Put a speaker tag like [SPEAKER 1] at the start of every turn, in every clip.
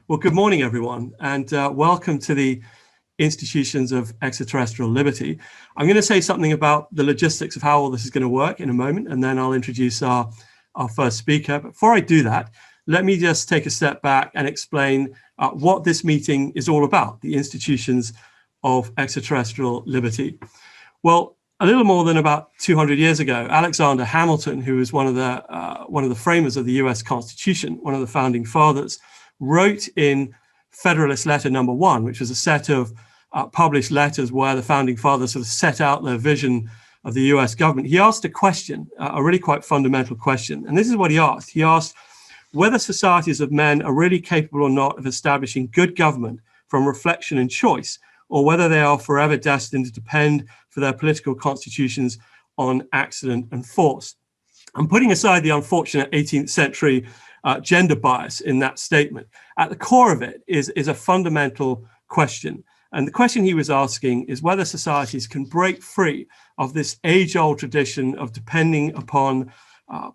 [SPEAKER 1] Well, good morning, everyone, and welcome to the Institutions of Extraterrestrial Liberty. I'm going to say something about the logistics of how all this is going to work in a moment, and then I'll introduce our first speaker. But before I do that, let me just take a step back and explain what this meeting is all about, the Institutions of Extraterrestrial Liberty. Well, a little more than about 200 years ago, Alexander Hamilton, who was one of the framers of the US Constitution, one of the founding fathers, wrote in Federalist Letter Number 1, which was a set of published letters where the founding fathers sort of set out their vision of the US government. He asked a question, a really quite fundamental question. And this is what he asked. He asked whether societies of men are really capable or not of establishing good government from reflection and choice, or whether they are forever destined to depend for their political constitutions on accident and force. I'm putting aside the unfortunate 18th century gender bias in that statement. At the core of it is a fundamental question. And the question he was asking is whether societies can break free of this age-old tradition of depending upon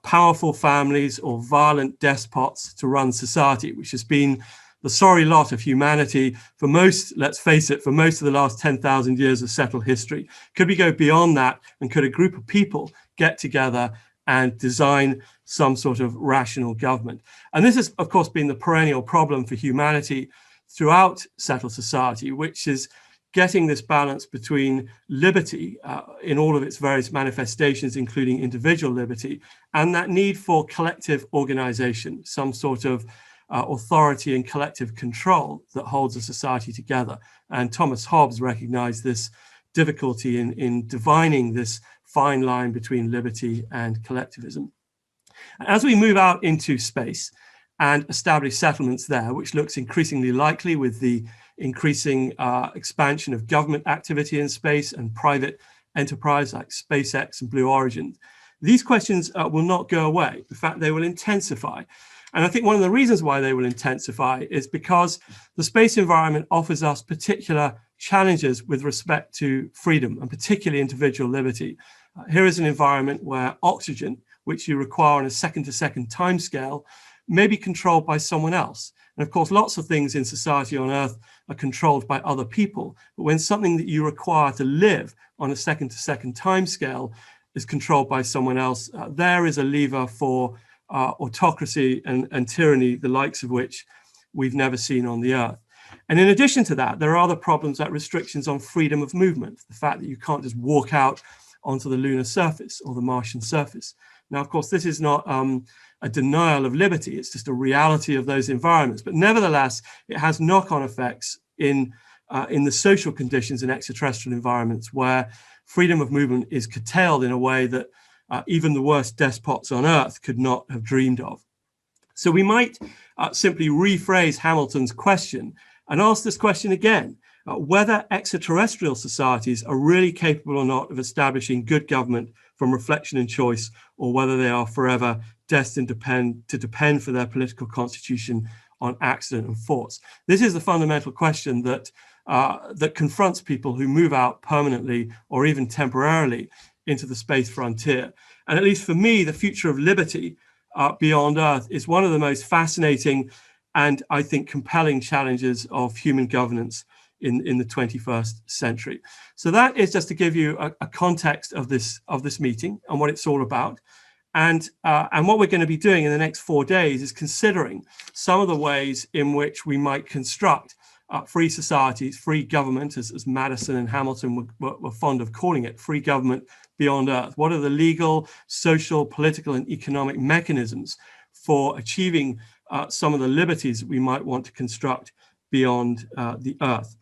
[SPEAKER 1] powerful families or violent despots to run society, which has been the sorry lot of humanity for most, let's face it, for most of the last 10,000 years of settled history. Could we go beyond that, and could a group of people get together and design some sort of rational government? And this has, of course, been the perennial problem for humanity throughout settled society, which is getting this balance between liberty in all of its various manifestations, including individual liberty, and that need for collective organization, some sort of authority and collective control that holds a society together. And Thomas Hobbes recognized this difficulty in divining this fine line between liberty and collectivism. As we move out into space and establish settlements there, which looks increasingly likely with the increasing expansion of government activity in space and private enterprise like SpaceX and Blue Origin, these questions will not go away. In fact, they will intensify. And I think one of the reasons why they will intensify is because the space environment offers us particular challenges with respect to freedom and particularly individual liberty. Here is an environment where oxygen, which you require on a second-to-second timescale, may be controlled by someone else. And of course, lots of things in society on Earth are controlled by other people. But when something that you require to live on a second-to-second timescale is controlled by someone else, there is a lever for autocracy and tyranny, the likes of which we've never seen on the Earth. And in addition to that, there are other problems like restrictions on freedom of movement, the fact that you can't just walk out onto the lunar surface or the Martian surface. Now, of course, this is not a denial of liberty, it's just a reality of those environments. But nevertheless, it has knock-on effects in the social conditions in extraterrestrial environments where freedom of movement is curtailed in a way that even the worst despots on Earth could not have dreamed of. So we might simply rephrase Hamilton's question and ask this question again, whether extraterrestrial societies are really capable or not of establishing good government from reflection and choice, or whether they are forever destined to depend for their political constitution on accident and force. This is the fundamental question that confronts people who move out permanently or even temporarily into the space frontier. And at least for me, the future of liberty beyond Earth is one of the most fascinating and I think compelling challenges of human governance in the 21st century. So that is just to give you a context of this meeting and what it's all about. And what we're going to be doing in the next 4 days is considering some of the ways in which we might construct free societies, free government, as Madison and Hamilton were fond of calling it, free government beyond Earth. What are the legal, social, political, and economic mechanisms for achieving some of the liberties that we might want to construct beyond the Earth?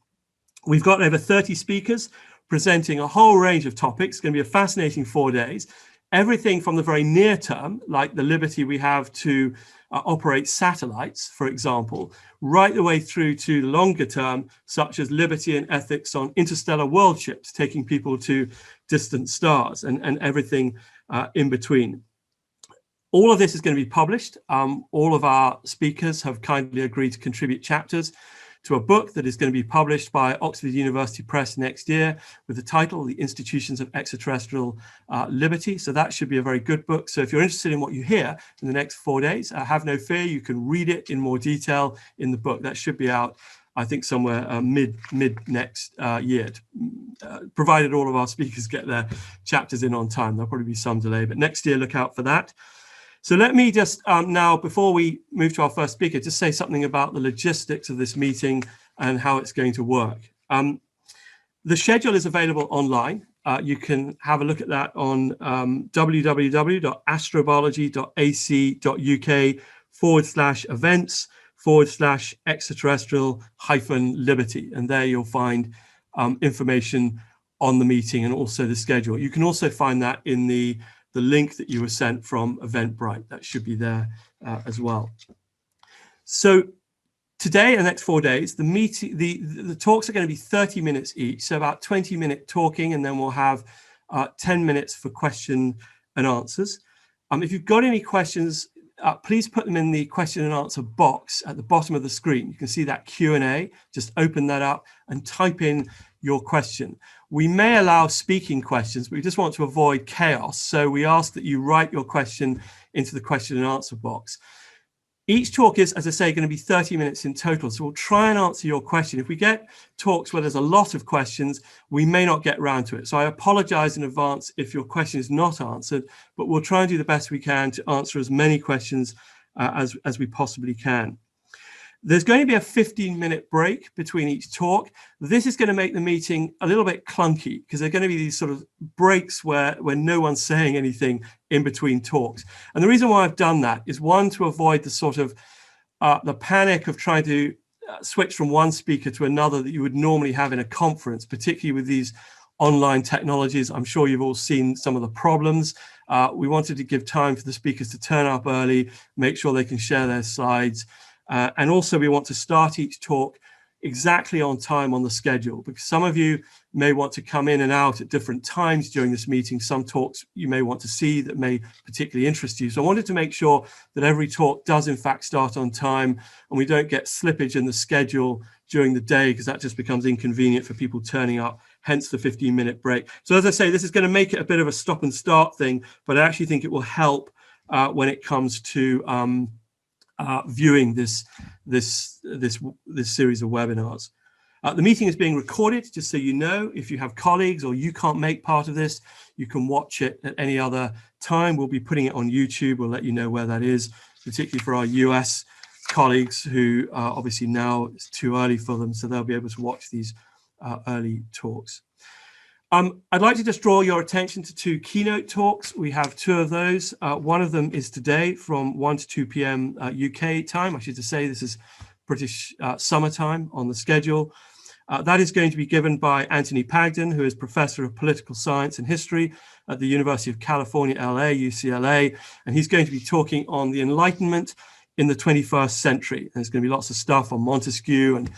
[SPEAKER 1] We've got over 30 speakers presenting a whole range of topics. It's going to be a fascinating 4 days. Everything from the very near term, like the liberty we have to operate satellites, for example, right the way through to the longer term, such as liberty and ethics on interstellar world ships, taking people to distant stars and everything in between. All of this is going to be published. All of our speakers have kindly agreed to contribute chapters to a book that is going to be published by Oxford University Press next year with the title, The Institutions of Extraterrestrial Liberty. So that should be a very good book. So if you're interested in what you hear in the next 4 days, have no fear, you can read it in more detail in the book. That should be out, I think, somewhere mid next year, provided all of our speakers get their chapters in on time. There'll probably be some delay, but next year, look out for that. So let me just now, before we move to our first speaker, just say something about the logistics of this meeting and how it's going to work. The schedule is available online. You can have a look at that on www.astrobiology.ac.uk/events/extraterrestrial-liberty. And there you'll find information on the meeting and also the schedule. You can also find that in the link that you were sent from Eventbrite. That should be there as well. So today and the next 4 days, the talks are going to be 30 minutes each, so about 20-minute talking, and then we'll have 10 minutes for question and answers. If you've got any questions, please put them in the question and answer box at the bottom of the screen. You can see that Q&A. Just open that up and type in your question. We may allow speaking questions, but we just want to avoid chaos. So we ask that you write your question into the question and answer box. Each talk is, as I say, going to be 30 minutes in total. So we'll try and answer your question. If we get talks where there's a lot of questions, we may not get round to it. So I apologize in advance if your question is not answered, but we'll try and do the best we can to answer as many questions as we possibly can. There's going to be a 15-minute break between each talk. This is going to make the meeting a little bit clunky because there are going to be these sort of breaks where no one's saying anything in between talks. And the reason why I've done that is, one, to avoid the sort of the panic of trying to switch from one speaker to another that you would normally have in a conference, particularly with these online technologies. I'm sure you've all seen some of the problems. We wanted to give time for the speakers to turn up early, make sure they can share their slides. And also we want to start each talk exactly on time on the schedule, because some of you may want to come in and out at different times during this meeting. Some talks you may want to see that may particularly interest you. So I wanted to make sure that every talk does in fact start on time and we don't get slippage in the schedule during the day, because that just becomes inconvenient for people turning up, hence the 15-minute break. So as I say, this is going to make it a bit of a stop and start thing, but I actually think it will help when it comes to viewing this series of webinars. The meeting is being recorded, just so you know. If you have colleagues or you can't make part of this, you can watch it at any other time. We'll be putting it on YouTube. We'll let you know where that is, particularly for our US colleagues who obviously now it's too early for them, so they'll be able to watch these early talks. I'd like to just draw your attention to two keynote talks. We have two of those. One of them is today from 1 to 2 p.m. UK time. I should just say this is British summertime on the schedule. That is going to be given by Anthony Pagden, who is Professor of Political Science and History at the University of California, LA, UCLA. And he's going to be talking on the Enlightenment in the 21st century. There's going to be lots of stuff on Montesquieu and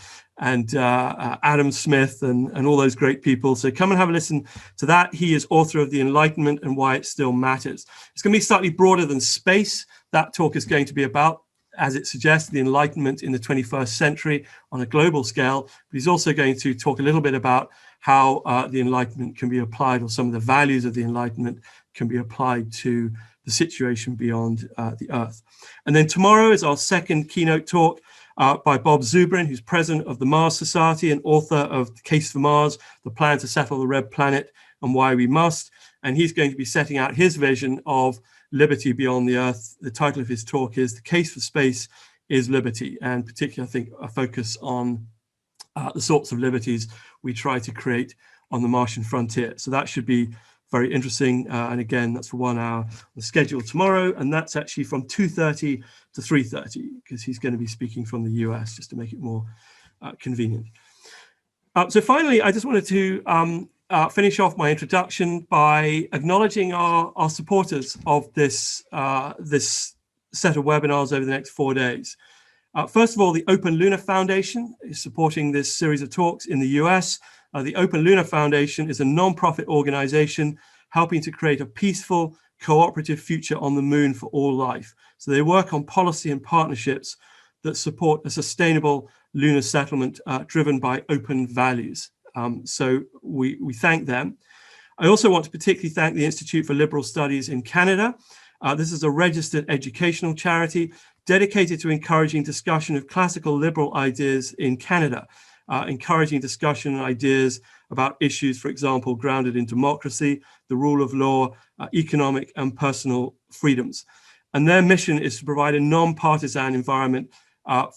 [SPEAKER 1] Adam Smith and all those great people. So come and have a listen to that. He is author of The Enlightenment and Why It Still Matters. It's going to be slightly broader than space. That talk is going to be about, as it suggests, the Enlightenment in the 21st century on a global scale. But he's also going to talk a little bit about how the Enlightenment can be applied, or some of the values of the Enlightenment can be applied to the situation beyond the Earth. And then tomorrow is our second keynote talk by Bob Zubrin, who's president of the Mars Society and author of The Case for Mars, The Plan to Settle the Red Planet and Why We Must. And he's going to be setting out his vision of liberty beyond the Earth. The title of his talk is The Case for Space is Liberty, and particularly, I think, a focus on the sorts of liberties we try to create on the Martian frontier. So that should be very interesting. And again, that's for 1 hour on the schedule tomorrow. And that's actually from 2:30 to 3:30, because he's going to be speaking from the US, just to make it more convenient. So finally, I just wanted to finish off my introduction by acknowledging our supporters of this set of webinars over the next 4 days. First of all, the Open Lunar Foundation is supporting this series of talks in the US. The Open Lunar Foundation is a non-profit organization helping to create a peaceful, cooperative future on the moon for all life. So they work on policy and partnerships that support a sustainable lunar settlement driven by open values. So we thank them. I also want to particularly thank the Institute for Liberal Studies in Canada. This is a registered educational charity dedicated to encouraging discussion of classical liberal ideas in Canada, encouraging discussion and ideas about issues, for example, grounded in democracy, the rule of law, economic and personal freedoms. And their mission is to provide a non-partisan environment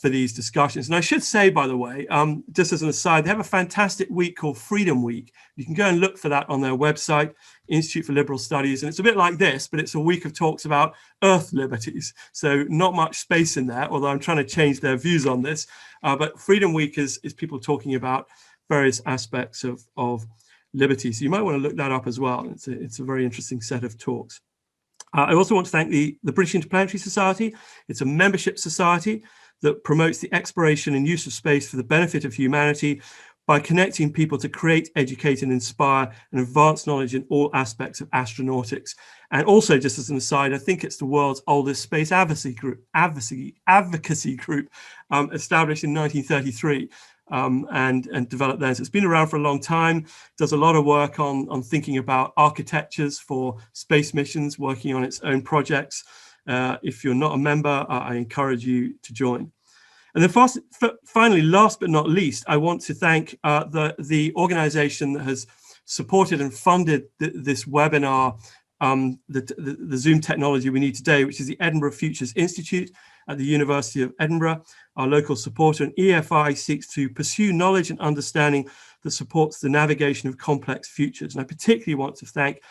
[SPEAKER 1] for these discussions. And I should say, by the way, just as an aside, they have a fantastic week called Freedom Week. You can go and look for that on their website, Institute for Liberal Studies. And it's a bit like this, but it's a week of talks about Earth liberties. So not much space in there, although I'm trying to change their views on this. But Freedom Week is people talking about various aspects of liberty. So you might want to look that up as well. It's a very interesting set of talks. I also want to thank the British Interplanetary Society. It's a membership society that promotes the exploration and use of space for the benefit of humanity by connecting people to create, educate, and inspire and advance knowledge in all aspects of astronautics. And also, just as an aside, I think it's the world's oldest space advocacy group established in 1933 and developed then. So it's been around for a long time, does a lot of work on thinking about architectures for space missions, working on its own projects. If you're not a member, I encourage you to join. And then finally, last but not least, I want to thank the organization that has supported and funded this webinar, the Zoom technology we need today, which is the Edinburgh Futures Institute at the University of Edinburgh, our local supporter. And EFI seeks to pursue knowledge and understanding that supports the navigation of complex futures. And I particularly want to thank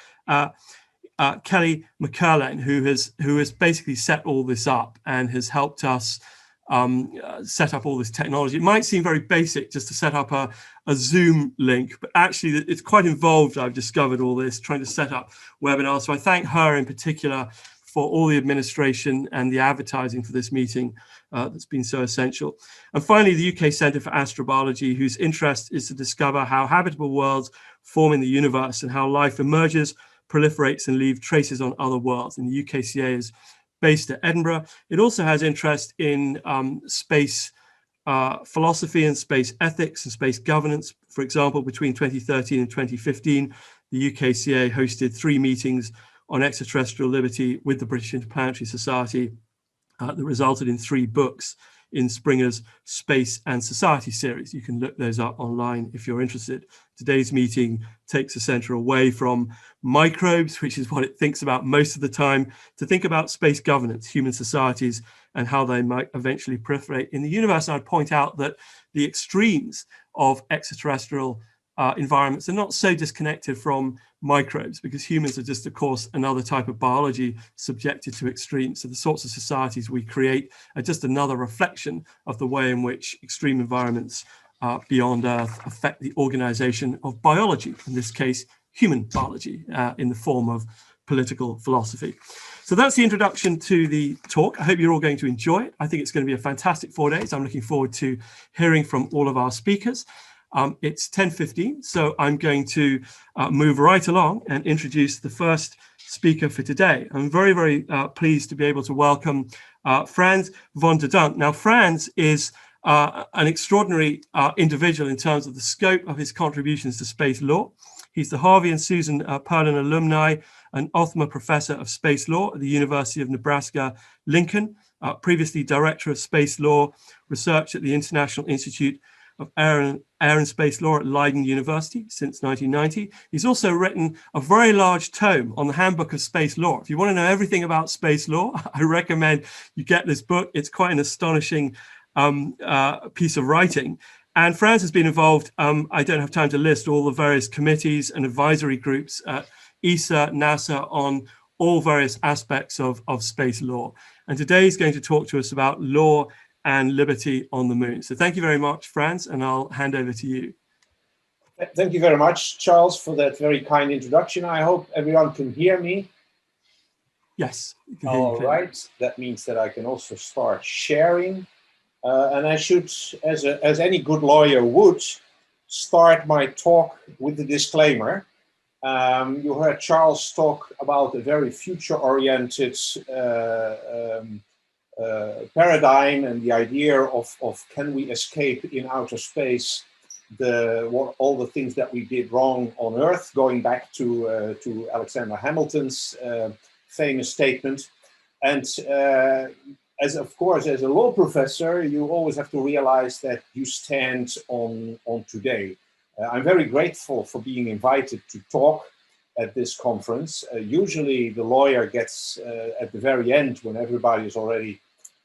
[SPEAKER 1] Kelly McCurlane, who has basically set all this up and has helped us set up all this technology. It might seem very basic just to set up a Zoom link, but actually it's quite involved. I've discovered all this trying to set up webinars. So I thank her in particular for all the administration and the advertising for this meeting that's been so essential. And finally, the UK Centre for Astrobiology, whose interest is to discover how habitable worlds form in the universe and how life emerges, proliferates and leaves traces on other worlds. And the UKCA is based at Edinburgh. It also has interest in space philosophy and space ethics and space governance. For example, between 2013 and 2015, the UKCA hosted 3 meetings on extraterrestrial liberty with the British Interplanetary Society that resulted in 3 books in Springer's Space and Society series. You can look those up online if you're interested. Today's meeting takes the center away from microbes, which is what it thinks about most of the time, to think about space governance, human societies, and how they might eventually proliferate in the universe. And I'd point out that the extremes of extraterrestrial environments are not so disconnected from microbes, because humans are just, of course, another type of biology subjected to extremes. So the sorts of societies we create are just another reflection of the way in which extreme environments beyond Earth affect the organization of biology, in this case, human biology, in the form of political philosophy. So that's the introduction to the talk. I hope you're all going to enjoy it. I think it's going to be a fantastic 4 days. I'm looking forward to hearing from all of our speakers. It's 10:15, so I'm going to move right along and introduce the first speaker for today. I'm very, very pleased to be able to welcome Frans van der Dunk. Now, Frans is an extraordinary individual in terms of the scope of his contributions to space law. He's the Harvey and Susan Perlin alumni and Othma Professor of Space Law at the University of Nebraska, Lincoln, previously Director of Space Law Research at the International Institute of Air and Space Law at Leiden University since 1990. He's also written a very large tome on the Handbook of Space Law. If you want to know everything about space law, I recommend you get this book. It's quite an astonishing piece of writing. And Frans has been involved, I don't have time to list all the various committees and advisory groups at ESA, NASA, on all various aspects of space law. And today he's going to talk to us about law and liberty on the moon. So thank you very much, Frans, and I'll hand over to you.
[SPEAKER 2] Thank you very much, Charles, for that very kind introduction. I hope everyone can hear me.
[SPEAKER 1] Yes.
[SPEAKER 2] All right. That means that I can also start sharing. And I should, as any good lawyer would, start my talk with the disclaimer. You heard Charles talk about a very future-oriented paradigm and the idea of can we escape in outer space all the things that we did wrong on Earth, going back to Alexander Hamilton's famous statement. And of course, as a law professor, you always have to realize that you stand on today. I'm very grateful for being invited to talk at this conference. Usually the lawyer gets at the very end when everybody is already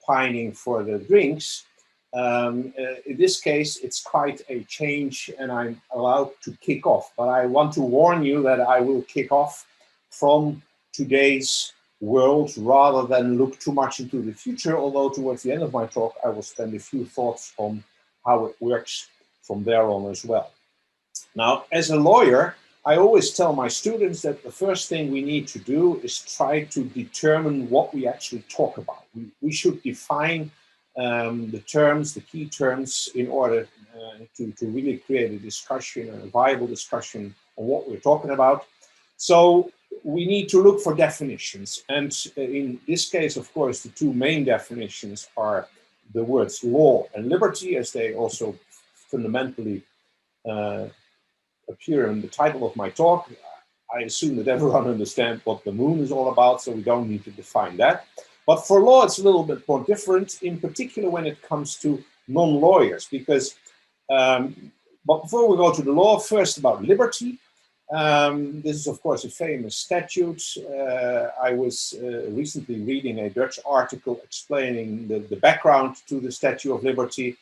[SPEAKER 2] pining for the drinks. In this case, it's quite a change and I'm allowed to kick off. But I want to warn you that I will kick off from today's world rather than look too much into the future, although towards the end of my talk, I will spend a few thoughts on how it works from there on as well. Now, as a lawyer, I always tell my students that the first thing we need to do is try to determine what we actually talk about. We should define the terms, the key terms, in order to really create a discussion, a viable discussion on what we're talking about. So we need to look for definitions. And in this case, of course, the two main definitions are the words law and liberty, as they also fundamentally appear in the title of my talk. I assume that everyone understands what the moon is all about, so we don't need to define that. But for law, it's a little bit more different, in particular when it comes to non-lawyers, because, but before we go to the law, first about liberty. This is, of course, a famous statute. I was recently reading a Dutch article explaining the background to the Statue of Liberty,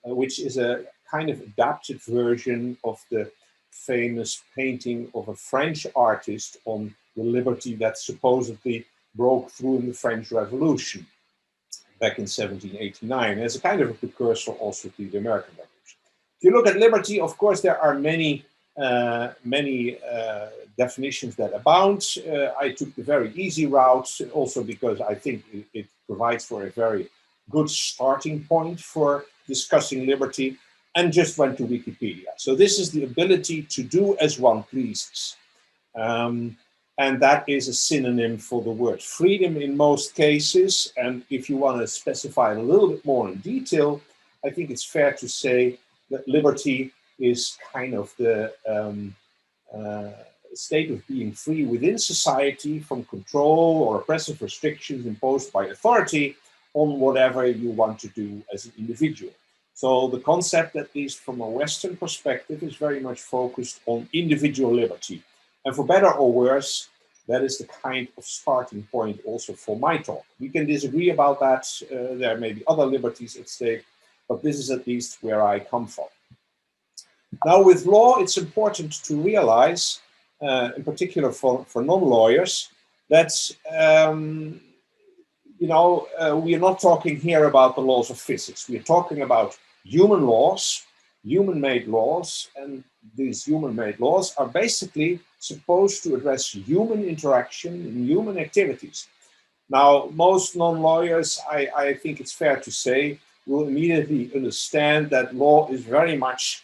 [SPEAKER 2] which is a kind of adapted version of the famous painting of a French artist on the liberty that supposedly broke through in the French Revolution back in 1789, as a kind of a precursor also to the American Revolution. If you look at liberty, of course, there are many definitions that abound. I took the very easy route, also because I think it provides for a very good starting point for discussing liberty, and just went to Wikipedia. So this is the ability to do as one pleases. And that is a synonym for the word freedom in most cases. And if you want to specify it a little bit more in detail, I think it's fair to say that liberty is kind of the state of being free within society from control or oppressive restrictions imposed by authority on whatever you want to do as an individual. So the concept, at least from a Western perspective, is very much focused on individual liberty. And for better or worse, that is the kind of starting point also for my talk. We can disagree about that. There may be other liberties at stake, but this is at least where I come from. Now, with law, it's important to realize, in particular for non-lawyers, that we are not talking here about the laws of physics. We are talking about human laws, human-made laws, and these human-made laws are basically supposed to address human interaction and human activities. Now, most non-lawyers, I think it's fair to say, will immediately understand that law is very much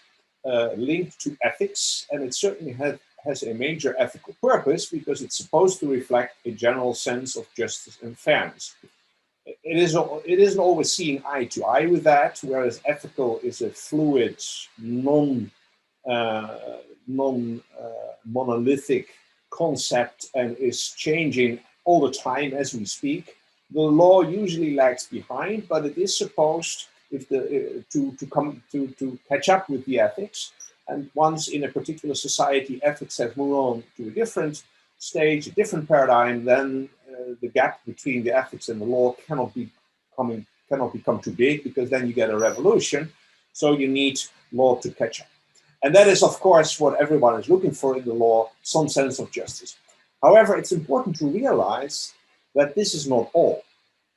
[SPEAKER 2] linked to ethics, and it certainly has a major ethical purpose because it's supposed to reflect a general sense of justice and fairness. It isn't always seeing eye to eye with that, whereas ethical is a fluid, monolithic concept and is changing all the time as we speak. The law usually lags behind, but it is supposed to catch up with the ethics. And once in a particular society, ethics have moved on to a different stage, a different paradigm, then the gap between the ethics and the law cannot become too big, because then you get a revolution. So you need law to catch up. And that is, of course, what everyone is looking for in the law, some sense of justice. However, it's important to realize that this is not all.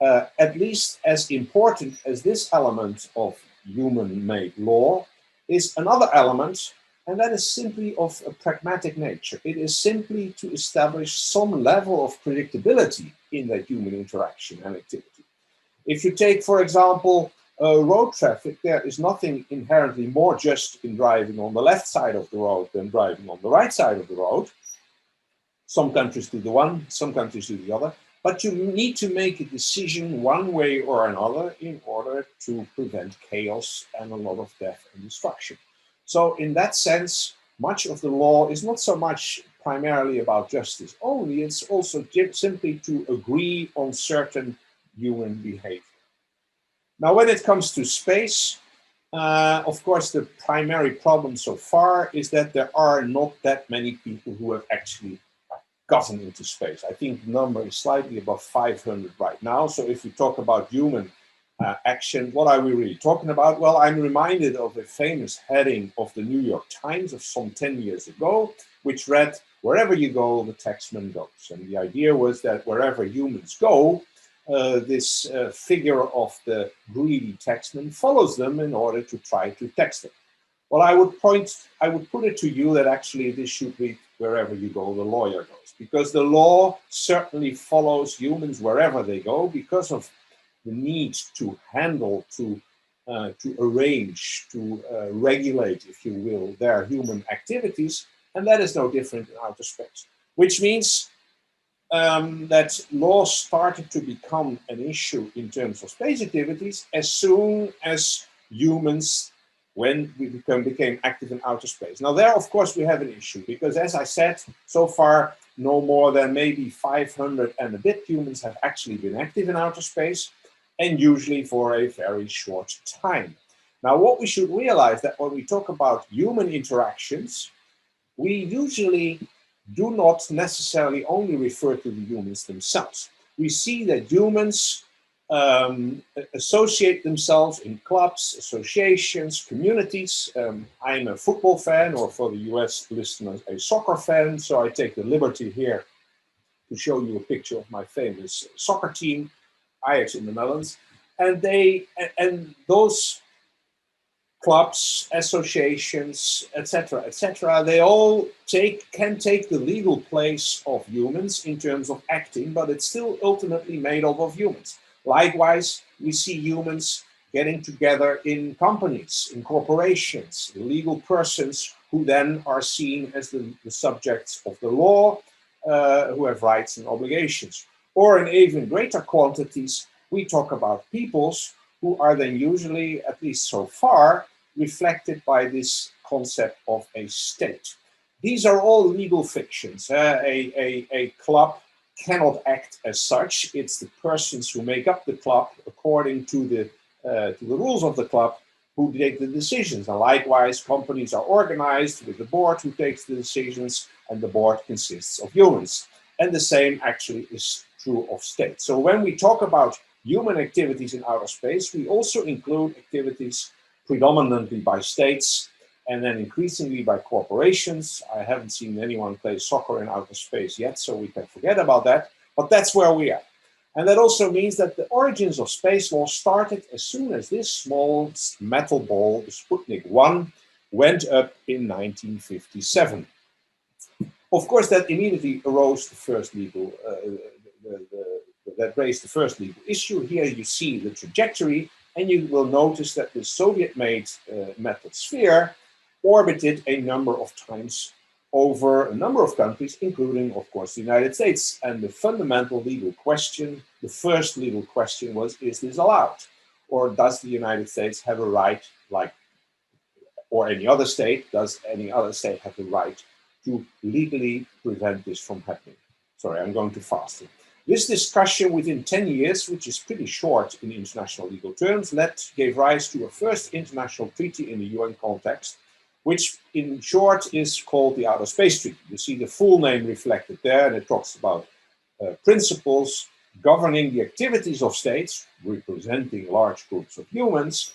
[SPEAKER 2] At least as important as this element of human-made law is another element, and that is simply of a pragmatic nature. It is simply to establish some level of predictability in that human interaction and activity. If you take, for example, road traffic, there is nothing inherently more just in driving on the left side of the road than driving on the right side of the road. Some countries do the one, some countries do the other. But you need to make a decision one way or another in order to prevent chaos and a lot of death and destruction. So in that sense, much of the law is not so much primarily about justice only, it's also simply to agree on certain human behavior. Now, when it comes to space, of course, the primary problem so far is that there are not that many people who have actually gotten into space. I think the number is slightly above 500 right now. So if we talk about human action, what are we really talking about? Well, I'm reminded of a famous heading of the New York Times of some 10 years ago, which read, "Wherever you go, the taxman goes." And the idea was that wherever humans go, this figure of the greedy taxman follows them in order to try to tax them. Well, I would put it to you that actually this should read, "Wherever you go, the lawyer goes," because the law certainly follows humans wherever they go because of the need to handle, to arrange, to regulate, if you will, their human activities, and that is no different in outer space, which means that law started to become an issue in terms of space activities as soon as humans, when we became active in outer space. Now there, of course, we have an issue because, as I said, so far, no more than maybe 500 and a bit humans have actually been active in outer space, and usually for a very short time. Now, what we should realize that when we talk about human interactions, we usually do not necessarily only refer to the humans themselves. We see that humans associate themselves in clubs, associations, communities. I'm a football fan, or for the US listeners, a soccer fan, so I take the liberty here to show you a picture of my famous soccer team, Ajax in the Netherlands. And those clubs, associations, etc., they all can take the legal place of humans in terms of acting, but it's still ultimately made up of humans. Likewise, we see humans getting together in companies, in corporations, legal persons who then are seen as the subjects of the law, who have rights and obligations. Or in even greater quantities, we talk about peoples who are then usually, at least so far, reflected by this concept of a state. These are all legal fictions. A club cannot act as such. It's the persons who make up the club according to the rules of the club who take the decisions. And likewise, companies are organized with the board who takes the decisions, and the board consists of humans. And the same actually is true of states. So when we talk about human activities in outer space, we also include activities predominantly by states and then increasingly by corporations. I haven't seen anyone play soccer in outer space yet, so we can forget about that, but that's where we are. And that also means that the origins of space law started as soon as this small metal ball, the Sputnik 1, went up in 1957. Of course, that immediately arose the first legal, that raised the first legal issue. Here you see the trajectory, and you will notice that the Soviet-made metal sphere orbited a number of times over a number of countries, including, of course, the United States. And the fundamental legal question, the first legal question was, is this allowed? Or does the United States have a right, like, or any other state, does any other state have the right to legally prevent this from happening? Sorry, I'm going too fast here. This discussion within 10 years, which is pretty short in international legal terms, gave rise to a first international treaty in the UN context, which in short is called the Outer Space Treaty. You see the full name reflected there, and it talks about principles governing the activities of states, representing large groups of humans,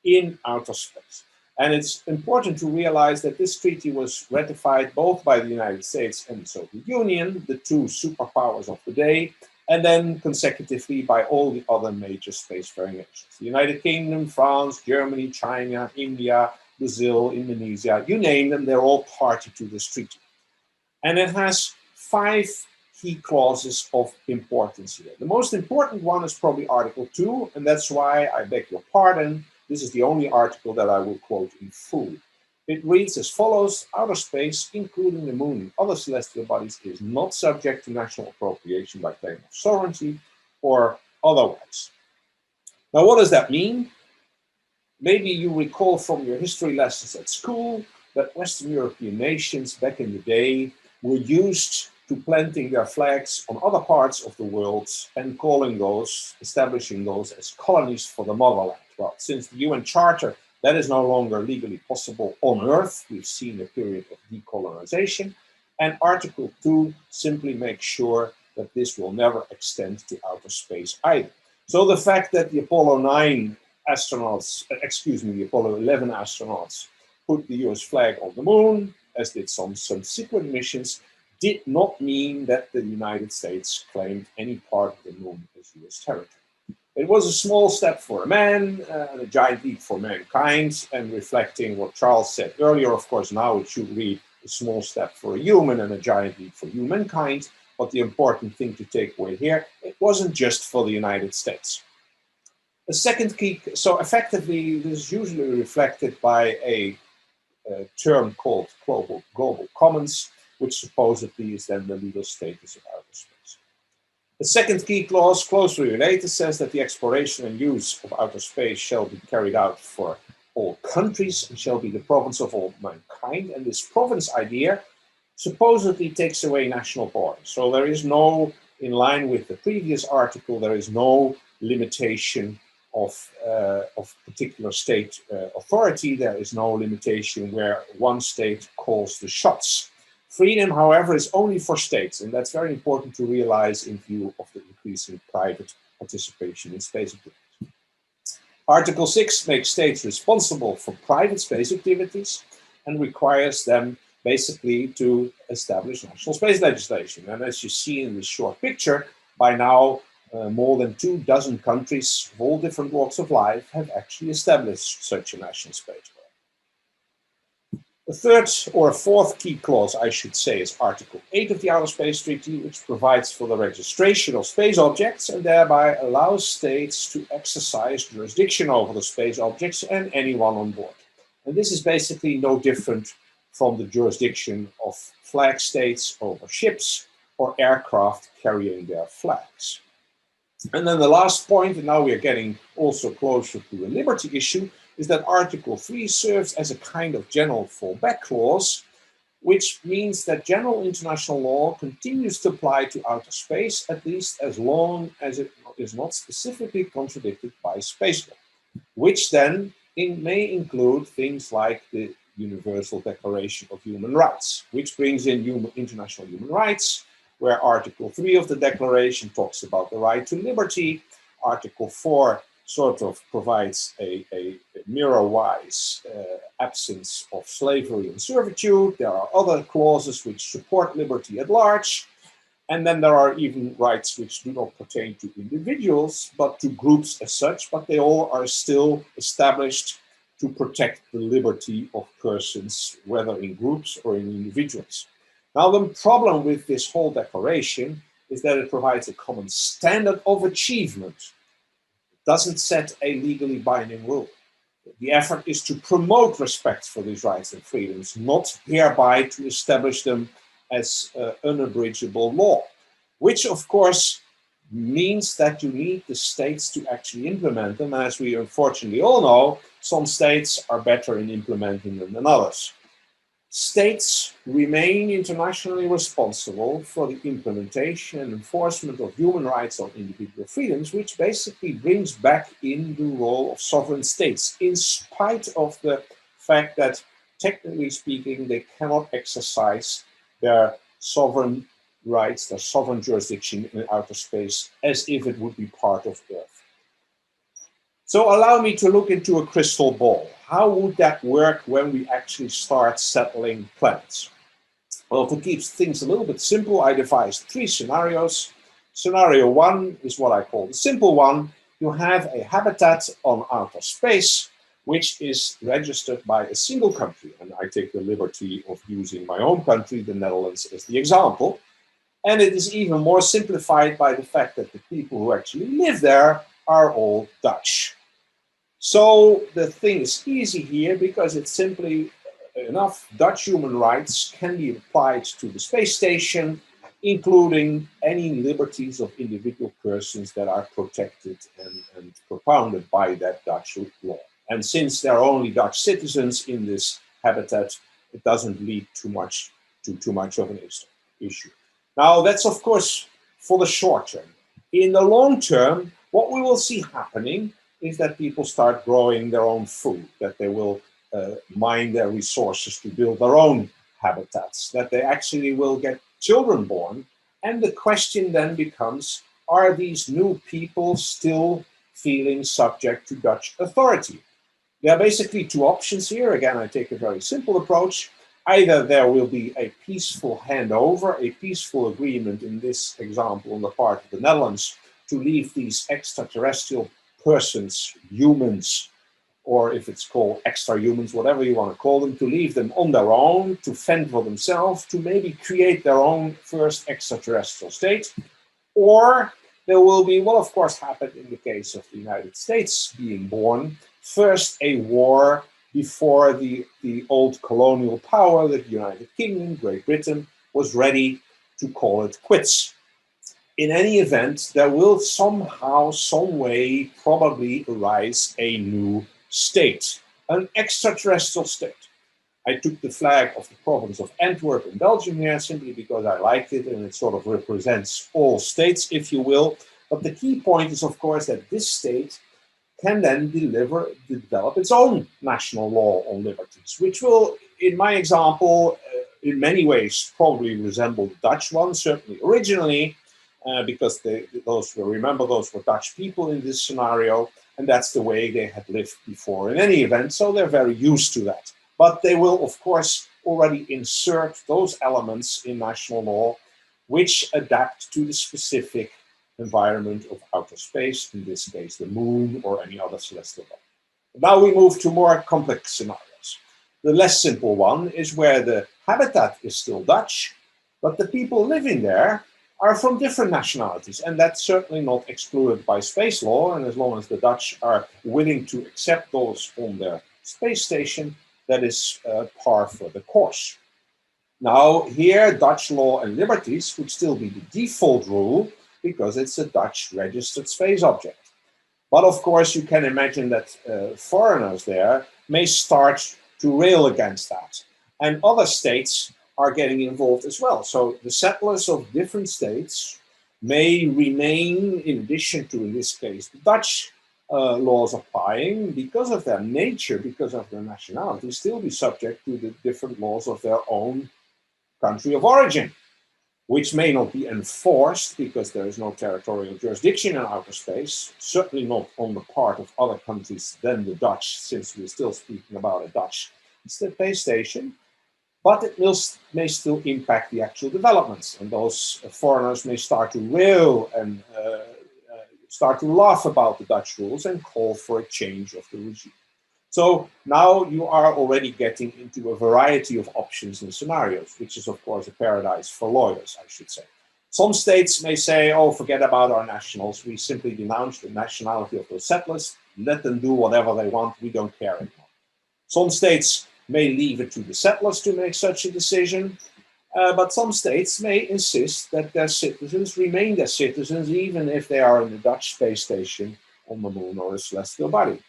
[SPEAKER 2] in outer space. And it's important to realize that this treaty was ratified both by the United States and the Soviet Union, the two superpowers of the day, and then consecutively by all the other major spacefaring nations. The United Kingdom, France, Germany, China, India, Brazil, Indonesia, you name them, they're all party to this treaty. And it has 5 key clauses of importance here. The most important one is probably Article 2, and that's why I beg your pardon. This is the only article that I will quote in full. It reads as follows: outer space, including the moon and other celestial bodies, is not subject to national appropriation by claim of sovereignty or otherwise. Now, what does that mean? Maybe you recall from your history lessons at school that Western European nations back in the day were used to planting their flags on other parts of the world and establishing those as colonies for the motherland. Well, since the UN Charter, that is no longer legally possible on Earth. We've seen a period of decolonization, and Article 2 simply makes sure that this will never extend to outer space either. So the fact that the Apollo 11 astronauts put the US flag on the moon, as did some subsequent missions, did not mean that the United States claimed any part of the moon as US territory. It was a small step for a man and a giant leap for mankind, and reflecting what Charles said earlier, of course, now it should read a small step for a human and a giant leap for humankind. But the important thing to take away here, it wasn't just for the United States. The second key, so effectively, this is usually reflected by a term called global commons, which supposedly is then the legal status of outer space. The second key clause, closely related, says that the exploration and use of outer space shall be carried out for all countries and shall be the province of all mankind. And this province idea supposedly takes away national borders. So there is no, in line with the previous article, there is no limitation of particular state authority. There is no limitation where one state calls the shots. Freedom, however, is only for states, and that's very important to realize in view of the increasing private participation in space activities. Article 6 makes states responsible for private space activities and requires them basically to establish national space legislation. And as you see in this short picture, by now more than 24 countries of all different walks of life have actually established such a national space. The third or fourth key clause, I should say, is Article 8 of the Outer Space Treaty, which provides for the registration of space objects and thereby allows states to exercise jurisdiction over the space objects and anyone on board. And this is basically no different from the jurisdiction of flag states over ships or aircraft carrying their flags. And then the last point, and now we are getting also closer to the liberty issue, is that Article 3 serves as a kind of general fallback clause, which means that general international law continues to apply to outer space, at least as long as it is not specifically contradicted by space law, which then may include things like the Universal Declaration of Human Rights, which brings in international human rights, where Article 3 of the Declaration talks about the right to liberty. Article 4 sort of provides a mirror-wise absence of slavery and servitude. There are other clauses which support liberty at large. And then there are even rights which do not pertain to individuals, but to groups as such, but they all are still established to protect the liberty of persons, whether in groups or in individuals. Now, the problem with this whole declaration is that it provides a common standard of achievement. It doesn't set a legally binding rule. The effort is to promote respect for these rights and freedoms, not hereby to establish them as unabridgeable law, which of course means that you need the states to actually implement them. As we unfortunately all know, some states are better in implementing them than others. States remain internationally responsible for the implementation and enforcement of human rights on individual freedoms, which basically brings back in the role of sovereign states, in spite of the fact that, technically speaking, they cannot exercise their sovereign rights, their sovereign jurisdiction in outer space, as if it would be part of Earth. So allow me to look into a crystal ball. How would that work when we actually start settling planets? Well, to keep things a little bit simple, I devised 3 scenarios. Scenario 1 is what I call the simple one. You have a habitat on outer space, which is registered by a single country. And I take the liberty of using my own country, the Netherlands, as the example. And it is even more simplified by the fact that the people who actually live there are all Dutch. So the thing is easy here because it's simply enough, Dutch human rights can be applied to the space station, including any liberties of individual persons that are protected and propounded by that Dutch law. And since there are only Dutch citizens in this habitat, it doesn't lead too much of an issue. Now, that's of course for the short term. In the long term, what we will see happening is that people start growing their own food, that they will mine their resources to build their own habitats, that they actually will get children born. And the question then becomes, are these new people still feeling subject to Dutch authority? There are basically two options here. Again, I take a very simple approach. Either there will be a peaceful handover, a peaceful agreement, in this example on the part of the Netherlands, to leave these extraterrestrial persons, humans, or if it's called extra humans, whatever you want to call them, to leave them on their own, to fend for themselves, to maybe create their own first extraterrestrial state. Or there will be, well, of course, happened in the case of the United States being born, first a war before the old colonial power, the United Kingdom, Great Britain, was ready to call it quits. In any event, there will somehow, some way, probably arise a new state, an extraterrestrial state. I took the flag of the province of Antwerp in Belgium here simply because I liked it and it sort of represents all states, if you will. But the key point is, of course, that this state can then develop its own national law on liberties, which will, in my example, in many ways probably resemble the Dutch one, certainly originally, because those were Dutch people in this scenario, and that's the way they had lived before in any event, so they're very used to that. But they will, of course, already insert those elements in national law which adapt to the specific environment of outer space, in this case the moon or any other celestial body. Now we move to more complex scenarios. The less simple one is where the habitat is still Dutch, but the people living there are from different nationalities, and that's certainly not excluded by space law, and as long as the Dutch are willing to accept those on their space station, that is par for the course. Now here, Dutch law and liberties would still be the default rule because it's a Dutch registered space object. But of course, you can imagine that foreigners there may start to rail against that. And other states are getting involved as well. So the settlers of different states may remain, in addition to, in this case, the Dutch laws applying, because of their nature, because of their nationality, still be subject to the different laws of their own country of origin, which may not be enforced because there is no territorial jurisdiction in outer space, certainly not on the part of other countries than the Dutch, since we're still speaking about a Dutch space station, but it may still impact the actual developments, and those foreigners may start to rail and start to laugh about the Dutch rules and call for a change of the regime. So now you are already getting into a variety of options and scenarios, which is, of course, a paradise for lawyers, I should say. Some states may say, oh, forget about our nationals. We simply denounce the nationality of those settlers. Let them do whatever they want. We don't care anymore. Some states may leave it to the settlers to make such a decision. But some states may insist that their citizens remain their citizens, even if they are in the Dutch space station on the moon or a celestial body.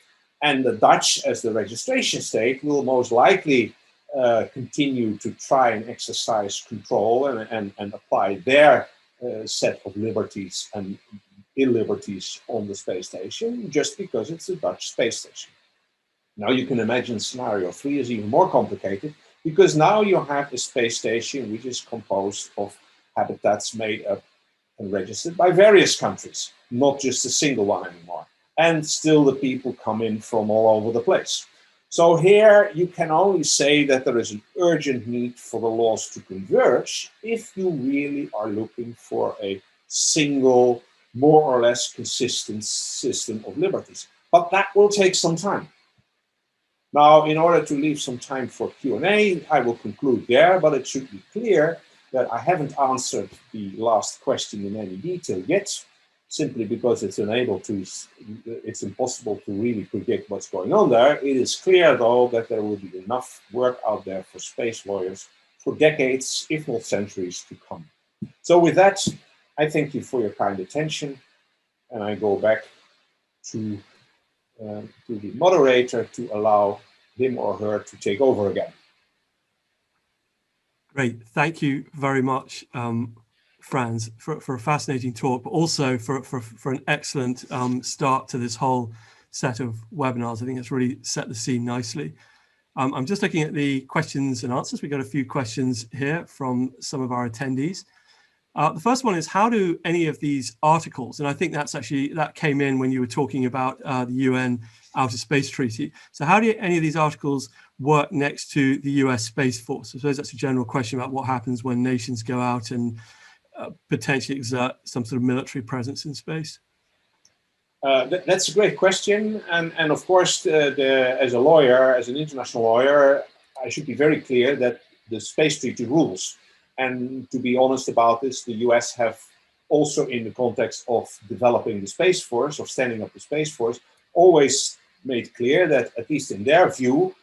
[SPEAKER 2] And the Dutch, as the registration state, will most likely continue to try and exercise control and apply their set of liberties and illiberties on the space station, just because it's a Dutch space station. Now you can imagine scenario 3 is even more complicated, because now you have a space station which is composed of habitats made up and registered by various countries, not just a single one anymore. And still the people come in from all over the place. So here you can only say that there is an urgent need for the laws to converge if you really are looking for a single, more or less consistent system of liberties. But that will take some time. Now, in order to leave some time for Q&A, I will conclude there, but it should be clear that I haven't answered the last question in any detail yet. simply because it's impossible to really predict what's going on there. It is clear, though, that there will be enough work out there for space lawyers for decades, if not centuries, to come. So with that, I thank you for your kind attention, and I go back to the moderator to allow him or her to take over again.
[SPEAKER 1] Great, thank you very much, Frans, for a fascinating talk, but also for an excellent start to this whole set of webinars. I think it's really set the scene nicely. I'm just looking at the questions and answers. We've got a few questions here from some of our attendees. The first one is, how do any of these articles, and I think that came in when you were talking about the UN Outer Space Treaty. So how do any of these articles work next to the US Space Force? I suppose that's a general question about what happens when nations go out and potentially exert some sort of military presence in space.
[SPEAKER 2] That's a great question. And of course, as a lawyer, as an international lawyer, I should be very clear that the Space Treaty rules. And to be honest about this, the US have also, in the context of developing the Space Force, of standing up the Space Force, always made clear that, at least in their view,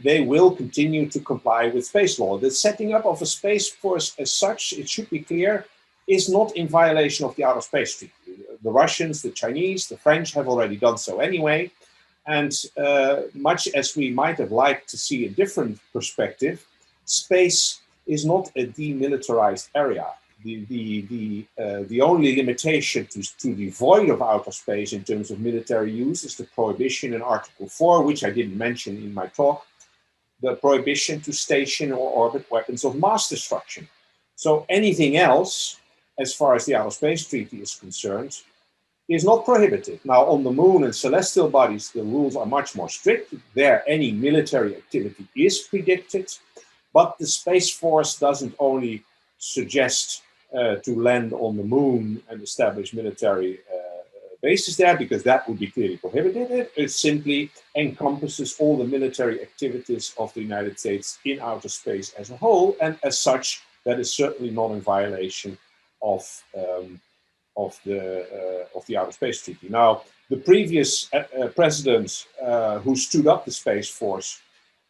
[SPEAKER 2] they will continue to comply with space law. The setting up of a Space Force as such, it should be clear, is not in violation of the Outer Space Treaty. The Russians, the Chinese, the French have already done so anyway. And much as we might have liked to see a different perspective, space is not a demilitarized area. The only limitation to the void of outer space in terms of military use is the prohibition in Article 4, which I didn't mention in my talk, the prohibition to station or orbit weapons of mass destruction. So anything else, as far as the Outer Space Treaty is concerned, is not prohibited. Now, on the moon and celestial bodies, the rules are much more strict. There, any military activity is predicted, but the Space Force doesn't only suggest to land on the moon and establish military bases there, because that would be clearly prohibited. It simply encompasses all the military activities of the United States in outer space as a whole, and as such, that is certainly not in violation of the Outer Space Treaty. Now, the previous president who stood up the Space Force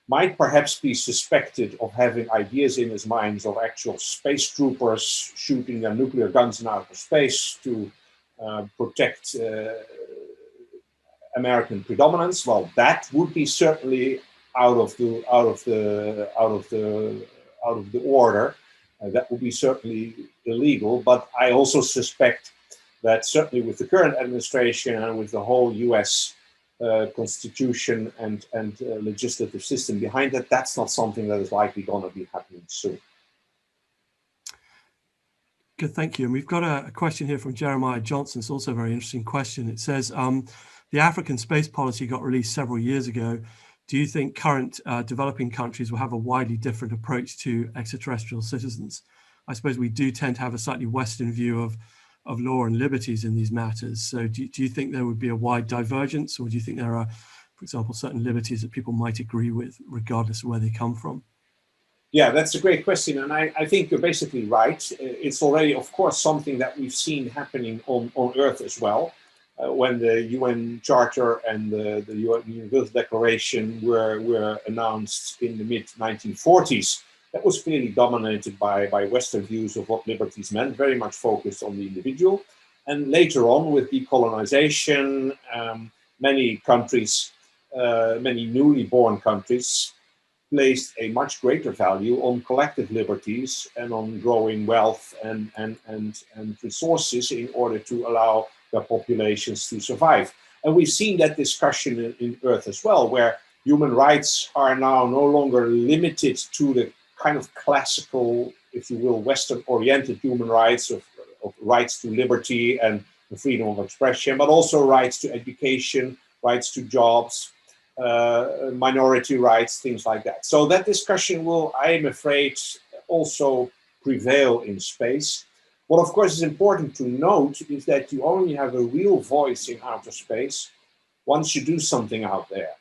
[SPEAKER 2] might perhaps be suspected of having ideas in his mind of actual space troopers shooting their nuclear guns in outer space to protect American predominance. Well, that would be certainly out of the order. That would be certainly illegal. But I also suspect that certainly with the current administration and with the whole U.S. Constitution and legislative system behind that, that's not something that is likely going to be happening soon.
[SPEAKER 1] Good, thank you. And we've got a question here from Jeremiah Johnson. It's also a very interesting question. It says, the African space policy got released several years ago. Do you think current developing countries will have a widely different approach to extraterrestrial citizens? I suppose we do tend to have a slightly Western view of law and liberties in these matters. So do you think there would be a wide divergence, or do you think there are, for example, certain liberties that people might agree with regardless of where they come from?
[SPEAKER 2] Yeah, that's a great question. And I think you're basically right. It's already, of course, something that we've seen happening on Earth as well. When the UN Charter and the UN Universal Declaration were announced in the mid-1940s, that was clearly dominated by Western views of what liberties meant, very much focused on the individual. And later on, with decolonization, many countries, many newly born countries, placed a much greater value on collective liberties and on growing wealth and resources in order to allow their populations to survive. And we've seen that discussion in Earth as well, where human rights are now no longer limited to the kind of classical, if you will, Western-oriented human rights of rights to liberty and the freedom of expression, but also rights to education, rights to jobs, minority rights, things like that. So that discussion will, I am afraid, also prevail in space. What, of course, is important to note is that you only have a real voice in outer space once you do something out there.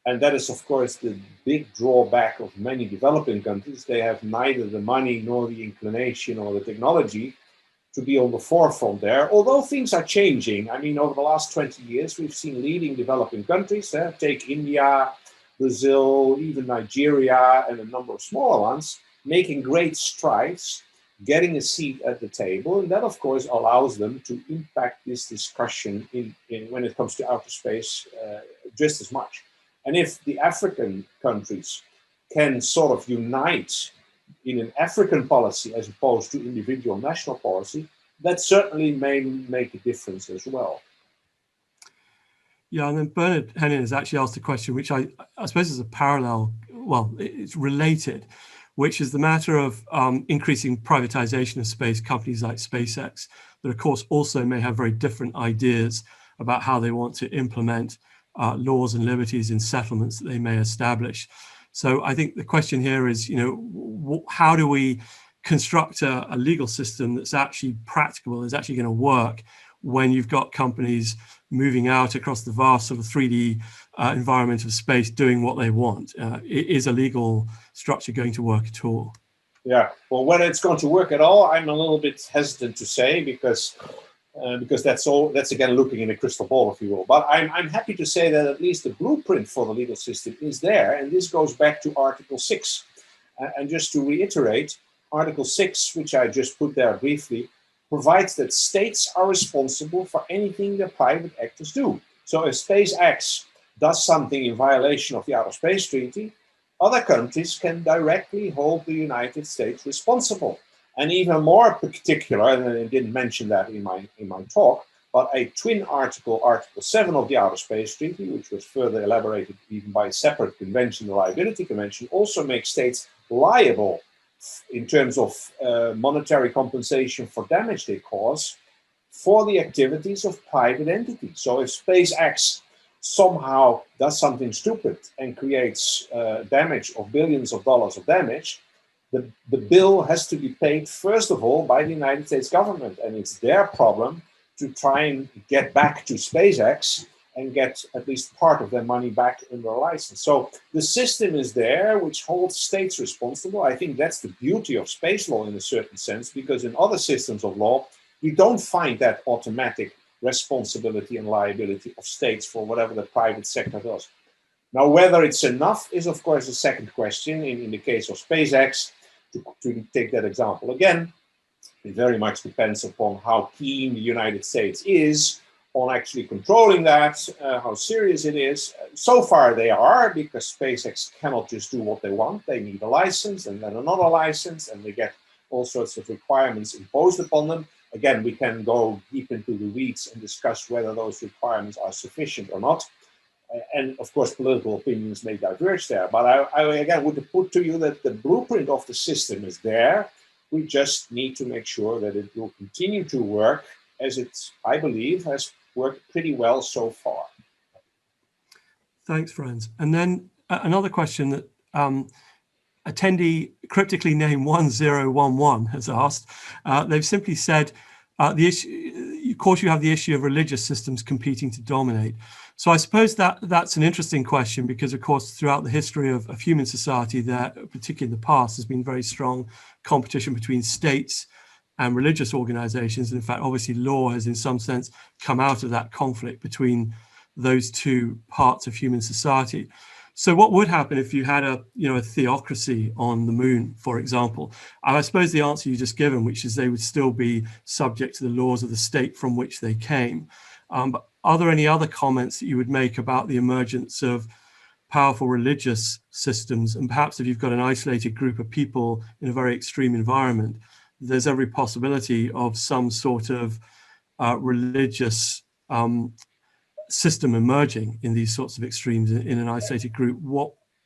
[SPEAKER 2] And that is, of course, the big drawback of many developing countries. They have neither the money nor the inclination or the technology to be on the forefront there, although things are changing. I mean, over the last 20 years, we've seen leading developing countries, take India, Brazil, even Nigeria, and a number of smaller ones, making great strides, getting a seat at the table. And that, of course, allows them to impact this discussion when it comes to outer space just as much. And if the African countries can sort of unite in an African policy as opposed to individual national policy, that certainly may make a difference as well.
[SPEAKER 1] Yeah, and then Bernard Hennin has actually asked a question, which I suppose is a parallel, well, it's related, which is the matter of increasing privatization of space, companies like SpaceX, that of course also may have very different ideas about how they want to implement laws and liberties in settlements that they may establish. So I think the question here is, how do we construct a legal system that's actually practicable, is actually going to work when you've got companies moving out across the vast sort of 3D environment of space doing what they want? Is a legal structure going to work at all?
[SPEAKER 2] Yeah, well, whether it's going to work at all, I'm a little bit hesitant to say, because that's again looking in a crystal ball, if you will. But I'm happy to say that at least the blueprint for the legal system is there, and this goes back to Article 6. And just to reiterate, Article 6, which I just put there briefly, provides that states are responsible for anything that private actors do. So if SpaceX does something in violation of the Outer Space Treaty, other countries can directly hold the United States responsible. And even more particular, and I didn't mention that in my talk, but a twin article, Article 7 of the Outer Space Treaty, which was further elaborated even by a separate convention, the Liability Convention, also makes states liable in terms of monetary compensation for damage they cause for the activities of private entities. So if SpaceX somehow does something stupid and creates damage of billions of dollars of damage, the bill has to be paid, first of all, by the United States government. And it's their problem to try and get back to SpaceX and get at least part of their money back in their license. So the system is there, which holds states responsible. I think that's the beauty of space law in a certain sense, because in other systems of law, you don't find that automatic responsibility and liability of states for whatever the private sector does. Now, whether it's enough is, of course, a second question. In the case of SpaceX, to take that example again, it very much depends upon how keen the United States is on actually controlling that, how serious it is. So far they are, because SpaceX cannot just do what they want. They need a license and then another license, and they get all sorts of requirements imposed upon them. Again, we can go deep into the weeds and discuss whether those requirements are sufficient or not. And of course, political opinions may diverge there. But I again would put to you that the blueprint of the system is there. We just need to make sure that it will continue to work as it, I believe, has worked pretty well so far.
[SPEAKER 1] Thanks, Frans. And then another question that attendee cryptically named 1011 has asked. They've simply said, the issue, of course, you have the issue of religious systems competing to dominate. So I suppose that's an interesting question, because, of course, throughout the history of human society, there, particularly in the past, has been very strong competition between states and religious organizations. And in fact, obviously, law has in some sense come out of that conflict between those two parts of human society. So what would happen if you had a theocracy on the moon, for example? And I suppose the answer you just given, which is they would still be subject to the laws of the state from which they came. But are there any other comments that you would make about the emergence of powerful religious systems? And perhaps if you've got an isolated group of people in a very extreme environment, there's every possibility of some sort of religious system emerging in these sorts of extremes in an isolated group.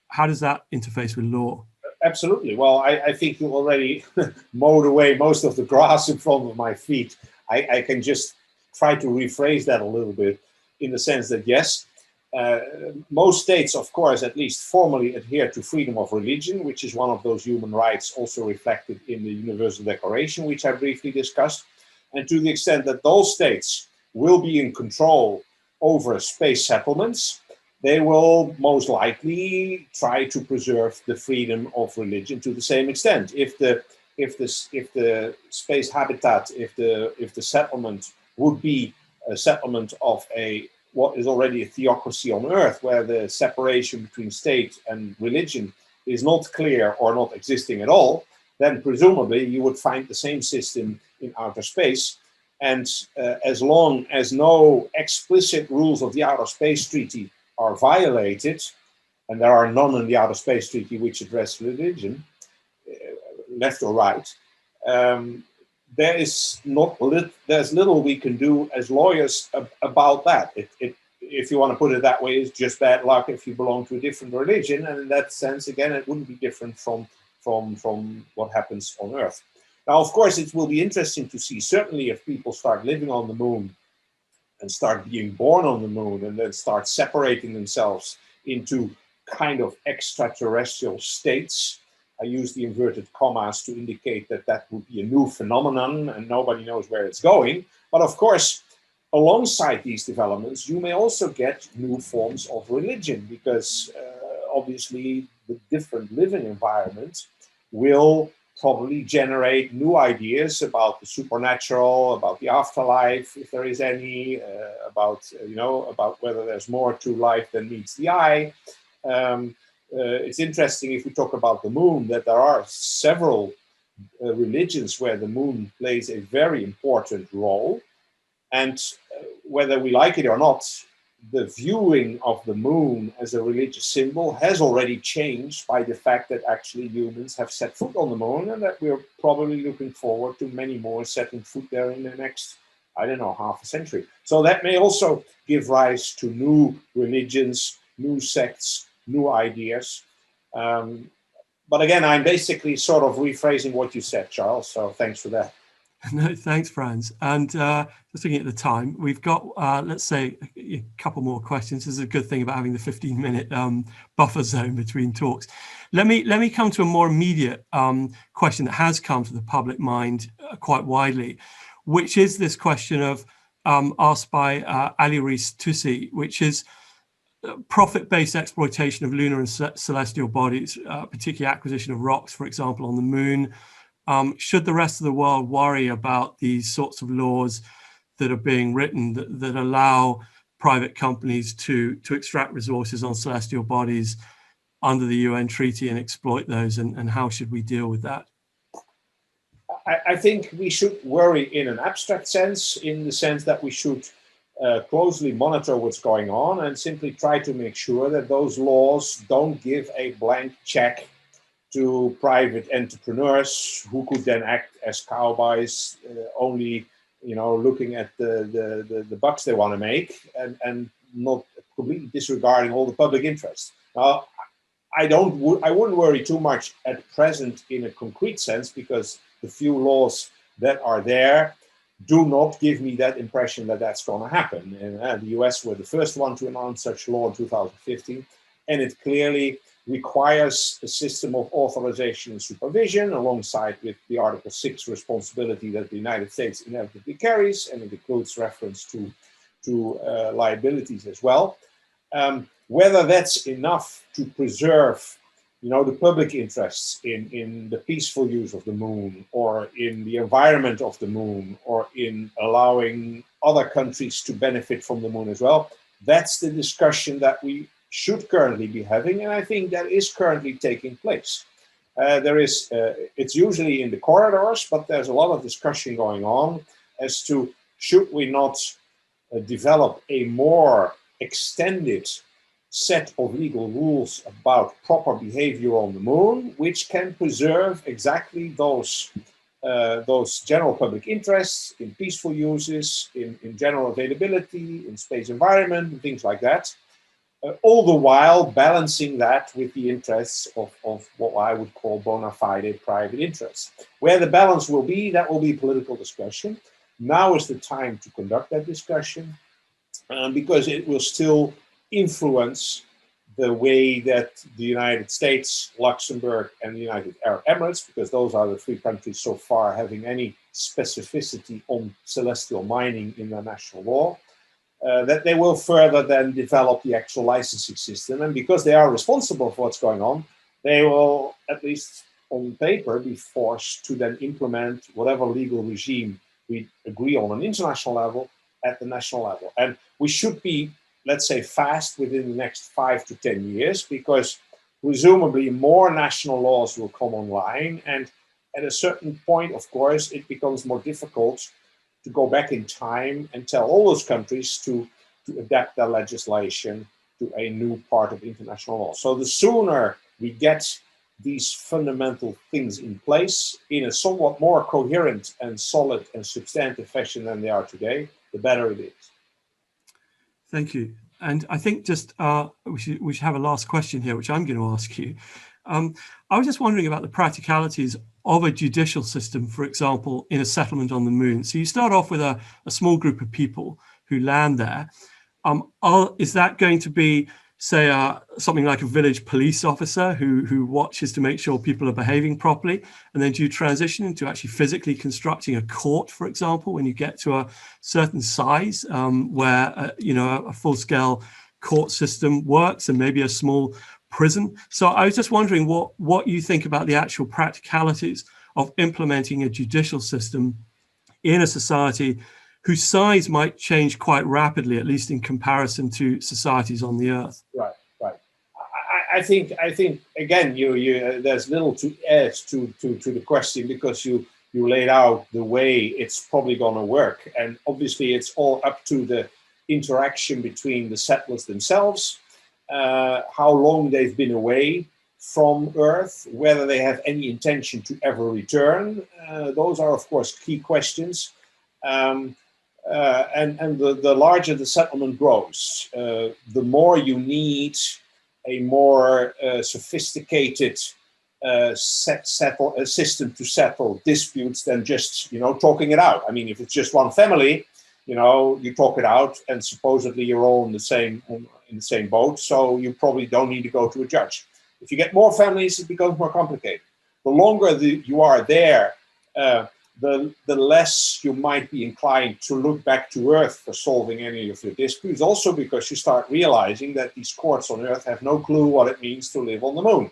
[SPEAKER 1] How does that interface with law?
[SPEAKER 2] Absolutely. Well, I think you already mowed away most of the grass in front of my feet. I can just try to rephrase that a little bit, in the sense that, yes, most states, of course, at least formally adhere to freedom of religion, which is one of those human rights also reflected in the Universal Declaration, which I briefly discussed. And to the extent that those states will be in control over space settlements, they will most likely try to preserve the freedom of religion to the same extent. If the if the space habitat, if the settlement would be a settlement of what is already a theocracy on Earth, where the separation between state and religion is not clear or not existing at all, then presumably you would find the same system in outer space. And as long as no explicit rules of the Outer Space Treaty are violated, and there are none in the Outer Space Treaty which address religion, left or right, there's little we can do as lawyers about that. If you want to put it that way, it's just bad luck if you belong to a different religion, and in that sense, again, it wouldn't be different from what happens on Earth. Now, of course, it will be interesting to see, certainly if people start living on the moon and start being born on the moon and then start separating themselves into kind of extraterrestrial states. I use the inverted commas to indicate that that would be a new phenomenon and nobody knows where it's going. But of course, alongside these developments, you may also get new forms of religion, because obviously the different living environments will probably generate new ideas about the supernatural, about the afterlife, if there is any, about whether there's more to life than meets the eye. It's interesting, if we talk about the moon, that there are several religions where the moon plays a very important role. And whether we like it or not, the viewing of the moon as a religious symbol has already changed by the fact that actually humans have set foot on the moon, and that we're probably looking forward to many more setting foot there in the next, I don't know, half a century. So that may also give rise to new religions, new sects, new ideas. But again, I'm basically sort of rephrasing what you said, Charles, so thanks for that.
[SPEAKER 1] No, thanks, Frans. And just looking at the time, we've got, let's say, a couple more questions. This is a good thing about having the 15-minute buffer zone between talks. Let me come to a more immediate question that has come to the public mind quite widely, which is this question of asked by Ali Rees Tussi, which is profit-based exploitation of lunar and celestial bodies, particularly acquisition of rocks, for example, on the moon. Should the rest of the world worry about these sorts of laws that are being written that allow private companies to extract resources on celestial bodies under the UN treaty and exploit those, and how should we deal with that?
[SPEAKER 2] I think we should worry in an abstract sense, in the sense that we should closely monitor what's going on and simply try to make sure that those laws don't give a blank check to private entrepreneurs who could then act as cowboys, only looking at the bucks they want to make, and not completely disregarding all the public interest. Now, I wouldn't worry too much at present in a concrete sense, because the few laws that are there do not give me that impression that that's going to happen. And the US were the first one to announce such law in 2015, and it clearly requires a system of authorization and supervision alongside with the Article 6 responsibility that the United States inevitably carries, and it includes reference to liabilities as well. Whether that's enough to preserve the public interests in the peaceful use of the moon, or in the environment of the moon, or in allowing other countries to benefit from the moon as well, that's the discussion that we should currently be having, and I think that is currently taking place. It's usually in the corridors, but there's a lot of discussion going on as to should we not develop a more extended set of legal rules about proper behavior on the moon, which can preserve exactly those general public interests in peaceful uses, in general availability, in space environment, and things like that. All the while balancing that with the interests of what I would call bona fide private interests. Where the balance will be, that will be political discussion. Now is the time to conduct that discussion, because it will still influence the way that the United States, Luxembourg, and the United Arab Emirates, because those are the three countries so far having any specificity on celestial mining in their national law, that they will further then develop the actual licensing system. And because they are responsible for what's going on, they will at least on paper, be forced to then implement whatever legal regime we agree on an international level at the national level. And we should be, let's say, fast within the next 5 to 10 years, because presumably more national laws will come online. And at a certain point, of course, it becomes more difficult to go back in time and tell all those countries to adapt their legislation to a new part of international law. So the sooner we get these fundamental things in place in a somewhat more coherent and solid and substantive fashion than they are today, the better it is.
[SPEAKER 1] Thank you. And I think just we should have a last question here, which I'm going to ask you. I was just wondering about the practicalities of a judicial system, for example, in a settlement on the moon. So you start off with a small group of people who land there. Is that going to be, say, something like a village police officer who watches to make sure people are behaving properly? And then do you transition into actually physically constructing a court, for example, when you get to a certain size where a full-scale court system works, and maybe a small prison? So I was just wondering what you think about the actual practicalities of implementing a judicial system in a society whose size might change quite rapidly, at least in comparison to societies on the Earth.
[SPEAKER 2] Right. I think again, there's little to add to the question, because you laid out the way it's probably going to work, and obviously it's all up to the interaction between the settlers themselves, how long they've been away from Earth, whether they have any intention to ever return. Those are, of course, key questions. And the larger the settlement grows, the more you need a more sophisticated system to settle disputes than just talking it out. I mean, if it's just one family, you talk it out, and supposedly you're all in the same boat, so you probably don't need to go to a judge. If you get more families, it becomes more complicated. The longer you are there, the less you might be inclined to look back to Earth for solving any of your disputes. Also because you start realizing that these courts on Earth have no clue what it means to live on the moon.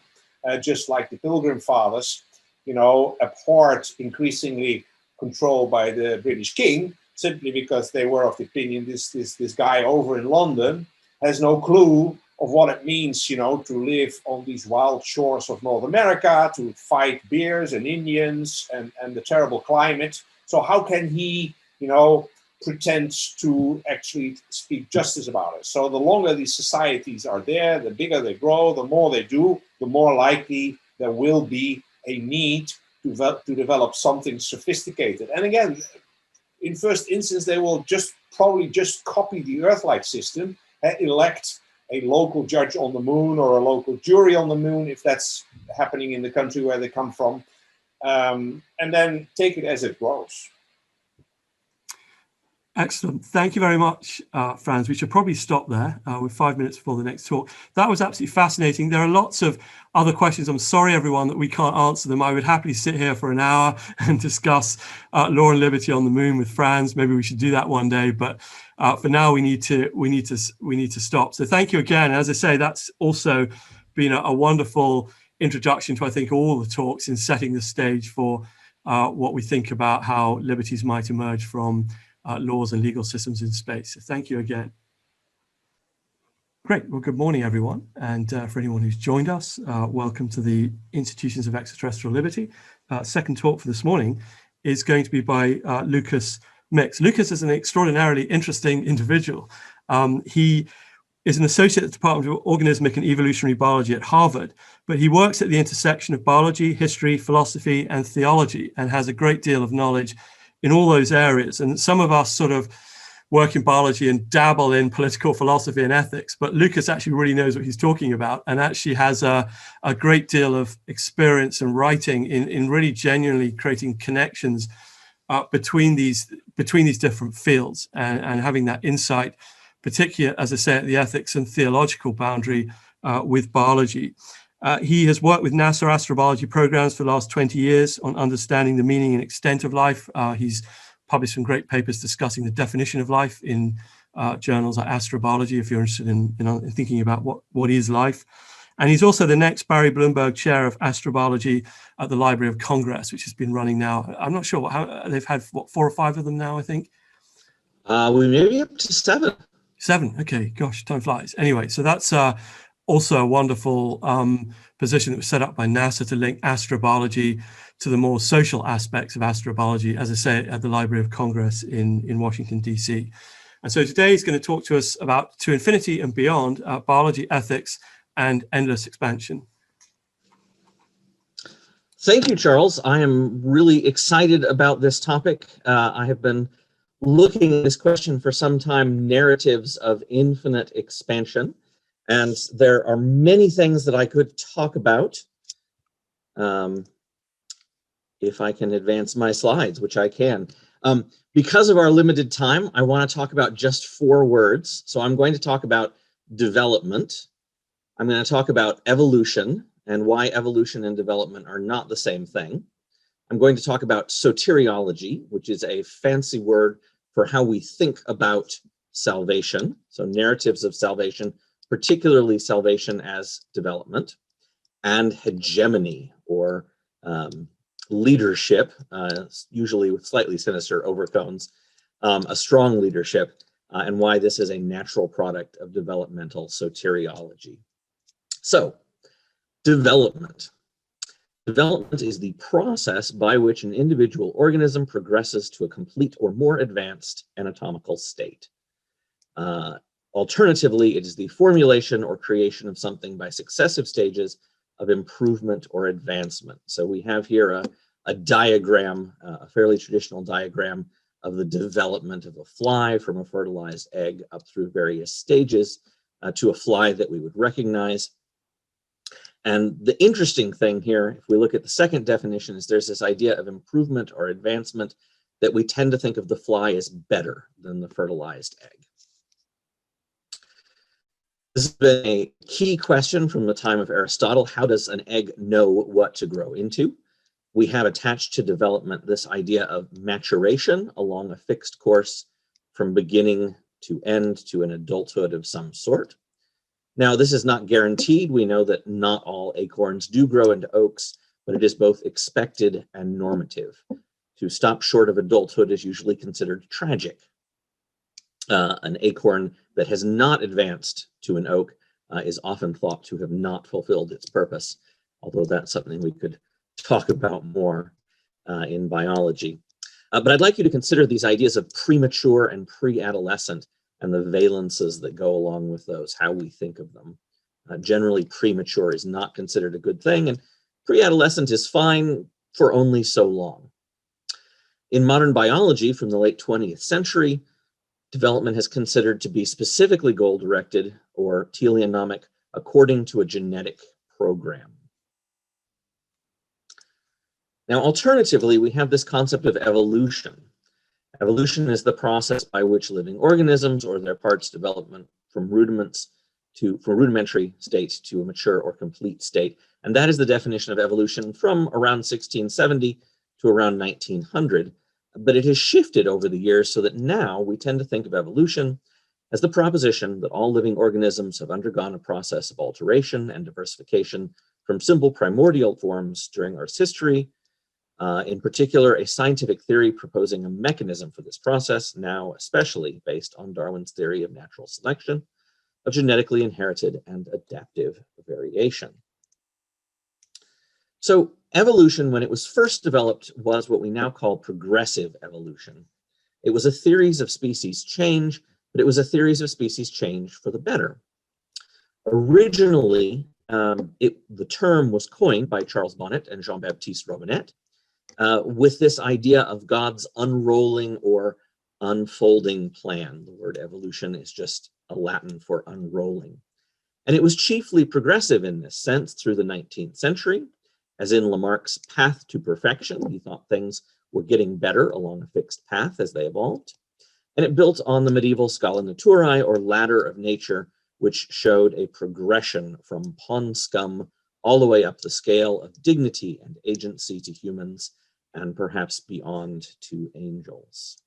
[SPEAKER 2] Just like the Pilgrim Fathers, abhorred increasingly control by the British King, simply because they were of the opinion this guy over in London has no clue of what it means, to live on these wild shores of North America, to fight bears and Indians and the terrible climate. So how can he, pretend to actually speak justice about it? So the longer these societies are there, the bigger they grow, the more they do, the more likely there will be a need to develop something sophisticated. And again, in first instance, they will probably just copy the Earth-like system and elect a local judge on the moon or a local jury on the moon, if that's happening in the country where they come from, and then take it as it grows.
[SPEAKER 1] Excellent. Thank you very much, Frans. We should probably stop there. We're 5 minutes before the next talk. That was absolutely fascinating. There are lots of other questions. I'm sorry, everyone, that we can't answer them. I would happily sit here for an hour and discuss law and liberty on the moon with Frans. Maybe we should do that one day. But for now, we need to stop. So thank you again. As I say, that's also been a wonderful introduction to, I think, all the talks in setting the stage for what we think about how liberties might emerge from laws and legal systems in space. So thank you again. Great. Well, good morning, everyone. And for anyone who's joined us, welcome to the Institutions of Extraterrestrial Liberty. Second talk for this morning is going to be by Lucas Mix. Lucas is an extraordinarily interesting individual. He is an associate at the Department of Organismic and Evolutionary Biology at Harvard, but he works at the intersection of biology, history, philosophy, and theology, and has a great deal of knowledge in all those areas. And some of us sort of work in biology and dabble in political philosophy and ethics, but Lucas actually really knows what he's talking about, and actually has a great deal of experience and writing in really genuinely creating connections between these different fields, and having that insight, particularly, as I say, at the ethics and theological boundary with biology. He has worked with NASA astrobiology programs for the last 20 years on understanding the meaning and extent of life. He's published some great papers discussing the definition of life in journals like Astrobiology, if you're interested in thinking about what is life. And he's also the next Barry Bloomberg Chair of Astrobiology at the Library of Congress, which has been running now. I'm not sure how they've had, what, 4 or 5 of them now, I think.
[SPEAKER 3] We may be up to 7.
[SPEAKER 1] 7. Okay, gosh, time flies. Anyway, so that's also a wonderful position that was set up by NASA to link astrobiology to the more social aspects of astrobiology, as I say, at the Library of Congress in Washington, D.C. And so today he's going to talk to us about To Infinity and Beyond, biology, ethics, and endless expansion.
[SPEAKER 3] Thank you, Charles. I am really excited about this topic. I have been looking at this question for some time, narratives of infinite expansion. And there are many things that I could talk about. If I can advance my slides, which I can. Because of our limited time, I want to talk about just 4 words. So I'm going to talk about development. I'm going to talk about evolution and why evolution and development are not the same thing. I'm going to talk about soteriology, which is a fancy word for how we think about salvation. So narratives of salvation, particularly salvation as development, and hegemony, or leadership, usually with slightly sinister overtones, a strong leadership, and why this is a natural product of developmental soteriology. So, development. Development is the process by which an individual organism progresses to a complete or more advanced anatomical state. Alternatively, it is the formulation or creation of something by successive stages of improvement or advancement. So we have here a diagram, a fairly traditional diagram of the development of a fly from a fertilized egg up through various stages to a fly that we would recognize. And the interesting thing here, if we look at the second definition, is there's this idea of improvement or advancement that we tend to think of the fly as better than the fertilized egg. This has been a key question from the time of Aristotle. How does an egg know what to grow into? We have attached to development this idea of maturation along a fixed course from beginning to end to an adulthood of some sort. Now, this is not guaranteed. We know that not all acorns do grow into oaks, but it is both expected and normative. To stop short of adulthood is usually considered tragic. An acorn that has not advanced to an oak is often thought to have not fulfilled its purpose, although that's something we could talk about more in biology. But I'd like you to consider these ideas of premature and pre-adolescent and the valences that go along with those, how we think of them. Generally, premature is not considered a good thing, and pre-adolescent is fine for only so long. In modern biology from the late 20th century, development has considered to be specifically goal-directed or teleonomic according to a genetic program. Now, alternatively, we have this concept of evolution. Evolution is the process by which living organisms or their parts development from rudimentary state to a mature or complete state. And that is the definition of evolution from around 1670 to around 1900. But it has shifted over the years so that now we tend to think of evolution as the proposition that all living organisms have undergone a process of alteration and diversification from simple primordial forms during Earth's history. In particular, a scientific theory proposing a mechanism for this process, now especially based on Darwin's theory of natural selection, of genetically inherited and adaptive variation. So evolution, when it was first developed, was what we now call progressive evolution. It was a theory of species change, but it was a theory of species change for the better. Originally, the term was coined by Charles Bonnet and Jean-Baptiste Robinet, with this idea of God's unrolling or unfolding plan. The word evolution is just a Latin for unrolling. And it was chiefly progressive in this sense through the 19th century, as in Lamarck's Path to Perfection. He thought things were getting better along a fixed path as they evolved. And it built on the medieval Scala Naturae, or ladder of nature, which showed a progression from pond scum all the way up the scale of dignity and agency to humans, and perhaps beyond to angels.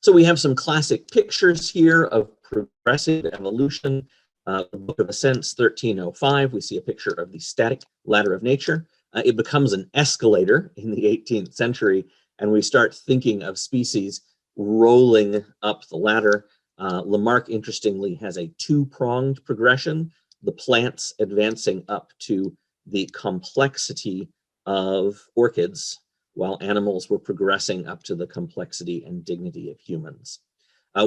[SPEAKER 3] So we have some classic pictures here of progressive evolution. The Book of Ascents, 1305, we see a picture of the static ladder of nature. It becomes an escalator in the 18th century, and we start thinking of species rolling up the ladder. Lamarck, interestingly, has a two-pronged progression, the plants advancing up to the complexity of orchids, while animals were progressing up to the complexity and dignity of humans.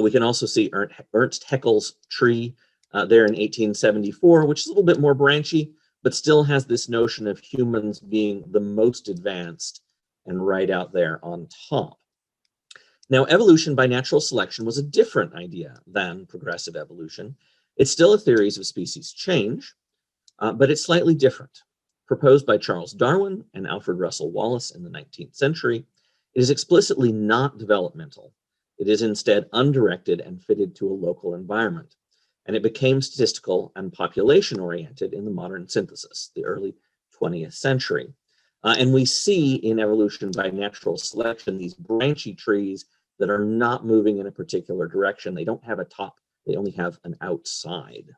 [SPEAKER 3] We can also see Ernst Haeckel's tree there in 1874, which is a little bit more branchy, but still has this notion of humans being the most advanced and right out there on top. Now, evolution by natural selection was a different idea than progressive evolution. It's still a theory of species change, but it's slightly different. Proposed by Charles Darwin and Alfred Russel Wallace in the 19th century, it is explicitly not developmental. It is instead undirected and fitted to a local environment. And it became statistical and population-oriented in the modern synthesis, the early 20th century. And we see in evolution by natural selection these branchy trees that are not moving in a particular direction. They don't have a top, they only have an outside.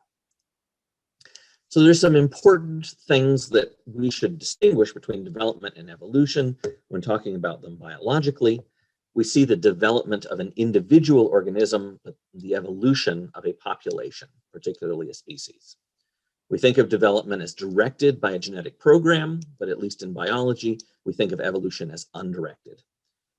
[SPEAKER 3] So there's some important things that we should distinguish between development and evolution when talking about them biologically. We see the development of an individual organism, but the evolution of a population, particularly a species. We think of development as directed by a genetic program, but at least in biology, we think of evolution as undirected.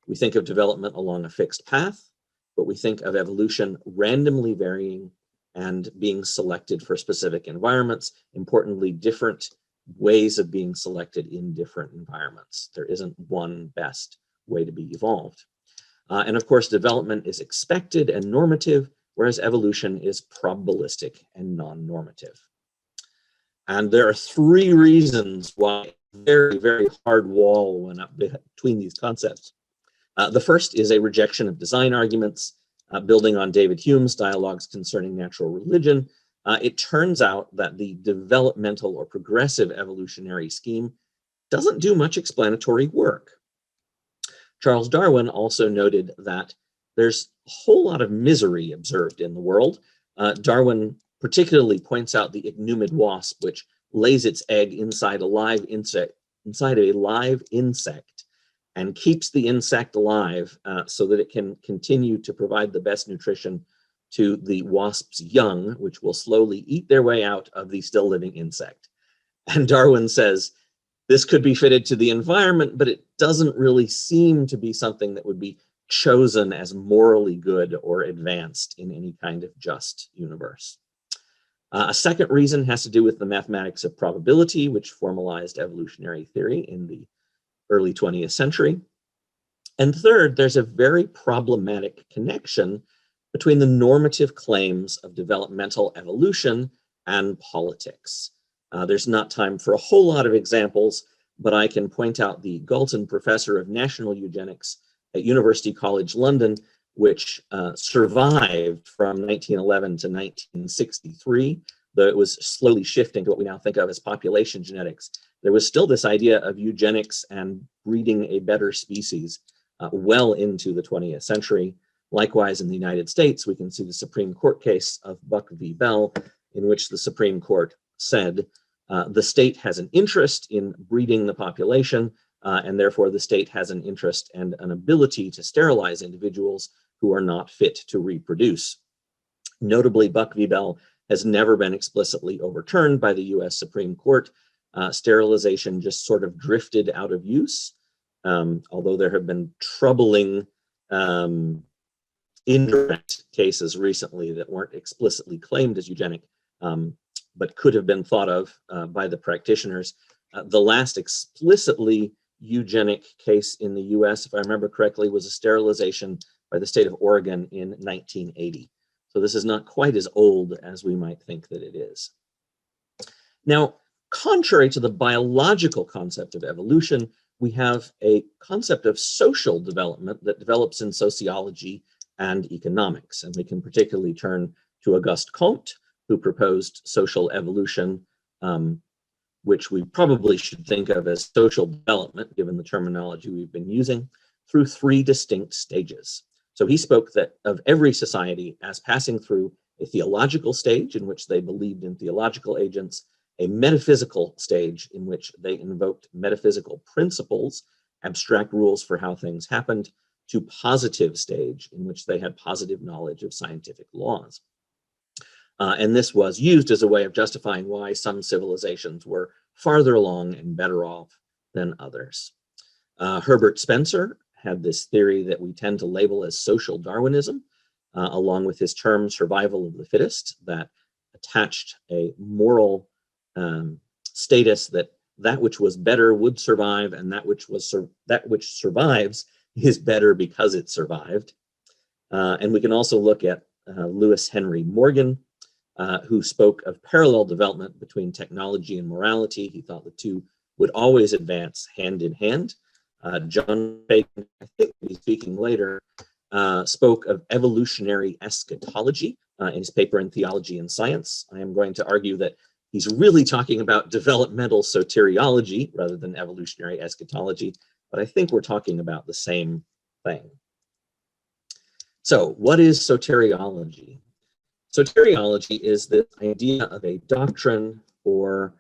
[SPEAKER 3] We think of development along a fixed path, but we think of evolution randomly varying and being selected for specific environments. Importantly, different ways of being selected in different environments. There isn't one best way to be evolved. And of course, development is expected and normative, whereas evolution is probabilistic and non-normative. And there are three reasons why a very, very hard wall went up between these concepts. The first is a rejection of design arguments, building on David Hume's dialogues concerning natural religion. It turns out that the developmental or progressive evolutionary scheme doesn't do much explanatory work. Charles Darwin also noted that there's a whole lot of misery observed in the world. Darwin particularly points out the ignumid wasp, which lays its egg inside a live insect, and keeps the insect alive so that it can continue to provide the best nutrition to the wasp's young, which will slowly eat their way out of the still living insect. And Darwin says, this could be fitted to the environment, but it doesn't really seem to be something that would be chosen as morally good or advanced in any kind of just universe. A second reason has to do with the mathematics of probability, which formalized evolutionary theory in the early 20th century. And third, there's a very problematic connection between the normative claims of developmental evolution and politics. There's not time for a whole lot of examples, but I can point out the Galton Professor of National Eugenics at University College London, which survived from 1911 to 1963, though it was slowly shifting to what we now think of as population genetics. There was still this idea of eugenics and breeding a better species well into the 20th century. Likewise, in the United States, we can see the Supreme Court case of Buck v. Bell, in which the Supreme Court said the state has an interest in breeding the population, and therefore the state has an interest and an ability to sterilize individuals who are not fit to reproduce. Notably, Buck v. Bell has never been explicitly overturned by the US Supreme Court. Sterilization just sort of drifted out of use, although there have been troubling indirect cases recently that weren't explicitly claimed as eugenic, but could have been thought of by the practitioners. The last explicitly eugenic case in the US, if I remember correctly, was a sterilization by the state of Oregon in 1980. So this is not quite as old as we might think that it is. Now, contrary to the biological concept of evolution, we have a concept of social development that develops in sociology and economics. And we can particularly turn to Auguste Comte, who proposed social evolution, which we probably should think of as social development, given the terminology we've been using, through three distinct stages. So he spoke of every society as passing through a theological stage in which they believed in theological agents, a metaphysical stage in which they invoked metaphysical principles, abstract rules for how things happened, to positive stage in which they had positive knowledge of scientific laws. And this was used as a way of justifying why some civilizations were farther along and better off than others. Herbert Spencer had this theory that we tend to label as social Darwinism, along with his term survival of the fittest, that attached a moral status that which was better would survive, and that which survives is better because it survived. And we can also look at Lewis Henry Morgan, who spoke of parallel development between technology and morality. He thought the two would always advance hand in hand. John Bacon, I think we'll be speaking later, spoke of evolutionary eschatology in his paper in Theology and Science. I am going to argue that he's really talking about developmental soteriology rather than evolutionary eschatology, but I think we're talking about the same thing. So what is soteriology? Soteriology is the idea of a doctrine or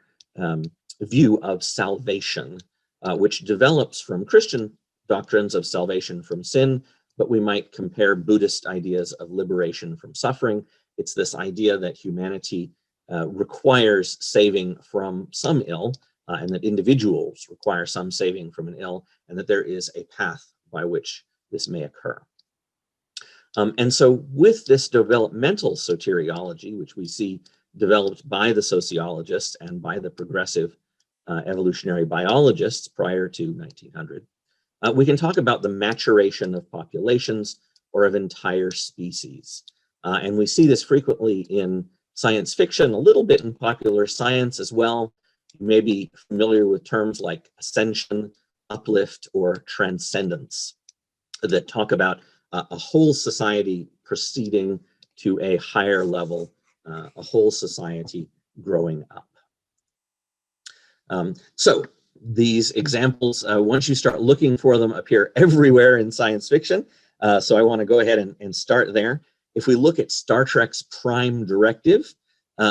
[SPEAKER 3] view of salvation, which develops from Christian doctrines of salvation from sin, but we might compare Buddhist ideas of liberation from suffering. It's this idea that humanity requires saving from some ill, and that individuals require some saving from an ill, and that there is a path by which this may occur. And so with this developmental soteriology, which we see developed by the sociologists and by the progressive evolutionary biologists prior to 1900, we can talk about the maturation of populations or of entire species. And we see this frequently in science fiction, a little bit in popular science as well. You may be familiar with terms like ascension, uplift, or transcendence that talk about a whole society proceeding to a higher level, a whole society growing up. So these examples, once you start looking for them, appear everywhere in science fiction. So I want to go ahead and start there. If we look at Star Trek's Prime Directive,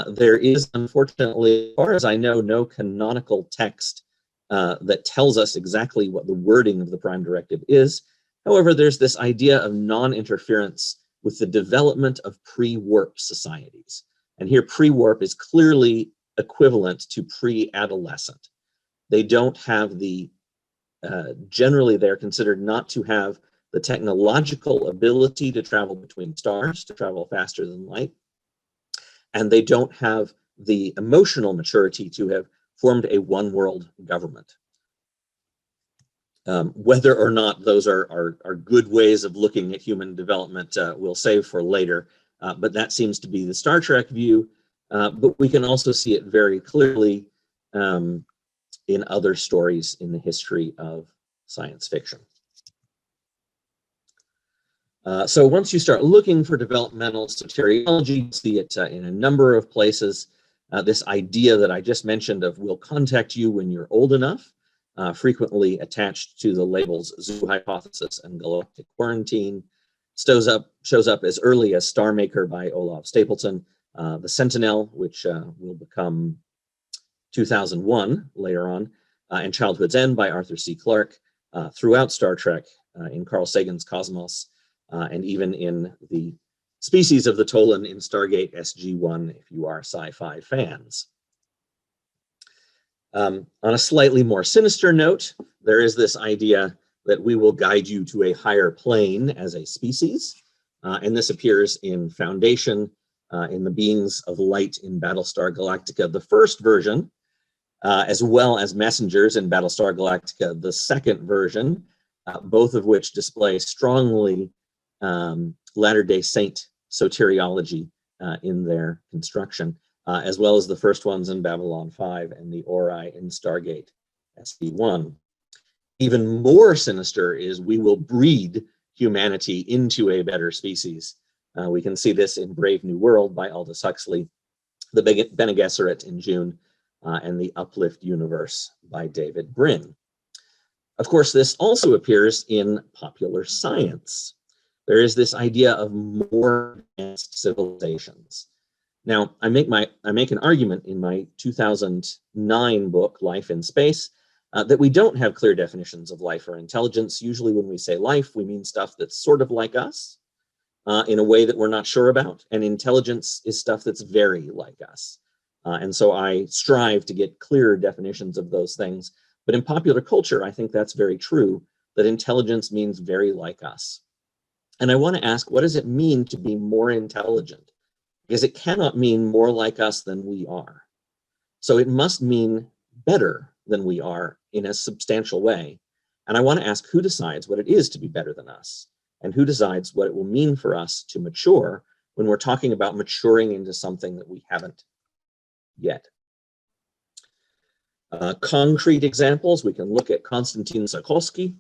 [SPEAKER 3] there is, unfortunately, as far as I know, no canonical text that tells us exactly what the wording of the Prime Directive is. However, there's this idea of non-interference with the development of pre-warp societies. And here pre-warp is clearly equivalent to pre-adolescent. They don't have the, generally they're considered not to have the technological ability to travel between stars, to travel faster than light. And they don't have the emotional maturity to have formed a one-world government. Whether or not those are good ways of looking at human development, we'll save for later, but that seems to be the Star Trek view, but we can also see it very clearly in other stories in the history of science fiction. So once you start looking for developmental soteriology, you see it in a number of places. This idea that I just mentioned of we'll contact you when you're old enough, frequently attached to the labels zoo hypothesis and galactic quarantine, shows up as early as Star Maker by Olaf Stapleton, the Sentinel, which will become 2001 later on, and Childhood's End by Arthur C. Clarke, throughout Star Trek, in Carl Sagan's Cosmos, and even in the Species of the Tolan in Stargate SG-1, if you are sci-fi fans. On a slightly more sinister note, there is this idea that we will guide you to a higher plane as a species, and this appears in Foundation, in the Beings of Light in Battlestar Galactica, the first version, as well as Messengers in Battlestar Galactica, the second version, both of which display strongly Latter-day Saint soteriology in their construction, as well as the first ones in Babylon 5 and the Ori in Stargate SG-1. Even more sinister is we will breed humanity into a better species. We can see this in Brave New World by Aldous Huxley, the Bene Gesserit in June, and the Uplift Universe by David Brin. Of course, this also appears in popular science. There is this idea of more advanced civilizations. Now, I make an argument in my 2009 book, Life in Space, that we don't have clear definitions of life or intelligence. Usually when we say life, we mean stuff that's sort of like us in a way that we're not sure about. And intelligence is stuff that's very like us. And so I strive to get clearer definitions of those things. But in popular culture, I think that's very true, that intelligence means very like us. And I want to ask, what does it mean to be more intelligent? Because it cannot mean more like us than we are. So it must mean better than we are in a substantial way. And I want to ask, who decides what it is to be better than us? And who decides what it will mean for us to mature when we're talking about maturing into something that we haven't yet? Concrete examples, we can look at Konstantin Tsiolkovsky.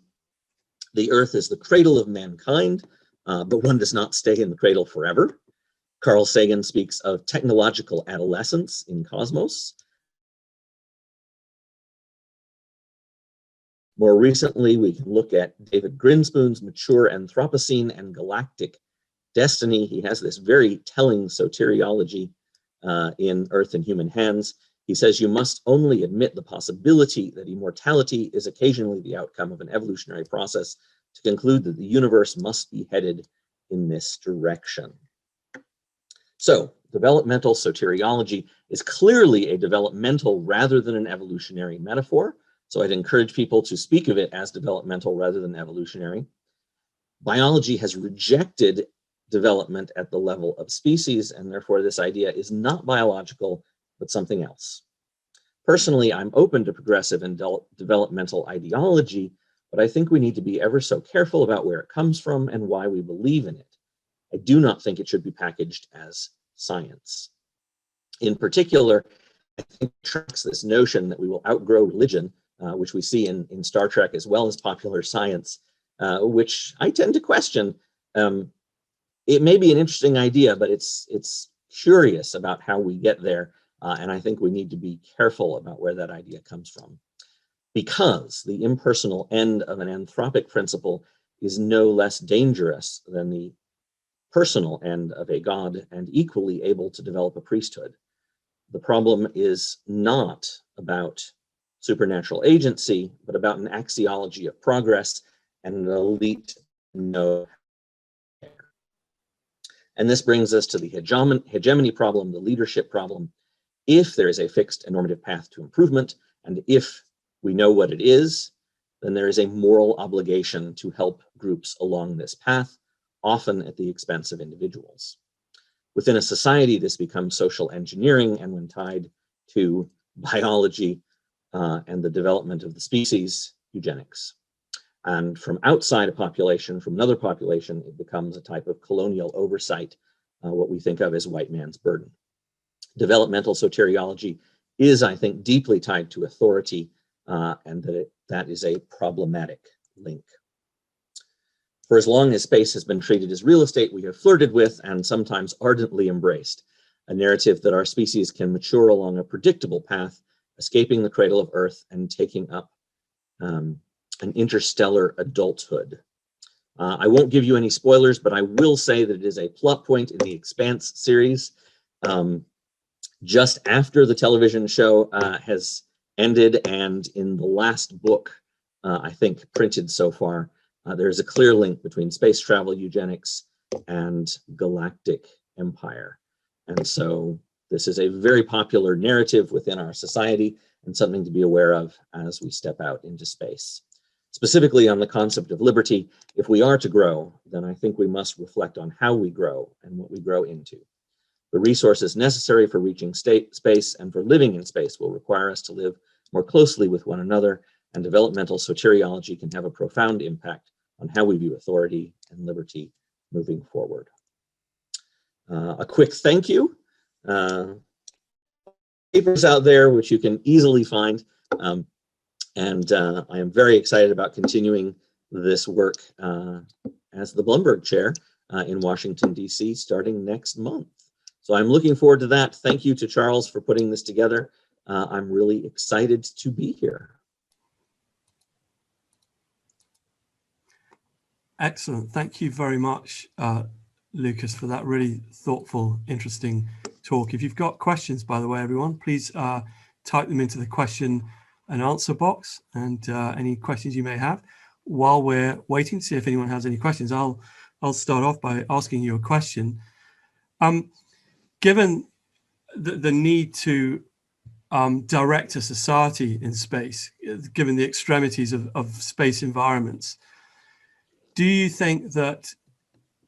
[SPEAKER 3] The Earth is the cradle of mankind, but one does not stay in the cradle forever. Carl Sagan speaks of technological adolescence in Cosmos. More recently, we can look at David Grinspoon's Mature Anthropocene and Galactic Destiny. He has this very telling soteriology in Earth and Human Hands. He says, you must only admit the possibility that immortality is occasionally the outcome of an evolutionary process to conclude that the universe must be headed in this direction. So, developmental soteriology is clearly a developmental rather than an evolutionary metaphor. So I'd encourage people to speak of it as developmental rather than evolutionary. Biology has rejected development at the level of species, and therefore this idea is not biological, but something else. Personally, I'm open to progressive and developmental ideology, but I think we need to be ever so careful about where it comes from and why we believe in it. I do not think it should be packaged as science. In particular, I think it tracks this notion that we will outgrow religion, which we see in Star Trek as well as popular science, which I tend to question. It may be an interesting idea, but it's curious about how we get there, and I think we need to be careful about where that idea comes from. Because the impersonal end of an anthropic principle is no less dangerous than the personal end of a god, and equally able to develop a priesthood. The problem is not about supernatural agency, but about an axiology of progress and an elite no. And this brings us to the hegemony problem, the leadership problem. If there is a fixed and normative path to improvement, and if we know what it is, then there is a moral obligation to help groups along this path, often at the expense of individuals. Within a society, this becomes social engineering, and when tied to biology and the development of the species, eugenics. And from outside a population, from another population, it becomes a type of colonial oversight, what we think of as white man's burden. Developmental soteriology is, I think, deeply tied to authority, and that is a problematic link. For as long as space has been treated as real estate, we have flirted with and sometimes ardently embraced a narrative that our species can mature along a predictable path, escaping the cradle of Earth and taking up an interstellar adulthood. I won't give you any spoilers, but I will say that it is a plot point in the Expanse series. Just after the television show has ended, and in the last book, I think printed so far, there's a clear link between space travel, eugenics, and galactic empire. And so this is a very popular narrative within our society and something to be aware of as we step out into space. Specifically on the concept of liberty, if we are to grow, then I think we must reflect on how we grow and what we grow into. The resources necessary for reaching space and for living in space will require us to live more closely with one another, and developmental soteriology can have a profound impact on how we view authority and liberty moving forward. A quick thank you. Papers out there which you can easily find, and I am very excited about continuing this work as the Blumberg Chair in Washington, D.C. starting next month. So I'm looking forward to that. Thank you to Charles for putting this together. I'm really excited to be here.
[SPEAKER 1] Excellent. Thank you very much, Lucas, for that really thoughtful, interesting talk. If you've got questions, by the way, everyone, please type them into the question and answer box, and any questions you may have. While we're waiting to see if anyone has any questions, I'll start off by asking you a question. Given the need to direct a society in space, given the extremities of space environments, do you think that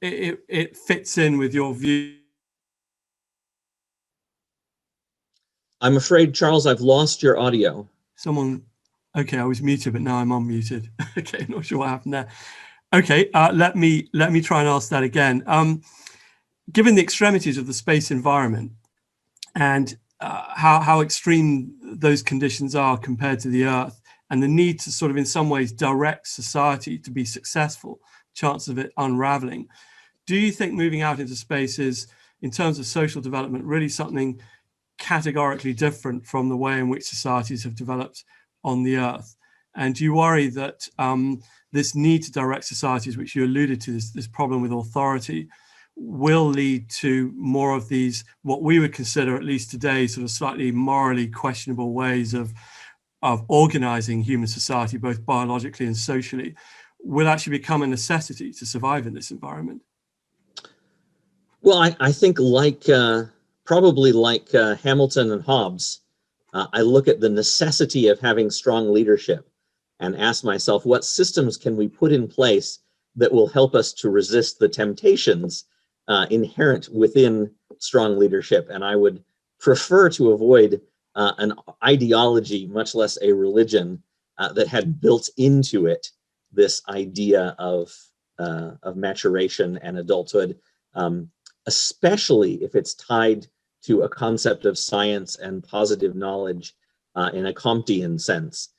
[SPEAKER 1] it fits in with your view?
[SPEAKER 3] I'm afraid, Charles, I've lost your audio.
[SPEAKER 1] Okay, I was muted, but now I'm unmuted. Okay, not sure what happened there. Okay, let me try and ask that again. Given the extremities of the space environment and how extreme those conditions are compared to the Earth, and the need to sort of in some ways direct society to be successful, chance of it unraveling, do you think moving out into space is, in terms of social development, really something categorically different from the way in which societies have developed on the Earth? And do you worry that this need to direct societies, which you alluded to, this problem with authority, will lead to more of these, what we would consider, at least today, sort of slightly morally questionable ways of organizing human society, both biologically and socially, will actually become a necessity to survive in this environment?
[SPEAKER 3] Well, I think probably like Hamilton and Hobbes, I look at the necessity of having strong leadership and ask myself, what systems can we put in place that will help us to resist the temptations inherent within strong leadership? And I would prefer to avoid an ideology, much less a religion, that had built into it this idea of maturation and adulthood, especially if it's tied to a concept of science and positive knowledge in a Comtean sense,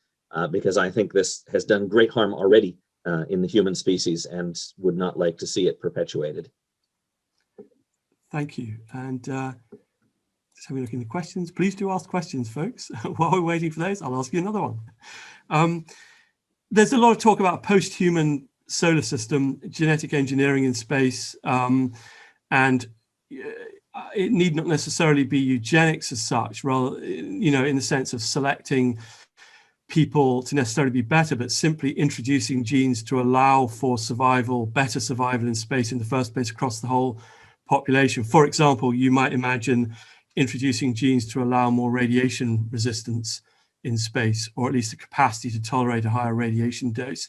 [SPEAKER 3] because I think this has done great harm already in the human species and would not like to see it perpetuated.
[SPEAKER 1] Thank you. And just having a look in the questions. Please do ask questions, folks. While we're waiting for those, I'll ask you another one. There's a lot of talk about a post-human solar system, genetic engineering in space, and it need not necessarily be eugenics as such, rather, in the sense of selecting people to necessarily be better, but simply introducing genes to allow for survival, better survival in space in the first place across the whole population. For example, you might imagine introducing genes to allow more radiation resistance in space, or at least the capacity to tolerate a higher radiation dose,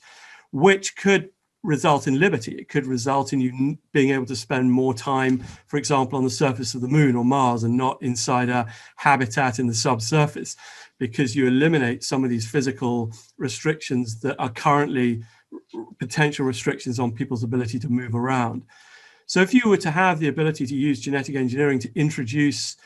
[SPEAKER 1] which could result in liberty. It could result in you being able to spend more time, for example, on the surface of the moon or Mars and not inside a habitat in the subsurface, because you eliminate some of these physical restrictions that are currently potential restrictions on people's ability to move around. So if you were to have the ability to use genetic engineering to introduce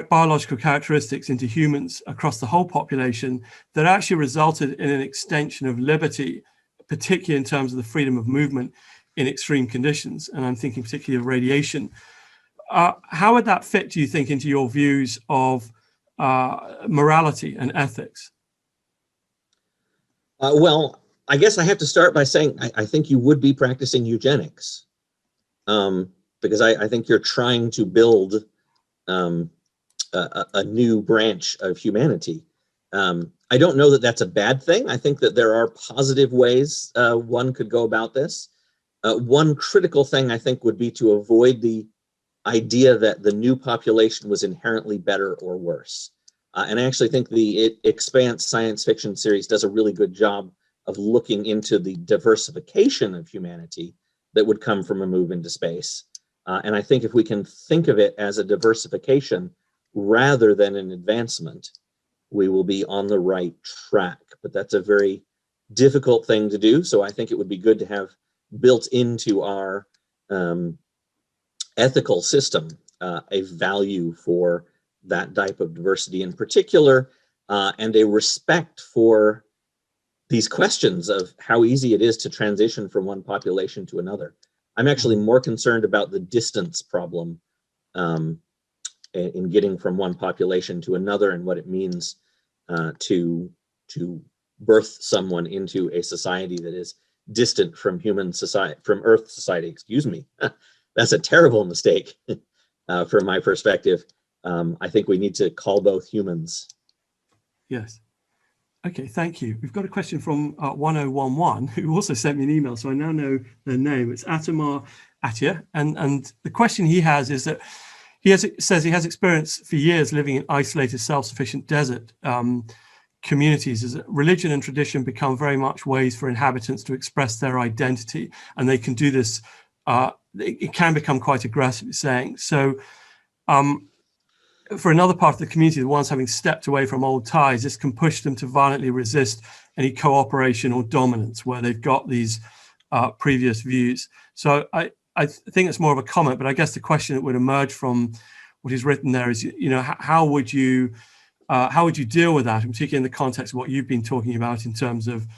[SPEAKER 1] biological characteristics into humans across the whole population that actually resulted in an extension of liberty, particularly in terms of the freedom of movement in extreme conditions, and I'm thinking particularly of radiation, how would that fit, do you think, into your views of morality and ethics?
[SPEAKER 3] Well, I guess I have to start by saying I think you would be practicing eugenics, because I think you're trying to build a new branch of humanity. I don't know that that's a bad thing. I think that there are positive ways one could go about this. One critical thing I think would be to avoid the idea that the new population was inherently better or worse. And I actually think the Expanse science fiction series does a really good job of looking into the diversification of humanity that would come from a move into space. And I think if we can think of it as a diversification rather than an advancement, we will be on the right track. But that's a very difficult thing to do. So I think it would be good to have built into our ethical system a value for that type of diversity in particular, and a respect for these questions of how easy it is to transition from one population to another. I'm actually more concerned about the distance problem in getting from one population to another, and what it means to birth someone into a society that is distant from human society, from Earth society, excuse me. That's a terrible mistake from my perspective. I think we need to call both humans.
[SPEAKER 1] Yes. Okay, thank you. We've got a question from 1011, who also sent me an email, so I now know their name. It's Atamar Atia, and the question he has is that says he has experience for years living in isolated, self-sufficient desert communities. As religion and tradition become very much ways for inhabitants to express their identity, and they can do this. It can become quite aggressive, saying so. For another part of the community, the ones having stepped away from old ties, this can push them to violently resist any cooperation or dominance where they've got these previous views. So I think it's more of a comment, but I guess the question that would emerge from what he's written there is, how would you deal with that, and particularly in the context of what you've been talking about in terms of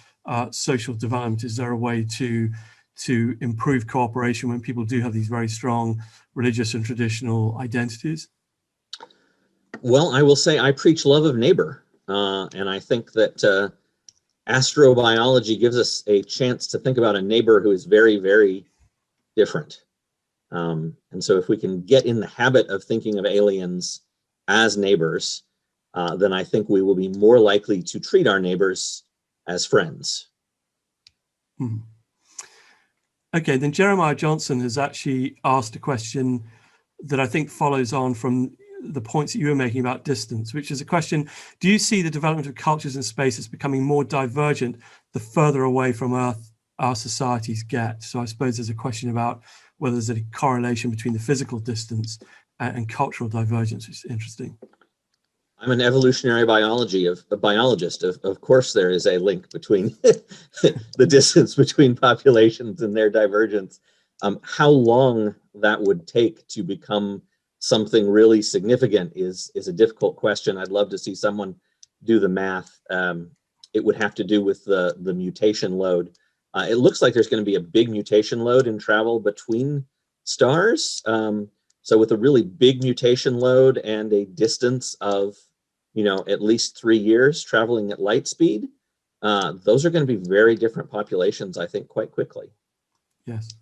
[SPEAKER 1] social development? Is there a way to improve cooperation when people do have these very strong religious and traditional identities?
[SPEAKER 3] Well, I will say I preach love of neighbor, and I think that astrobiology gives us a chance to think about a neighbor who is very, very different. And so if we can get in the habit of thinking of aliens as neighbors, then I think we will be more likely to treat our neighbors as friends.
[SPEAKER 1] Okay, then Jeremiah Johnson has actually asked a question that I think follows on from the points that you were making about distance, which is a question: do you see the development of cultures and spaces becoming more divergent the further away from Earth our societies get? So I suppose there's a question about whether there's a correlation between the physical distance and cultural divergence, which is interesting.
[SPEAKER 3] I'm an evolutionary biologist. Of course, there is a link between the distance between populations and their divergence. How long that would take to become something really significant is a difficult question. I'd love to see someone do the math. It would have to do with the mutation load. It looks like there's going to be a big mutation load in travel between stars. So with a really big mutation load and a distance of, at least 3 years traveling at light speed, those are going to be very different populations, I think, quite quickly.
[SPEAKER 1] Yes.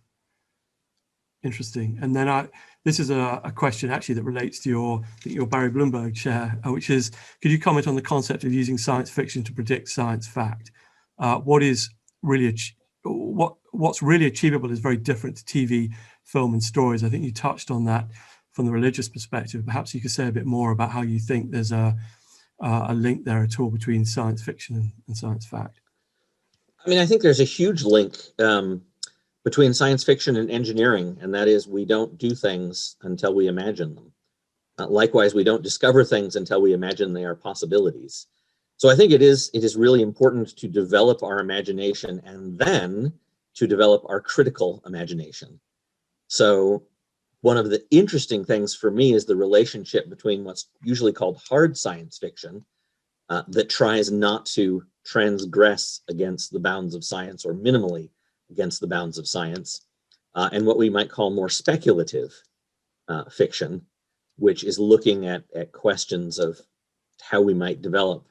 [SPEAKER 1] Interesting. And then this is a question actually that relates to your Barry Bloomberg chair, which is, could you comment on the concept of using science fiction to predict science fact? What's really achievable is very different to TV, film, and stories. I think you touched on that from the religious perspective. Perhaps you could say a bit more about how you think there's a link there at all between science fiction and science fact.
[SPEAKER 3] I mean, I think there's a huge link between science fiction and engineering, and that is we don't do things until we imagine them. Likewise, we don't discover things until we imagine they are possibilities. So I think it is really important to develop our imagination and then to develop our critical imagination. So one of the interesting things for me is the relationship between what's usually called hard science fiction that tries not to transgress against the bounds of science or minimally against the bounds of science, and what we might call more speculative fiction, which is looking at questions of how we might develop.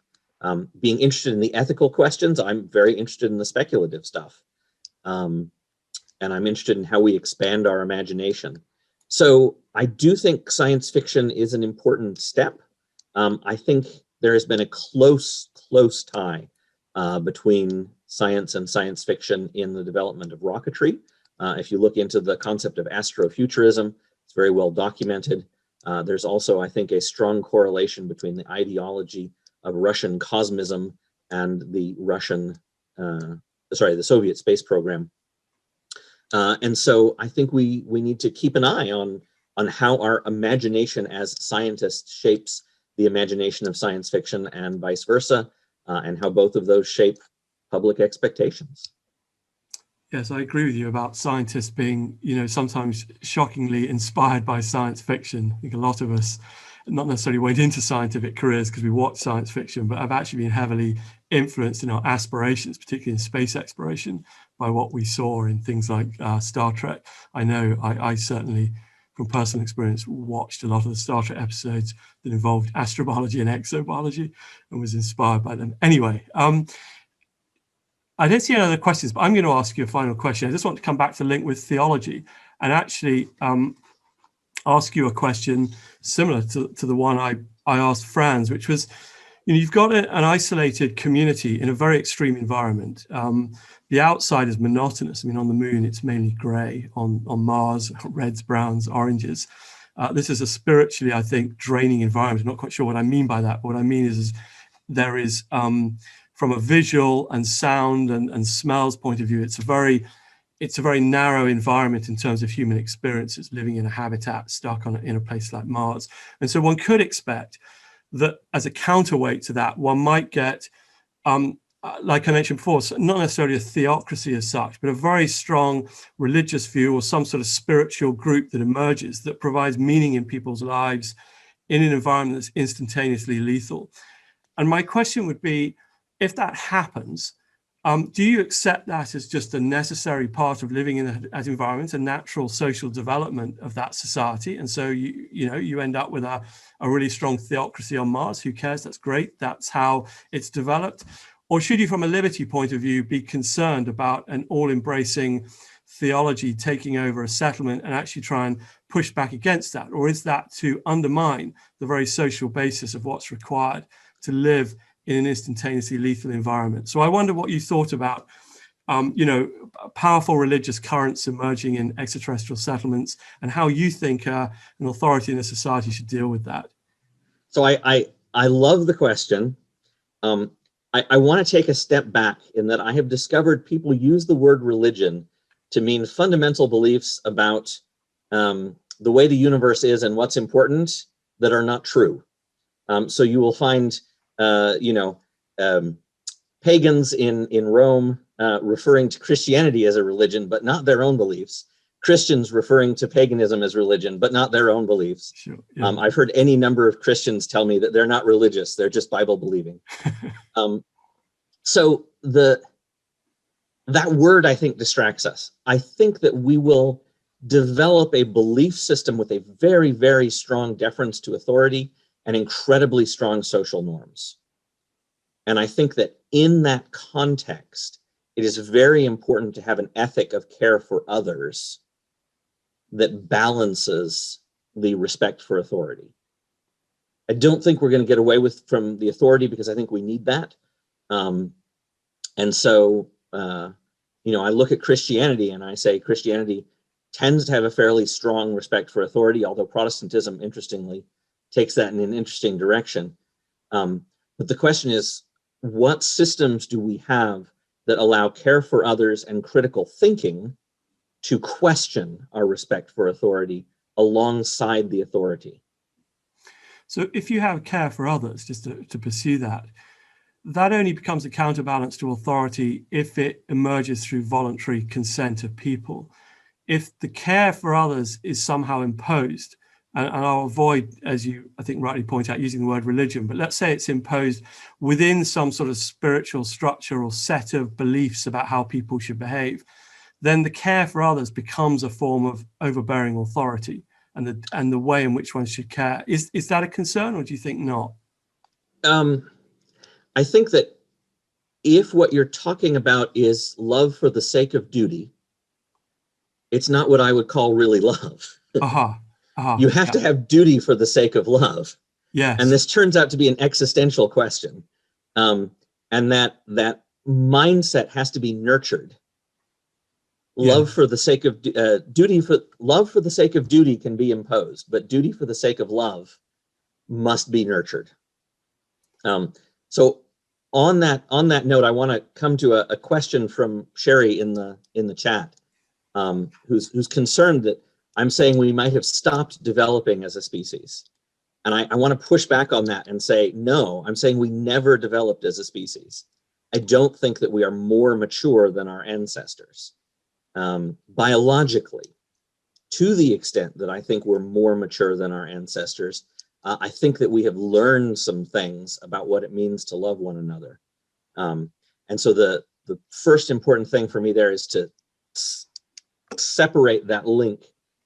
[SPEAKER 3] Being interested in the ethical questions, I'm very interested in the speculative stuff. And I'm interested in how we expand our imagination. So I do think science fiction is an important step. I think there has been a close tie between science and science fiction in the development of rocketry. If you look into the concept of astrofuturism, it's very well documented. There's also, I think, a strong correlation between the ideology of Russian cosmism and the the Soviet space program. And so I think we need to keep an eye on how our imagination as scientists shapes the imagination of science fiction and vice versa, and how both of those shape public expectations.
[SPEAKER 1] Yes, I agree with you about scientists being, sometimes shockingly inspired by science fiction. I think a lot of us not necessarily went into scientific careers because we watched science fiction, but have actually been heavily influenced in our aspirations, particularly in space exploration, by what we saw in things like Star Trek. I know I certainly, from personal experience, watched a lot of the Star Trek episodes that involved astrobiology and exobiology and was inspired by them. Anyway, I don't see any other questions, but I'm going to ask you a final question. I just want to come back to link with theology and actually ask you a question similar to the one I asked Frans, which was, you've got an isolated community in a very extreme environment. The outside is monotonous. I mean, on the moon, it's mainly gray. On Mars, reds, browns, oranges. This is a spiritually, I think, draining environment. I'm not quite sure what I mean by that. But what I mean is there is, from a visual and sound and smells point of view, it's a very narrow environment in terms of human experiences, living in a habitat stuck in a place like Mars. And so one could expect that as a counterweight to that, one might get, like I mentioned before, not necessarily a theocracy as such, but a very strong religious view or some sort of spiritual group that emerges that provides meaning in people's lives in an environment that's instantaneously lethal. And my question would be, if that happens, do you accept that as just a necessary part of living in that environment, a natural social development of that society? And so you end up with a really strong theocracy on Mars. Who cares? That's great. That's how it's developed. Or should you, from a liberty point of view, be concerned about an all-embracing theology taking over a settlement and actually try and push back against that? Or is that to undermine the very social basis of what's required to live in an instantaneously lethal environment? So I wonder what you thought about, powerful religious currents emerging in extraterrestrial settlements and how you think an authority in a society should deal with that.
[SPEAKER 3] So I love the question. I want to take a step back in that I have discovered people use the word religion to mean fundamental beliefs about the way the universe is and what's important that are not true. So you will find pagans in Rome referring to Christianity as a religion, but not their own beliefs. Christians referring to paganism as religion, but not their own beliefs.
[SPEAKER 1] Sure, yeah.
[SPEAKER 3] I've heard any number of Christians tell me that they're not religious, they're just Bible believing. So that word, I think, distracts us. I think that we will develop a belief system with a very, very strong deference to authority and incredibly strong social norms. And I think that in that context, it is very important to have an ethic of care for others that balances the respect for authority. I don't think we're going to get away from the authority because I think we need that. And so, I look at Christianity and I say Christianity tends to have a fairly strong respect for authority, although Protestantism, interestingly, takes that in an interesting direction. But the question is, what systems do we have that allow care for others and critical thinking to question our respect for authority alongside the authority?
[SPEAKER 1] So if you have care for others, just to pursue that, that only becomes a counterbalance to authority if it emerges through voluntary consent of people. If the care for others is somehow imposed, and I'll avoid, as you, I think, rightly point out, using the word religion, but let's say it's imposed within some sort of spiritual structure or set of beliefs about how people should behave, then the care for others becomes a form of overbearing authority and the way in which one should care. Is that a concern, or do you think not?
[SPEAKER 3] I think that if what you're talking about is love for the sake of duty, it's not what I would call really love. You have to have duty for the sake of love.
[SPEAKER 1] Yes.
[SPEAKER 3] And this turns out to be an existential question. And that mindset has to be nurtured. Love for the sake of love for the sake of duty can be imposed, but duty for the sake of love must be nurtured. So on that note, I want to come to a question from Sherry in the chat, who's concerned that I'm saying we might have stopped developing as a species. And I want to push back on that and say, no, I'm saying we never developed as a species. I don't think that we are more mature than our ancestors, biologically, to the extent that I think we're more mature than our ancestors. I think that we have learned some things about what it means to love one another. And so the first important thing for me there is to separate that link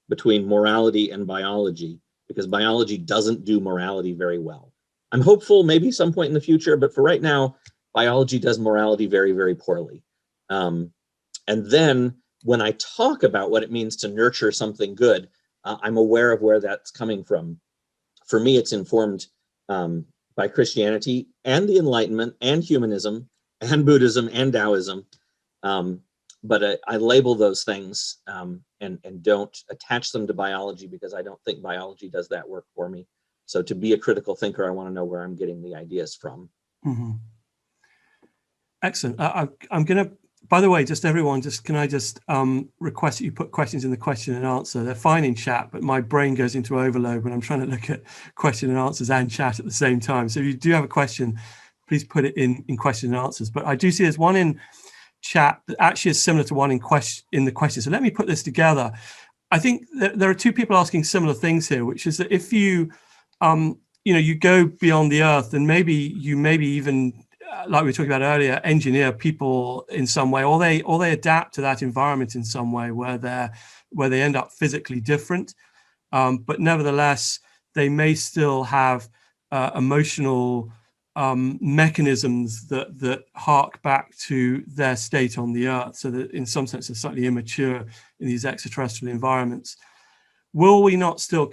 [SPEAKER 3] between morality and biology, because biology doesn't do morality very well. I'm hopeful maybe some point in the future, but for right now, biology does morality very, very poorly. And then when I talk about what it means to nurture something good, I'm aware of where that's coming from. For me, it's informed by Christianity and the Enlightenment and humanism and Buddhism and Taoism. But I label those things and don't attach them to biology, because I don't think biology does that work for me. So to be a critical thinker, I want to know where I'm getting the ideas from.
[SPEAKER 1] Mm-hmm. Excellent. I'm going to, by the way, just everyone, can I just request that you put questions in the question and answer? They're fine in chat, but my brain goes into overload when I'm trying to look at question and answers and chat at the same time. So if you do have a question, please put it in question and answers. But I do see there's one in chat that actually is similar to one in the question. So let me put this together. I think there are two people asking similar things here, which is that if you, you go beyond the Earth, and maybe even, like we were talking about earlier, engineer people in some way, or they adapt to that environment in some way where they end up physically different, but nevertheless they may still have emotional mechanisms that hark back to their state on the Earth, so that in some sense they're slightly immature in these extraterrestrial environments. Will we not still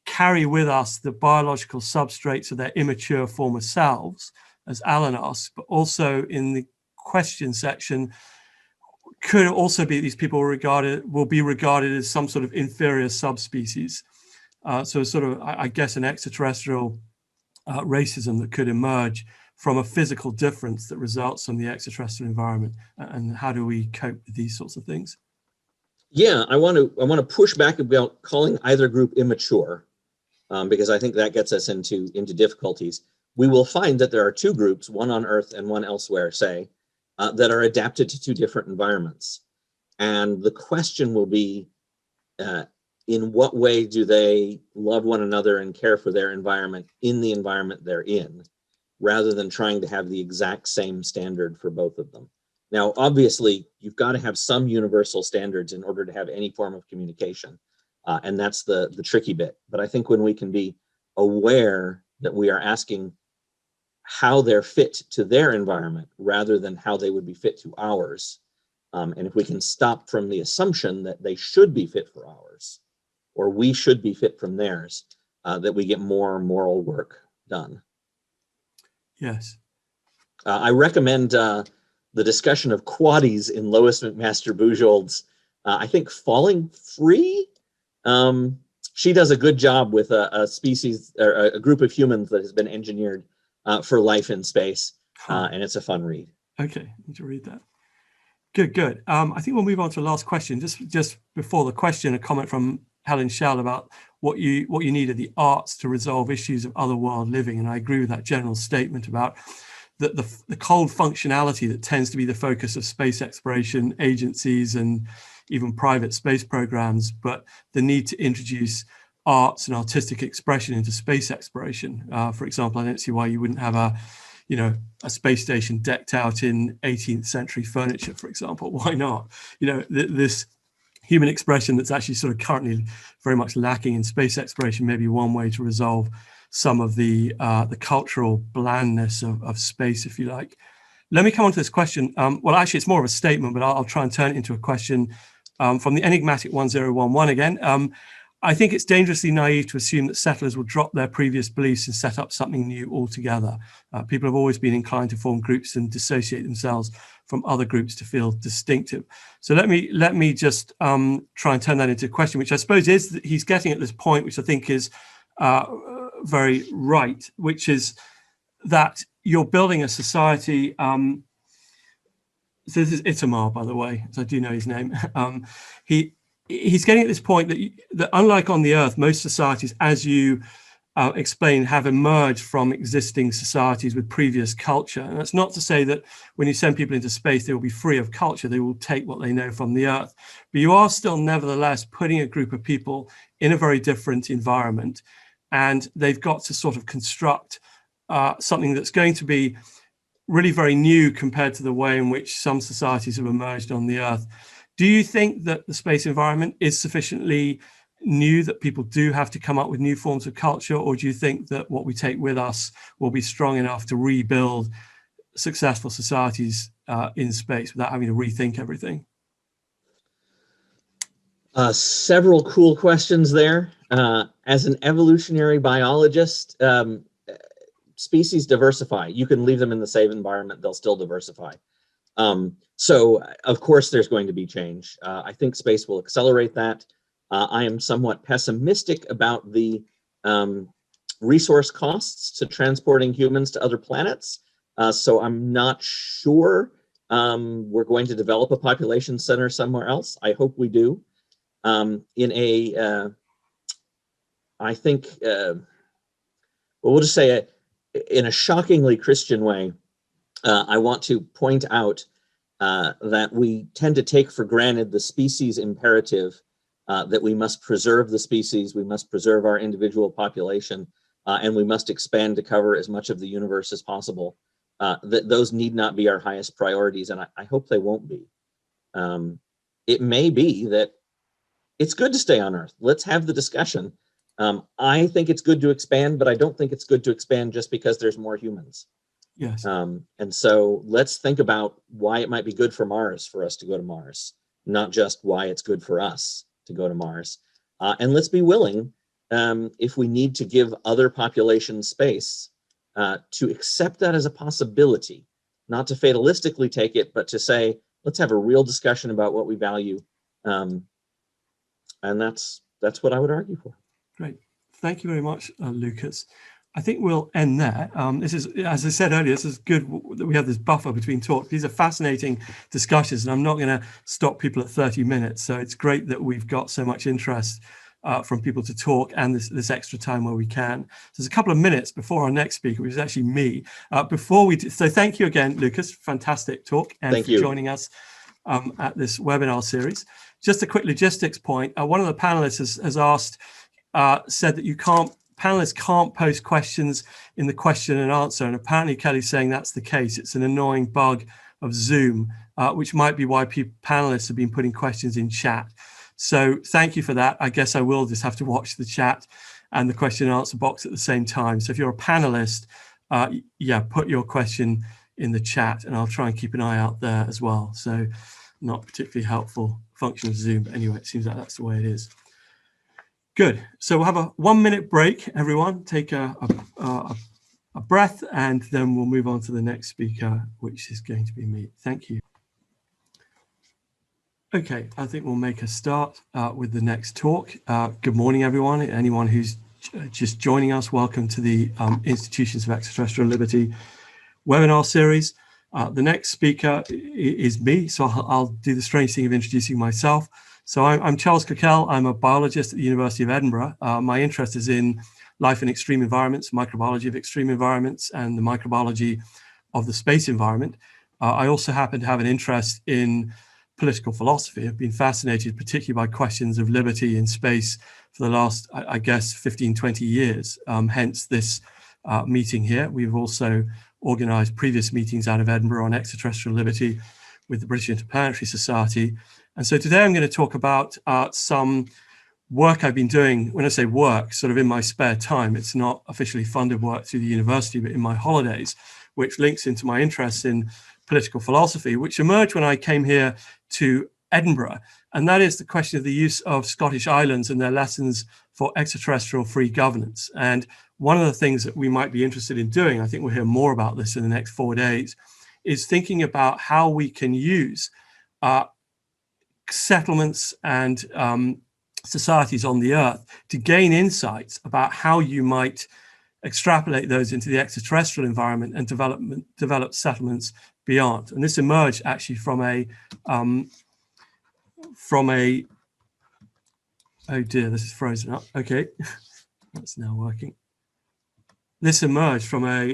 [SPEAKER 1] carry with us the biological substrates of their immature former selves, as Alan asks, but also in the question section, could it also be these people will be regarded as some sort of inferior subspecies? So sort of, I guess, an extraterrestrial racism that could emerge from a physical difference that results from the extraterrestrial environment. And how do we cope with these sorts of things?
[SPEAKER 3] Yeah, I want to push back about calling either group immature, because I think that gets us into difficulties. We will find that there are two groups, one on Earth and one elsewhere, say, that are adapted to two different environments. And the question will be, in what way do they love one another and care for their environment in the environment they're in, rather than trying to have the exact same standard for both of them. Now, obviously, you've got to have some universal standards in order to have any form of communication. And that's the tricky bit. But I think when we can be aware that we are asking how they're fit to their environment rather than how they would be fit to ours, and if we can stop from the assumption that they should be fit for ours, or we should be fit from theirs, that we get more moral work done.
[SPEAKER 1] Yes.
[SPEAKER 3] I recommend the discussion of quaddies in Lois McMaster Bujold's, I think, Falling Free. She does a good job with a species, or a group of humans that has been engineered for life in space, and it's a fun read.
[SPEAKER 1] Okay, I need to read that. Good. I think we'll move on to the last question. Just before the question, a comment from Helen Schell about what you need are the arts to resolve issues of otherworld living, and I agree with that general statement about the cold functionality that tends to be the focus of space exploration agencies and even private space programs, but the need to introduce arts and artistic expression into space exploration. For example, I don't see why you wouldn't have a space station decked out in 18th century furniture, for example. Why not? This human expression that's actually sort of currently very much lacking in space exploration may be one way to resolve some of the cultural blandness of space, if you like. Let me come on to this question. Well, actually, it's more of a statement, but I'll try and turn it into a question from the enigmatic 1011 again. I think it's dangerously naive to assume that settlers will drop their previous beliefs and set up something new altogether. People have always been inclined to form groups and dissociate themselves from other groups to feel distinctive. So let me just try and turn that into a question, which I suppose is that he's getting at this point, which I think is very right, which is that you're building a society. So this is Itamar, by the way, so I do know his name. He's getting at this point that unlike on the Earth, most societies, as you explain, have emerged from existing societies with previous culture. And that's not to say that when you send people into space, they will be free of culture. They will take what they know from the Earth. But you are still nevertheless putting a group of people in a very different environment. And they've got to sort of construct something that's going to be really very new compared to the way in which some societies have emerged on the Earth. Do you think that the space environment is sufficiently new that people do have to come up with new forms of culture, or do you think that what we take with us will be strong enough to rebuild successful societies in space without having to rethink everything?
[SPEAKER 3] Several cool questions there. As an evolutionary biologist, species diversify. You can leave them in the same environment, they'll still diversify. So, of course, there's going to be change. I think space will accelerate that. I am somewhat pessimistic about the resource costs to transporting humans to other planets. So I'm not sure we're going to develop a population center somewhere else. I hope we do. I think, well, we'll just say in a shockingly Christian way, I want to point out that we tend to take for granted the species imperative, that we must preserve the species, we must preserve our individual population, and we must expand to cover as much of the universe as possible. That those need not be our highest priorities, and I hope they won't be. It may be that it's good to stay on Earth. Let's have the discussion. I think it's good to expand, but I don't think it's good to expand just because there's more humans.
[SPEAKER 1] Yes.
[SPEAKER 3] And so let's think about why it might be good for Mars for us to go to Mars, not just why it's good for us to go to Mars. And let's be willing, if we need to give other populations space, to accept that as a possibility, not to fatalistically take it, but to say, let's have a real discussion about what we value. And that's what I would argue for.
[SPEAKER 1] Great. Thank you very much, Lucas. I think we'll end there. This is, as I said earlier, this is good that we have this buffer between talks. These are fascinating discussions, and I'm not going to stop people at 30 minutes. So it's great that we've got so much interest from people to talk, and this extra time where we can. So there's a couple of minutes before our next speaker, which is actually me. So thank you again, Lucas. Fantastic talk, and
[SPEAKER 3] thank
[SPEAKER 1] for
[SPEAKER 3] you.
[SPEAKER 1] Joining us at this webinar series. Just a quick logistics point. One of the panelists has asked, said that panelists can't post questions in the question and answer, and apparently Kelly's saying that's the case. It's an annoying bug of Zoom, which might be why panelists have been putting questions in chat. So thank you for that. I guess I will just have to watch the chat and the question and answer box at the same time. So if you're a panelist, put your question in the chat, and I'll try and keep an eye out there as well. So not particularly helpful function of Zoom, but anyway, it seems like that's the way it is. Good. So we'll have a 1 minute break, everyone. Take a breath, and then we'll move on to the next speaker, which is going to be me. Thank you. Okay, I think we'll make a start with the next talk. Good morning, everyone. Anyone who's just joining us, welcome to the Institutions of Extraterrestrial Liberty webinar series. The next speaker is me, so I'll do the strange thing of introducing myself. So I'm Charles Cockell. I'm a biologist at the University of Edinburgh. My interest is in life in extreme environments, microbiology of extreme environments, and the microbiology of the space environment. I also happen to have an interest in political philosophy. I've been fascinated particularly by questions of liberty in space for the last, I guess, 15, 20 years, hence this meeting here. We've also organized previous meetings out of Edinburgh on extraterrestrial liberty with the British Interplanetary Society. And so today I'm going to talk about some work I've been doing. When I say work, sort of in my spare time, it's not officially funded work through the university, but in my holidays, which links into my interest in political philosophy, which emerged when I came here to Edinburgh. And that is the question of the use of Scottish islands and their lessons for extraterrestrial free governance. And one of the things that we might be interested in doing, I think we'll hear more about this in the next 4 days, is thinking about how we can use settlements and societies on the Earth to gain insights about how you might extrapolate those into the extraterrestrial environment and develop settlements beyond. And this emerged actually from a oh dear, this is frozen up. Okay, that's now working. This emerged from a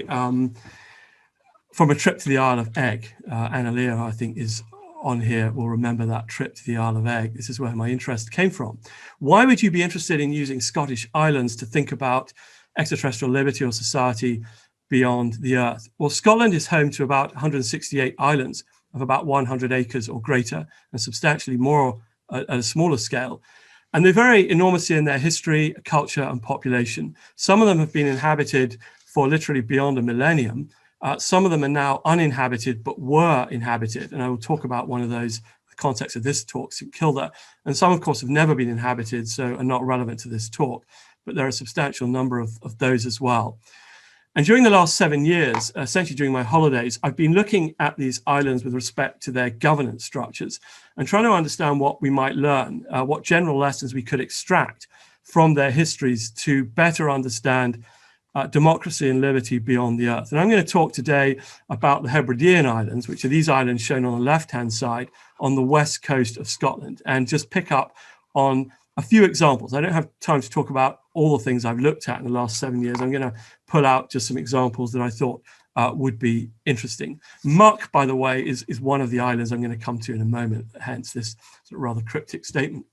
[SPEAKER 1] trip to the Isle of Egg. Annalea, I think, is on here, will remember that trip to the Isle of Egg. This is where my interest came from. Why would you be interested in using Scottish islands to think about extraterrestrial liberty or society beyond the Earth? Well, Scotland is home to about 168 islands of about 100 acres or greater, and substantially more at a smaller scale. And they vary enormously in their history, culture, and population. Some of them have been inhabited for literally beyond a millennium, Some of them are now uninhabited, but were inhabited. And I will talk about one of those, the context of this talk, St Kilda. And some, of course, have never been inhabited, so are not relevant to this talk. But there are a substantial number of those as well. And during the last 7 years, essentially during my holidays, I've been looking at these islands with respect to their governance structures and trying to understand what we might learn, what general lessons we could extract from their histories to better understand democracy and liberty beyond the earth. And I'm going to talk today about the Hebridean Islands, which are these islands shown on the left-hand side on the west coast of Scotland, and just pick up on a few examples. I don't have time to talk about all the things I've looked at in the last 7 years. I'm going to pull out just some examples that I thought would be interesting. Muck, by the way, is one of the islands I'm going to come to in a moment, hence this sort of rather cryptic statement.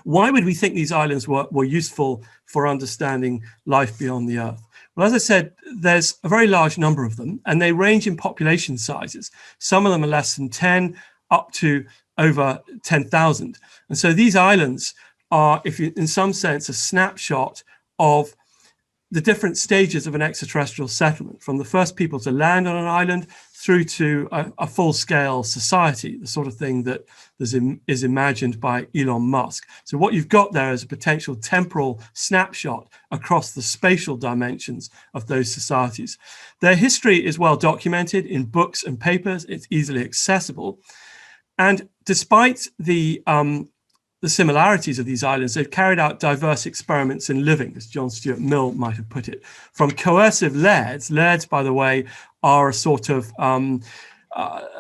[SPEAKER 1] Why would we think these islands were useful for understanding life beyond the earth? Well, as I said, there's a very large number of them, and they range in population sizes. Some of them are less than 10, up to over 10,000. And so these islands are, if you, in some sense, a snapshot of the different stages of an extraterrestrial settlement, from the first people to land on an island through to a full-scale society, the sort of thing that is imagined by Elon Musk. So what you've got there is a potential temporal snapshot across the spatial dimensions of those societies. Their history is well documented in books and papers. It's easily accessible. And despite the similarities of these islands, they've carried out diverse experiments in living, as John Stuart Mill might have put it. From coercive lairds, lairds, by the way, are a sort of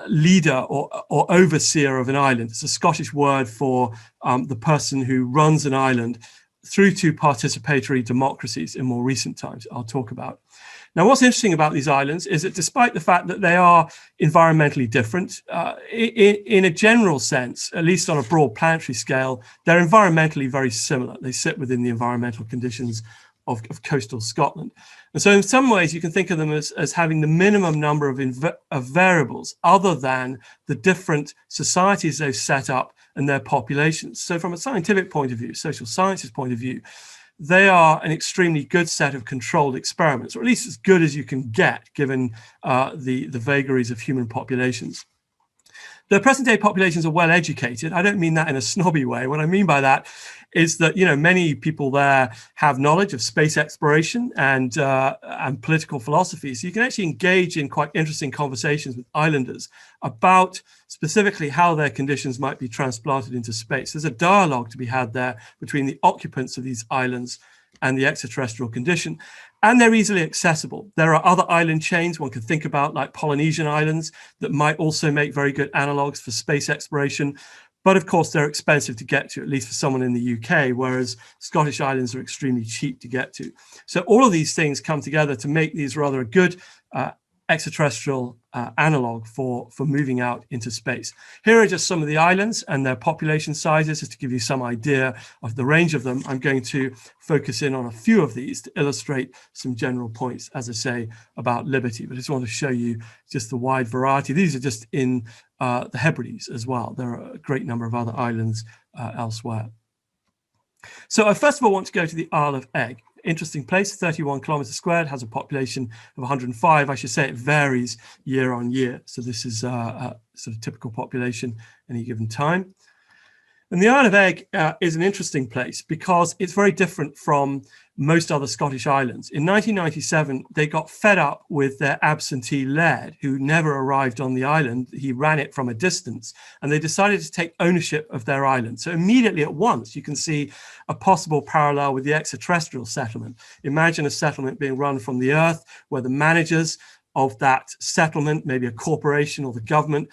[SPEAKER 1] leader or overseer of an island. It's a Scottish word for the person who runs an island, through to participatory democracies in more recent times, I'll talk about. Now, what's interesting about these islands is that despite the fact that they are environmentally different, in a general sense, at least on a broad planetary scale, they're environmentally very similar. They sit within the environmental conditions of coastal Scotland. And so in some ways, you can think of them as having the minimum number of variables other than the different societies they've set up and their populations. So from a scientific point of view, social sciences point of view, they are an extremely good set of controlled experiments, or at least as good as you can get, given the vagaries of human populations. The present-day populations are well educated. I don't mean that in a snobby way. What I mean by that is that, you know, many people there have knowledge of space exploration and political philosophy. So you can actually engage in quite interesting conversations with islanders about specifically how their conditions might be transplanted into space. There's a dialogue to be had there between the occupants of these islands and the extraterrestrial condition, and they're easily accessible. There are other island chains one could think about, like Polynesian islands, that might also make very good analogs for space exploration. But of course, they're expensive to get to, at least for someone in the UK, whereas Scottish islands are extremely cheap to get to. So all of these things come together to make these rather a good extraterrestrial analog for moving out into space. Here are just some of the islands and their population sizes, just to give you some idea of the range of them. I'm going to focus in on a few of these to illustrate some general points, as I say, about liberty. But I just want to show you just the wide variety. These are just in the Hebrides as well. There are a great number of other islands elsewhere. So I first of all want to go to the Isle of Egg. Interesting place, 31 kilometers squared, has a population of 105. I should say it varies year on year. So this is a sort of typical population any given time. And the Isle of Egg is an interesting place because it's very different from most other Scottish islands. In 1997, they got fed up with their absentee laird, who never arrived on the island. He ran it from a distance, and they decided to take ownership of their island. So immediately at once, you can see a possible parallel with the extraterrestrial settlement. Imagine a settlement being run from the Earth, where the managers of that settlement, maybe a corporation or the government,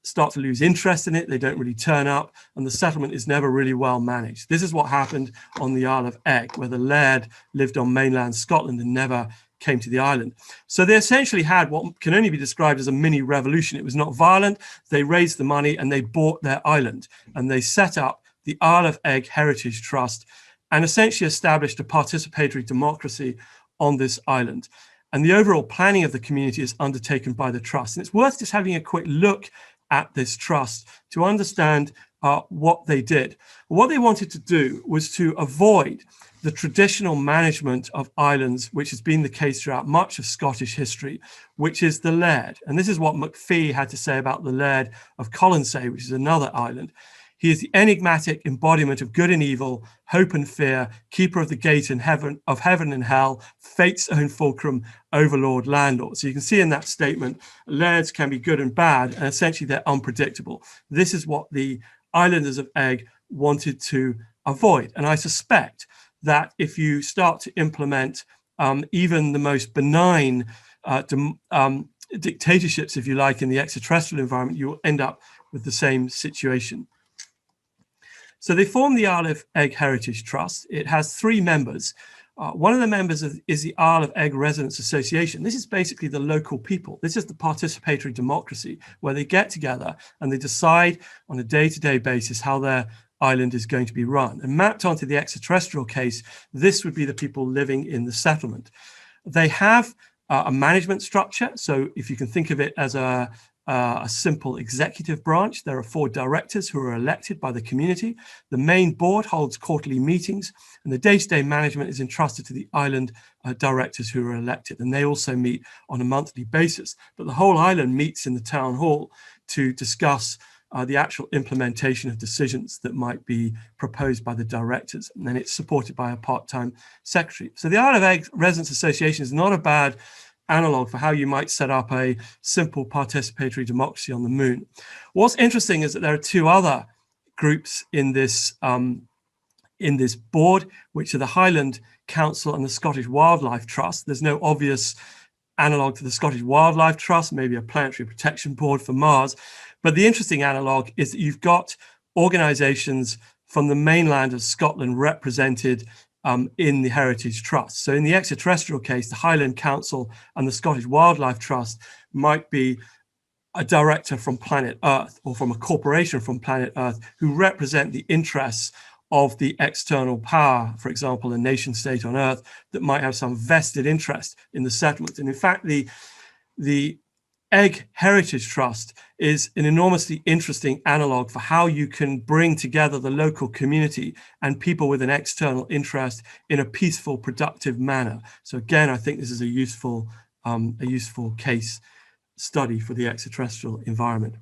[SPEAKER 1] start to lose interest in it. They don't really turn up, and the settlement is never really well managed. This is what happened on the Isle of Egg, where the laird lived on mainland Scotland and never came to the island. So they essentially had what can only be described as a mini revolution. It was not violent. They raised the money and they bought their island, and they set up the Isle of Egg Heritage Trust and essentially established a participatory democracy on this island. And the overall planning of the community is undertaken by the trust. And it's worth just having a quick look at this trust to understand what they did. What they wanted to do was to avoid the traditional management of islands, which has been the case throughout much of Scottish history, which is the laird. And this is what McPhee had to say about the laird of Colonsay, which is another island. He is the enigmatic embodiment of good and evil, hope and fear, keeper of the gate in heaven, of heaven and hell, fate's own fulcrum, overlord, landlord. So you can see in that statement, lairds can be good and bad, and essentially they're unpredictable. This is what the islanders of Eigg wanted to avoid. And I suspect that if you start to implement even the most benign dictatorships, if you like, in the extraterrestrial environment, you will end up with the same situation. So they formed the Isle of Eigg Heritage Trust. It has 3 members. One of the members is the Isle of Eigg Residents Association. This is basically the local people. This is the participatory democracy where they get together and they decide on a day-to-day basis how their island is going to be run. And mapped onto the extraterrestrial case, this would be the people living in the settlement. They have a management structure. So if you can think of it as a simple executive branch, there are 4 directors who are elected by the community. The main board holds quarterly meetings, and the day-to-day management is entrusted to the island directors who are elected. And they also meet on a monthly basis. But the whole island meets in the town hall to discuss the actual implementation of decisions that might be proposed by the directors. And then it's supported by a part-time secretary. So the Isle of Eigg Residents Association is not a bad analog for how you might set up a simple participatory democracy on the moon. What's interesting is that there are 2 other groups in this board, which are the Highland Council and the Scottish Wildlife Trust. There's no obvious analog to the Scottish Wildlife Trust, maybe a planetary protection board for Mars. But the interesting analog is that you've got organizations from the mainland of Scotland represented in the Heritage Trust. So in the extraterrestrial case, the Highland Council and the Scottish Wildlife Trust might be a director from planet Earth or from a corporation from planet Earth who represent the interests of the external power, for example, a nation state on Earth that might have some vested interest in the settlement. And in fact, the Eigg Heritage Trust is an enormously interesting analog for how you can bring together the local community and people with an external interest in a peaceful, productive manner. So again, I think this is a useful case study for the extraterrestrial environment.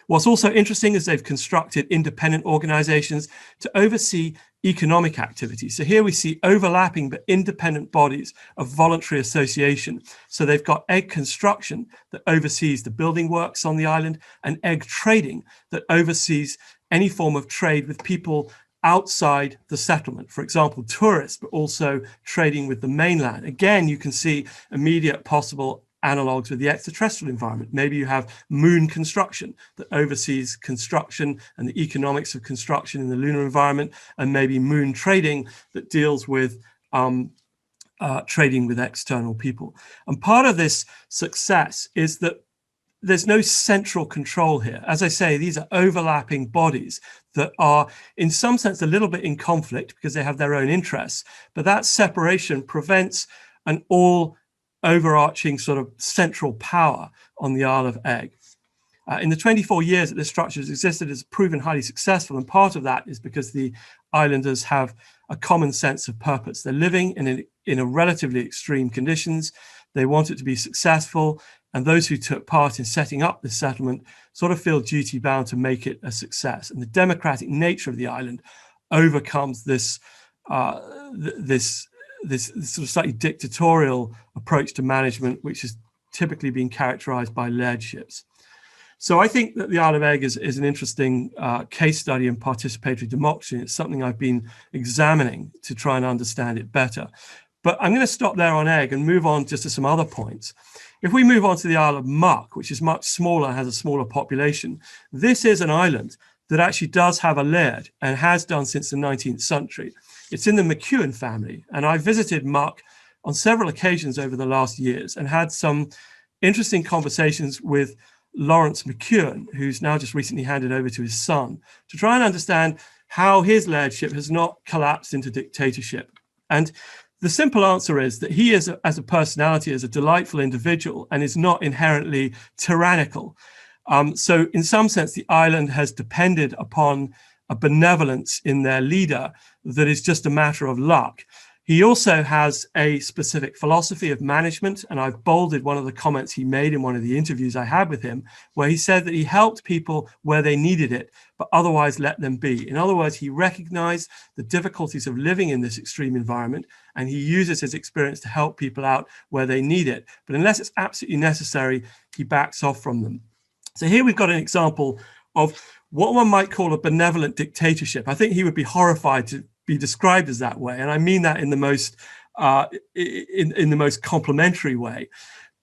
[SPEAKER 1] What's also interesting is they've constructed independent organizations to oversee economic activities. So here we see overlapping but independent bodies of voluntary association. So they've got Eigg Construction that oversees the building works on the island, and Eigg Trading that oversees any form of trade with people outside the settlement. For example, tourists, but also trading with the mainland. Again, you can see immediate possible analogs with the extraterrestrial environment. Maybe you have Moon Construction that oversees construction and the economics of construction in the lunar environment, and maybe Moon Trading that deals with trading with external people. And part of this success is that there's no central control here. As I say, these are overlapping bodies that are in some sense a little bit in conflict because they have their own interests, but that separation prevents an all overarching sort of central power on the Isle of Eigg. In the 24 years that this structure has existed, it's proven highly successful, and part of that is because the islanders have a common sense of purpose. They're living in a relatively extreme conditions. They want it to be successful, and those who took part in setting up this settlement sort of feel duty bound to make it a success. And the democratic nature of the island overcomes this sort of slightly dictatorial approach to management, which has typically been characterized by lairships. So I think that the Isle of Eigg is an interesting case study in participatory democracy. It's something I've been examining to try and understand it better. But I'm going to stop there on Eigg and move on just to some other points. If we move on to the Isle of Muck, which is much smaller, has a smaller population, this is an island that actually does have a laird and has done since the 19th century. It's in the McEwen family, and I visited Muck on several occasions over the last years and had some interesting conversations with Lawrence McEwen, who's now just recently handed over to his son, to try and understand how his lairdship has not collapsed into dictatorship. And the simple answer is that he is, as a personality, is a delightful individual and is not inherently tyrannical. So in some sense, the island has depended upon a benevolence in their leader that is just a matter of luck. He also has a specific philosophy of management, and I've bolded one of the comments he made in one of the interviews I had with him, where he said that he helped people where they needed it, but otherwise let them be. In other words, he recognized the difficulties of living in this extreme environment, and he uses his experience to help people out where they need it. But unless it's absolutely necessary, he backs off from them. So here we've got an example of what one might call a benevolent dictatorship. I think he would be horrified to be described as that way, and I mean that in the most in the most complimentary way.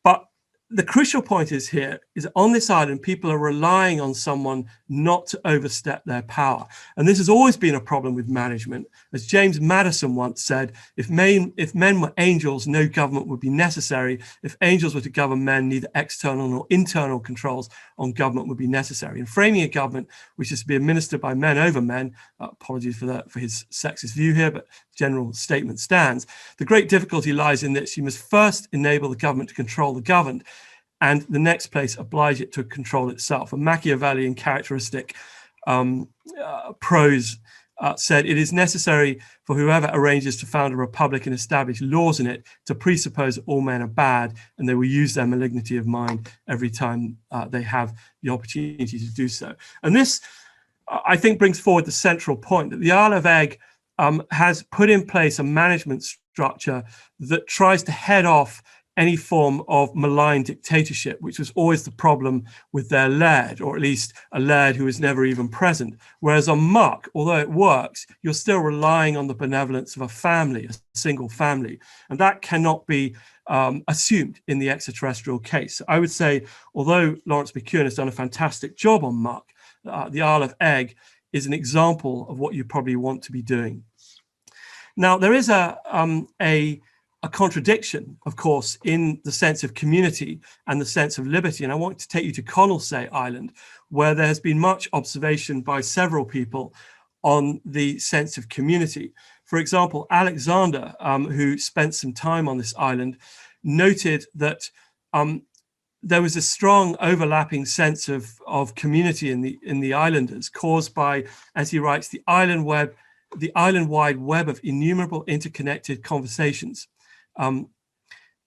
[SPEAKER 1] But the crucial point is here is on this island, people are relying on someone not to overstep their power. And this has always been a problem with management. As James Madison once said, if men were angels, no government would be necessary. If angels were to govern men, neither external nor internal controls on government would be necessary. In framing a government which is to be administered by men over men, apologies for his sexist view here, but general statement stands. The great difficulty lies in this: you must first enable the government to control the governed, and the next place oblige it to control itself. A Machiavellian characteristic prose said, it is necessary for whoever arranges to found a republic and establish laws in it to presuppose that all men are bad, and they will use their malignity of mind every time they have the opportunity to do so. And this, I think, brings forward the central point that the Isle of Egg has put in place a management structure that tries to head off any form of malign dictatorship, which was always the problem with their laird, or at least a laird who was never even present. Whereas on Muck, although it works, you're still relying on the benevolence of a family, a single family. And that cannot be assumed in the extraterrestrial case. I would say, although Lawrence McEwen has done a fantastic job on Muck, the Isle of Egg is an example of what you probably want to be doing. Now, there is a contradiction, of course, in the sense of community and the sense of liberty. And I want to take you to Connellsay Island, where there has been much observation by several people on the sense of community. For example, Alexander, who spent some time on this island, noted that there was a strong overlapping sense of community in the islanders, caused by, as he writes, the island-wide web of innumerable interconnected conversations, and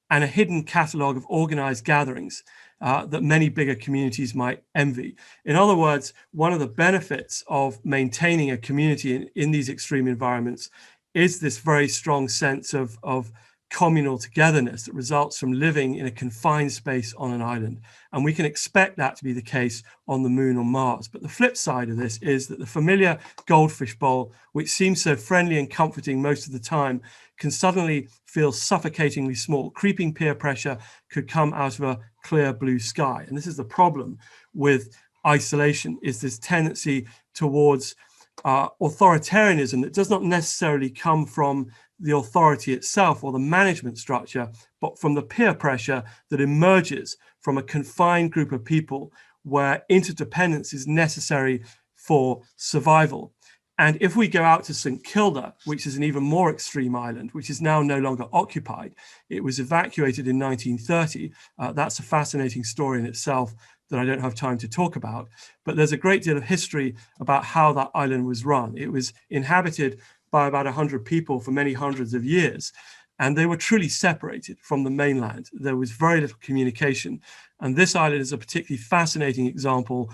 [SPEAKER 1] a hidden catalogue of organized gatherings that many bigger communities might envy. In other words, one of the benefits of maintaining a community in these extreme environments is this very strong sense of communal togetherness that results from living in a confined space on an island. And we can expect that to be the case on the Moon or Mars. But the flip side of this is that the familiar goldfish bowl, which seems so friendly and comforting most of the time, can suddenly feel suffocatingly small. Creeping peer pressure could come out of a clear blue sky. And this is the problem with isolation, is this tendency towards authoritarianism that does not necessarily come from the authority itself or the management structure, but from the peer pressure that emerges from a confined group of people where interdependence is necessary for survival. And if we go out to St. Kilda, which is an even more extreme island, which is now no longer occupied, it was evacuated in 1930. That's a fascinating story in itself that I don't have time to talk about. But there's a great deal of history about how that island was run. It was inhabited by about 100 people for many hundreds of years, and they were truly separated from the mainland. There was very little communication. And this island is a particularly fascinating example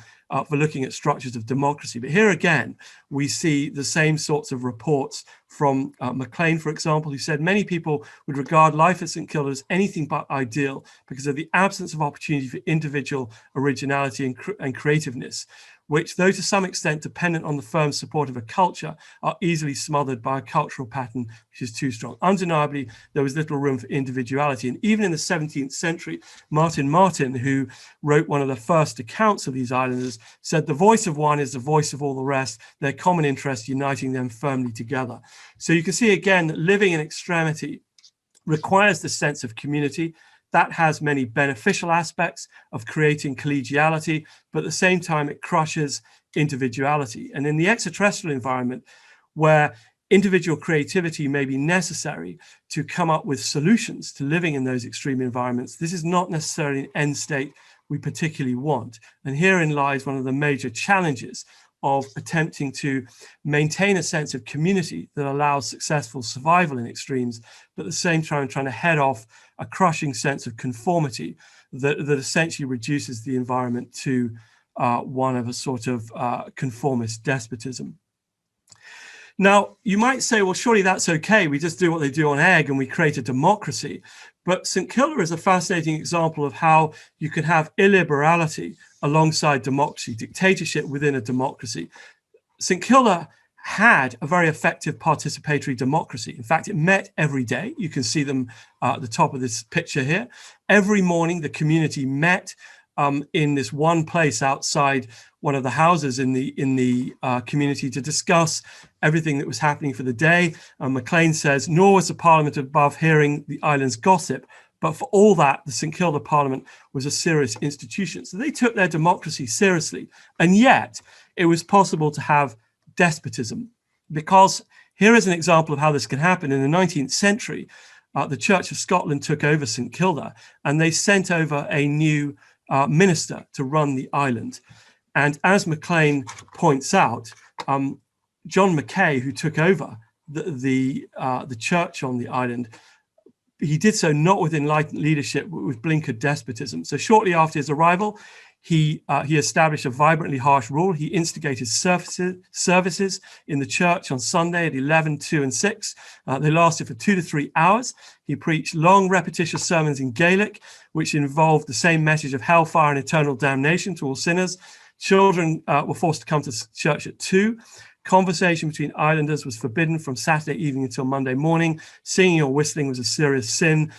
[SPEAKER 1] for looking at structures of democracy. But here again, we see the same sorts of reports from Maclean, for example, who said many people would regard life at St. Kilda as anything but ideal because of the absence of opportunity for individual originality and creativeness, which, though to some extent dependent on the firm support of a culture, are easily smothered by a cultural pattern which is too strong. Undeniably, there was little room for individuality. And even in the 17th century, Martin, who wrote one of the first accounts of these islanders, said the voice of one is the voice of all the rest, their common interest uniting them firmly together. So you can see again that living in extremity requires the sense of community. That has many beneficial aspects of creating collegiality, but at the same time, it crushes individuality. And in the extraterrestrial environment, where individual creativity may be necessary to come up with solutions to living in those extreme environments, this is not necessarily an end state we particularly want. And herein lies one of the major challenges of attempting to maintain a sense of community that allows successful survival in extremes, but at the same time trying to head off a crushing sense of conformity that essentially reduces the environment to one of a sort of conformist despotism. Now, you might say, well, surely that's okay. We just do what they do on Egg and we create a democracy. But St. Kilda is a fascinating example of how you can have illiberality alongside democracy, dictatorship within a democracy. St. Kilda had a very effective participatory democracy. In fact, it met every day. You can see them at the top of this picture here. Every morning, the community met in this one place outside one of the houses in the community to discuss everything that was happening for the day. Maclean says, nor was the Parliament above hearing the island's gossip, but for all that, the St. Kilda Parliament was a serious institution. So they took their democracy seriously. And yet it was possible to have despotism, because here is an example of how this can happen. In the 19th century, the Church of Scotland took over St. Kilda and they sent over a new minister to run the island. And as Maclean points out, John Mackay, who took over the church on the island, he did so not with Enlightenment leadership, but with blinkered despotism. So shortly after his arrival, he established a vibrantly harsh rule. He instigated services in the church on Sunday at 11, 2 and 6. They lasted for 2 to 3 hours. He preached long repetitious sermons in Gaelic, which involved the same message of hellfire and eternal damnation to all sinners. Children were forced to come to church at 2. Conversation between islanders was forbidden from Saturday evening until Monday morning. Singing or whistling was a serious sin.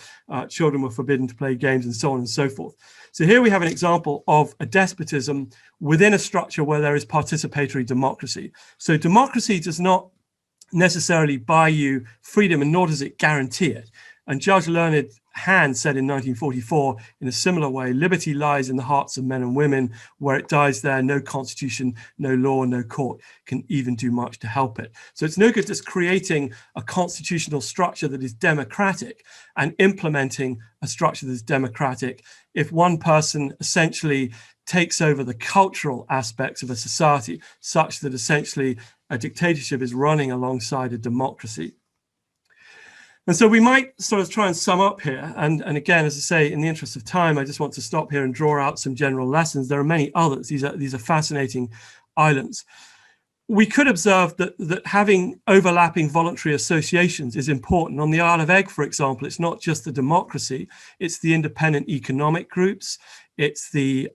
[SPEAKER 1] Children were forbidden to play games and so on and so forth. So here we have an example of a despotism within a structure where there is participatory democracy. So democracy does not necessarily buy you freedom, and nor does it guarantee it. And Judge Learned Hand said in 1944, in a similar way, liberty lies in the hearts of men and women. Where it dies there, no constitution, no law, no court can even do much to help it. So it's no good just creating a constitutional structure that is democratic and implementing a structure that is democratic if one person essentially takes over the cultural aspects of a society, such that essentially a dictatorship is running alongside a democracy. And so we might sort of try and sum up here. And again, as I say, in the interest of time, I just want to stop here and draw out some general lessons. There are many others. These are fascinating islands. We could observe that having overlapping voluntary associations is important. On the Isle of Egg, for example, it's not just the democracy, it's the independent economic groups, it's the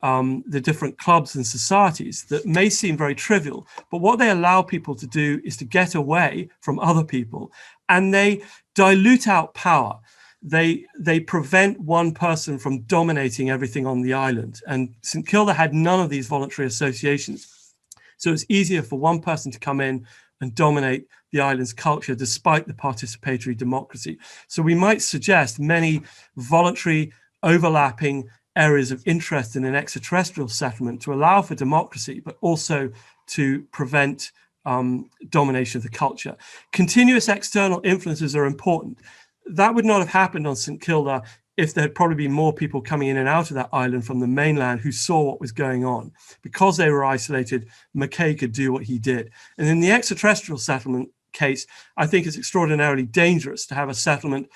[SPEAKER 1] different clubs and societies that may seem very trivial, but what they allow people to do is to get away from other people, and they dilute out power. They prevent one person from dominating everything on the island. And St. Kilda had none of these voluntary associations. So it's easier for one person to come in and dominate the island's culture despite the participatory democracy. So we might suggest many voluntary overlapping areas of interest in an extraterrestrial settlement to allow for democracy, but also to prevent domination of the culture. Continuous external influences are important. That would not have happened on St. Kilda if there had probably been more people coming in and out of that island from the mainland who saw what was going on. Because they were isolated, Mackay could do what he did. And in the extraterrestrial settlement case, I think it's extraordinarily dangerous to have a settlement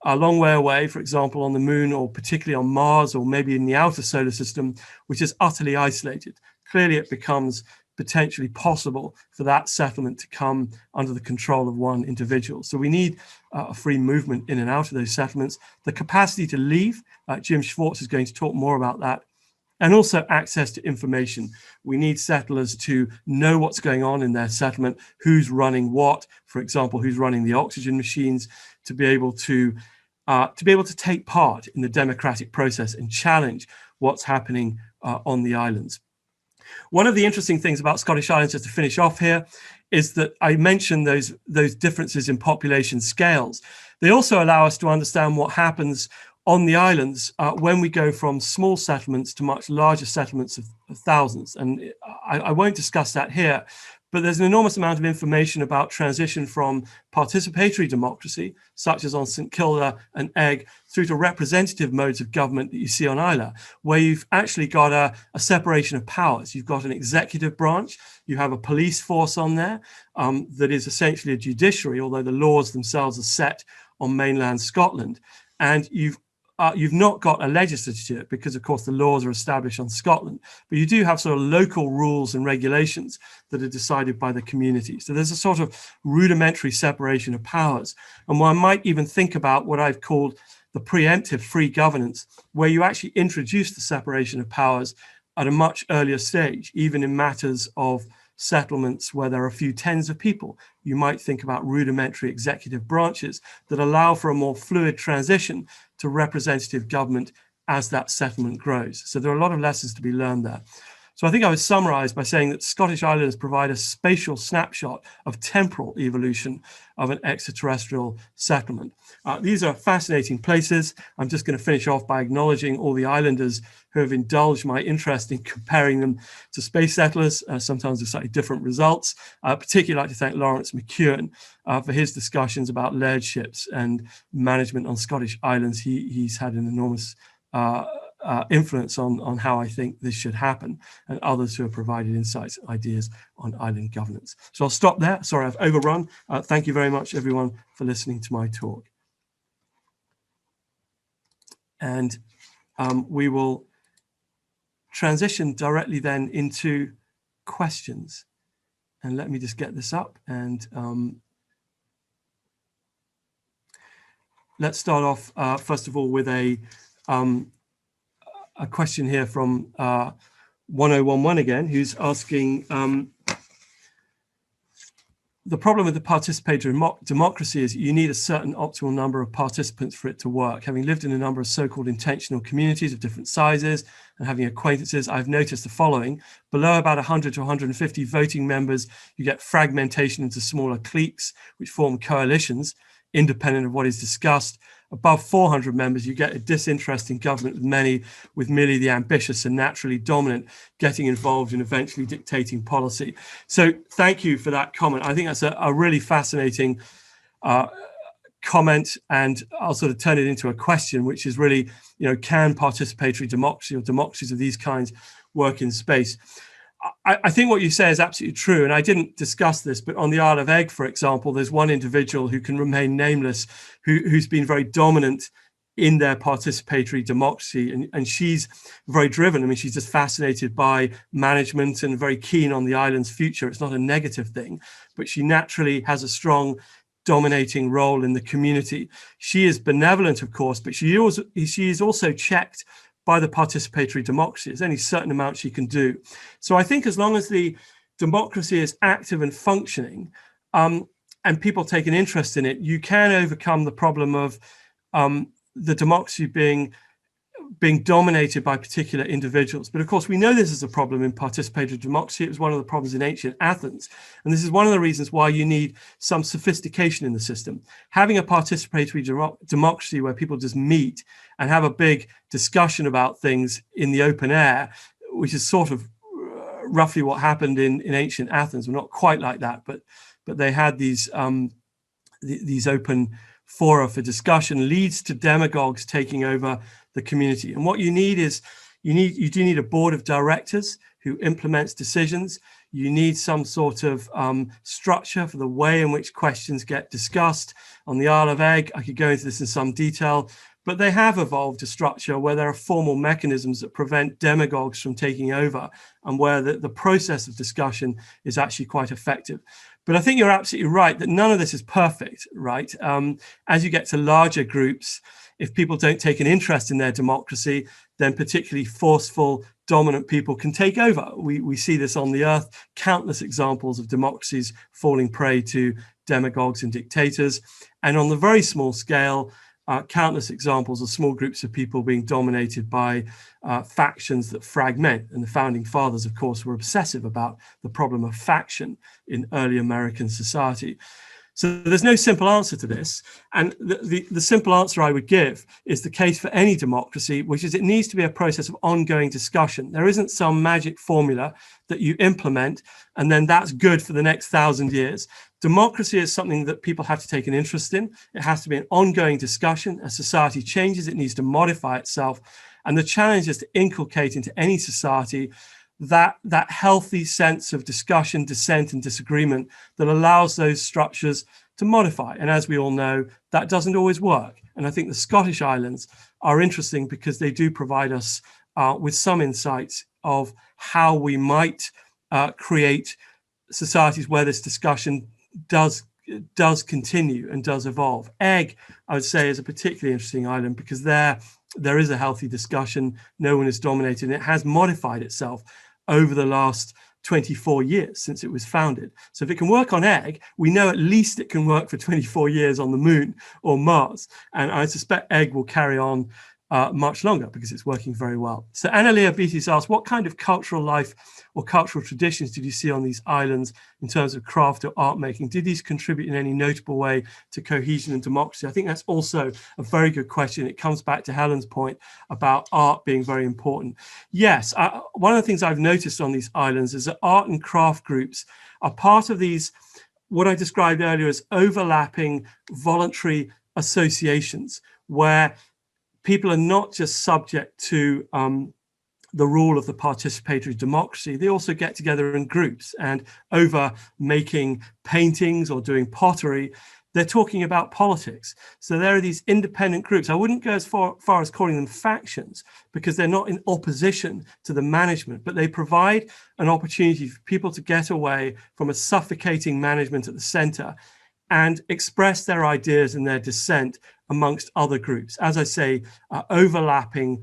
[SPEAKER 1] a long way away, for example, on the moon, or particularly on Mars, or maybe in the outer solar system, which is utterly isolated. Clearly, it becomes potentially possible for that settlement to come under the control of one individual. So we need a free movement in and out of those settlements, the capacity to leave. Jim Schwartz is going to talk more about that, and also access to information. We need settlers to know what's going on in their settlement, who's running what, for example, who's running the oxygen machines, to be able to take part in the democratic process and challenge what's happening on the islands. One of the interesting things about Scottish Islands, just to finish off here, is that I mentioned those differences in population scales. They also allow us to understand what happens on the islands when we go from small settlements to much larger settlements of thousands. And I won't discuss that here, But there's an enormous amount of information about transition from participatory democracy, such as on St Kilda and Egg, through to representative modes of government that you see on Isla, where you've actually got a separation of powers. You've got an executive branch, you have a police force on there that is essentially a judiciary, although the laws themselves are set on mainland Scotland. And you've not got a legislature because, of course, the laws are established on Scotland, but you do have sort of local rules and regulations that are decided by the community. So there's a sort of rudimentary separation of powers. And one might even think about what I've called the preemptive free governance, where you actually introduce the separation of powers at a much earlier stage, even in matters of settlements where there are a few tens of people. You might think about rudimentary executive branches that allow for a more fluid transition to representative government as that settlement grows. So there are a lot of lessons to be learned there. So I think I would summarize by saying that Scottish Islanders provide a spatial snapshot of temporal evolution of an extraterrestrial settlement. These are fascinating places. I'm just going to finish off by acknowledging all the islanders who have indulged my interest in comparing them to space settlers, sometimes with slightly different results. Particularly like to thank Lawrence McEwen for his discussions about lairships and management on Scottish islands. He's had an enormous influence on how I think this should happen, and others who have provided insights and ideas on island governance. So I'll stop there. Sorry, I've overrun. Thank you very much, everyone, for listening to my talk. And we will transition directly then into questions. And let me just get this up. And let's start off, first of all, with a question here from 1011 again, who's asking, the problem with the participatory democracy is you need a certain optimal number of participants for it to work. Having lived in a number of so-called intentional communities of different sizes and having acquaintances, I've noticed the following. Below about 100 to 150 voting members, you get fragmentation into smaller cliques, which form coalitions, independent of what is discussed. Above 400 members, you get a disinteresting government with many with merely the ambitious and naturally dominant getting involved in eventually dictating policy. So thank you for that comment. I think that's a really fascinating comment, and I'll sort of turn it into a question, which is really, can participatory democracy or democracies of these kinds work in space? I think what you say is absolutely true, and I didn't discuss this, but on the Isle of Egg, for example, there's one individual who can remain nameless, who's been very dominant in their participatory democracy, and she's very driven. I mean, she's just fascinated by management and very keen on the island's future. It's not a negative thing, but she naturally has a strong dominating role in the community. She is benevolent, of course, but she is also checked by the participatory democracy. There's only a certain amount she can do. So I think as long as the democracy is active and functioning, and people take an interest in it, you can overcome the problem of the democracy being dominated by particular individuals. But of course, we know this is a problem in participatory democracy. It was one of the problems in ancient Athens. And this is one of the reasons why you need some sophistication in the system. Having a participatory democracy where people just meet and have a big discussion about things in the open air, which is sort of roughly what happened in ancient Athens. We're not quite like that, but they had these open fora for discussion, leads to demagogues taking over the community. And what you need is you do need a board of directors who implements decisions. You need some sort of structure for the way in which questions get discussed. On the Isle of Egg, I could go into this in some detail, but they have evolved a structure where there are formal mechanisms that prevent demagogues from taking over, and where the process of discussion is actually quite effective. But I think you're absolutely right that none of this is perfect, right? As you get to larger groups, if people don't take an interest in their democracy, then particularly forceful, dominant people can take over. We see this on the earth, countless examples of democracies falling prey to demagogues and dictators. And on the very small scale, countless examples of small groups of people being dominated by factions that fragment. And the founding fathers, of course, were obsessive about the problem of faction in early American society. So there's no simple answer to this. And the simple answer I would give is the case for any democracy, which is it needs to be a process of ongoing discussion. There isn't some magic formula that you implement and then that's good for the next 1,000 years. Democracy is something that people have to take an interest in. It has to be an ongoing discussion. As society changes, it needs to modify itself. And the challenge is to inculcate into any society that healthy sense of discussion, dissent, and disagreement that allows those structures to modify. And as we all know, that doesn't always work. And I think the Scottish Islands are interesting because they do provide us with some insights of how we might create societies where this discussion does continue and does evolve. Egg, I would say, is a particularly interesting island because there is a healthy discussion. No one is dominated, and it has modified itself over the last 24 years since it was founded. So if it can work on Egg, we know at least it can work for 24 years on the moon or Mars. And I suspect Egg will carry on much longer because it's working very well. So Annalia Beatties asked, what kind of cultural life or cultural traditions did you see on these islands in terms of craft or art making? Did these contribute in any notable way to cohesion and democracy? I think that's also a very good question. It comes back to Helen's point about art being very important. Yes, one of the things I've noticed on these islands is that art and craft groups are part of these, what I described earlier as overlapping voluntary associations, where people are not just subject to the rule of the participatory democracy. They also get together in groups, and over making paintings or doing pottery, they're talking about politics. So there are these independent groups. I wouldn't go as far as calling them factions because they're not in opposition to the management, but they provide an opportunity for people to get away from a suffocating management at the center and express their ideas and their dissent amongst other groups. As I say, overlapping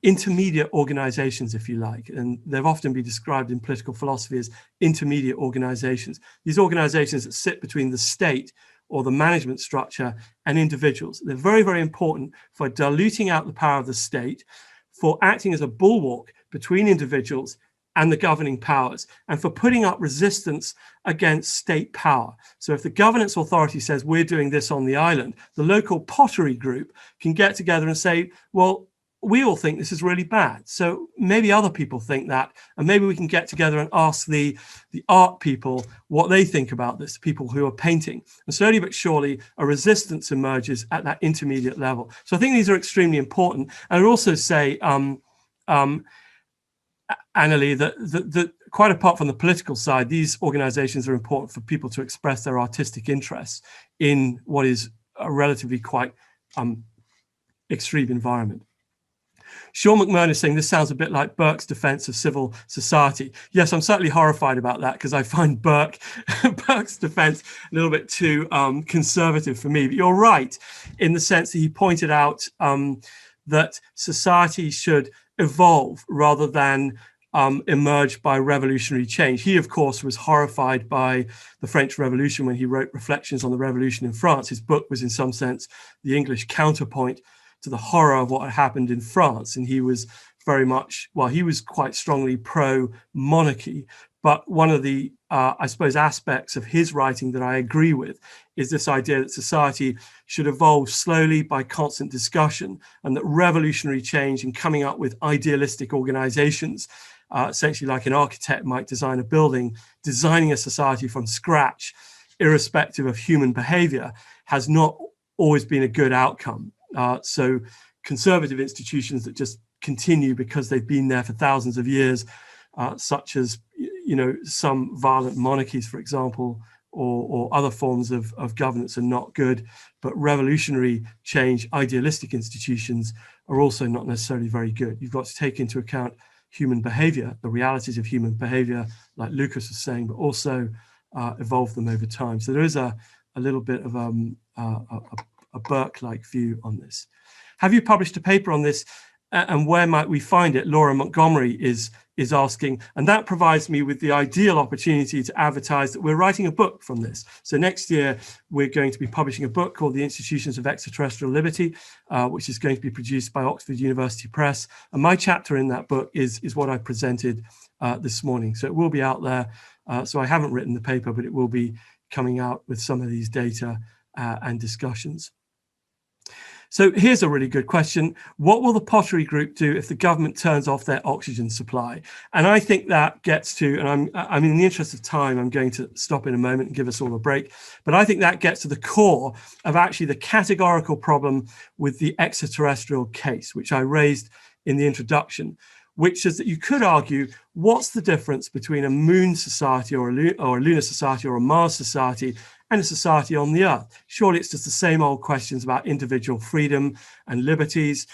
[SPEAKER 1] intermediate organizations, if you like, and they've often been described in political philosophy as intermediate organizations. These organizations that sit between the state or the management structure and individuals. They're very, very important for diluting out the power of the state, for acting as a bulwark between individuals and the governing powers, and for putting up resistance against state power. So if the governance authority says we're doing this on the island, the local pottery group can get together and say, well, we all think this is really bad. So maybe other people think that, and maybe we can get together and ask the art people what they think about this, people who are painting. And slowly but surely, a resistance emerges at that intermediate level. So I think these are extremely important. And I'd also say, Annalie, that quite apart from the political side, these organizations are important for people to express their artistic interests in what is a relatively quite extreme environment. Sean McMahon is saying this sounds a bit like Burke's defense of civil society. Yes, I'm certainly horrified about that because I find Burke's defense a little bit too conservative for me. But you're right in the sense that he pointed out that society should evolve rather than emerge by revolutionary change. He, of course, was horrified by the French Revolution when he wrote Reflections on the Revolution in France. His book was, in some sense, the English counterpoint to the horror of what had happened in France. And he was very much, well, he was quite strongly pro-monarchy. But one of the, I suppose, aspects of his writing that I agree with is this idea that society should evolve slowly by constant discussion, and that revolutionary change and coming up with idealistic organizations, essentially like an architect might design a building, designing a society from scratch, irrespective of human behavior, has not always been a good outcome. So conservative institutions that just continue because they've been there for thousands of years, such as, some violent monarchies, for example, or other forms of governance are not good. But revolutionary change, idealistic institutions are also not necessarily very good. You've got to take into account human behavior, the realities of human behavior, like Lucas was saying, but also evolve them over time. So there is a little bit of a Burke-like view on this. Have you published a paper on this, and where might we find it? Laura Montgomery is asking, and that provides me with the ideal opportunity to advertise that we're writing a book from this. So next year, we're going to be publishing a book called The Institutions of Extraterrestrial Liberty, which is going to be produced by Oxford University Press. And my chapter in that book is what I presented this morning. So it will be out there. So I haven't written the paper, but it will be coming out with some of these data and discussions. So here's a really good question. What will the pottery group do if the government turns off their oxygen supply? And I think that gets to, and I'm in the interest of time, I'm going to stop in a moment and give us all a break. But I think that gets to the core of actually the categorical problem with the extraterrestrial case, which I raised in the introduction, which is that you could argue, what's the difference between a moon society or a lunar society or a Mars society and a society on the Earth? Surely it's just the same old questions about individual freedom and liberties.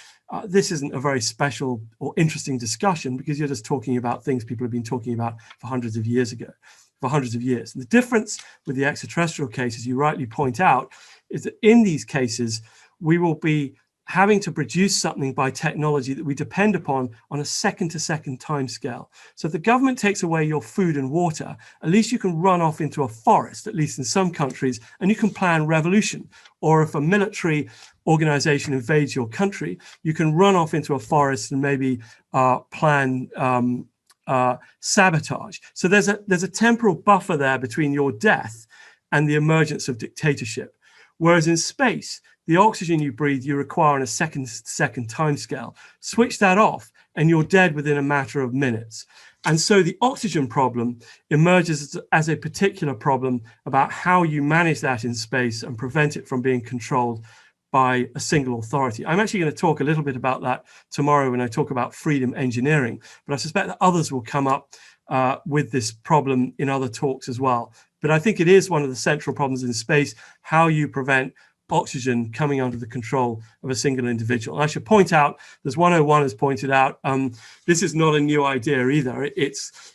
[SPEAKER 1] This isn't a very special or interesting discussion because you're just talking about things people have been talking about for hundreds of years. And the difference with the extraterrestrial case, as you rightly point out, is that in these cases, we will be having to produce something by technology that we depend upon on a second-to-second time scale. So if the government takes away your food and water, at least you can run off into a forest, at least in some countries, and you can plan revolution. Or if a military organization invades your country, you can run off into a forest and maybe plan sabotage. So there's a temporal buffer there between your death and the emergence of dictatorship. Whereas in space, the oxygen you breathe, you require on a second time scale. Switch that off and you're dead within a matter of minutes. And so the oxygen problem emerges as a particular problem about how you manage that in space and prevent it from being controlled by a single authority. I'm actually going to talk a little bit about that tomorrow when I talk about freedom engineering, but I suspect that others will come up with this problem in other talks as well. But I think it is one of the central problems in space, how you prevent oxygen coming under the control of a single individual. And I should point out, as 101 has pointed out, this is not a new idea either. You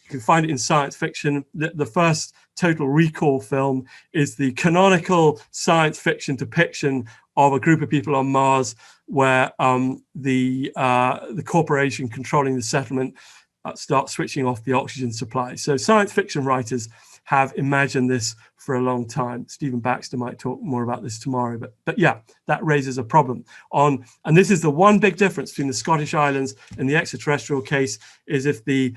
[SPEAKER 1] can find it in science fiction. The first Total Recall film is the canonical science fiction depiction of a group of people on Mars where the corporation controlling the settlement starts switching off the oxygen supply. So science fiction writers have imagined this for a long time. Stephen Baxter might talk more about this tomorrow, but yeah, that raises a problem. And this is the one big difference between the Scottish Islands and the extraterrestrial case, is if the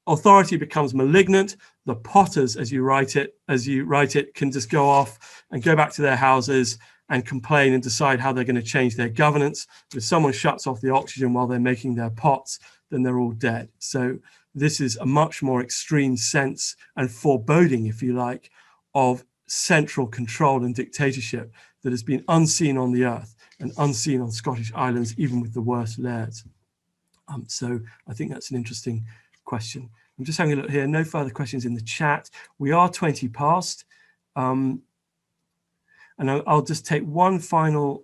[SPEAKER 1] authority becomes malignant, the potters, as you write it, can just go off and go back to their houses and complain and decide how they're going to change their governance. But if someone shuts off the oxygen while they're making their pots, then they're all dead. So this is a much more extreme sense and foreboding, if you like, of central control and dictatorship that has been unseen on the Earth and unseen on Scottish Islands, even with the worst lairds. So I think that's an interesting question. I'm just having a look here. No further questions in the chat. We are 20 past. And I'll just take one final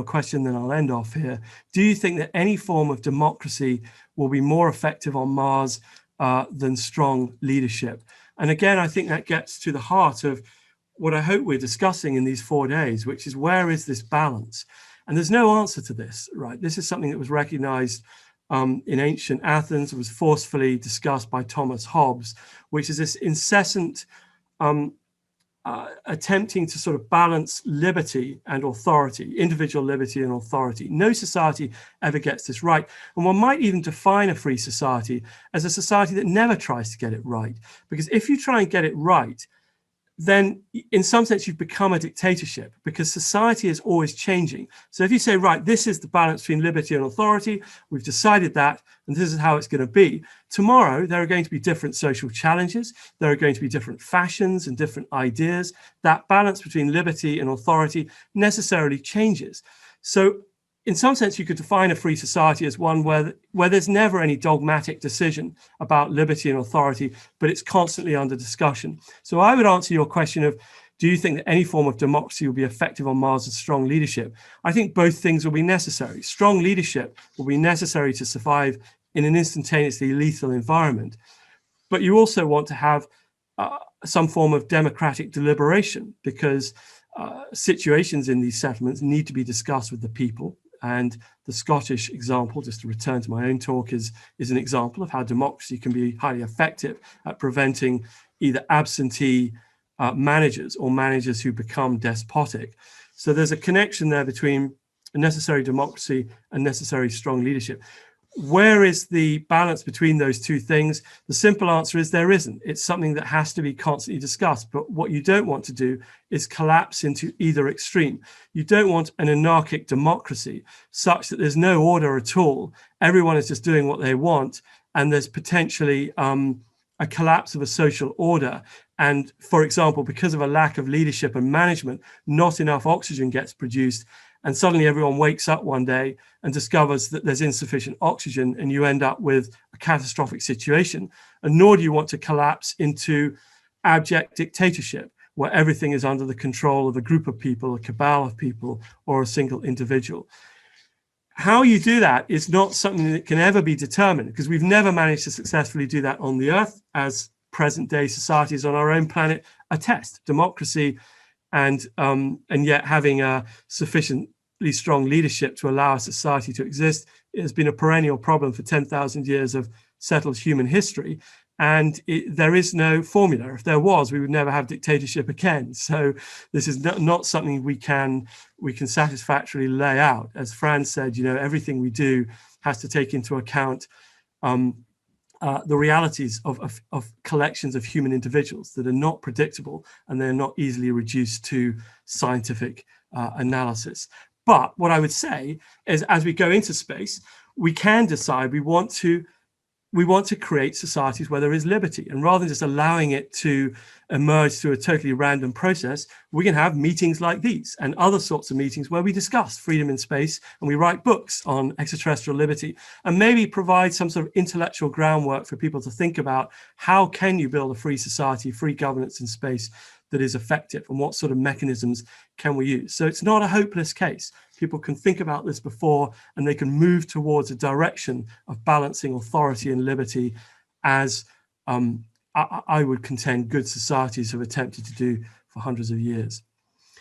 [SPEAKER 1] question, then I'll end off here. Do you think that any form of democracy will be more effective on Mars than strong leadership? And again, I think that gets to the heart of what I hope we're discussing in these 4 days, which is, where is this balance? And there's no answer to this, right? This is something that was recognized in ancient Athens. It was forcefully discussed by Thomas Hobbes, which is this incessant attempting to sort of balance liberty and authority, individual liberty and authority. No society ever gets this right. And one might even define a free society as a society that never tries to get it right. Because if you try and get it right, then in some sense you've become a dictatorship, because society is always changing. So if you say, right, this is the balance between liberty and authority, we've decided that, and this is how it's going to be. Tomorrow, there are going to be different social challenges. There are going to be different fashions and different ideas. That balance between liberty and authority necessarily changes. So in some sense, you could define a free society as one where there's never any dogmatic decision about liberty and authority, but it's constantly under discussion. So I would answer your question of, do you think that any form of democracy will be effective on Mars with strong leadership? I think both things will be necessary. Strong leadership will be necessary to survive in an instantaneously lethal environment. But you also want to have some form of democratic deliberation, because situations in these settlements need to be discussed with the people. And the Scottish example, just to return to my own talk, is an example of how democracy can be highly effective at preventing either absentee managers or managers who become despotic. So there's a connection there between a necessary democracy and necessary strong leadership. where is the balance between those two things? The simple answer is there isn't. It's something that has to be constantly discussed. But what you don't want to do is collapse into either extreme. You don't want an anarchic democracy such that there's no order at all. Everyone is just doing what they want, and there's potentially a collapse of a social order. And for example, because of a lack of leadership and management, not enough oxygen gets produced. And suddenly everyone wakes up one day and discovers that there's insufficient oxygen, and you end up with a catastrophic situation. And nor do you want to collapse into abject dictatorship, where everything is under the control of a group of people, a cabal of people, or a single individual. How you do that is not something that can ever be determined, because we've never managed to successfully do that on the Earth, as present-day societies on our own planet attest. Democracy and yet having a sufficiently strong leadership to allow a society to exist, it has been a perennial problem for 10,000 years of settled human history. And there is no formula. If there was, we would never have dictatorship again. So this is not something we can satisfactorily lay out. As Frans said, everything we do has to take into account the realities of collections of human individuals that are not predictable, and they're not easily reduced to scientific analysis. But what I would say is, as we go into space, we can decide we want to create societies where there is liberty. And rather than just allowing it to emerge through a totally random process, we can have meetings like these and other sorts of meetings where we discuss freedom in space, and we write books on extraterrestrial liberty, and maybe provide some sort of intellectual groundwork for people to think about how can you build a free society, free governance in space that is effective, and what sort of mechanisms can we use. So it's not a hopeless case. People can think about this before, and they can move towards a direction of balancing authority and liberty, as I would contend good societies have attempted to do for hundreds of years.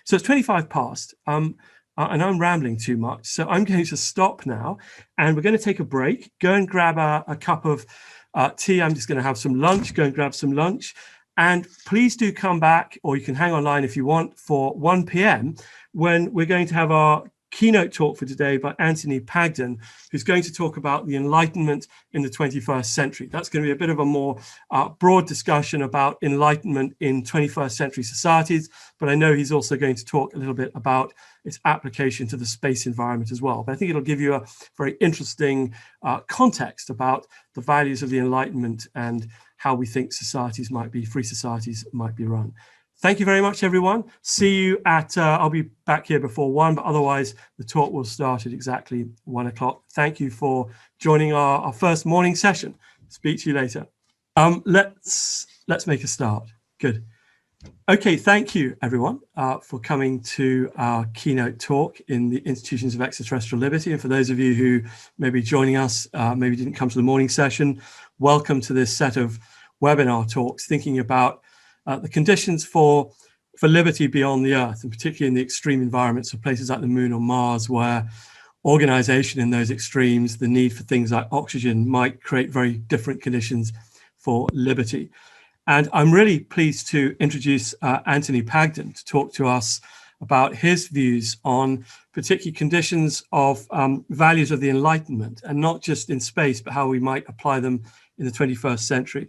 [SPEAKER 1] So it's 25 past, and I'm rambling too much. So I'm going to stop now, and we're going to take a break, go and grab a cup of tea. I'm just going to have some lunch, go and grab some lunch. And please do come back, or you can hang online if you want, for 1 p.m. when we're going to have our keynote talk for today by Anthony Pagden, who's going to talk about the Enlightenment in the 21st century. That's going to be a bit of a more broad discussion about Enlightenment in 21st century societies, but I know he's also going to talk a little bit about its application to the space environment as well. But I think it'll give you a very interesting context about the values of the Enlightenment and how we think societies might be, free societies might be run. Thank you very much, everyone. See you at, I'll be back here before 1, but otherwise the talk will start at exactly 1 o'clock. Thank you for joining our first morning session. Speak to you later. Let's make a start. Good. Okay, thank you, everyone, for coming to our keynote talk in the Institutions of Extraterrestrial Liberty. And for those of you who may be joining us, maybe didn't come to the morning session, welcome to this set of webinar talks thinking about the conditions for liberty beyond the Earth, and particularly in the extreme environments of places like the Moon or Mars, where organization in those extremes, the need for things like oxygen, might create very different conditions for liberty. And I'm really pleased to introduce Anthony Pagden to talk to us about his views on particular conditions of values of the Enlightenment, and not just in space, but how we might apply them in the 21st century.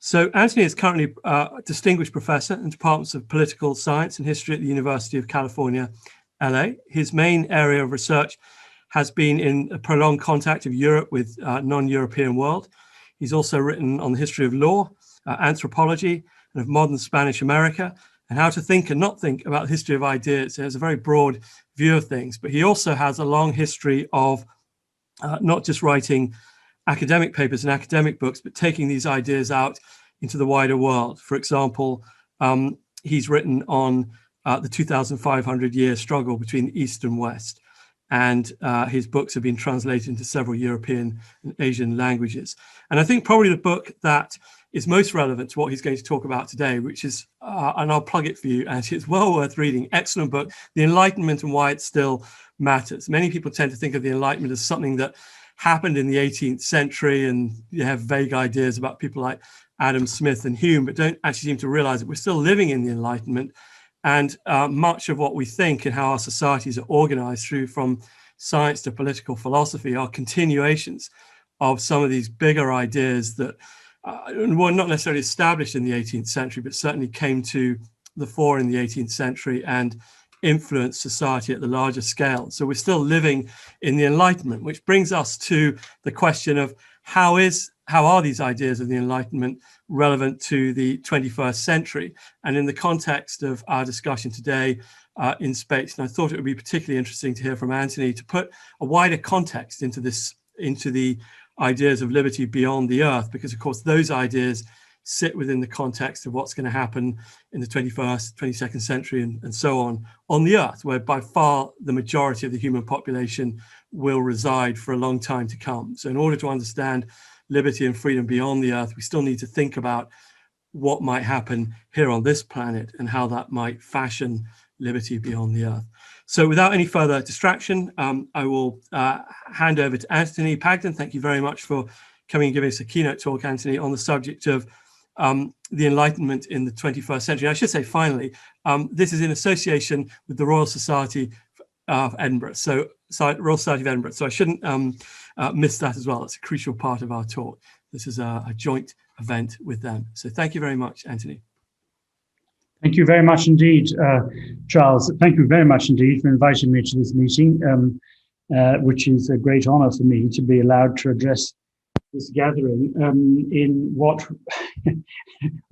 [SPEAKER 1] So Anthony is currently a distinguished professor in departments of political science and history at the University of California, LA. His main area of research has been in a prolonged contact of Europe with non-European world. He's also written on the history of law, anthropology, and of modern Spanish America, and how to think and not think about the history of ideas. He has a very broad view of things, but he also has a long history of not just writing academic papers and academic books, but taking these ideas out into the wider world. For example, he's written on the 2,500-year struggle between the East and West, and his books have been translated into several European and Asian languages. And I think probably the book that is most relevant to what he's going to talk about today, which is, and I'll plug it for you, and it's well worth reading, excellent book, The Enlightenment and Why It Still Matters. Many people tend to think of the Enlightenment as something that happened in the 18th century, and you have vague ideas about people like Adam Smith and Hume, but don't actually seem to realize that we're still living in the Enlightenment. And much of what we think and how our societies are organized through from science to political philosophy are continuations of some of these bigger ideas that were not necessarily established in the 18th century, but certainly came to the fore in the 18th century and influenced society at the larger scale. So we're still living in the Enlightenment, which brings us to the question of how are these ideas of the Enlightenment relevant to the 21st century? And in the context of our discussion today in space, and I thought it would be particularly interesting to hear from Anthony to put a wider context into the ideas of liberty beyond the Earth, because of course those ideas sit within the context of what's going to happen in the 21st, 22nd century and so on the Earth, where by far the majority of the human population will reside for a long time to come. So in order to understand liberty and freedom beyond the Earth, we still need to think about what might happen here on this planet and how that might fashion liberty beyond the Earth. So without any further distraction, I will hand over to Anthony Pagden. Thank you very much for coming and giving us a keynote talk, Anthony, on the subject of the Enlightenment in the 21st century. I should say, finally, this is in association with the Royal Society of Edinburgh, Royal Society of Edinburgh. So I shouldn't miss that as well. It's a crucial part of our talk. This is a joint event with them. So thank you very much, Anthony.
[SPEAKER 4] Thank you very much indeed, Charles. Thank you very much indeed for inviting me to this meeting, which is a great honor for me to be allowed to address this gathering in what,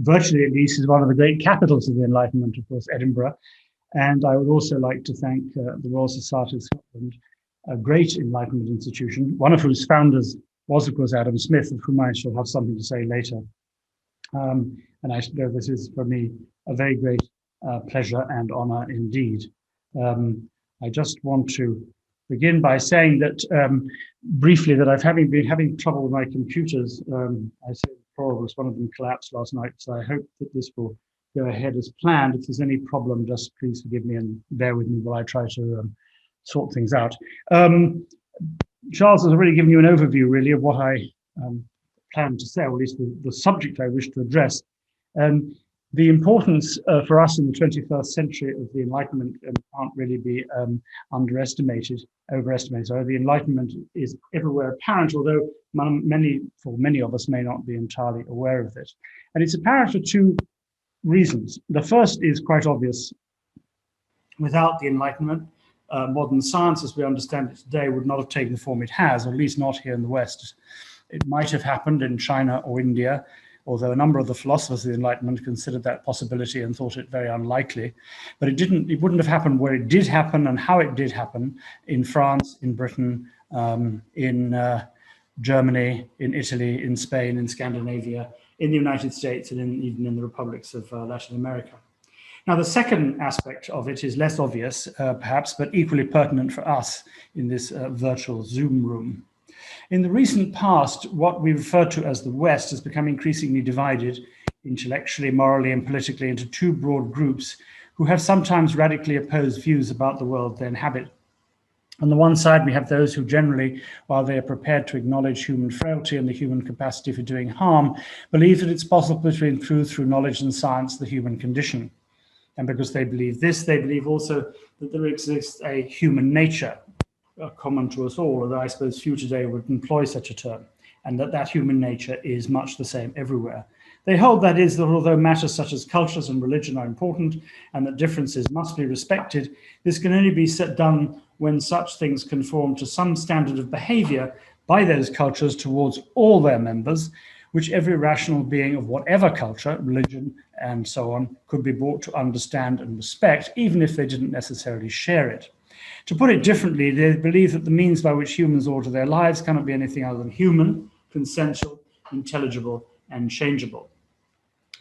[SPEAKER 4] virtually at least, is one of the great capitals of the Enlightenment, of course, Edinburgh. And I would also like to thank the Royal Society of Scotland, a great Enlightenment institution, one of whose founders was, of course, Adam Smith, of whom I shall have something to say later. And I know this is, for me, a very great pleasure and honor indeed. I just want to begin by saying that, briefly, that I've been having trouble with my computers. I say problems, one of them collapsed last night, so I hope that this will go ahead as planned. If there's any problem, just please forgive me and bear with me while I try to sort things out. Charles has already given you an overview, really, of what I plan to say, or at least the subject I wish to address. The importance for us in the 21st century of the Enlightenment can't really be overestimated. So the Enlightenment is everywhere apparent, although many of us may not be entirely aware of it. And it's apparent for two reasons. The first is quite obvious. Without the Enlightenment, modern science, as we understand it today, would not have taken the form it has, or at least not here in the West. It might have happened in China or India, although a number of the philosophers of the Enlightenment considered that possibility and thought it very unlikely. But it wouldn't have happened where it did happen and how it did happen in France, in Britain, in Germany, in Italy, in Spain, in Scandinavia, in the United States, and even in the republics of Latin America. Now, the second aspect of it is less obvious, perhaps, but equally pertinent for us in this virtual Zoom room. In the recent past, what we refer to as the West has become increasingly divided intellectually, morally, and politically into two broad groups who have sometimes radically opposed views about the world they inhabit. On the one side, we have those who generally, while they are prepared to acknowledge human frailty and the human capacity for doing harm, believe that it's possible to improve through knowledge and science the human condition. And because they believe this, they believe also that there exists a human nature, common to us all, although I suppose few today would employ such a term, and that human nature is much the same everywhere. They hold, that is, that although matters such as cultures and religion are important and that differences must be respected, this can only be done when such things conform to some standard of behavior by those cultures towards all their members, which every rational being of whatever culture, religion, and so on, could be brought to understand and respect, even if they didn't necessarily share it. To put it differently, they believe that the means by which humans order their lives cannot be anything other than human, consensual, intelligible, and changeable.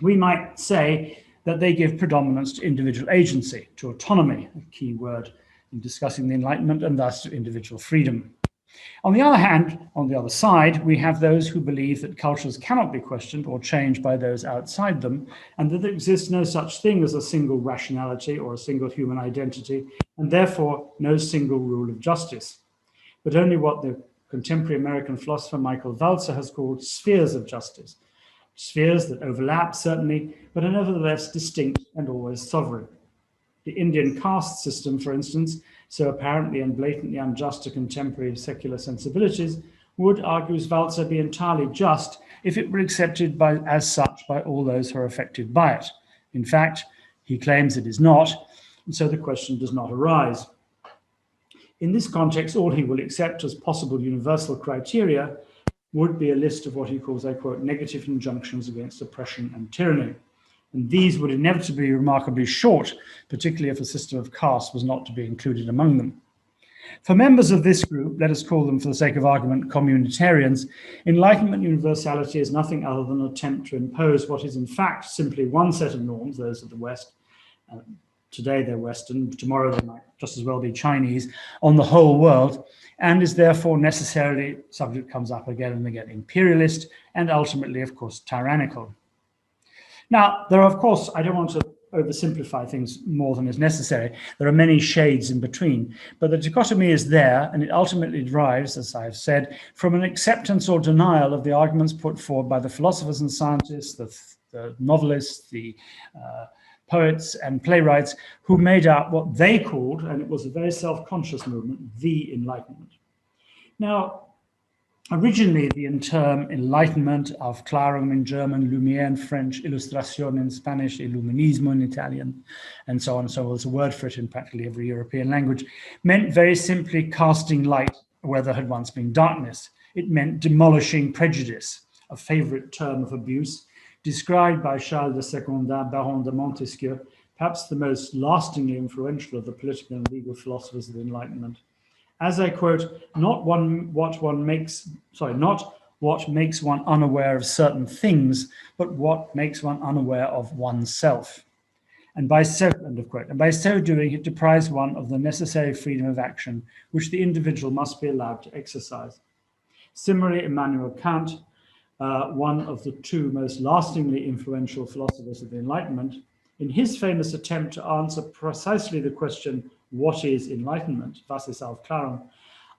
[SPEAKER 4] We might say that they give predominance to individual agency, to autonomy, a key word in discussing the Enlightenment, and thus to individual freedom. On the other hand, on the other side, we have those who believe that cultures cannot be questioned or changed by those outside them, and that there exists no such thing as a single rationality or a single human identity, and therefore no single rule of justice, but only what the contemporary American philosopher Michael Walzer has called spheres of justice, spheres that overlap, certainly, but are nevertheless distinct and always sovereign. The Indian caste system, for instance, so apparently and blatantly unjust to contemporary secular sensibilities, would, argues Walzer, be entirely just if it were accepted as such by all those who are affected by it. In fact, he claims it is not, and so the question does not arise. In this context, all he will accept as possible universal criteria would be a list of what he calls, I quote, negative injunctions against oppression and tyranny. And these would inevitably be remarkably short, particularly if a system of caste was not to be included among them. For members of this group, let us call them for the sake of argument communitarians, Enlightenment universality is nothing other than an attempt to impose what is in fact simply one set of norms, those of the West. Today they're Western, tomorrow they might just as well be Chinese, on the whole world, and is therefore necessarily, subject comes up again and again, imperialist and ultimately, of course, tyrannical. Now, there are, of course, I don't want to oversimplify things more than is necessary. There are many shades in between, but the dichotomy is there, and it ultimately derives, as I have said, from an acceptance or denial of the arguments put forward by the philosophers and scientists, the novelists, the poets and playwrights who made up what they called, and it was a very self-conscious movement, the Enlightenment. Now, originally the term Enlightenment, Aufklärung in German, Lumière in French, Illustration in Spanish, Illuminismo in Italian, and so on and so on, there's a word for it in practically every European language, meant very simply casting light where there had once been darkness. It meant demolishing prejudice, a favorite term of abuse, described by Charles de Secondat, Baron de Montesquieu, perhaps the most lastingly influential of the political and legal philosophers of the Enlightenment, as I quote, not what makes one unaware of certain things, but what makes one unaware of oneself. And by so doing, it deprives one of the necessary freedom of action, which the individual must be allowed to exercise. Similarly, Immanuel Kant, one of the two most lastingly influential philosophers of the Enlightenment, in his famous attempt to answer precisely the question, what is enlightenment, was ist Aufklärung,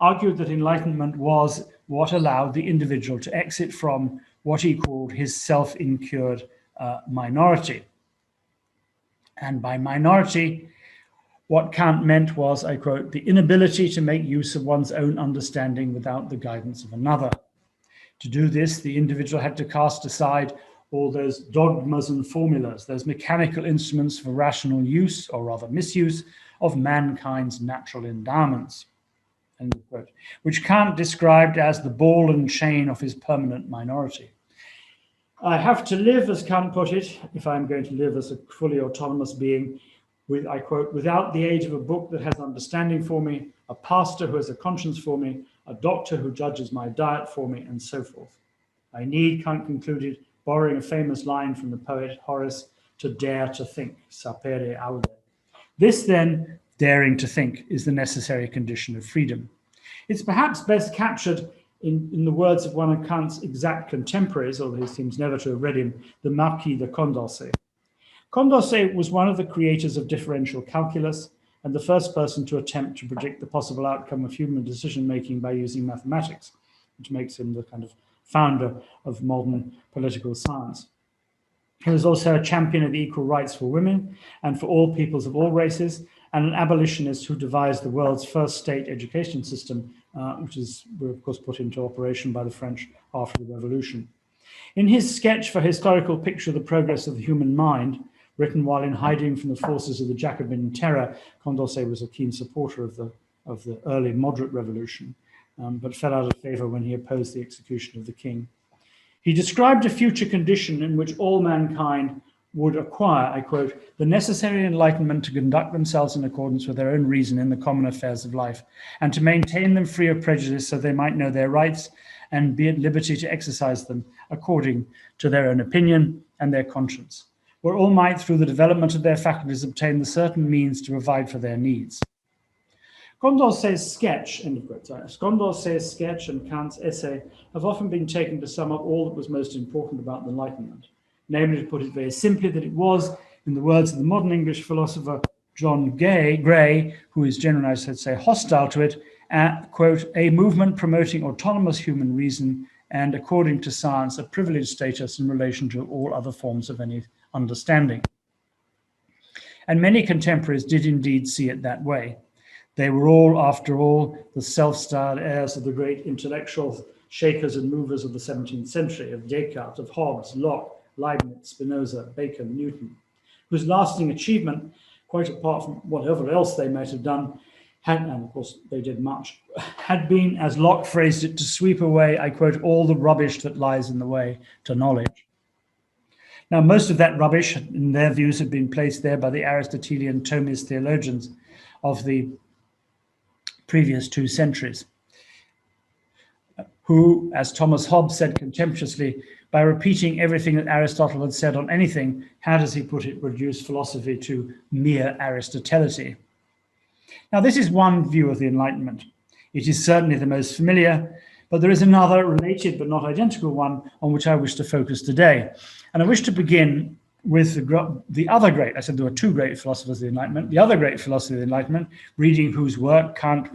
[SPEAKER 4] argued that enlightenment was what allowed the individual to exit from what he called his self-incurred minority. And by minority, what Kant meant was, I quote, the inability to make use of one's own understanding without the guidance of another. To do this, the individual had to cast aside all those dogmas and formulas, those mechanical instruments for rational use, or rather misuse, of mankind's natural endowments, end quote, which Kant described as the ball and chain of his permanent minority. I have to live, as Kant put it, if I'm going to live as a fully autonomous being, with, I quote, without the aid of a book that has understanding for me, a pastor who has a conscience for me, a doctor who judges my diet for me, and so forth. I need, Kant concluded, borrowing a famous line from the poet Horace, to dare to think, sapere aude. This then, daring to think, is the necessary condition of freedom. It's perhaps best captured in the words of one of Kant's exact contemporaries, although he seems never to have read him, the Marquis de Condorcet. Condorcet was one of the creators of differential calculus and the first person to attempt to predict the possible outcome of human decision-making by using mathematics, which makes him the kind of founder of modern political science. He was also a champion of equal rights for women and for all peoples of all races, and an abolitionist who devised the world's first state education system, which was, of course, put into operation by the French after the Revolution. In his sketch for historical picture of the progress of the human mind, written while in hiding from the forces of the Jacobin terror, Condorcet was a keen supporter of the early moderate revolution, but fell out of favor when he opposed the execution of the king. He described a future condition in which all mankind would acquire, I quote, the necessary enlightenment to conduct themselves in accordance with their own reason in the common affairs of life, and to maintain them free of prejudice so they might know their rights and be at liberty to exercise them according to their own opinion and their conscience, where all might, through the development of their faculties, obtain the certain means to provide for their needs. Condorcet's sketch, end of quote, Condorcet's sketch and Kant's essay have often been taken to sum up all that was most important about the Enlightenment. Namely, to put it very simply, that it was, in the words of the modern English philosopher John Gray, who is generally, I should say, hostile to it, quote, a movement promoting autonomous human reason and, according to science, a privileged status in relation to all other forms of any understanding. And many contemporaries did indeed see it that way. They were all, after all, the self-styled heirs of the great intellectual shakers and movers of the 17th century, of Descartes, of Hobbes, Locke, Leibniz, Spinoza, Bacon, Newton, whose lasting achievement, quite apart from whatever else they might have done, and of course they did much, had been, as Locke phrased it, to sweep away, I quote, all the rubbish that lies in the way to knowledge. Now, most of that rubbish, in their views, had been placed there by the Aristotelian Thomist theologians of the previous 2 centuries, who, as Thomas Hobbes said contemptuously, by repeating everything that Aristotle had said on anything, how does he put it, reduce philosophy to mere Aristotelity. Now, this is one view of the Enlightenment. It is certainly the most familiar, but there is another related but not identical one on which I wish to focus today. And I wish to begin with the other great, I said there were 2 great philosophers of the Enlightenment, the other great philosopher of the Enlightenment, reading whose work Kant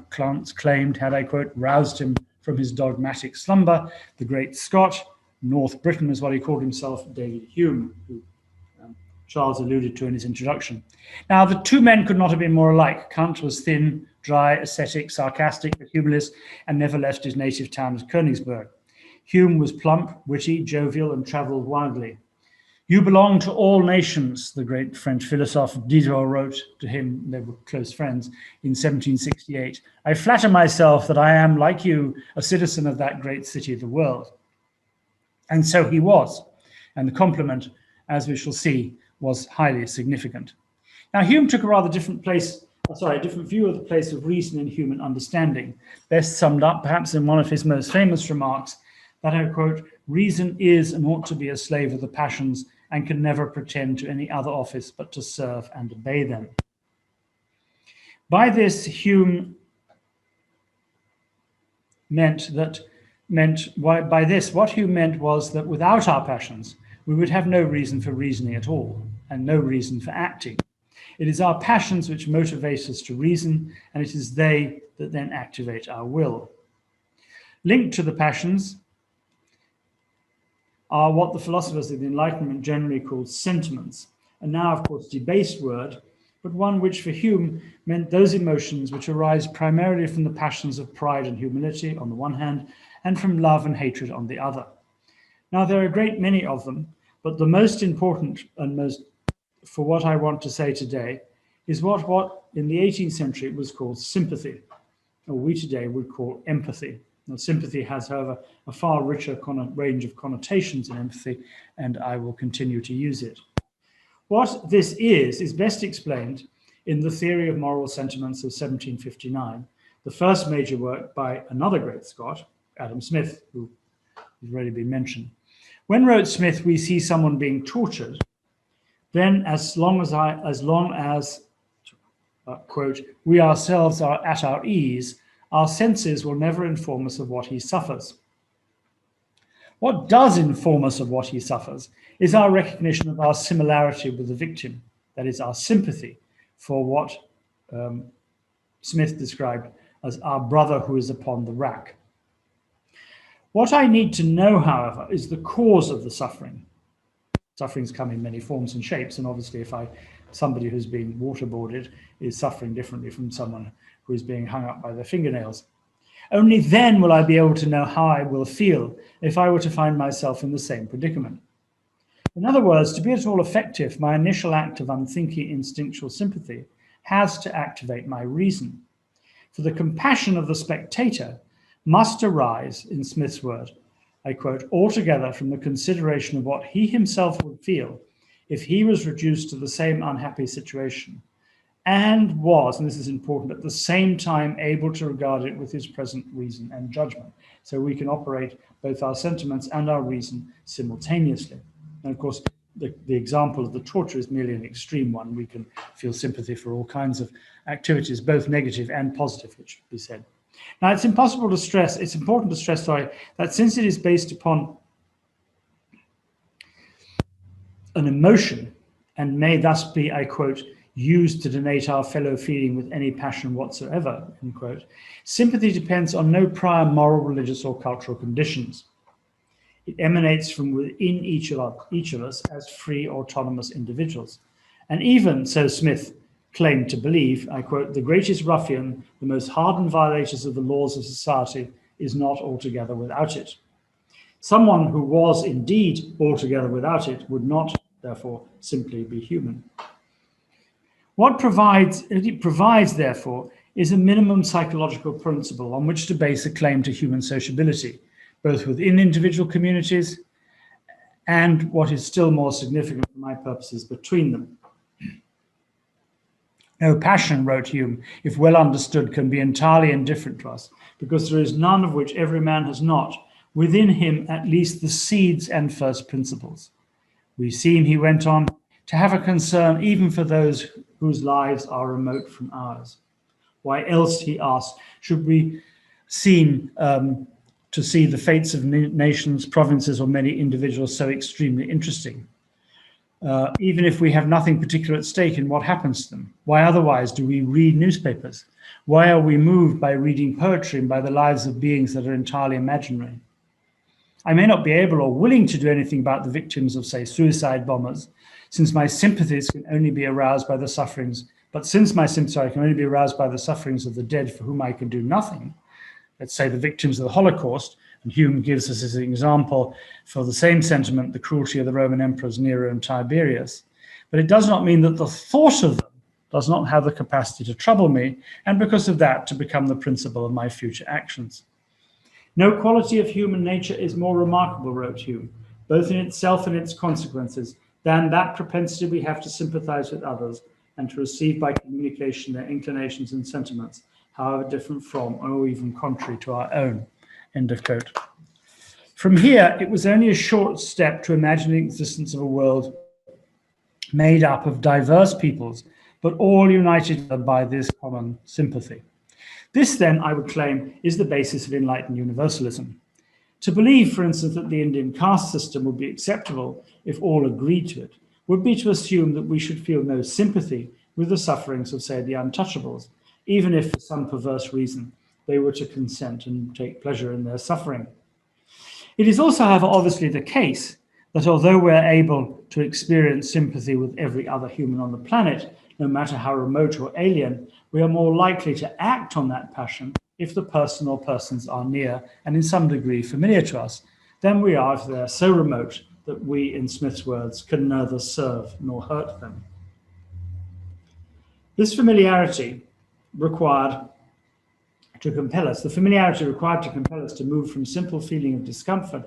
[SPEAKER 4] claimed had, I quote, roused him from his dogmatic slumber, the great Scot, North Briton is what he called himself, David Hume, who Charles alluded to in his introduction. Now, the 2 men could not have been more alike. Kant was thin, dry, ascetic, sarcastic, but humorless, and never left his native town of Königsberg. Hume was plump, witty, jovial, and travelled widely. You belong to all nations, the great French philosopher Diderot wrote to him, they were close friends, in 1768. I flatter myself that I am, like you, a citizen of that great city of the world. And so he was, and the compliment, as we shall see, was highly significant. Now, Hume took a rather different view of the place of reason in human understanding, best summed up perhaps in one of his most famous remarks, that I quote, reason is and ought to be a slave of the passions and can never pretend to any other office but to serve and obey them. By this, Hume what Hume meant was that without our passions, we would have no reason for reasoning at all, and no reason for acting. It is our passions which motivate us to reason, and it is they that then activate our will. Linked to the passions are what the philosophers of the Enlightenment generally called sentiments, a now, of course, debased word, but one which for Hume meant those emotions which arise primarily from the passions of pride and humility on the one hand, and from love and hatred on the other. Now, there are a great many of them, but the most important and most, for what I want to say today, is what in the 18th century was called sympathy, or we today would call empathy. Now, sympathy has, however, a far richer range of connotations in empathy, and I will continue to use it. What this is best explained in the Theory of Moral Sentiments of 1759, the first major work by another great Scot, Adam Smith, who has already been mentioned. When wrote Smith, we see someone being tortured, then as long as quote, we ourselves are at our ease, our senses will never inform us of what he suffers. What does inform us of what he suffers is our recognition of our similarity with the victim, that is, our sympathy for what Smith described as our brother who is upon the rack. What I need to know, however, is the cause of the suffering. Sufferings come in many forms and shapes, and obviously if somebody who's been waterboarded is suffering differently from someone who is being hung up by their fingernails. Only then will I be able to know how I will feel if I were to find myself in the same predicament. In other words, to be at all effective, my initial act of unthinking instinctual sympathy has to activate my reason. For the compassion of the spectator must arise, in Smith's word, I quote, altogether from the consideration of what he himself would feel if he was reduced to the same unhappy situation, and was, and this is important, at the same time able to regard it with his present reason and judgment. So we can operate both our sentiments and our reason simultaneously. And of course, the example of the torture is merely an extreme one. We can feel sympathy for all kinds of activities, both negative and positive, it should be said. Now, it's important to stress, that since it is based upon an emotion and may thus be, I quote, used to denote our fellow feeling with any passion whatsoever, end quote, sympathy depends on no prior moral, religious, or cultural conditions. It emanates from within each of us as free, autonomous individuals. And even, so Smith claimed to believe, I quote, the greatest ruffian, the most hardened violators of the laws of society is not altogether without it. Someone who was indeed altogether without it would not, therefore, simply be human. What it provides, therefore, is a minimum psychological principle on which to base a claim to human sociability, both within individual communities and, what is still more significant for my purposes, between them. No passion, wrote Hume, if well understood, can be entirely indifferent to us, because there is none of which every man has not, within him at least the seeds and first principles. We seem, he went on, to have a concern even for those whose lives are remote from ours. Why else, he asked, should we seem to see the fates of nations, provinces, or many individuals so extremely interesting? Even if we have nothing particular at stake in what happens to them, why otherwise do we read newspapers? Why are we moved by reading poetry and by the lives of beings that are entirely imaginary? I may not be able or willing to do anything about the victims of, say, suicide bombers, since my sympathies can only be aroused by the sufferings, can only be aroused by the sufferings of the dead for whom I can do nothing. Let's say the victims of the Holocaust, and Hume gives us as an example for the same sentiment, the cruelty of the Roman emperors Nero and Tiberius. But it does not mean that the thought of them does not have the capacity to trouble me, and because of that, to become the principle of my future actions. No quality of human nature is more remarkable, wrote Hume, both in itself and its consequences, than that propensity we have to sympathize with others and to receive by communication their inclinations and sentiments, however different from or even contrary to our own. End of quote. From here, it was only a short step to imagine the existence of a world made up of diverse peoples, but all united by this common sympathy. This, then, I would claim, is the basis of enlightened universalism. To believe, for instance, that the Indian caste system would be acceptable if all agreed to it would be to assume that we should feel no sympathy with the sufferings of, say, the untouchables, even if for some perverse reason they were to consent and take pleasure in their suffering. It is also, however, obviously the case that although we're able to experience sympathy with every other human on the planet, no matter how remote or alien, we are more likely to act on that passion if the person or persons are near and in some degree familiar to us, than we are if they are so remote that we, in Smith's words, can neither serve nor hurt them. This familiarity required to compel us to move from simple feeling of discomfort,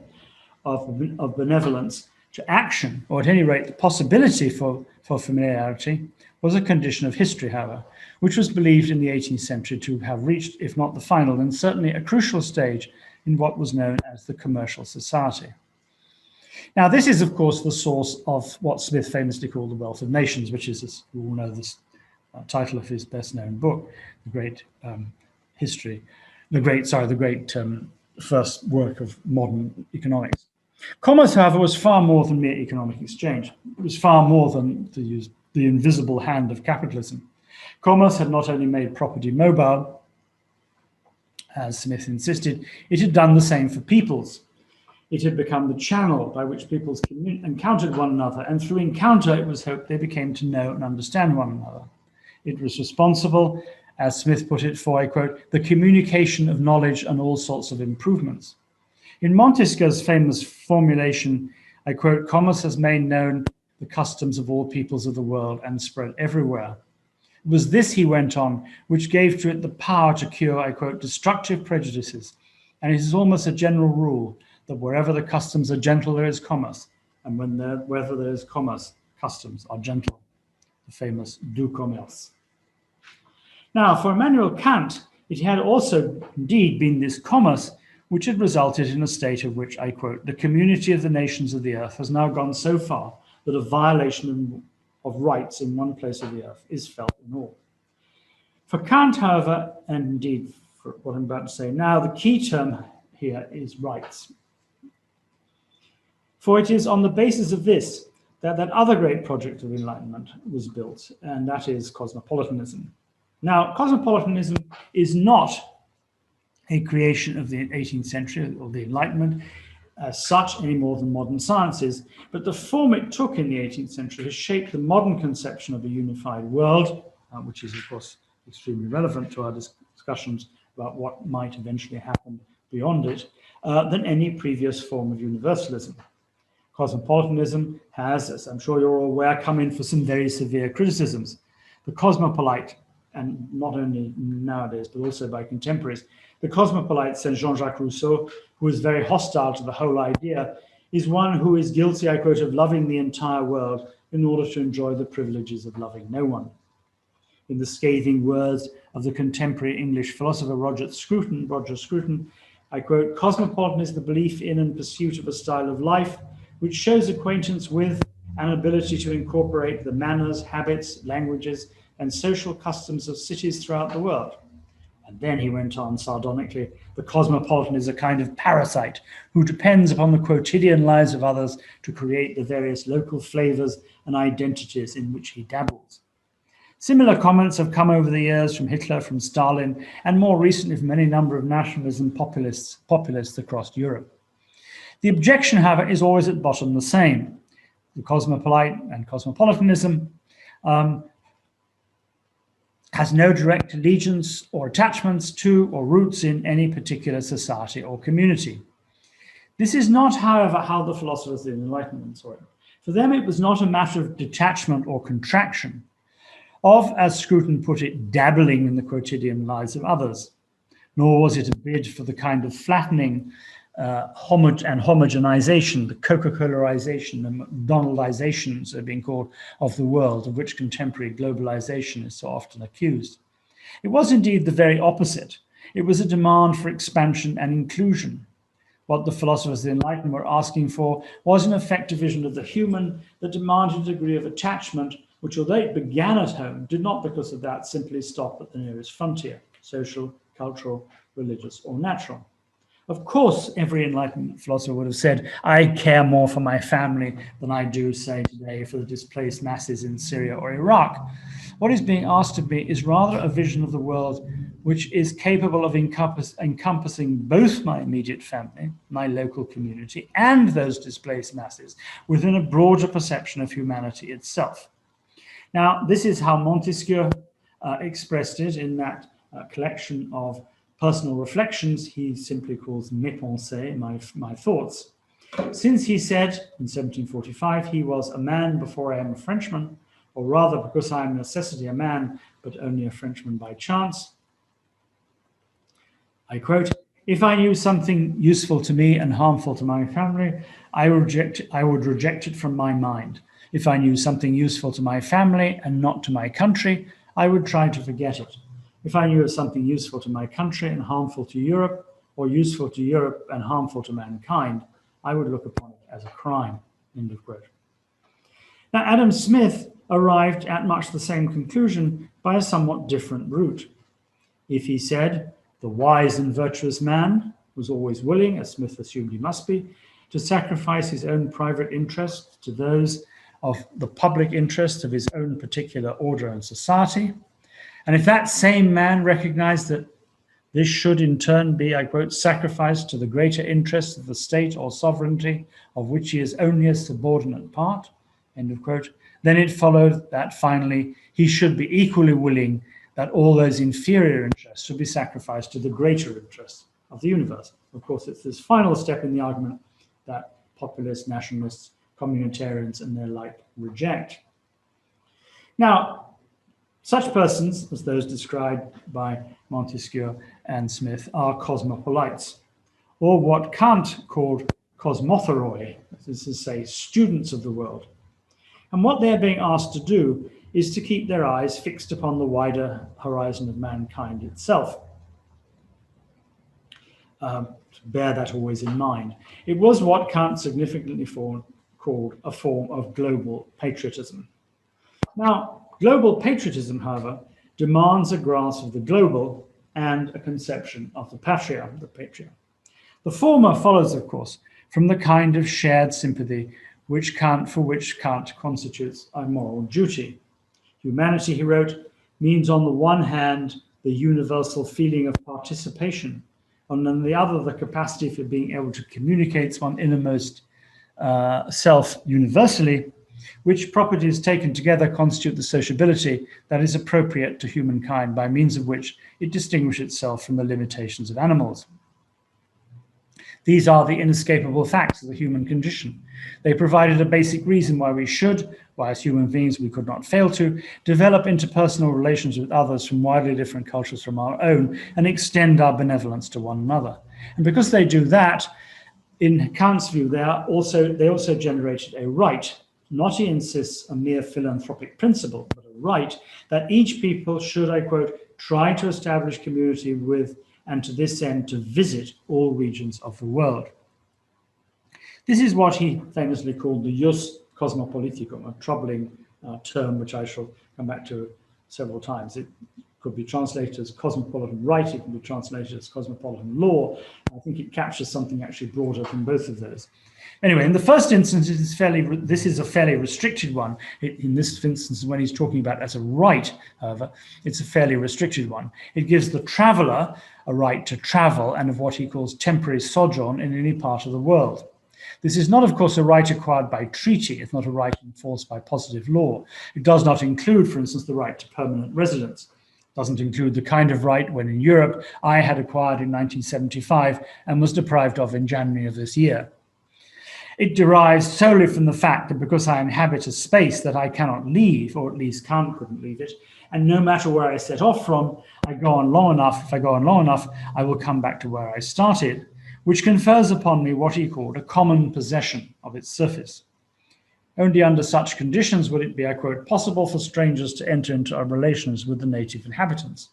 [SPEAKER 4] of benevolence, to action, or at any rate the possibility for familiarity, was a condition of history, however, which was believed in the 18th century to have reached, if not the final, then certainly a crucial stage in what was known as the commercial society. Now, this is, of course, the source of what Smith famously called the Wealth of Nations, which is, as you all know, the title of his best-known book, the great first work of modern economics. Commerce, however, was far more than mere economic exchange. It was far more than, to use the invisible hand of capitalism. Commerce had not only made property mobile, as Smith insisted, it had done the same for peoples. It had become the channel by which peoples encountered one another, and through encounter, it was hoped they became to know and understand one another. It was responsible, as Smith put it, for, I quote, the communication of knowledge and all sorts of improvements. In Montesquieu's famous formulation, I quote, commerce has made known the customs of all peoples of the world and spread everywhere. It was this, he went on, which gave to it the power to cure, I quote, destructive prejudices. And it is almost a general rule that wherever the customs are gentle, there is commerce. And wherever there is commerce, customs are gentle. The famous du commerce. Now, for Immanuel Kant, it had also indeed been this commerce which had resulted in a state of which, I quote, the community of the nations of the earth has now gone so far that a violation of rights in one place of the earth is felt in all. For Kant, however, and indeed for what I'm about to say now, the key term here is rights. For it is on the basis of this that that other great project of enlightenment was built, and that is cosmopolitanism. Now, cosmopolitanism is not a creation of the 18th century or the Enlightenment as such any more than modern sciences, but the form it took in the 18th century has shaped the modern conception of a unified world, which is, of course, extremely relevant to our discussions about what might eventually happen beyond it, than any previous form of universalism. Cosmopolitanism has, as I'm sure you're all aware, come in for some very severe criticisms. The cosmopolite, and not only nowadays, but also by contemporaries, the cosmopolite, says Jean-Jacques Rousseau, who is very hostile to the whole idea, is one who is guilty, I quote, of loving the entire world in order to enjoy the privileges of loving no one. In the scathing words of the contemporary English philosopher Roger Scruton, I quote, "Cosmopolitan is the belief in and pursuit of a style of life which shows acquaintance with and ability to incorporate the manners, habits, languages, and social customs of cities throughout the world." And then he went on sardonically, "The cosmopolitan is a kind of parasite who depends upon the quotidian lives of others to create the various local flavors and identities in which he dabbles." Similar comments have come over the years from Hitler, from Stalin, and more recently from any number of nationalism populists across Europe. The objection, however, is always at bottom the same. The cosmopolite and cosmopolitanism has no direct allegiance or attachments to or roots in any particular society or community. This is not, however, how the philosophers of the Enlightenment saw it. For them, it was not a matter of detachment or contraction, of, as Scruton put it, dabbling in the quotidian lives of others, nor was it a bid for the kind of flattening and homogenization, the Coca-Colaization, the McDonaldizations are being called, of the world, of which contemporary globalization is so often accused. It was indeed the very opposite. It was a demand for expansion and inclusion. What the philosophers of the Enlightenment were asking for was an effective vision of the human that demanded a degree of attachment, which, although it began at home, did not because of that simply stop at the nearest frontier, social, cultural, religious, or natural. Of course, every Enlightenment philosopher would have said, I care more for my family than I do, say, today for the displaced masses in Syria or Iraq. What is being asked of me is rather a vision of the world which is capable of encompassing both my immediate family, my local community, and those displaced masses within a broader perception of humanity itself. Now, this is how Montesquieu expressed it in that collection of personal reflections he simply calls mes pensées, my thoughts. Since he said in 1745, he was a man before I am a Frenchman, or rather because I am necessity a man, but only a Frenchman by chance. I quote, if I knew something useful to me and harmful to my family, I would reject it from my mind. If I knew something useful to my family and not to my country, I would try to forget it. If I knew of something useful to my country and harmful to Europe, or useful to Europe and harmful to mankind, I would look upon it as a crime, end of quote. Now, Adam Smith arrived at much the same conclusion by a somewhat different route. If he said, the wise and virtuous man was always willing, as Smith assumed he must be, to sacrifice his own private interests to those of the public interest of his own particular order and society, and if that same man recognized that this should in turn be, I quote, sacrificed to the greater interests of the state or sovereignty of which he is only a subordinate part, end of quote, then it followed that finally he should be equally willing that all those inferior interests should be sacrificed to the greater interests of the universe. Of course, it's this final step in the argument that populists, nationalists, communitarians, and their like reject. Now, such persons, as those described by Montesquieu and Smith, are cosmopolites, or what Kant called cosmothoroi, that is to say, students of the world. And what they're being asked to do is to keep their eyes fixed upon the wider horizon of mankind itself. To bear that always in mind. It was what Kant significantly called a form of global patriotism. Now, global patriotism, however, demands a grasp of the global and a conception of the patria, the patria. The former follows, of course, from the kind of shared sympathy for which Kant constitutes a moral duty. Humanity, he wrote, means on the one hand the universal feeling of participation, and on the other the capacity for being able to communicate one's innermost self universally, which properties taken together constitute the sociability that is appropriate to humankind, by means of which it distinguishes itself from the limitations of animals. These are the inescapable facts of the human condition. They provided a basic reason why we should, why as human beings we could not fail to, develop interpersonal relations with others from widely different cultures from our own and extend our benevolence to one another. And because they do that, in Kant's view, they also generated a right, not, he insists, a mere philanthropic principle, but a right that each people should, I quote, try to establish community with, and to this end to visit all regions of the world. This is what he famously called the jus cosmopoliticum, a troubling term which I shall come back to several times. It could be translated as cosmopolitan right, it can be translated as cosmopolitan law. I think it captures something actually broader than both of those. Anyway, in the first instance, this is a fairly restricted one. In this instance, when he's talking about as a right, however, it's a fairly restricted one. It gives the traveller a right to travel and of what he calls temporary sojourn in any part of the world. This is not, of course, a right acquired by treaty. It's not a right enforced by positive law. It does not include, for instance, the right to permanent residence. It doesn't include the kind of right when in Europe I had acquired in 1975 and was deprived of in January of this year. It derives solely from the fact that because I inhabit a space that I cannot leave, or at least couldn't leave it, and no matter where I set off from, if I go on long enough, I will come back to where I started, which confers upon me what he called a common possession of its surface. Only under such conditions would it be, I quote, possible for strangers to enter into relations with the native inhabitants.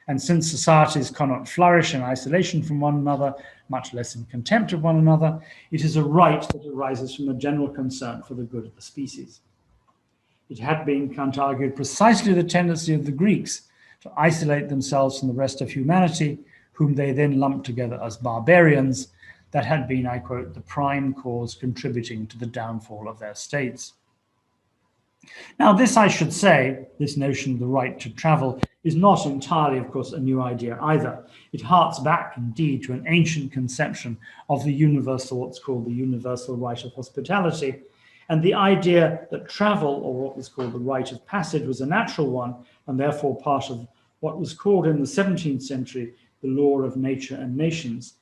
[SPEAKER 4] And since societies cannot flourish in isolation from one another, much less in contempt of one another, it is a right that arises from a general concern for the good of the species. It had been, Kant argued, precisely the tendency of the Greeks to isolate themselves from the rest of humanity, whom they then lumped together as barbarians, that had been, I quote, the prime cause contributing to the downfall of their states. Now, this, I should say, this notion of the right to travel is not entirely, of course, a new idea either. It harks back, indeed, to an ancient conception of the universal, what's called the universal right of hospitality, and the idea that travel, or what was called the rite of passage, was a natural one, and therefore part of what was called in the 17th century the law of nature and nations.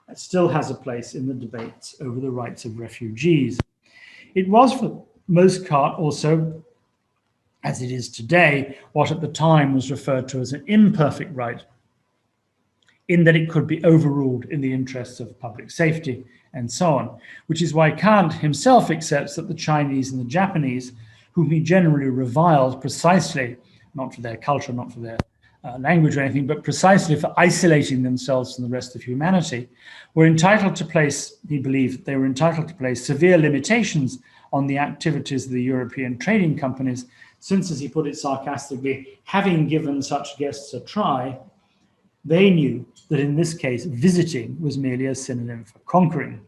[SPEAKER 4] It still has a place in the debates over the rights of refugees. It was for most part also, as it is today, what at the time was referred to as an imperfect right, in that it could be overruled in the interests of public safety and so on, which is why Kant himself accepts that the Chinese and the Japanese, whom he generally reviled precisely, not for their culture, not for their language or anything, but precisely for isolating themselves from the rest of humanity, were entitled to place, he believed, they were entitled to place severe limitations on the activities of the European trading companies, since, as he put it sarcastically, having given such guests a try, they knew that in this case, visiting was merely a synonym for conquering.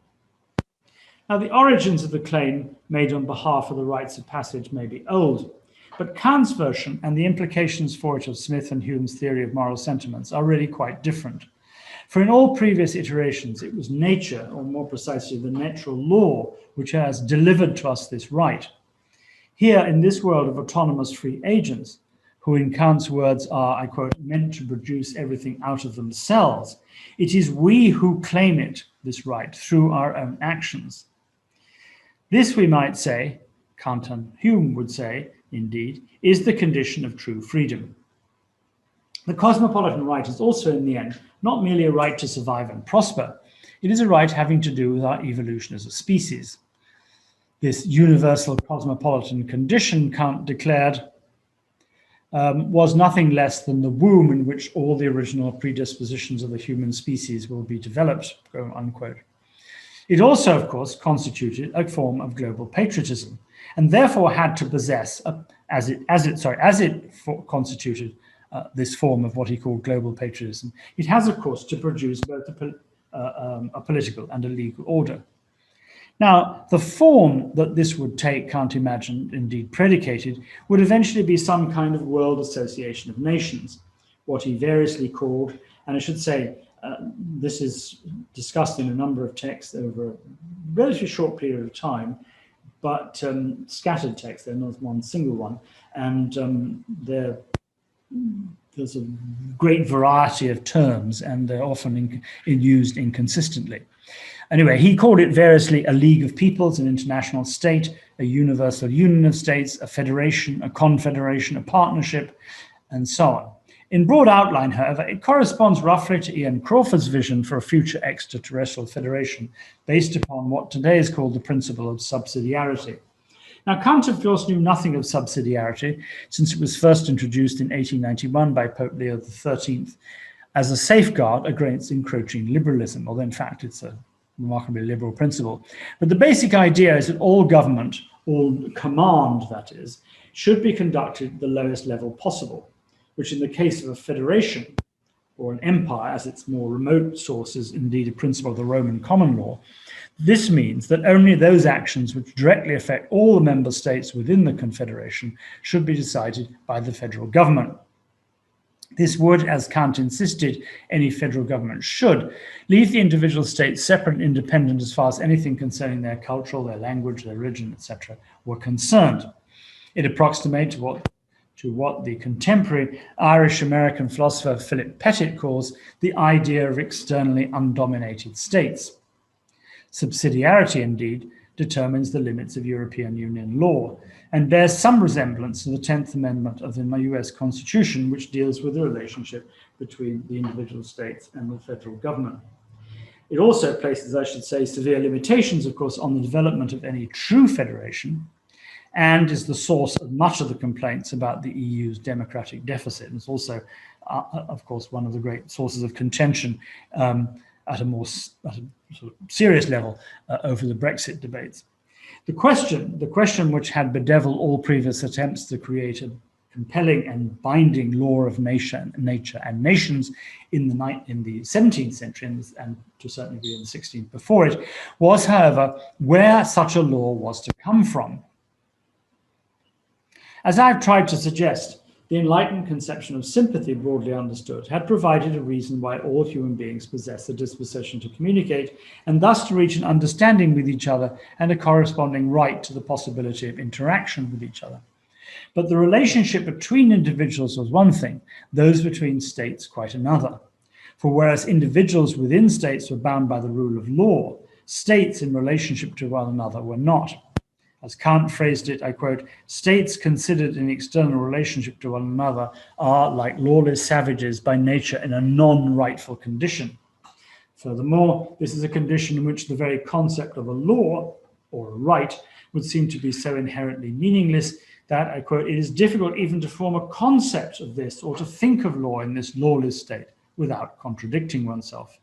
[SPEAKER 4] Now, the origins of the claim made on behalf of the rites of passage may be old, but Kant's version and the implications for it of Smith and Hume's theory of moral sentiments are really quite different. For in all previous iterations, it was nature, or more precisely the natural law, which has delivered to us this right. Here, in this world of autonomous free agents, who in Kant's words are, I quote, meant to produce everything out of themselves, it is we who claim it, this right, through our own actions. This, we might say, Kant and Hume would say, indeed, is the condition of true freedom. The cosmopolitan right is also, in the end, not merely a right to survive and prosper. It is a right having to do with our evolution as a species. This universal cosmopolitan condition, Kant declared, was nothing less than the womb in which all the original predispositions of the human species will be developed, unquote. It also, of course, constituted a form of global patriotism, and therefore had to possess, as it constituted this form of what he called global patriotism, it has, of course, to produce both a political and a legal order. Now, the form that this would take, Kant imagined, indeed predicated, would eventually be some kind of world association of nations, what he variously called, and I should say, this is discussed in a number of texts over a relatively short period of time, but scattered texts, they're not one single one, and there's a great variety of terms, and they're often used inconsistently. Anyway, he called it variously a League of Peoples, an international state, a universal union of states, a federation, a confederation, a partnership, and so on. In broad outline, however, it corresponds roughly to Ian Crawford's vision for a future extraterrestrial federation based upon what today is called the principle of subsidiarity. Now, Kant, of course, knew nothing of subsidiarity since it was first introduced in 1891 by Pope Leo XIII as a safeguard against encroaching liberalism, although in fact it's a remarkably liberal principle. But the basic idea is that all government, all command, that is, should be conducted at the lowest level possible, which in the case of a federation or an empire, as its more remote source is indeed a principle of the Roman common law, this means that only those actions which directly affect all the member states within the confederation should be decided by the federal government. This would, as Kant insisted any federal government should, leave the individual states separate and independent as far as anything concerning their culture, their language, their religion, etc. were concerned. It approximates to what the contemporary Irish-American philosopher Philip Pettit calls the idea of externally undominated states. Subsidiarity, indeed, determines the limits of European Union law and bears some resemblance to the 10th Amendment of the US Constitution, which deals with the relationship between the individual states and the federal government. It also places, I should say, severe limitations, of course, on the development of any true federation, and is the source of much of the complaints about the EU's democratic deficit. And it's also, of course, one of the great sources of contention at a sort of serious level over the Brexit debates. The question which had bedeviled all previous attempts to create a compelling and binding law of nature and nations in the 17th century and to a certain degree in the 16th before it, was, however, where such a law was to come from. As I've tried to suggest, the enlightened conception of sympathy, broadly understood, had provided a reason why all human beings possess a disposition to communicate and thus to reach an understanding with each other and a corresponding right to the possibility of interaction with each other. But the relationship between individuals was one thing, those between states quite another. For whereas individuals within states were bound by the rule of law, states in relationship to one another were not. As Kant phrased it, I quote, "States considered in external relationship to one another are like lawless savages by nature in a non-rightful condition." Furthermore, this is a condition in which the very concept of a law or a right would seem to be so inherently meaningless that, I quote, "it is difficult even to form a concept of this or to think of law in this lawless state without contradicting oneself."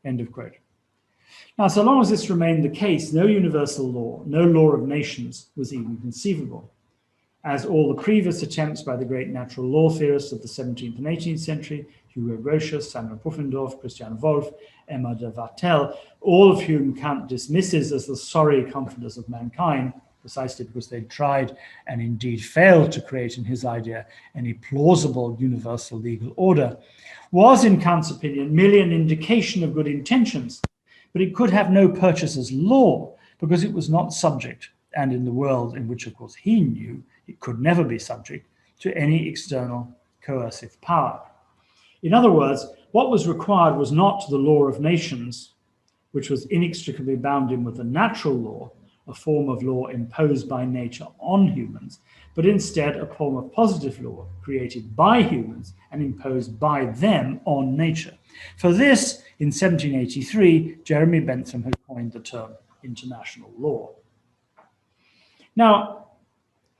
[SPEAKER 4] End of quote. Now, so long as this remained the case, no universal law, no law of nations was even conceivable. As all the previous attempts by the great natural law theorists of the 17th and 18th century, Hugo Grotius, Samuel Pufendorf, Christian Wolff, Emma de Vattel, all of whom Kant dismisses as the sorry comforters of mankind, precisely because they tried and indeed failed to create in his idea any plausible universal legal order, was in Kant's opinion merely an indication of good intentions. But it could have no purchase as law because it was not subject, and in the world in which, of course, he knew, it could never be subject to any external coercive power. In other words, what was required was not the law of nations, which was inextricably bound in with the natural law, a form of law imposed by nature on humans, but instead a form of positive law created by humans and imposed by them on nature. For this, in 1783, Jeremy Bentham had coined the term international law. Now,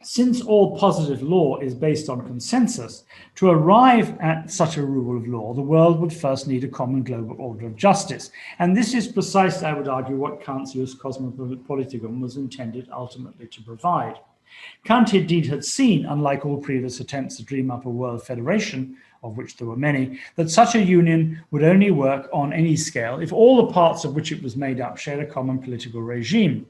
[SPEAKER 4] since all positive law is based on consensus, to arrive at such a rule of law, the world would first need a common global order of justice. And this is precisely, I would argue, what Kant's Jus Cosmopoliticum was intended ultimately to provide. Kant indeed had seen, unlike all previous attempts to dream up a world federation, of which there were many, that such a union would only work on any scale if all the parts of which it was made up shared a common political regime.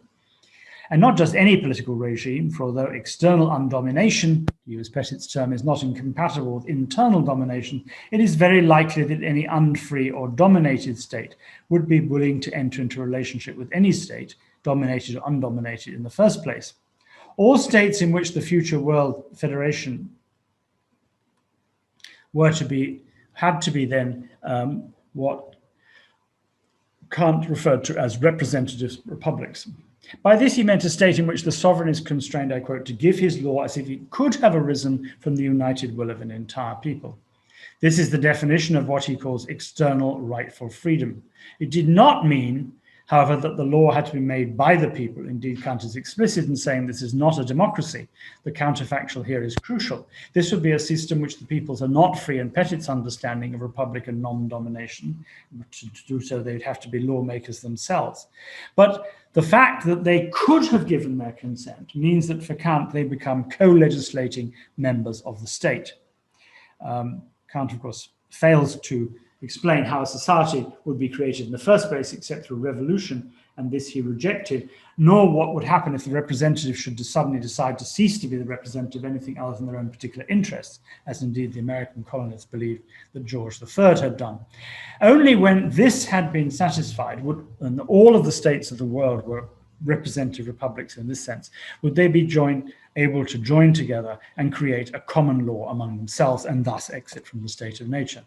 [SPEAKER 4] And not just any political regime, for although external undomination, to use Pettit's term, is not incompatible with internal domination, it is very likely that any unfree or dominated state would be willing to enter into a relationship with any state, dominated or undominated in the first place. All states in which the future world federation had to be then what Kant referred to as representative republics. By this he meant a state in which the sovereign is constrained, I quote, to give his law as if it could have arisen from the united will of an entire people. This is the definition of what he calls external rightful freedom. It did not mean, however, that the law had to be made by the people. Indeed, Kant is explicit in saying this is not a democracy. The counterfactual here is crucial. This would be a system which the peoples are not free, and Pettit's understanding of republican non-domination. To do so, they'd have to be lawmakers themselves. But the fact that they could have given their consent means that for Kant, they become co-legislating members of the state. Kant, of course, fails to explain how a society would be created in the first place except through revolution, and this he rejected, nor what would happen if the representative should suddenly decide to cease to be the representative of anything other than their own particular interests, as indeed the American colonists believed that George III had done. Only when this had been satisfied, and all of the states of the world were representative republics in this sense, would they be able to join together and create a common law among themselves and thus exit from the state of nature.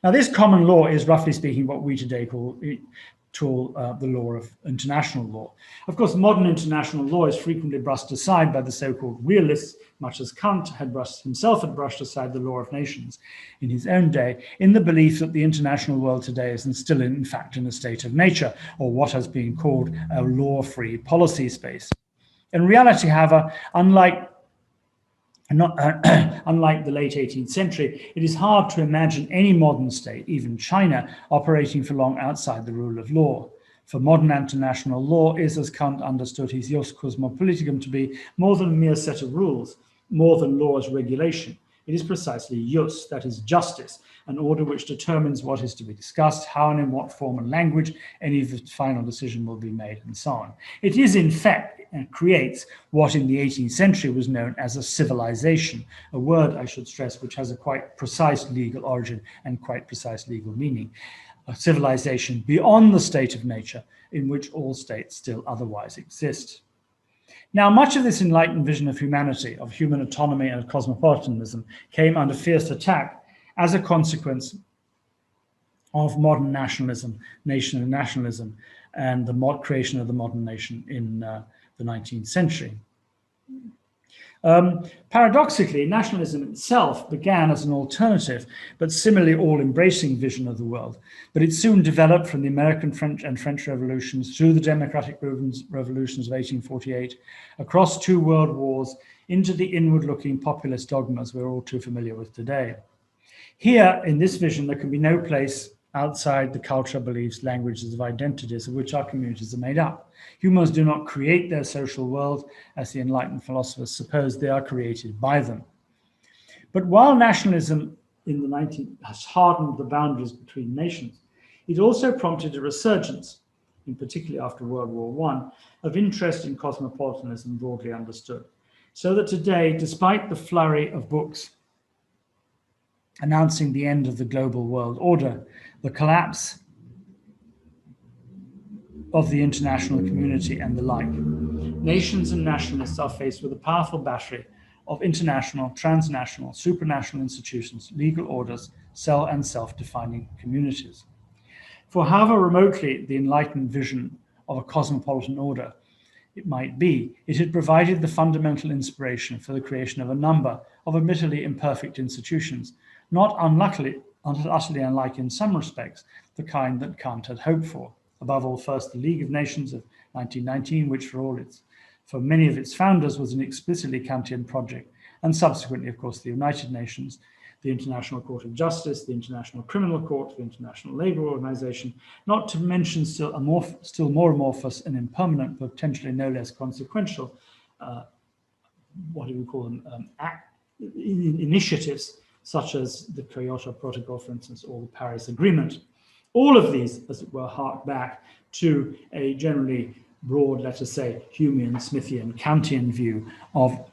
[SPEAKER 4] Now, this common law is, roughly speaking, what we today call the law of international law. Of course, modern international law is frequently brushed aside by the so-called realists, much as Kant himself had brushed aside the law of nations in his own day, in the belief that the international world today is still, in fact, in a state of nature, or what has been called a law-free policy space. In reality, however, unlike the late 18th century, it is hard to imagine any modern state, even China, operating for long outside the rule of law. For modern international law is, as Kant understood his jus cosmopoliticum to be, more than a mere set of rules, more than law as regulation. It is precisely jus, that is justice, an order which determines what is to be discussed, how and in what form and language any final decision will be made, and so on. It is, in fact, and creates what in the 18th century was known as a civilization, a word, I should stress, which has a quite precise legal origin and quite precise legal meaning. A civilization beyond the state of nature in which all states still otherwise exist. Now, much of this enlightened vision of humanity, of human autonomy and cosmopolitanism, came under fierce attack as a consequence of modern nationalism, nation and nationalism, and the creation of the modern nation in the 19th century. Paradoxically, nationalism itself began as an alternative, but similarly all-embracing vision of the world. But it soon developed from the American, French revolutions through the democratic revolutions of 1848, across 2 world wars, into the inward-looking populist dogmas we're all too familiar with today. Here, in this vision, there can be no place outside the culture, beliefs, languages, of identities of which our communities are made up. Humans do not create their social world, as the Enlightened philosophers suppose. They are created by them. But while nationalism in the 19th has hardened the boundaries between nations, it also prompted a resurgence, in particular after World War I, of interest in cosmopolitanism broadly understood. So that today, despite the flurry of books announcing the end of the global world order, the collapse of the international community and the like, nations and nationalists are faced with a powerful battery of international, transnational, supranational institutions, legal orders, and self-defining communities. For however remotely the enlightened vision of a cosmopolitan order it might be, it had provided the fundamental inspiration for the creation of a number of admittedly imperfect institutions, not utterly unlike in some respects the kind that Kant had hoped for. Above all, first, the League of Nations of 1919, which for many of its founders was an explicitly Kantian project, and subsequently, of course, the United Nations, the International Court of Justice, the International Criminal Court, the International Labour Organization, not to mention still more amorphous and impermanent, but potentially no less consequential, what do we call them, initiatives, such as the Kyoto Protocol, for instance, or the Paris Agreement. All of these, as it were, hark back to a generally broad, let us say, Humean, Smithian, Kantian view of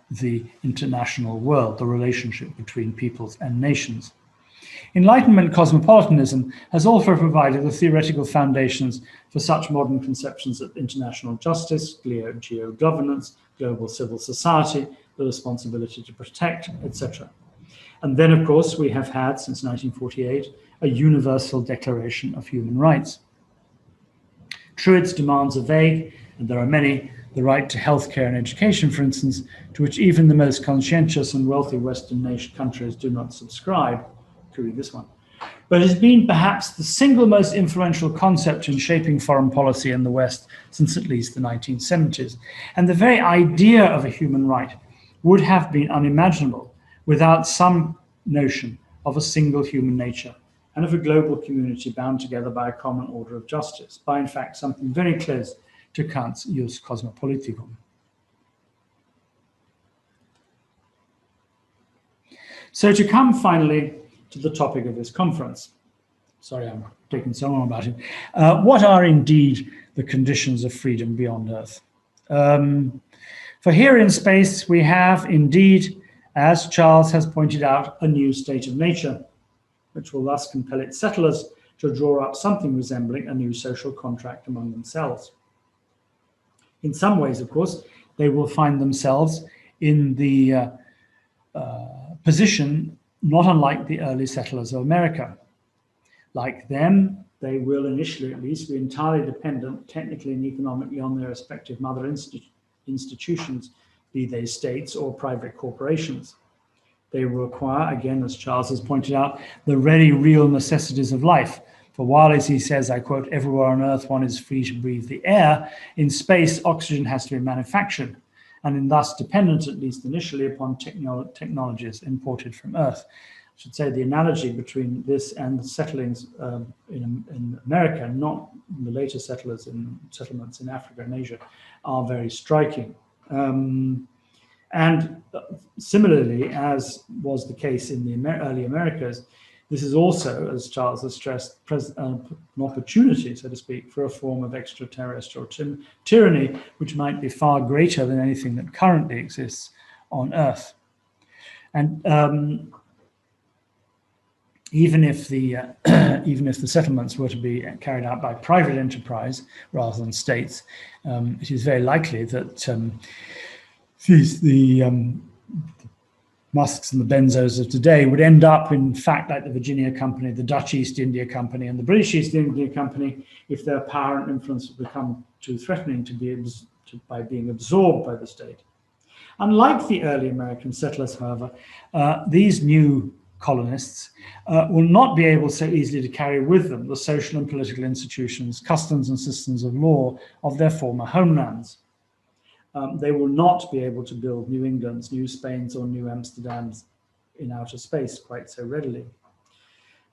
[SPEAKER 4] the international world, the relationship between peoples and nations. Enlightenment cosmopolitanism has also provided the theoretical foundations for such modern conceptions of international justice, geo-governance, global civil society, the responsibility to protect, etc. And then, of course, we have had, since 1948, a universal Declaration of Human Rights. True, its demands are vague, and there are many, the right to healthcare and education, for instance, to which even the most conscientious and wealthy Western nation countries do not subscribe, including this one. But it has been perhaps the single most influential concept in shaping foreign policy in the West since at least the 1970s. And the very idea of a human right would have been unimaginable without some notion of a single human nature and of a global community bound together by a common order of justice, by in fact something very close to Kant's Jus Cosmopoliticum. So to come finally to the topic of this conference. Sorry, I'm taking so long about it. What are indeed the conditions of freedom beyond Earth? For here in space, we have indeed, as Charles has pointed out, a new state of nature, which will thus compel its settlers to draw up something resembling a new social contract among themselves. In some ways, of course, they will find themselves in the position not unlike the early settlers of America. Like them, they will initially at least be entirely dependent technically and economically on their respective mother institutions, be they states or private corporations. They will require, again, as Charles has pointed out, the very real necessities of life. For while, as he says, I quote, everywhere on Earth one is free to breathe the air, in space oxygen has to be manufactured, and thus dependent, at least initially, upon technologies imported from Earth. I should say the analogy between this and the settlings in America, not the later settlements in Africa and Asia, are very striking. And similarly, as was the case in the early Americas, this is also, as Charles has stressed, an opportunity, so to speak, for a form of extraterrestrial tyranny, which might be far greater than anything that currently exists on Earth. And even if the settlements were to be carried out by private enterprise rather than states, it is very likely that the Musks and the Benzos of today would end up, in fact, like the Virginia Company, the Dutch East India Company, and the British East India Company, if their power and influence would become too threatening by being absorbed by the state. Unlike the early American settlers, however, these new colonists will not be able so easily to carry with them the social and political institutions, customs and systems of law of their former homelands. They will not be able to build New Englands, New Spains, or New Amsterdams in outer space quite so readily.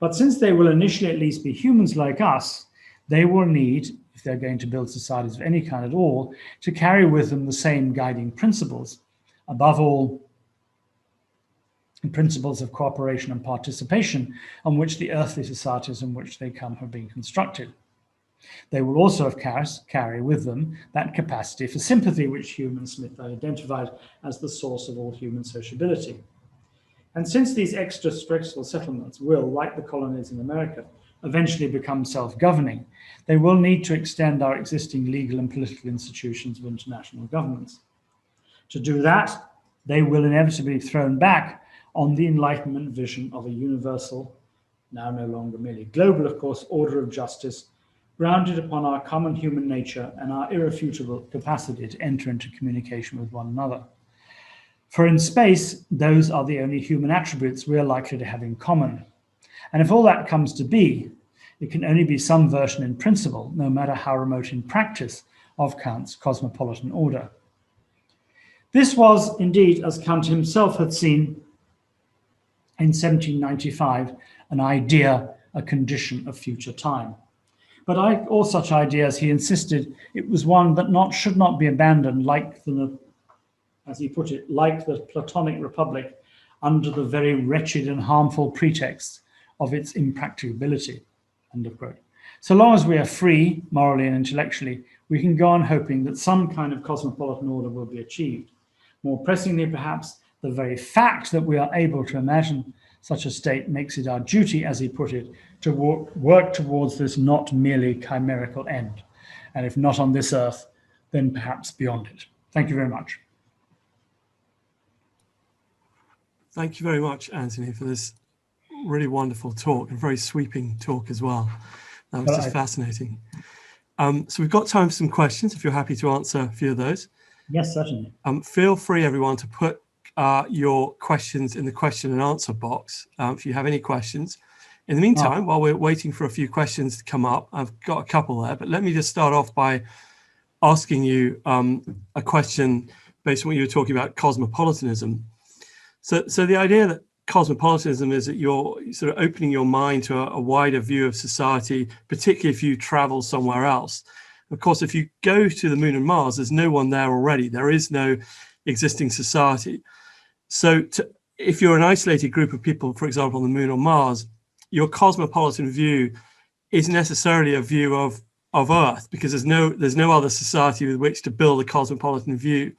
[SPEAKER 4] But since they will initially at least be humans like us, they will need, if they're going to build societies of any kind at all, to carry with them the same guiding principles. Above all, the principles of cooperation and participation on which the earthly societies in which they come have been constructed. They will also carry with them that capacity for sympathy which Hume and Smith identified as the source of all human sociability. And since these extraterrestrial settlements will, like the colonies in America, eventually become self-governing, they will need to extend our existing legal and political institutions of international governance. To do that, they will inevitably be thrown back on the Enlightenment vision of a universal, now no longer merely global, of course, order of justice, grounded upon our common human nature and our irrefutable capacity to enter into communication with one another. For in space, those are the only human attributes we are likely to have in common. And if all that comes to be, it can only be some version in principle, no matter how remote in practice, of Kant's cosmopolitan order. This was indeed, as Kant himself had seen in 1795, an idea, a condition of future time. But like all such ideas, he insisted it was one that should not be abandoned, like as he put it, like the Platonic Republic, under the very wretched and harmful pretext of its impracticability, end of quote. So long as we are free, morally and intellectually, we can go on hoping that some kind of cosmopolitan order will be achieved. More pressingly, perhaps, the very fact that we are able to imagine such a state makes it our duty, as he put it, to work towards this not merely chimerical end. And if not on this earth, then perhaps beyond it. Thank you very much.
[SPEAKER 1] Thank you very much, Anthony, for this really wonderful talk, and very sweeping talk as well. That was just fascinating. So we've got time for some questions, if you're happy to answer a few of those.
[SPEAKER 4] Yes, certainly.
[SPEAKER 1] Feel free, everyone, to put your questions in the question and answer box if you have any questions. In the meantime, while we're waiting for a few questions to come up, I've got a couple there, but let me just start off by asking you a question based on what you were talking about, cosmopolitanism. So the idea that cosmopolitanism is that you're sort of opening your mind to a wider view of society, particularly if you travel somewhere else. Of course, if you go to the moon and Mars, there's no one there already. There is no existing society. So if you're an isolated group of people, for example, on the moon or Mars, your cosmopolitan view is necessarily a view of Earth, because there's no other society with which to build a cosmopolitan view.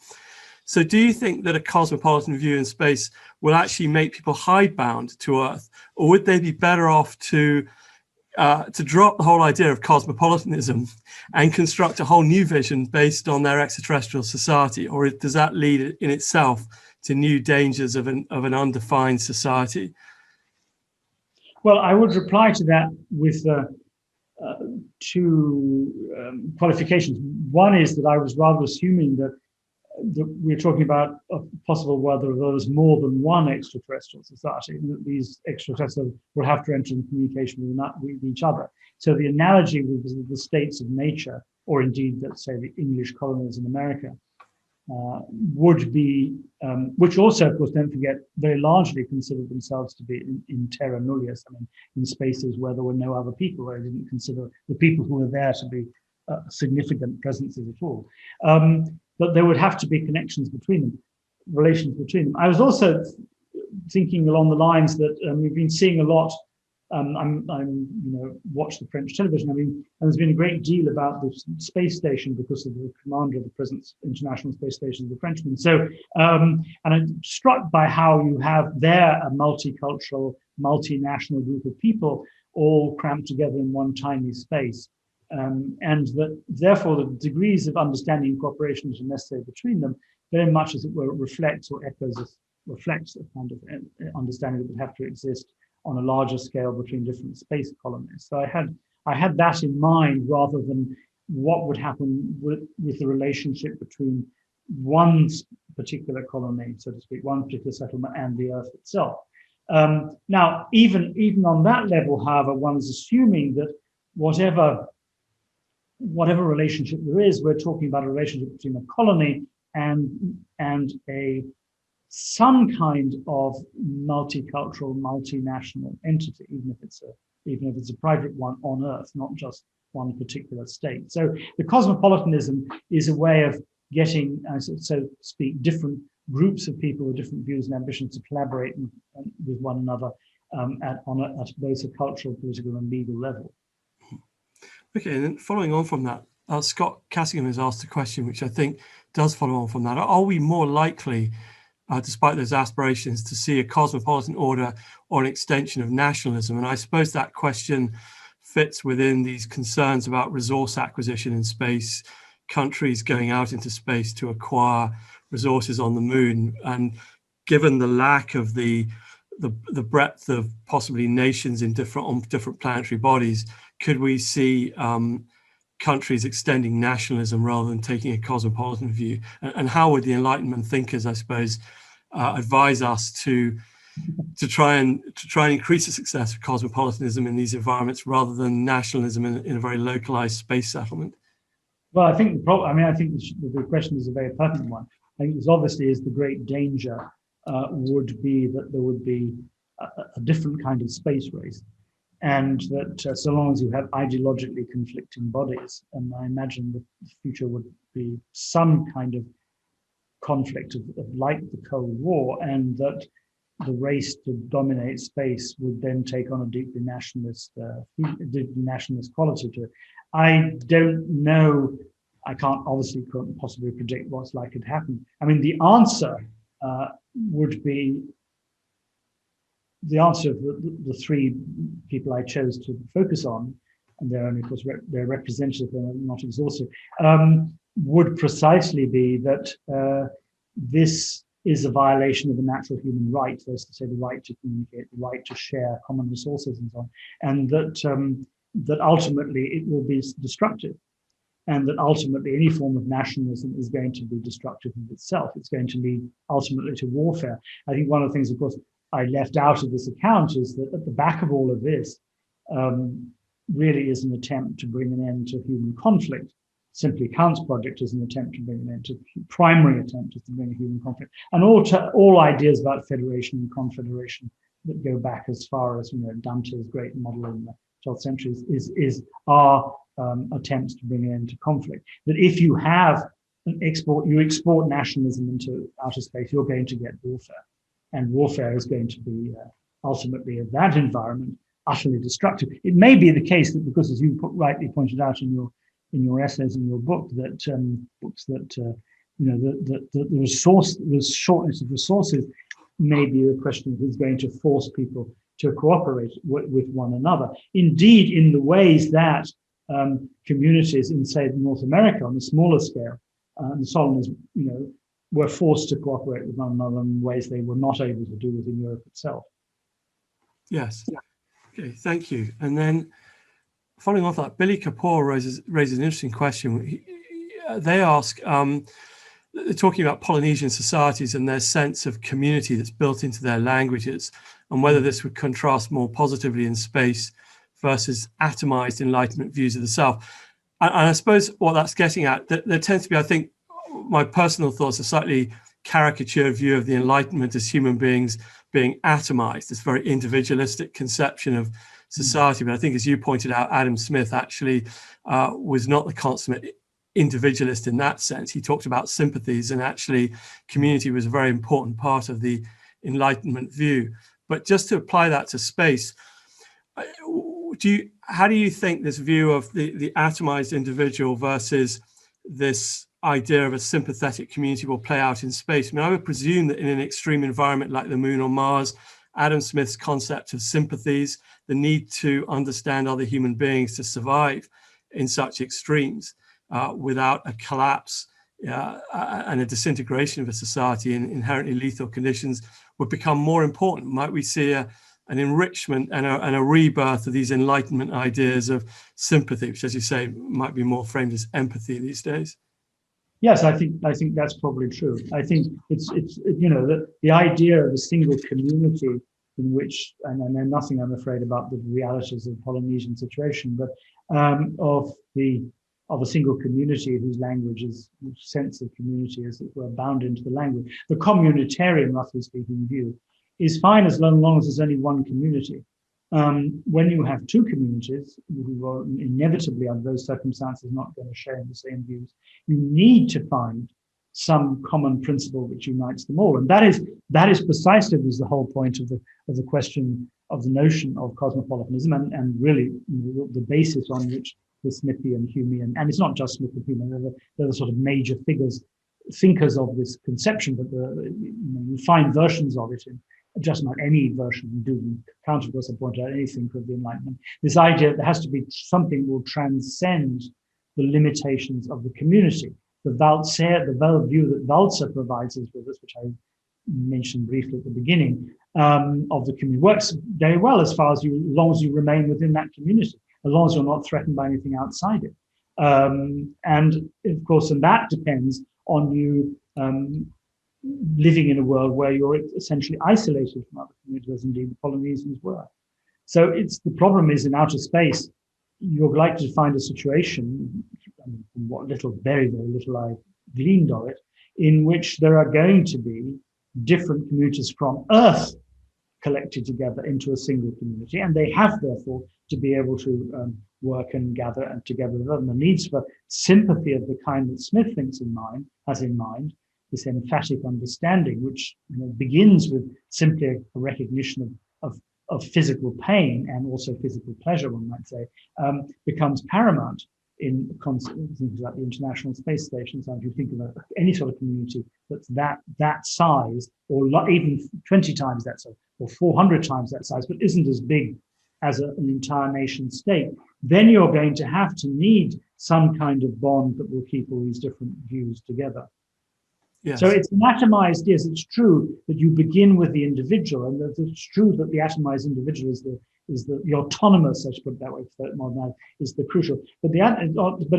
[SPEAKER 1] So do you think that a cosmopolitan view in space will actually make people hidebound to Earth, or would they be better off to drop the whole idea of cosmopolitanism and construct a whole new vision based on their extraterrestrial society? Or does that lead in itself to new dangers of an undefined society?
[SPEAKER 4] Well, I would reply to that with two qualifications. One is that I was rather assuming that we're talking about a possible world where there was more than one extraterrestrial society, and that these extraterrestrials will have to enter in communication with each other. So the analogy with the states of nature, or indeed, let's say, the English colonies in America, would be, which also, of course, don't forget, very largely considered themselves to be in terra nullius, I mean, in spaces where there were no other people, where they didn't consider the people who were there to be significant presences at all. But there would have to be connections between them, relations between them. I was also thinking along the lines that we've been seeing a lot. Watch the French television. I mean, and there's been a great deal about the space station because of the commander of the present International Space Station, the Frenchman. So, and I'm struck by how you have there a multicultural, multinational group of people all cramped together in one tiny space. And that therefore the degrees of understanding and cooperation that are necessary between them very much, as it were, reflects or reflects a kind of understanding that would have to exist on a larger scale between different space colonies. So I had that in mind rather than what would happen with the relationship between one particular colony, so to speak, one particular settlement and the Earth itself. Now, even on that level, however, one is assuming that whatever relationship there is, we're talking about a relationship between a colony and some kind of multicultural, multinational entity, even if it's a private one on Earth, not just one particular state. So the cosmopolitanism is a way of getting, so to speak, different groups of people with different views and ambitions to collaborate with one another at both a cultural, political, and legal level.
[SPEAKER 1] Okay, and then following on from that, Scott Cassingham has asked a question which I think does follow on from that. Are we more likely, despite those aspirations, to see a cosmopolitan order or an extension of nationalism? And I suppose that question fits within these concerns about resource acquisition in space, countries going out into space to acquire resources on the moon. And given the lack of the breadth of possibly nations in different planetary bodies, could we see countries extending nationalism rather than taking a cosmopolitan view? And how would the Enlightenment thinkers, I suppose, advise us to try and increase the success of cosmopolitanism in these environments rather than nationalism in a very localized space settlement?
[SPEAKER 4] Well, I think the question is a very pertinent one. I think this obviously is the great danger would be that there would be a different kind of space race. And that so long as you have ideologically conflicting bodies, and I imagine the future would be some kind of conflict of like the Cold War, and that the race to dominate space would then take on a deeply nationalist quality to it. I don't know. I couldn't possibly predict what's likely to happen. I mean, the answer would be. The answer of the three people I chose to focus on, and they're only, of course, they're representative, they're not exhaustive, would precisely be that this is a violation of a natural human right, that is to say, the right to communicate, the right to share common resources and so on, and that ultimately it will be destructive. and that ultimately any form of nationalism is going to be destructive of itself. It's going to lead ultimately to warfare. I think one of the things, of course, I left out of this account is that at the back of all of this really is an attempt to bring an end to human conflict. Simply Kant's project is an attempt to bring an end to, primary attempt is to bring a human conflict. And all ideas about federation and confederation that go back as far as, Dante's great model in the 12th century are attempts to bring an end to conflict. That if you have you export nationalism into outer space, you're going to get warfare. And warfare is going to be ultimately of that environment utterly destructive. It may be the case that because, as you rightly pointed out in your essays in your book, that the shortness of resources may be a question that is going to force people to cooperate with one another. Indeed, in the ways that communities in, say, North America on a smaller scale, the Solomons, were forced to cooperate with one another in ways they were not able to do within Europe itself.
[SPEAKER 1] Yes. Okay, thank you. And then following off that, Billy Kapoor raises an interesting question. They ask, they're talking about Polynesian societies and their sense of community that's built into their languages, and whether this would contrast more positively in space versus atomized Enlightenment views of the self. And I suppose what that's getting at, there tends to be, I think, my personal thoughts, a slightly caricatured view of the Enlightenment as human beings being atomized, this very individualistic conception of society. But I think, as you pointed out, Adam Smith actually was not the consummate individualist in that sense. He talked about sympathies, and actually community was a very important part of the Enlightenment view. But just to apply that to space, how do you think this view of the atomized individual versus this idea of a sympathetic community will play out in space? I mean, I would presume that in an extreme environment like the moon or Mars, Adam Smith's concept of sympathies, the need to understand other human beings to survive in such extremes without a collapse and a disintegration of a society in inherently lethal conditions would become more important. Might we see an enrichment and a rebirth of these Enlightenment ideas of sympathy, which, as you say, might be more framed as empathy these days?
[SPEAKER 4] Yes, I think that's probably true. I think it's the idea of a single community in which, and I know nothing, I'm afraid, about the realities of the Polynesian situation, but of a single community whose language is, sense of community, as it were, bound into the language. The communitarian, roughly speaking, view is fine as long as there's only one community. When you have two communities who are inevitably, under those circumstances, not going to share the same views, you need to find some common principle which unites them all, and that is precisely the whole point of the question of the notion of cosmopolitanism, and really the basis on which the Smithian, Humean, and it's not just Smith and Hume, they're the sort of major thinkers of this conception, but you find versions of it in just about any version. Kant, of course, I pointed out, anything of the Enlightenment. This idea that there has to be something that will transcend the limitations of the community. The view that Walzer provides us with, which I mentioned briefly at the beginning, of the community, works very well as long as you remain within that community, as long as you're not threatened by anything outside it. And of course, and that depends on you living in a world where you're essentially isolated from other communities, as indeed the Polynesians were. So the problem is, in outer space, you're likely to find a situation, from what very, very little I gleaned of it, in which there are going to be different communities from Earth collected together into a single community, and they have therefore to be able to work and gather and together with them. The needs for sympathy of the kind that Smith has in mind, this emphatic understanding, which begins with simply a recognition of physical pain and also physical pleasure, one might say, becomes paramount in things like the International Space Station. So if you think of any sort of community that's that size, or even 20 times that size, or 400 times that size, but isn't as big as an entire nation state, then you're going to need some kind of bond that will keep all these different views together.
[SPEAKER 1] Yes.
[SPEAKER 4] So it's an atomized, yes, it's true that you begin with the individual, and that it's true that the atomized individual is the autonomous, I should put it that way, is the crucial. But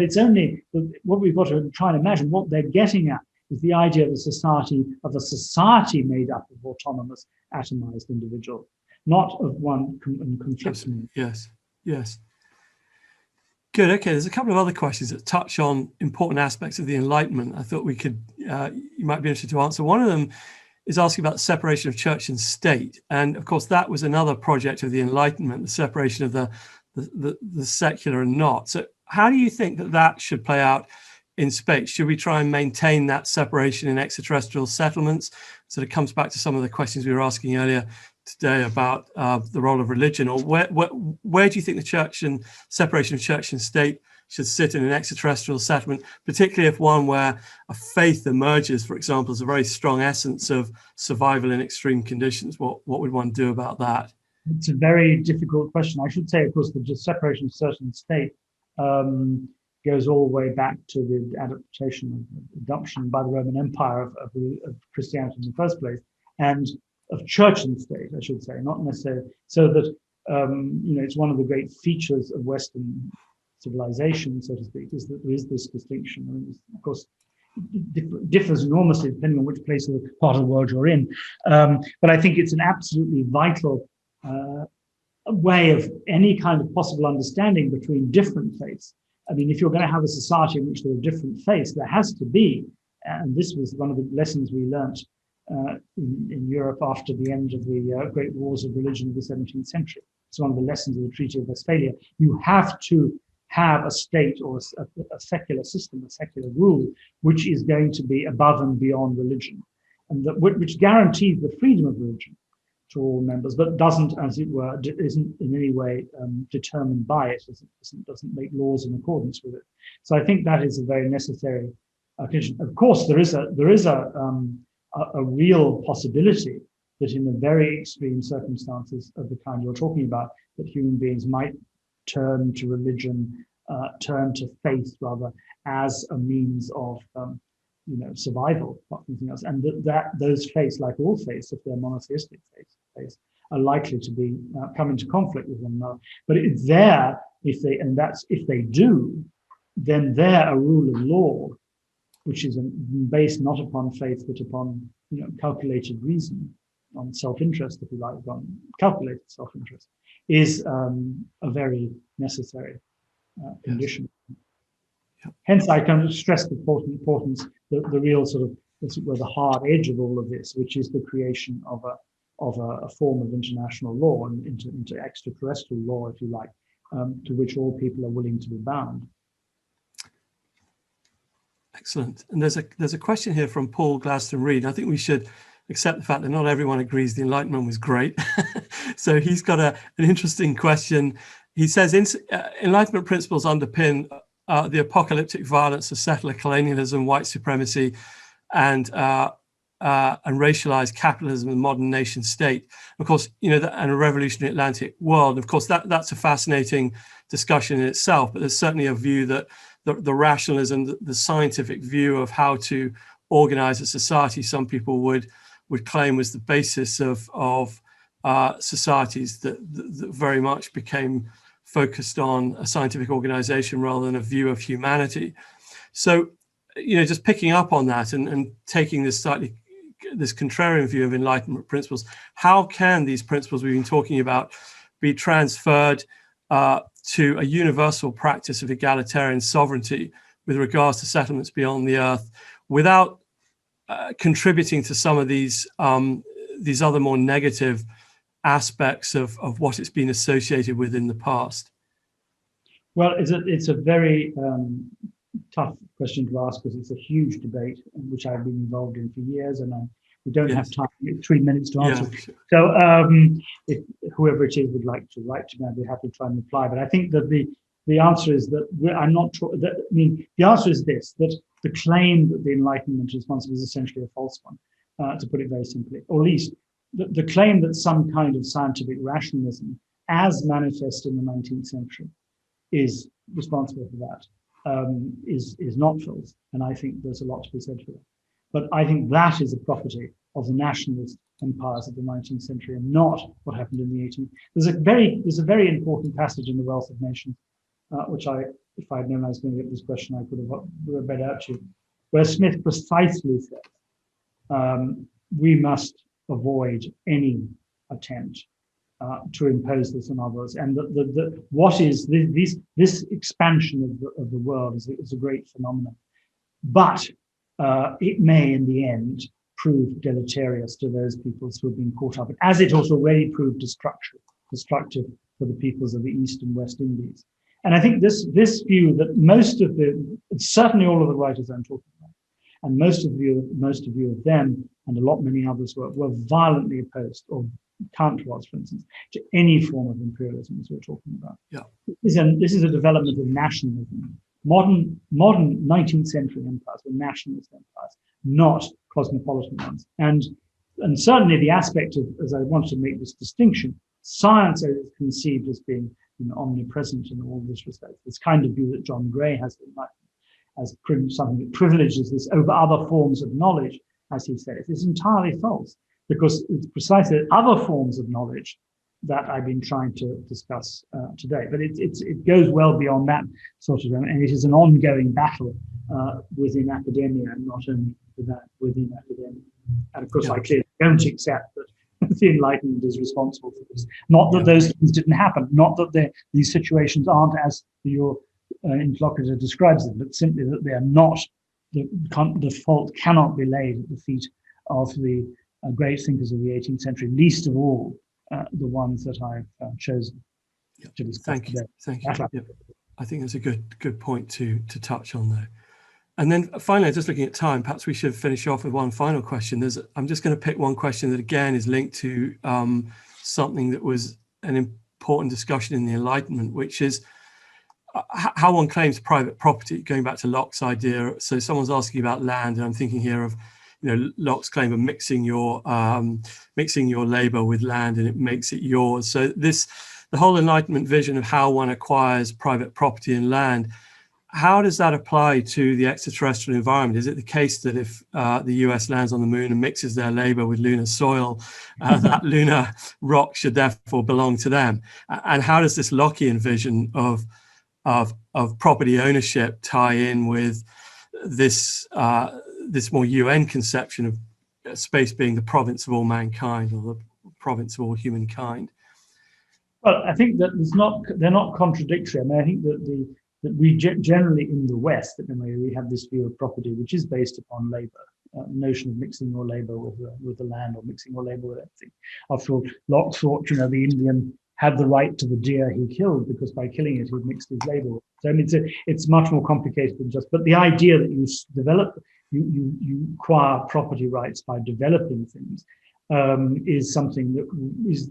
[SPEAKER 4] it's only what we've got to try and imagine. What they're getting at is the idea of a society made up of autonomous, atomized individuals, not of one conflicting.
[SPEAKER 1] Yes. Yes. Good. Okay. There's a couple of other questions that touch on important aspects of the Enlightenment. I thought you might be interested to answer. One of them is asking about the separation of church and state, and of course that was another project of the Enlightenment, the separation of the secular and not. So, how do you think that should play out in space? Should we try and maintain that separation in extraterrestrial settlements? So it comes back to some of the questions we were asking earlier today about the role of religion, or where do you think the church and separation of church and state should sit in an extraterrestrial settlement, particularly if one where a faith emerges, for example, as a very strong essence of survival in extreme conditions? What would one do about that?
[SPEAKER 4] It's a very difficult question. I should say, of course, the separation of church and state goes all the way back to the adoption by the Roman Empire of Christianity in the first place, and of church and state, I should say, not necessarily. So that it's one of the great features of Western civilization, so to speak, is that there is this distinction. I mean, of course, it differs enormously depending on which place or part of the world you're in. But I think it's an absolutely vital way of any kind of possible understanding between different faiths. I mean, if you're going to have a society in which there are different faiths, there has to be, and this was one of the lessons we learnt in Europe after the end of the great wars of religion of the 17th century. It's one of the lessons of the Treaty of Westphalia. You have to have a state or a secular system, a secular rule, which is going to be above and beyond religion, and which guarantees the freedom of religion to all members, but doesn't, as it were, isn't in any way determined by it, doesn't make laws in accordance with it. So I think that is a very necessary condition. Of course, there is a real possibility that in the very extreme circumstances of the kind you're talking about, that human beings might turn to religion, turn to faith rather, as a means of survival, not anything else. And that those faiths, like all faiths, if they're monotheistic faiths, are likely to be come into conflict with one another. But it's there if they do, then there a rule of law, which is based not upon faith but upon calculated reason, on self-interest, if you like, on calculated self-interest, is a very necessary condition.
[SPEAKER 1] Yep.
[SPEAKER 4] Hence, I can stress the importance, the real sort of, as it were, the hard edge of all of this, which is the creation of a form of international law and into extraterrestrial law, if you like, to which all people are willing to be bound. Excellent.
[SPEAKER 1] And there's a question here from Paul Gladstone Reed. I think we should accept the fact that not everyone agrees the Enlightenment was great. So he's got an interesting question. He says, Enlightenment principles underpin the apocalyptic violence of settler colonialism, white supremacy, and racialized capitalism in the modern nation state. Of course, and a revolutionary Atlantic world. Of course, that's a fascinating discussion in itself. But there's certainly a view that the rationalism, the scientific view of how to organize a society, some people would claim was the basis of societies that very much became focused on a scientific organization rather than a view of humanity. So, just picking up on that and taking this contrarian view of Enlightenment principles, how can these principles we've been talking about be transferred to a universal practice of egalitarian sovereignty with regards to settlements beyond the earth, without contributing to some of these other more negative aspects of what it's been associated with in the past?
[SPEAKER 4] Well, it's a very tough question to ask, because it's a huge debate which I've been involved in for years, and we don't have time, 3 minutes to answer.
[SPEAKER 1] Yeah, sure.
[SPEAKER 4] So if whoever it is would like to write to me, I'd be happy to try and reply. But I think that the answer is that the answer is this, that the claim that the Enlightenment is responsible is essentially a false one, to put it very simply. Or at least the claim that some kind of scientific rationalism, as manifest in the 19th century, is responsible for that, is not false. And I think there's a lot to be said for that. But I think that is a property of the nationalist empires of the 19th century and not what happened in the 18th. There's a very important passage in The Wealth of Nations, which if I'd known I was going to get this question, I could have read out to you, where Smith precisely says, we must avoid any attempt to impose this on others, and what is this expansion of the world is a great phenomenon, but it may in the end prove deleterious to those peoples who have been caught up, as it has already proved destructive for the peoples of the East and West Indies. And I think this view that certainly all of the writers I'm talking about, and most of you of them, and many others were violently opposed, or Kant was, for instance, to any form of imperialism, as we're talking about.
[SPEAKER 1] Yeah.
[SPEAKER 4] This is a development of nationalism. Modern 19th century empires were nationalist empires, not cosmopolitan ones. And certainly the aspect of, as I wanted to make this distinction, science is conceived as being omnipresent in all this respect. This kind of view that John Gray has as something that privileges this over other forms of knowledge, as he says, is entirely false, because it's precisely other forms of knowledge that I've been trying to discuss today. But it goes well beyond that sort of, and it is an ongoing battle within academia, and not only within academia. And of course, I clearly don't accept that the Enlightenment is responsible for this. Not that those things didn't happen, not that these situations aren't as your interlocutor describes them, but simply that they are not, the fault cannot be laid at the feet of the great thinkers of the 18th century, least of all the ones that I've chosen to discuss today.
[SPEAKER 1] Thank you. Yep. I think that's a good point to touch on, though. And then finally, just looking at time, perhaps we should finish off with one final question. I'm just going to pick one question that again is linked to something that was an important discussion in the Enlightenment, which is how one claims private property, going back to Locke's idea. So someone's asking about land, and I'm thinking here of Locke's claim of mixing your labor with land, and it makes it yours. So the whole Enlightenment vision of how one acquires private property and land, how does that apply to the extraterrestrial environment? Is it the case that if the US lands on the moon and mixes their labor with lunar soil, that lunar rock should therefore belong to them? And how does this Lockean vision of property ownership tie in with this more UN conception of space being the province of all mankind, or the province of all humankind?
[SPEAKER 4] Well, I think that they're not contradictory. I mean, I think that we generally in the West, we have this view of property which is based upon labor, the notion of mixing your labor with the land, or mixing your labor with everything. After all, Locke thought, the Indian had the right to the deer he killed because by killing it, he mixed his labor. So I mean, it's much more complicated than just. But the idea that you acquire property rights by developing things is something that is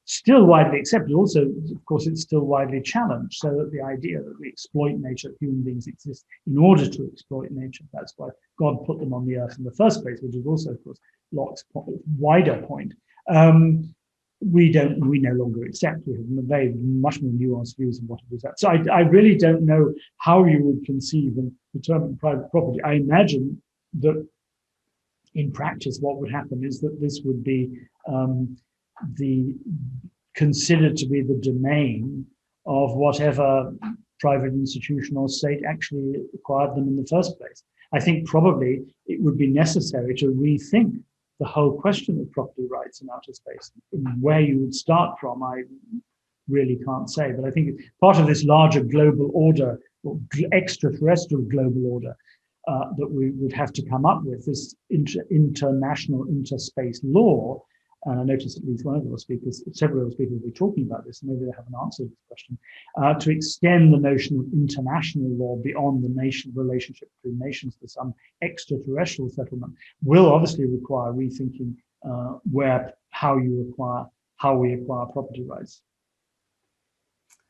[SPEAKER 4] still widely accepted. Also, of course, it's still widely challenged. So that the idea that we exploit nature, human beings exist in order to exploit nature. That's why God put them on the earth in the first place, which is also, of course, Locke's wider point. We no longer accept. We have very much more nuanced views of what it is. So I really don't know how you would conceive and determine private property. I imagine that in practice, what would happen is that this would be considered to be the domain of whatever private institution or state actually acquired them in the first place. I think probably it would be necessary to rethink the whole question of property rights in outer space. Where you would start from, I really can't say, but I think part of this larger global order, or extraterrestrial global order, that we would have to come up with, this international interspace law. And I noticed at least one of the speakers, several of the speakers will be talking about this, and maybe they haven't answered this question, to extend the notion of international law beyond the relationship between nations to some extraterrestrial settlement will obviously require rethinking how we acquire property rights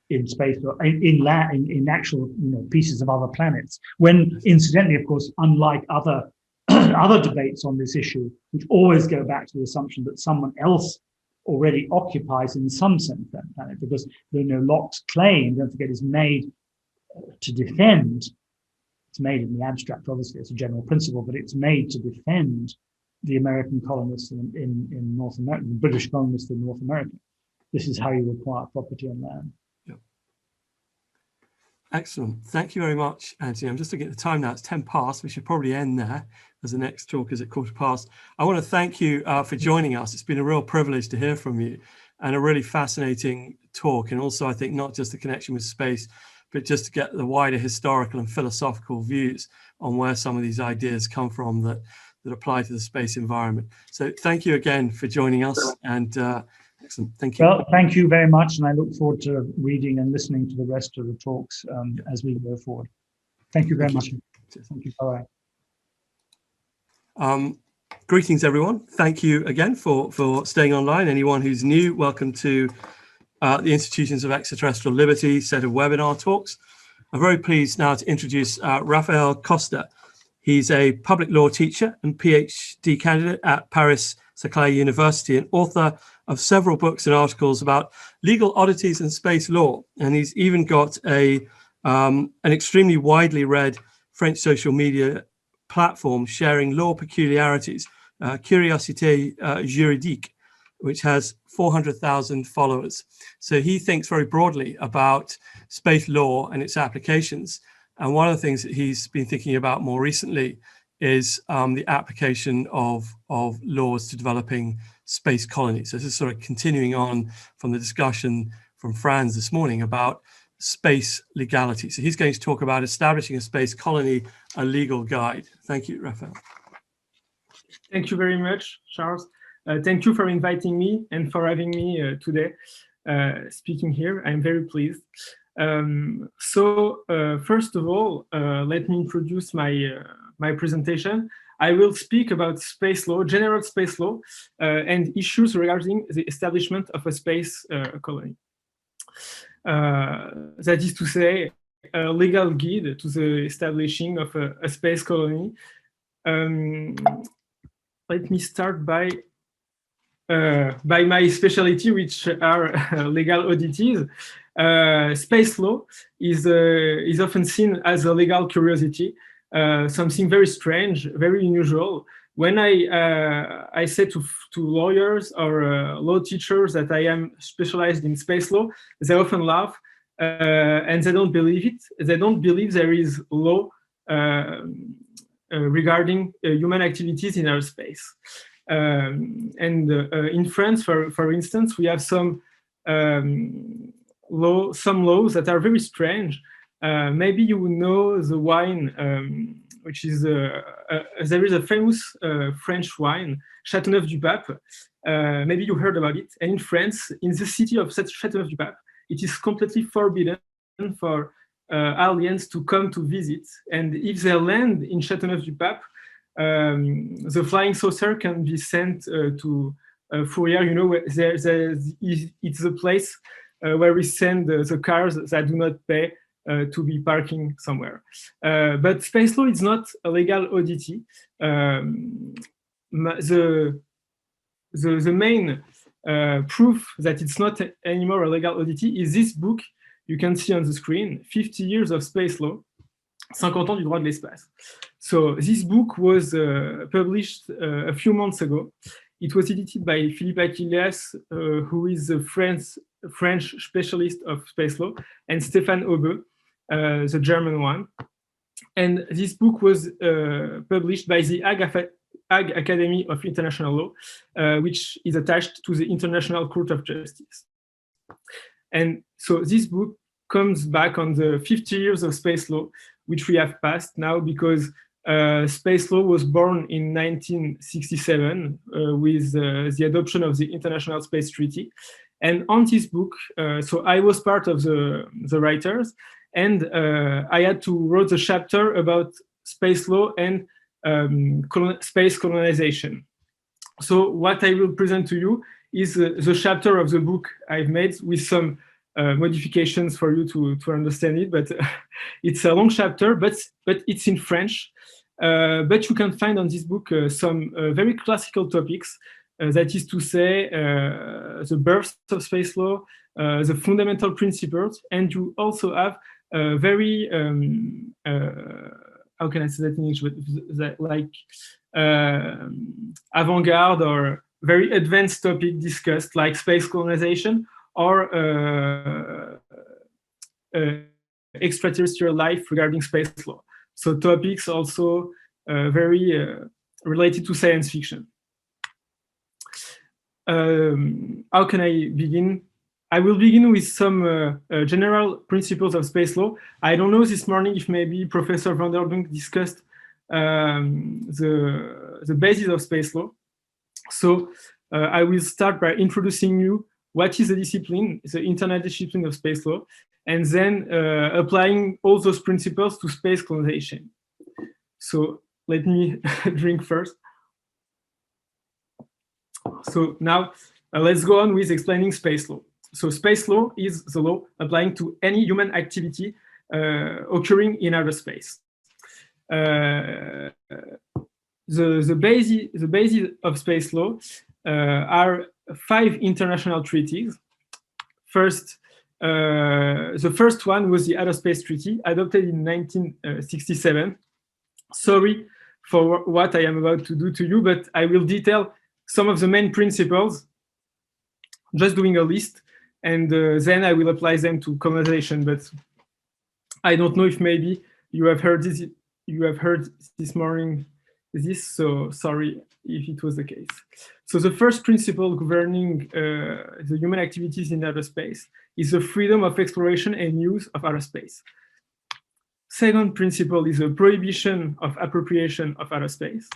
[SPEAKER 4] in space, or in actual pieces of other planets. When incidentally, of course, unlike other debates on this issue, which always go back to the assumption that someone else already occupies in some sense that planet, because Locke's claim, don't forget, is made to defend It's made in the abstract, obviously, it's a general principle, but it's made to defend the American colonists in North America, the British colonists in North America. This is how you acquire property on land.
[SPEAKER 1] Yep. Excellent. Thank you very much, Anthony. I'm just looking at the time now. It's 10 past. We should probably end there, as the next talk is at 15:15. I want to thank you for joining us. It's been a real privilege to hear from you, and a really fascinating talk. And also, I think, not just the connection with space, but just to get the wider historical and philosophical views on where some of these ideas come from that apply to the space environment. So thank you again for joining us, and excellent. Thank you.
[SPEAKER 4] Well, thank you very much, and I look forward to reading and listening to the rest of the talks as we go forward. Thank you very much. Thank you. Bye.
[SPEAKER 1] Greetings, everyone. Thank you again for staying online. Anyone who's new, welcome to the Institutions of Extraterrestrial Liberty set of webinar talks. I'm very pleased now to introduce Raphael Costa. He's a public law teacher and PhD candidate at Paris-Saclay University and author of several books and articles about legal oddities and space law. And he's even got an extremely widely read French social media platform sharing law peculiarities, Curiosité Juridique, which has 400,000 followers. So he thinks very broadly about space law and its applications. And one of the things that he's been thinking about more recently is the application of laws to developing space colonies. So this is sort of continuing on from the discussion from Frans this morning about space legality. So he's going to talk about establishing a space colony, a legal guide. Thank you, Raphael.
[SPEAKER 5] Thank you very much, Charles. Thank you for inviting me and for having me today speaking here. I'm very pleased. First of all, let me introduce my presentation. I will speak about space law, general space law, and issues regarding the establishment of a space colony. That is to say, a legal guide to the establishing of a space colony. Let me start by my specialty, which are legal oddities. Space law is often seen as a legal curiosity, something very strange, very unusual. When I say to lawyers or law teachers that I am specialized in space law, they often laugh and they don't believe it. They don't believe there is law regarding human activities in our space. In France, for instance, we have some laws that are very strange. Maybe you know the wine, which is there is a famous French wine, Châteauneuf-du-Pape. Maybe you heard about it. And in France, in the city of Châteauneuf-du-Pape, it is completely forbidden for aliens to come to visit. And if they land in Châteauneuf-du-Pape, the flying saucer can be sent to Fourier. You know, it's the place where we send the cars that do not pay to be parking somewhere. But space law is not a legal oddity. The main proof that it's not anymore a legal oddity is this book you can see on the screen, 50 Years of Space Law, 50 ans du droit de l'espace. So this book was published a few months ago. It was edited by Philippe Achilles, who is a French specialist of space law, and Stéphane Aubeux, the German one. And this book was published by the Hague Academy of International Law, which is attached to the International Court of Justice. And so this book comes back on the 50 years of space law, which we have passed now because space law was born in 1967 with the adoption of the International Space Treaty. And on this book, so I was part of the writers, and I had to write a chapter about space law and space colonization. So what I will present to you is the chapter of the book I've made with some modifications for you to understand it, but it's a long chapter, but it's in French. But you can find on this book some very classical topics, that is to say, the birth of space law, the fundamental principles, and you also have very how can I say that in English? But like avant-garde or very advanced topic discussed, like space colonization or extraterrestrial life regarding space law. So topics also very related to science fiction. How can I begin? I will begin with some general principles of space law. I don't know this morning if maybe Professor van der Dunk discussed the basis of space law. So I will start by introducing you what is the discipline, the internal discipline of space law, and then applying all those principles to space colonization. So let me drink first. So now let's go on with explaining space law. So space law is the law applying to any human activity occurring in outer space. The basis of space law are 5 international treaties. First, the first one was the Outer Space Treaty, adopted in 1967. Sorry for what I am about to do to you, but I will detail some of the main principles, just doing a list, and then I will apply them to colonization. But I don't know if maybe you have heard this. You have heard this morning this, so sorry if it was the case. So the first principle governing the human activities in outer space is the freedom of exploration and use of outer space. Second principle is a prohibition of appropriation of outer space.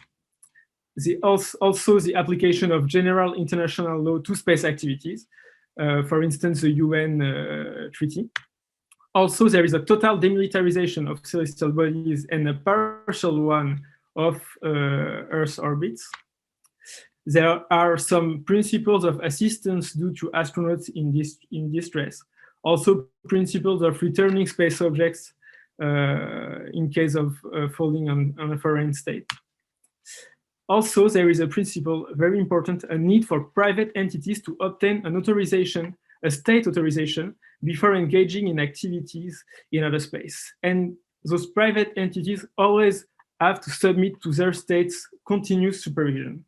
[SPEAKER 5] Also the application of general international law to space activities, for instance, the UN treaty. Also, there is a total demilitarization of celestial bodies and a partial one of Earth's orbits. There are some principles of assistance due to astronauts in distress. Also, principles of returning space objects in case of falling on a foreign state. Also, there is a principle, very important, a need for private entities to obtain an authorization, a state authorization, before engaging in activities in outer space. And those private entities always have to submit to their state's continuous supervision.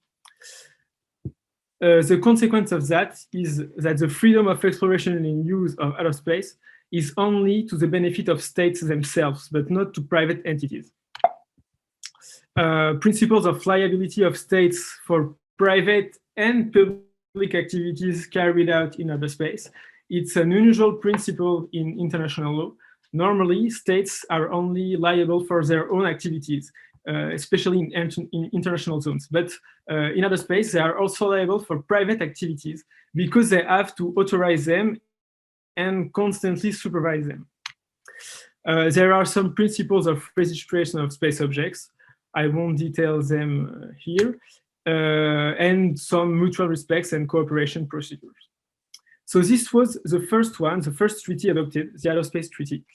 [SPEAKER 5] The consequence of that is that the freedom of exploration and use of outer space is only to the benefit of states themselves, but not to private entities. Principles of liability of states for private and public activities carried out in outer space. It's an unusual principle in international law. Normally, states are only liable for their own activities, especially in international zones. But in outer space, they are also liable for private activities because they have to authorize them and constantly supervise them. There are some principles of registration of space objects. I won't detail them here, and some mutual respects and cooperation procedures. So this was the first one, the first treaty adopted, the Outer Space Treaty.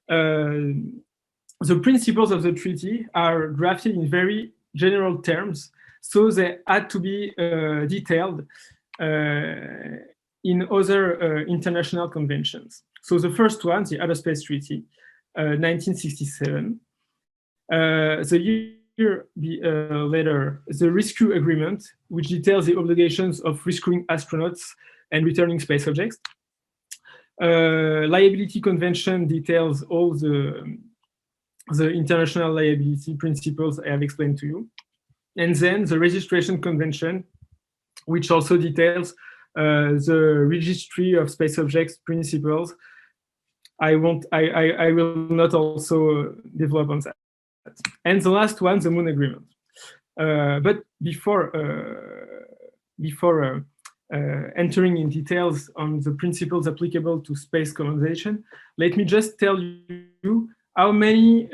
[SPEAKER 5] The principles of the treaty are drafted in very general terms, so they had to be detailed in other international conventions. So the first one, the Outer Space Treaty, 1967. The year later, the Rescue Agreement, which details the obligations of rescuing astronauts and returning space objects. Liability Convention details all the international liability principles I have explained to you. And then the Registration Convention, which also details the registry of space objects principles. I will not also develop on that. And the last one, the Moon Agreement. But before entering in details on the principles applicable to space colonization, let me just tell you how many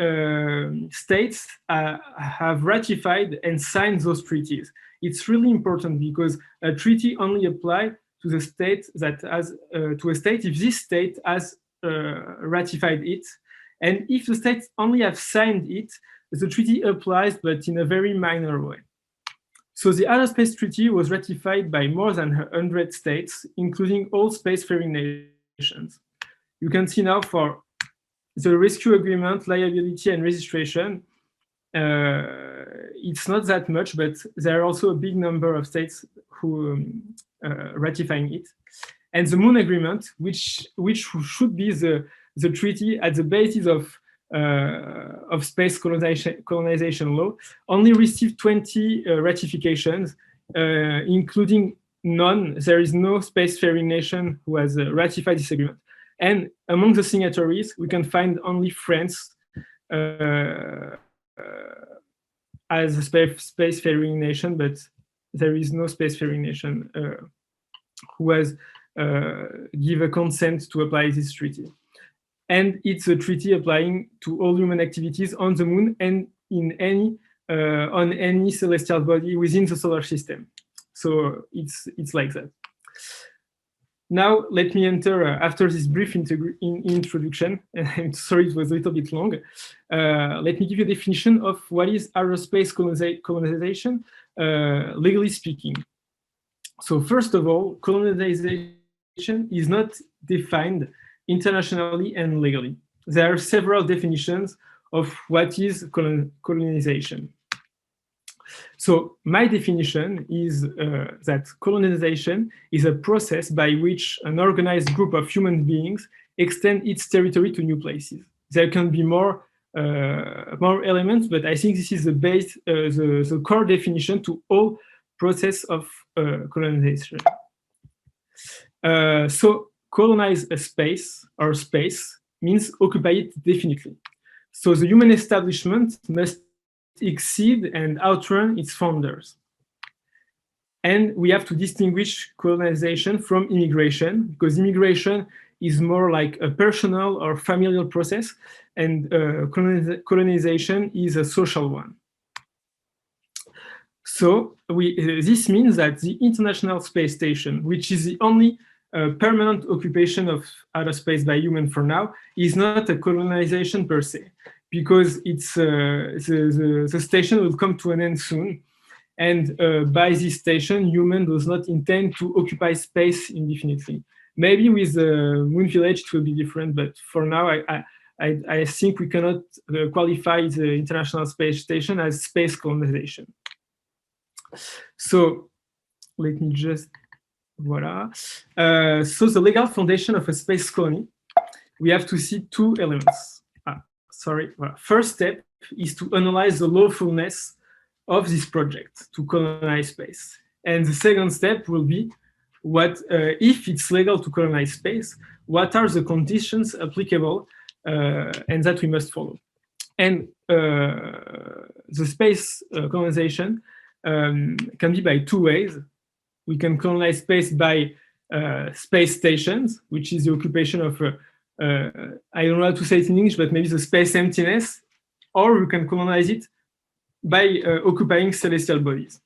[SPEAKER 5] states have ratified and signed those treaties. It's really important because a treaty only applies to the state that has to a state if this state has ratified it, and if the states only have signed it, the treaty applies, but in a very minor way. So the Outer Space Treaty was ratified by more than 100 states, including all spacefaring nations. You can see now for the Rescue Agreement, liability and registration, it's not that much, but there are also a big number of states who ratifying it. And the Moon Agreement, which should be the treaty at the basis of space colonization law, only received 20 ratifications, including none. There is no spacefaring nation who has ratified this agreement. And among the signatories, we can find only France as a spacefaring nation, but there is no spacefaring nation who has give a consent to apply this treaty. And it's a treaty applying to all human activities on the moon and in any on any celestial body within the solar system. So it's like that. Now let me enter after this brief introduction. I'm sorry it was a little bit long. Let me give you a definition of what is aerospace colonization, legally speaking. So first of all, colonization is not defined internationally and legally. There are several definitions of what is colonization. So my definition is that colonization is a process by which an organized group of human beings extend its territory to new places. There can be more elements, but I think this is the base, the core definition to all process of colonization. So colonize a space or space means occupy it definitely. So the human establishment must exceed and outrun its founders. And we have to distinguish colonization from immigration, because immigration is more like a personal or familial process, and colonization is a social one. So this means that the International Space Station, which is the only permanent occupation of outer space by human for now, is not a colonization per se, because it's the station will come to an end soon, and by this station, human does not intend to occupy space indefinitely. Maybe with the Moon Village it will be different, but for now, I think we cannot qualify the International Space Station as space colonization. So let me just voila. So the legal foundation of a space colony, we have to see two elements. Well, first step is to analyze the lawfulness of this project to colonize space. And the second step will be what, if it's legal to colonize space, what are the conditions applicable and that we must follow. And the space colonization can be by two ways. We can colonize space by space stations, which is the occupation of I don't know how to say it in English, but maybe the space emptiness, or we can colonize it by occupying celestial bodies.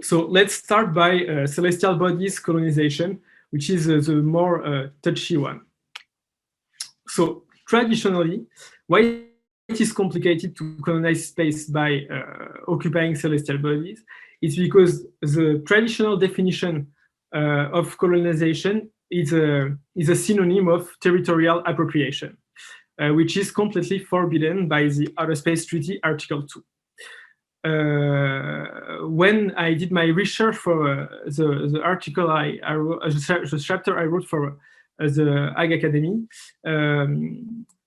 [SPEAKER 5] So let's start by celestial bodies colonization, which is the more touchy one. So traditionally, why it is complicated to colonize space by occupying celestial bodies is because the traditional definition of colonization is a synonym of territorial appropriation, which is completely forbidden by the Outer Space Treaty Article 2. When I did my research for the article I wrote, the chapter I wrote for the Ag Academy,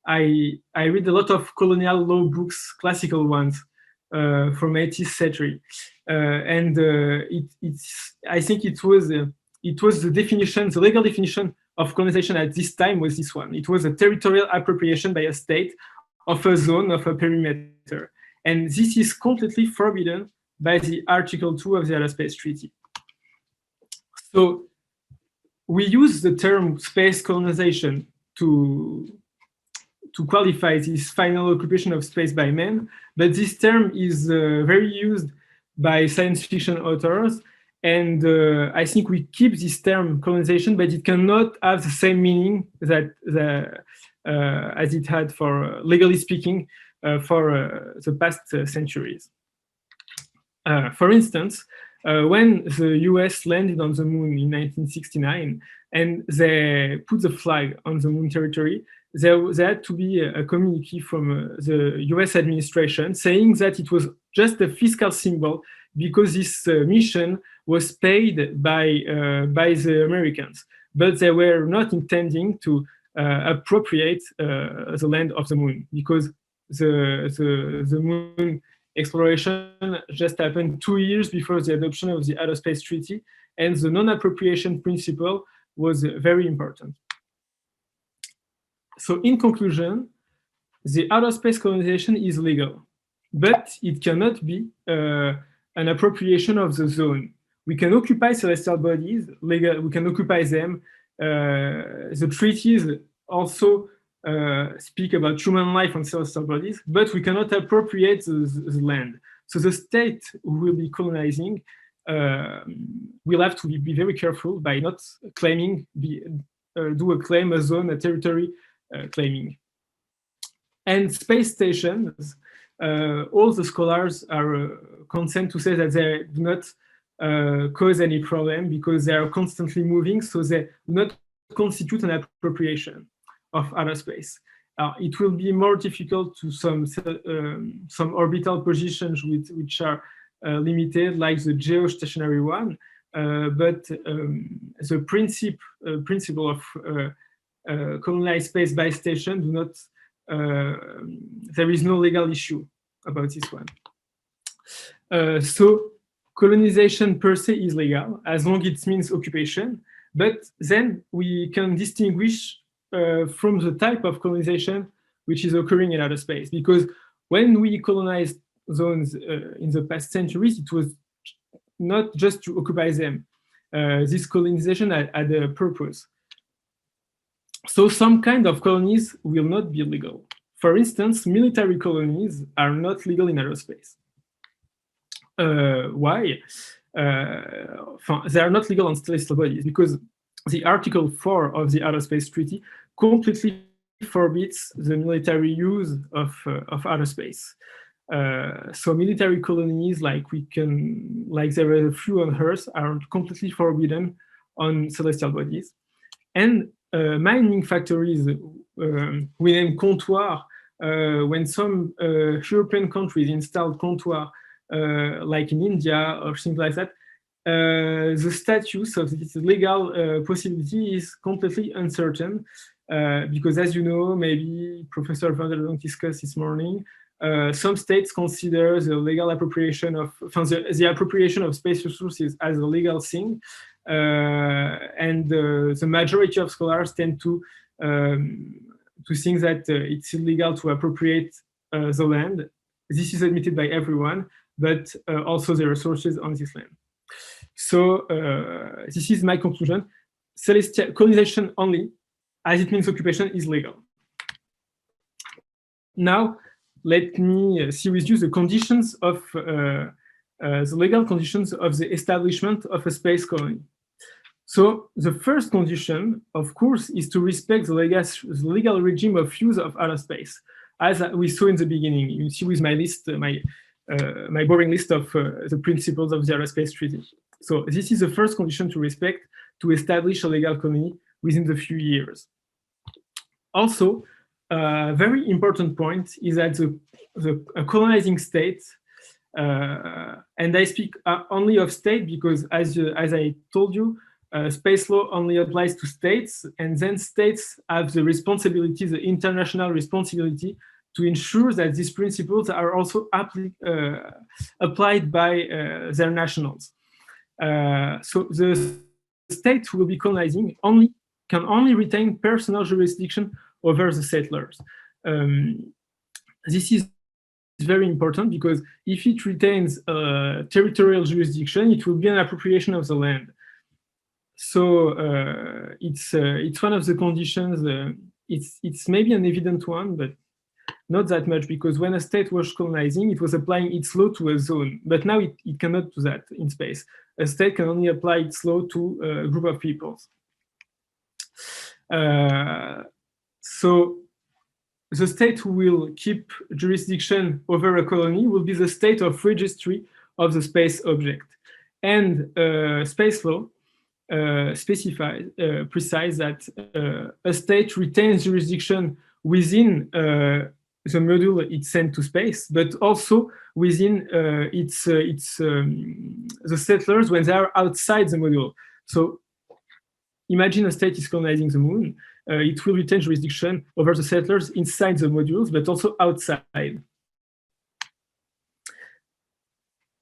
[SPEAKER 5] I read a lot of colonial law books, classical ones from 18th century, and I think it was the definition, the legal definition of colonization at this time was this one. It was a territorial appropriation by a state of a zone, of a perimeter, and this is completely forbidden by the Article 2 of the Outer Space Treaty. So we use the term space colonization to qualify this final occupation of space by men, but this term is very used by science fiction authors, and I think we keep this term colonization, but it cannot have the same meaning that as it had for, legally speaking, for the past centuries. For instance, when the US landed on the moon in 1969 and they put the flag on the moon territory, there had to be a communique from the US administration saying that it was just a fiscal symbol because this mission was paid by the Americans, but they were not intending to appropriate the land of the moon, because the moon exploration just happened 2 years before the adoption of the Outer Space Treaty, and the non-appropriation principle was very important. So in conclusion, the outer space colonization is legal, but it cannot be an appropriation of the zone. We can occupy celestial bodies, we can occupy them. The treaties also speak about human life on celestial bodies, but we cannot appropriate the land. So the state who will be colonizing will have to be very careful by not claiming, do a claim, a zone, a territory claiming. And space stations, all the scholars are consent to say that they do not cause any problem because they are constantly moving, so they do not constitute an appropriation of outer space. It will be more difficult to some orbital positions which are limited, like the geostationary one, but the principle of colonized space by station do not, there is no legal issue about this one. So colonization per se is legal as long as it means occupation, but then we can distinguish from the type of colonization which is occurring in outer space, because when we colonized zones in the past centuries, it was not just to occupy them. This colonization had a purpose. So some kind of colonies will not be legal. For instance, military colonies are not legal in outer space. Why? They are not legal on celestial bodies because the Article 4 of the Outer Space Treaty completely forbids the military use of outer space. So military colonies, like there are a few on Earth, are completely forbidden on celestial bodies. And mining factories, we name comptoir, when some European countries installed comptoir, like in India or things like that, the status of this legal possibility is completely uncertain, because, as you know, maybe Professor Van der Donk discussed this morning, some states consider the legal appropriation of the appropriation of space resources as a legal thing, and the majority of scholars tend to think that it's illegal to appropriate the land. This is admitted by everyone, but also the resources on this land. So this is my conclusion. Celestial colonization only, as it means occupation, is legal. Now, let me see with you the conditions of the legal conditions of the establishment of a space colony. So the first condition, of course, is to respect the legal regime of use of outer space, as we saw in the beginning. You see with my list, my boring list of the principles of the Outer Space Treaty. So this is the first condition to respect to establish a legal colony within the few years. Also, a very important point is that a colonizing state, and I speak only of state because, as I told you, space law only applies to states, and then states have the responsibility, the international responsibility, to ensure that these principles are also applied by their nationals. So the state who will be colonizing can only retain personal jurisdiction over the settlers. This is very important because if it retains territorial jurisdiction, it will be an appropriation of the land. So it's one of the conditions. It's maybe an evident one, but not that much, because when a state was colonizing, it was applying its law to a zone. But now it cannot do that in space. A state can only apply its law to a group of peoples. So the state who will keep jurisdiction over a colony will be the state of registry of the space object. And space law precise that a state retains jurisdiction within the module it's sent to space, but also within the settlers when they are outside the module. So imagine a state is colonizing the moon. It will retain jurisdiction over the settlers inside the modules, but also outside.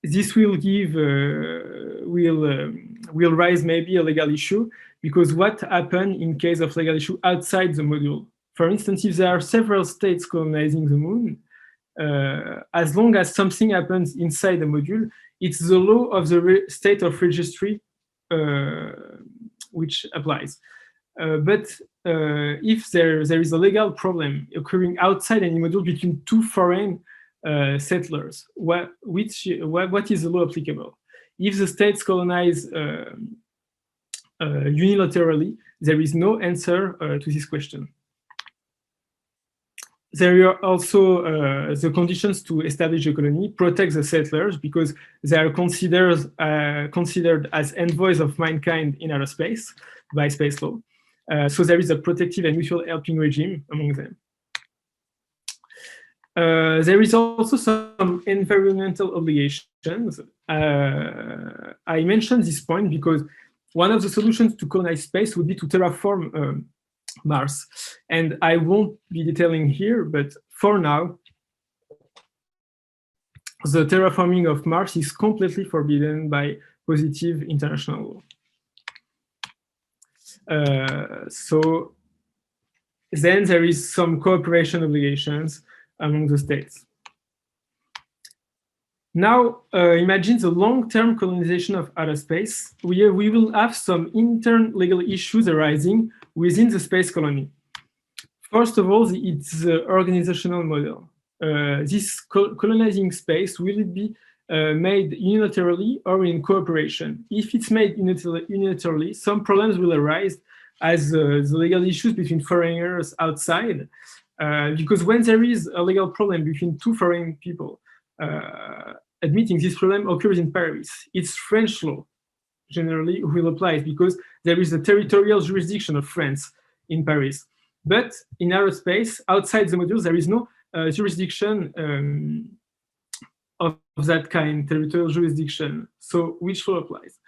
[SPEAKER 5] This will give, will raise maybe a legal issue, because what happens in case of legal issue outside the module? For instance, if there are several states colonizing the moon, as long as something happens inside the module, it's the law of the state of registry which applies. But if there is a legal problem occurring outside any module between two foreign settlers, what is the law applicable? If the states colonize unilaterally, there is no answer to this question. There are also the conditions to establish a colony protect the settlers because they are considered as envoys of mankind in outer space by space law. So there is a protective and mutual helping regime among them. There is also some environmental obligations. I mentioned this point because one of the solutions to colonize space would be to terraform Mars. And I won't be detailing here, but for now, the terraforming of Mars is completely forbidden by positive international law. So then there is some cooperation obligations among the states. Now, imagine the long-term colonization of outer space. We will have some intern legal issues arising within the space colony. First of all, it's the organizational model. This colonizing space, will it be made unilaterally or in cooperation? If it's made unilaterally, some problems will arise as the legal issues between foreigners outside, because when there is a legal problem between two foreign people, admitting this problem occurs in Paris. It's French law, generally, who will apply because there is a territorial jurisdiction of France in Paris. But in outer space, outside the modules, there is no jurisdiction of that kind, territorial jurisdiction. So which law applies?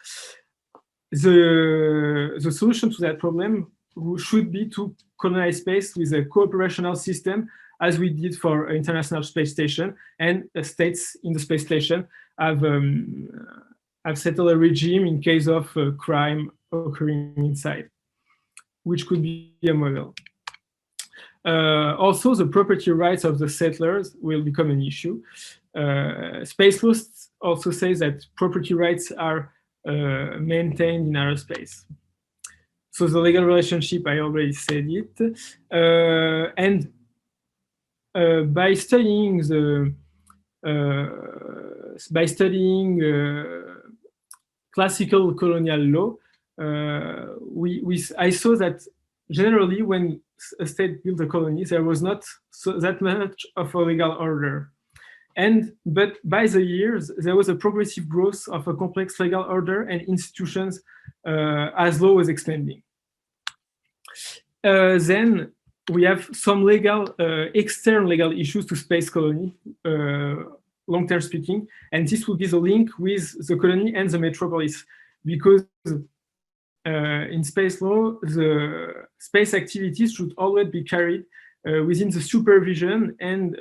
[SPEAKER 5] The solution to that problem should be to colonize space with a cooperational system, as we did for International Space Station, and states in the space station have settled a regime in case of crime occurring inside, which could be a model. Also, the property rights of the settlers will become an issue. Space law also says that property rights are maintained in outer space. So the legal relationship, I already said it. And by studying classical colonial law, I saw that generally when a state built a colony, there was not that much of a legal order. But by the years, there was a progressive growth of a complex legal order and institutions as law was expanding. Then we have some external legal issues to space colony, long-term speaking, and this will be the link with the colony and the metropolis, because in space law, the space activities should always be carried within the supervision and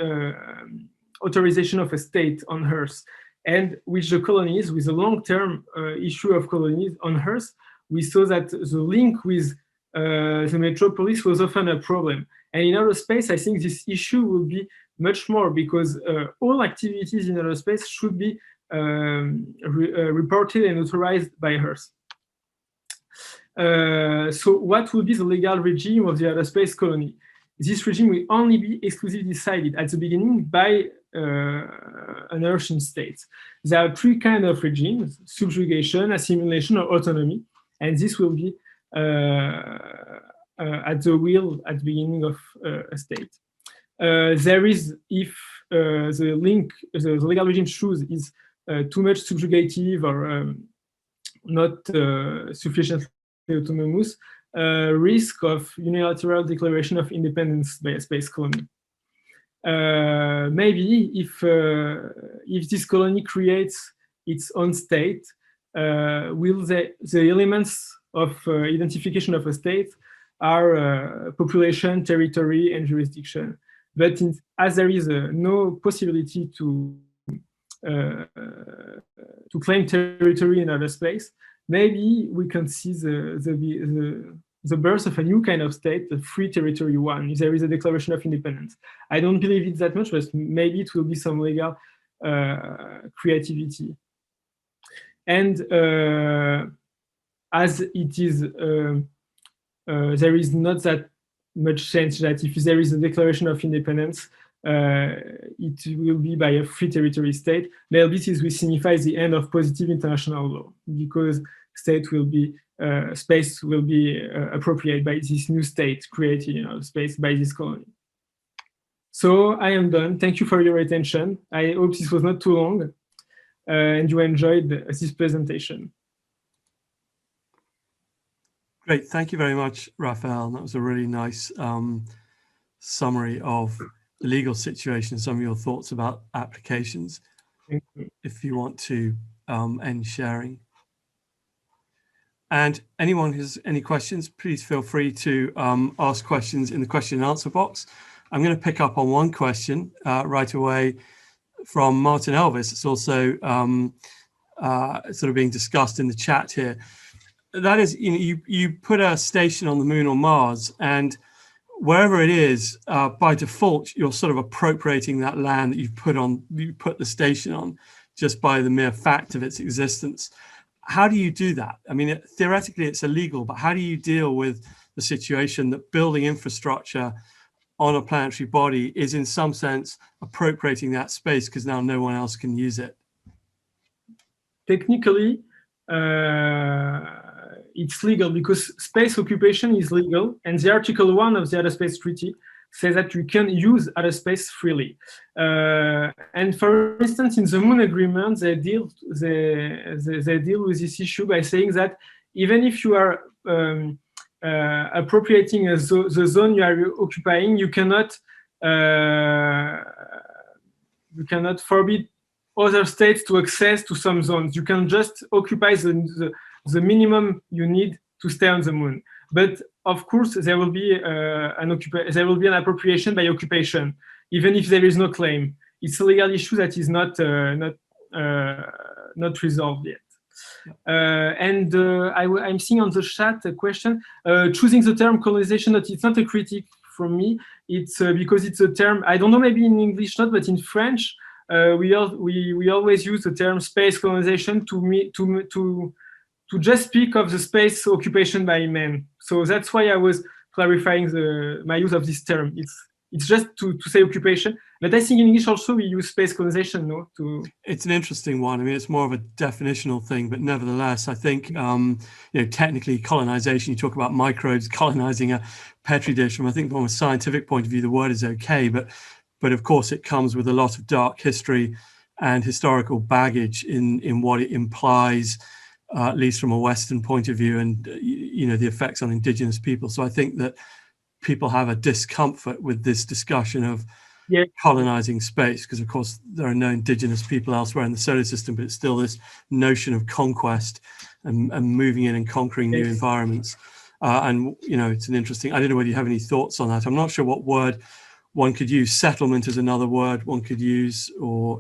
[SPEAKER 5] authorization of a state on Earth. And with the colonies, with the long-term issue of colonies on Earth, we saw that the link with the metropolis was often a problem. And in outer space, I think this issue will be much more, because all activities in outer space should be reported and authorized by Earth. So what will be the legal regime of the outer space colony? This regime will only be exclusively decided at the beginning by an Earthian state. There are three kinds of regimes: subjugation, assimilation, or autonomy. And this will be at the will at the beginning of a state. There is, if the legal regime choose is too much subjugative or not sufficiently autonomous, risk of unilateral declaration of independence by a space colony. Maybe if this colony creates its own state, will the elements of identification of a state are population, territory, and jurisdiction. But as there is no possibility to claim territory in outer space, maybe we can see the birth of a new kind of state, the free territory one, if there is a declaration of independence. I don't believe it that much, but maybe it will be some legal creativity. And as it is, there is not that much sense that if there is a declaration of independence, it will be by a free territory state. Maybe this will signify the end of positive international law, because state will be space will be appropriated by this new state created in outer space by this colony. So I am done. Thank you for your attention. I hope this was not too long and you enjoyed this presentation.
[SPEAKER 1] Great, thank you very much, Raphael. That was a really nice summary of the legal situation, some of your thoughts about applications.
[SPEAKER 5] Thank you.
[SPEAKER 1] If you want to end sharing. And anyone who has any questions, please feel free to ask questions in the question and answer box. I'm going to pick up on one question right away from Martin Elvis. It's also sort of being discussed in the chat here. That is, you put a station on the moon or Mars, and wherever it is, by default, you're sort of appropriating that land that you put the station on, just by the mere fact of its existence. How do you do that? I mean, theoretically, it's illegal, but how do you deal with the situation that building infrastructure on a planetary body is, in some sense, appropriating that space because now no one else can use it?
[SPEAKER 5] Technically, it's legal because space occupation is legal, and the Article 1 of the Outer Space Treaty says that you can use outer space freely. And for instance, in the Moon Agreement, they deal with this issue by saying that even if you are appropriating the zone you are occupying, you cannot forbid other states to access to some zones. You can just occupy the minimum you need to stay on the moon. But of course, there will be an appropriation by occupation, even if there is no claim. It's a legal issue that is not resolved yet. I'm seeing on the chat a question. Choosing the term colonization, it's not a critique from me. It's because it's a term, I don't know, maybe in English not, but in French, we always use the term space colonization to just speak of the space occupation by men. So that's why I was clarifying my use of this term. It's just to say occupation, but I think in English also we use space colonization. No,
[SPEAKER 1] it's an interesting one. I mean, it's more of a definitional thing, but nevertheless, I think technically colonization. You talk about microbes colonizing a petri dish. From I think from a scientific point of view, the word is okay, but of course it comes with a lot of dark history and historical baggage in what it implies. At least from a Western point of view, and the effects on indigenous people. So I think that people have a discomfort with this discussion of colonizing space, because of course there are no indigenous people elsewhere in the solar system, but it's still this notion of conquest and moving in and conquering new environments. It's an interesting. I don't know whether you have any thoughts on that. I'm not sure what word one could use. Settlement is another word one could use, or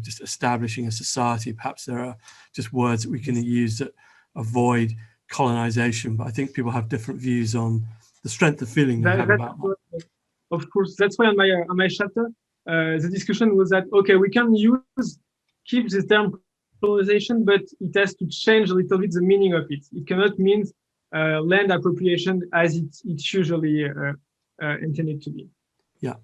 [SPEAKER 1] just establishing a society. Perhaps there are just words that we can use that avoid colonization, but I think people have different views on the strength of feeling they have about that.
[SPEAKER 5] Of course, that's why on my chapter, the discussion was that, okay, we can keep the term colonization, but it has to change a little bit the meaning of it. It cannot mean land appropriation as it's usually intended to be.
[SPEAKER 1] Yeah.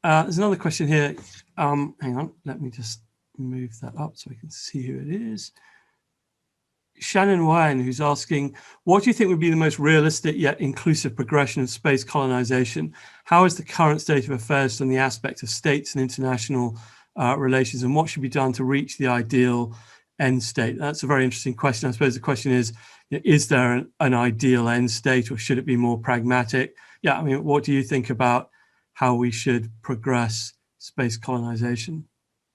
[SPEAKER 1] There's another question here. Hang on, let me just move that up so I can see who it is. Shannon Wine, who's asking, what do you think would be the most realistic yet inclusive progression of space colonization? How is the current state of affairs on the aspect of states and international relations, and what should be done to reach the ideal end state? That's a very interesting question. I suppose the question is there an ideal end state, or should it be more pragmatic? Yeah, I mean, what do you think about how we should progress space colonization,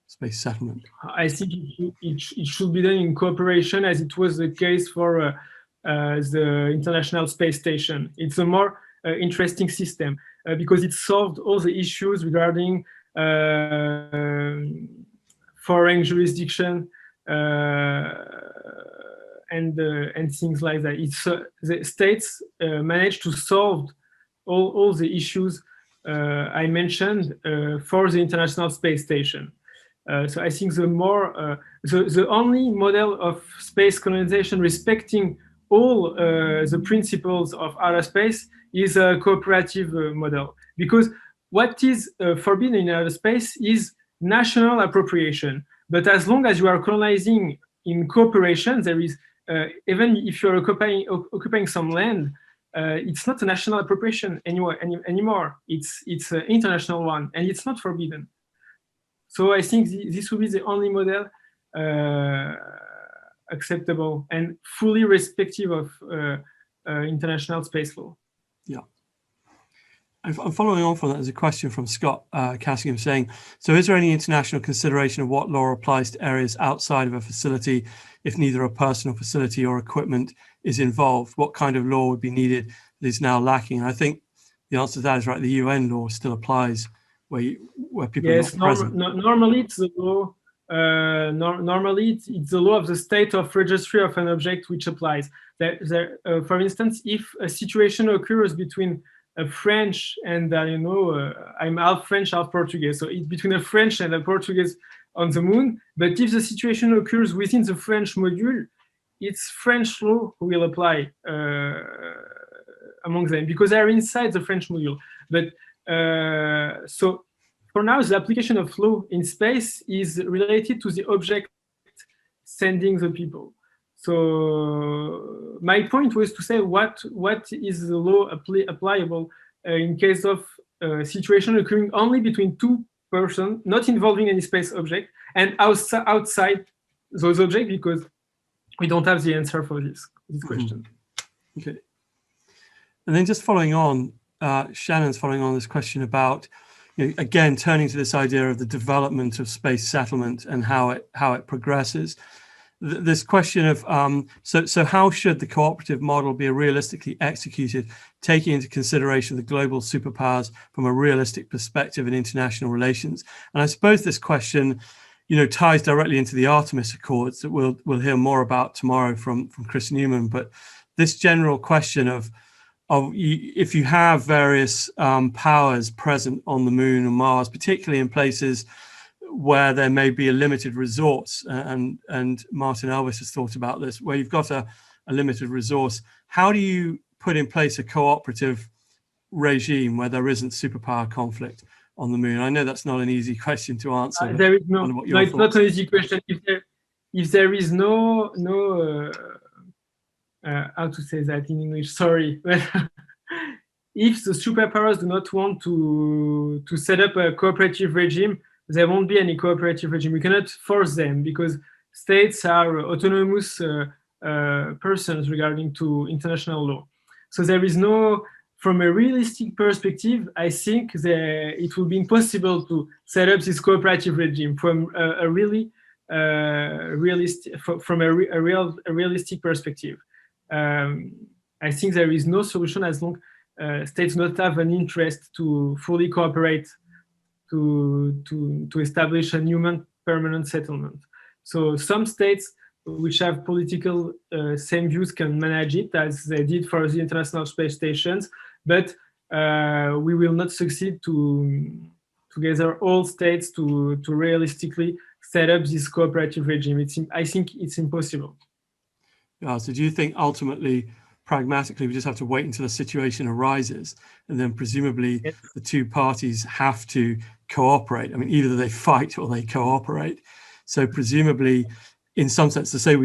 [SPEAKER 1] space settlement?
[SPEAKER 5] I think it should be done in cooperation, as it was the case for the International Space Station. It's a more interesting system because it solved all the issues regarding foreign jurisdiction and things like that. It's the states managed to solve all the issues I mentioned for the International Space Station. So I think the only model of space colonization respecting all the principles of outer space is a cooperative model, because what is forbidden in outer space is national appropriation. But as long as you are colonizing in cooperation, there is even if you're occupying some land, it's not a national appropriation anymore. It's an international one, and it's not forbidden. So I think this will be the only model acceptable and fully respective of international space law.
[SPEAKER 1] Yeah. And following on from that, there's a question from Scott Cassingham saying, so is there any international consideration of what law applies to areas outside of a facility if neither a personal facility or equipment is involved? What kind of law would be needed that is now lacking? And I think the answer to that is right. The UN law still applies where people are not present.
[SPEAKER 5] Normally it's the law. Normally it's the law of the state of registry of an object which applies. For instance, if a situation occurs between a French and I'm half French, half Portuguese, so it's between a French and a Portuguese on the moon. But if the situation occurs within the French module, it's French law who will apply among them because they are inside the French module. But so for now, the application of law in space is related to the object sending the people. So my point was to say what is the law applicable in case of a situation occurring only between two persons, not involving any space object, and outside those objects, because we don't have the answer for this question.
[SPEAKER 1] Okay. And then just following on, Shannon's following on this question about, again, turning to this idea of the development of space settlement and how it progresses. This question of, so how should the cooperative model be realistically executed, taking into consideration the global superpowers from a realistic perspective in international relations? And I suppose this question, ties directly into the Artemis Accords that we'll hear more about tomorrow from Chris Newman. But this general question of if you have various powers present on the moon and Mars, particularly in places where there may be a limited resource, and Martin Elvis has thought about this, where you've got a limited resource, how do you put in place a cooperative regime where there isn't superpower conflict on the moon? I know that's not an easy question to answer.
[SPEAKER 5] There is it's not an easy question. If there is no how to say that in English? Sorry. If the superpowers do not want to set up a cooperative regime, there won't be any cooperative regime. We cannot force them because states are autonomous persons regarding to international law. So there is no, from a realistic perspective, I think it will be impossible to set up this cooperative regime from a really realistic realistic perspective. I think there is no solution as long states do not have an interest to fully cooperate to establish a human permanent settlement. So some states which have political same views can manage it as they did for the International Space Stations, but we will not succeed to gather all states to realistically set up this cooperative regime. I think it's impossible.
[SPEAKER 1] Yeah, so do you think ultimately, pragmatically, we just have to wait until a situation arises, and then presumably the two parties have to cooperate? I mean, either they fight or they cooperate. So presumably, in some sense, to say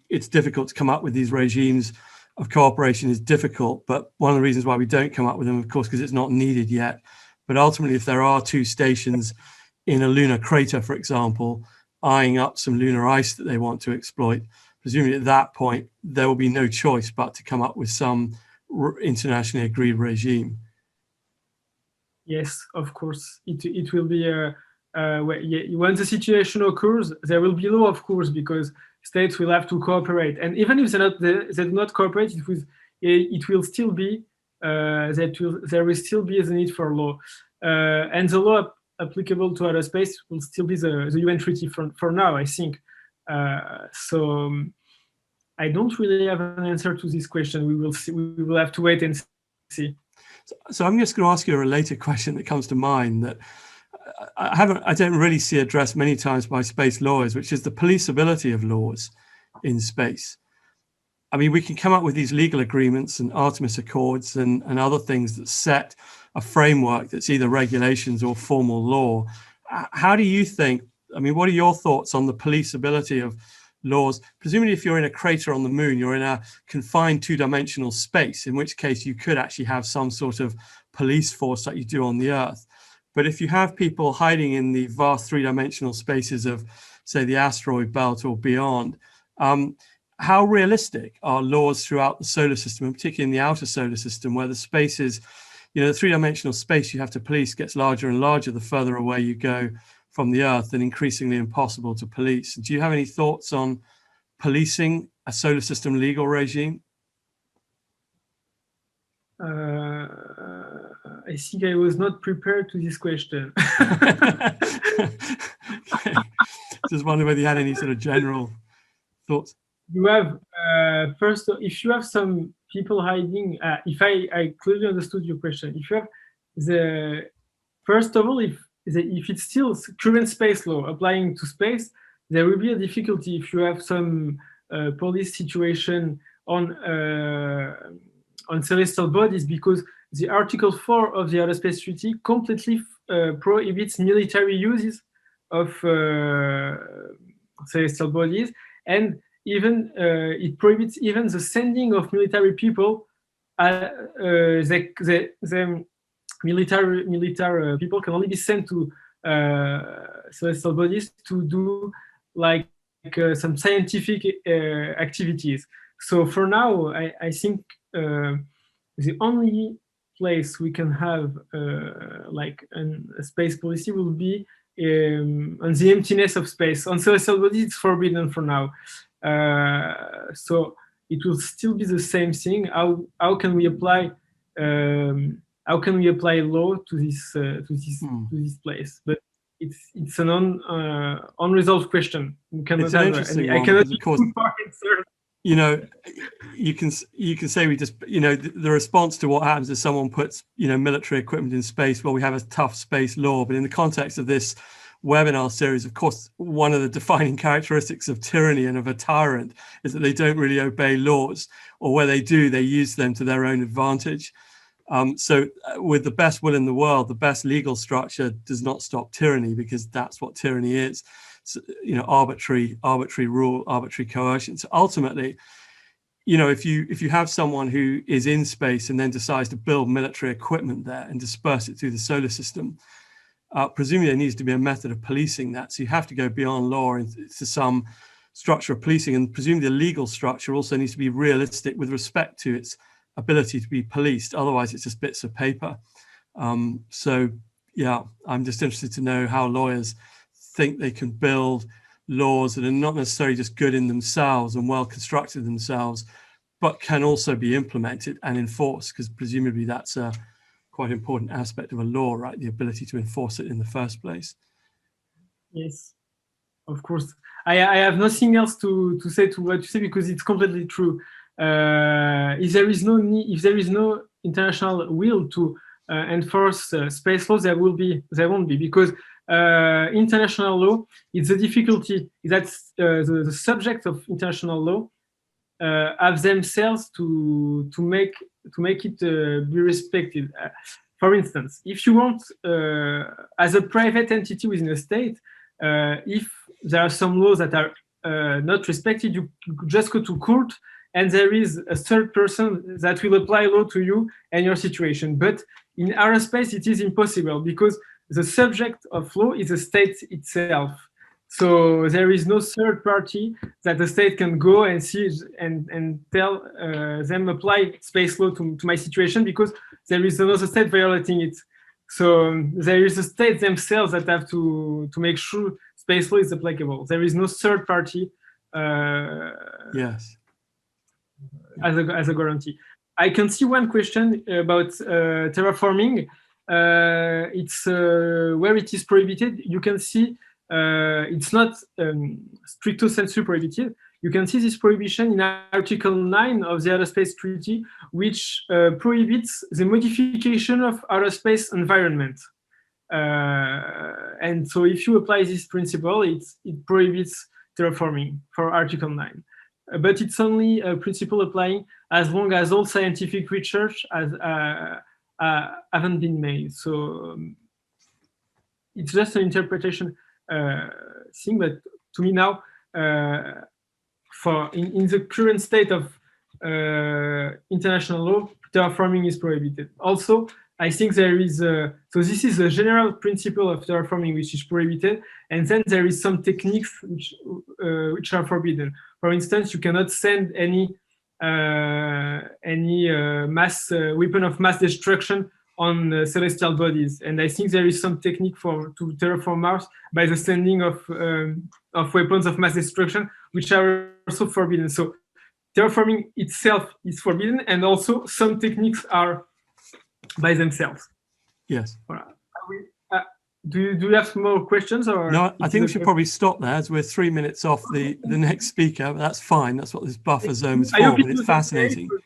[SPEAKER 1] it's difficult to come up with these regimes of cooperation is difficult, but one of the reasons why we don't come up with them, of course, because it's not needed yet. But ultimately, if there are two stations in a lunar crater, for example, eyeing up some lunar ice that they want to exploit, presumably at that point, there will be no choice but to come up with some internationally agreed regime.
[SPEAKER 5] Yes, of course. It will be when the situation occurs, there will be law, of course, because states will have to cooperate. And even if they do not cooperate, it will still be there will still be the need for law, and the law applicable to outer space will still be the UN treaty for now, I think. So I don't really have an answer to this question. We will see. We will have to wait and see.
[SPEAKER 1] So I'm just going to ask you a related question that comes to mind that I don't really see addressed many times by space lawyers, which is the policeability of laws in space. I mean, we can come up with these legal agreements and Artemis Accords and other things that set a framework that's either regulations or formal law. How do you think, I mean, what are your thoughts on the policeability of laws? Presumably if you're in a crater on the moon, you're in a confined two-dimensional space, in which case you could actually have some sort of police force like you do on the Earth. But if you have people hiding in the vast three-dimensional spaces of, say, the asteroid belt or beyond, how realistic are laws throughout the solar system, and particularly in the outer solar system, where the space is, you know, the three-dimensional space you have to police gets larger and larger the further away you go from the Earth, and increasingly impossible to police? Do you have any thoughts on policing a solar system legal regime?
[SPEAKER 5] I think I was not prepared to this question.
[SPEAKER 1] Okay. Just wondering whether you had any sort of general thoughts.
[SPEAKER 5] You have first, if you have some people hiding, if I clearly understood your question, if you have first of all, if it's still current space law applying to space, there will be a difficulty if you have some police situation on celestial bodies, because the Article 4 of the Outer Space Treaty completely prohibits military uses of celestial bodies, and even it prohibits even the sending of military people. The military people can only be sent to celestial bodies to do like some scientific activities. So for now, I think the only place we can have like a space policy will be on the emptiness of space. On celestial bodies, it's forbidden for now. So it will still be the same thing. How can we apply law to this place? But it's an unresolved question. We cannot
[SPEAKER 1] it's an interesting one, because of course, you know, you can say we just, you know, the response to what happens is someone puts, you know, military equipment in space. Well, we have a tough space law, but in the context of this webinar series, of course, one of the defining characteristics of tyranny and of a tyrant is that they don't really obey laws, or where they do, they use them to their own advantage. So with the best will in the world, the best legal structure does not stop tyranny, because that's what tyranny is. So, you know, arbitrary rule, arbitrary coercion. So ultimately, you know, if you have someone who is in space and then decides to build military equipment there and disperse it through the solar system, presumably there needs to be a method of policing that. So you have to go beyond law into some structure of policing, and presumably the legal structure also needs to be realistic with respect to its ability to be policed. Otherwise, it's just bits of paper. So yeah, I'm just interested to know how lawyers think they can build laws that are not necessarily just good in themselves and well constructed themselves, but can also be implemented and enforced, because presumably that's a quite important aspect of a law, right? The ability to enforce it in the first place.
[SPEAKER 5] Yes, of course. I have nothing else to say to what you say, because it's completely true. If there is no international will to enforce space laws, there won't be, because international law, it's a difficulty that the subject of international law have themselves to make it be respected. For instance, if you want, as a private entity within a state, if there are some laws that are not respected, you just go to court, and there is a third person that will apply law to you and your situation. But in aerospace, it is impossible, because the subject of law is the state itself. So there is no third party that the state can go and see and tell them apply space law to my situation, because there is another state violating it. So there is a state themselves that have to make sure space law is applicable. There is no third party
[SPEAKER 1] Yes.
[SPEAKER 5] as a guarantee. I can see one question about terraforming. It's where it is prohibited. You can see it's not stricto sensu prohibited. You can see this prohibition in Article 9 of the Outer Space Treaty, which prohibits the modification of outer space environment. And so if you apply this principle, it prohibits terraforming for Article 9. But it's only a principle applying as long as all scientific research haven't been made. So it's just an interpretation thing, but to me now, in the current state of international law, terraforming is prohibited. Also, I think there is so this is a general principle of terraforming which is prohibited, and then there is some techniques which are forbidden. For instance, you cannot send any mass weapon of mass destruction on celestial bodies, and I think there is some technique to terraform Mars by the sending of weapons of mass destruction, which are also forbidden. So terraforming itself is forbidden, and also some techniques are by themselves.
[SPEAKER 1] Yes.
[SPEAKER 5] Do you have some more questions? Or
[SPEAKER 1] no, I think we should probably stop there, as we're 3 minutes off the next speaker, but that's fine. That's what this buffer zone is for, and it's fascinating.
[SPEAKER 5] Okay.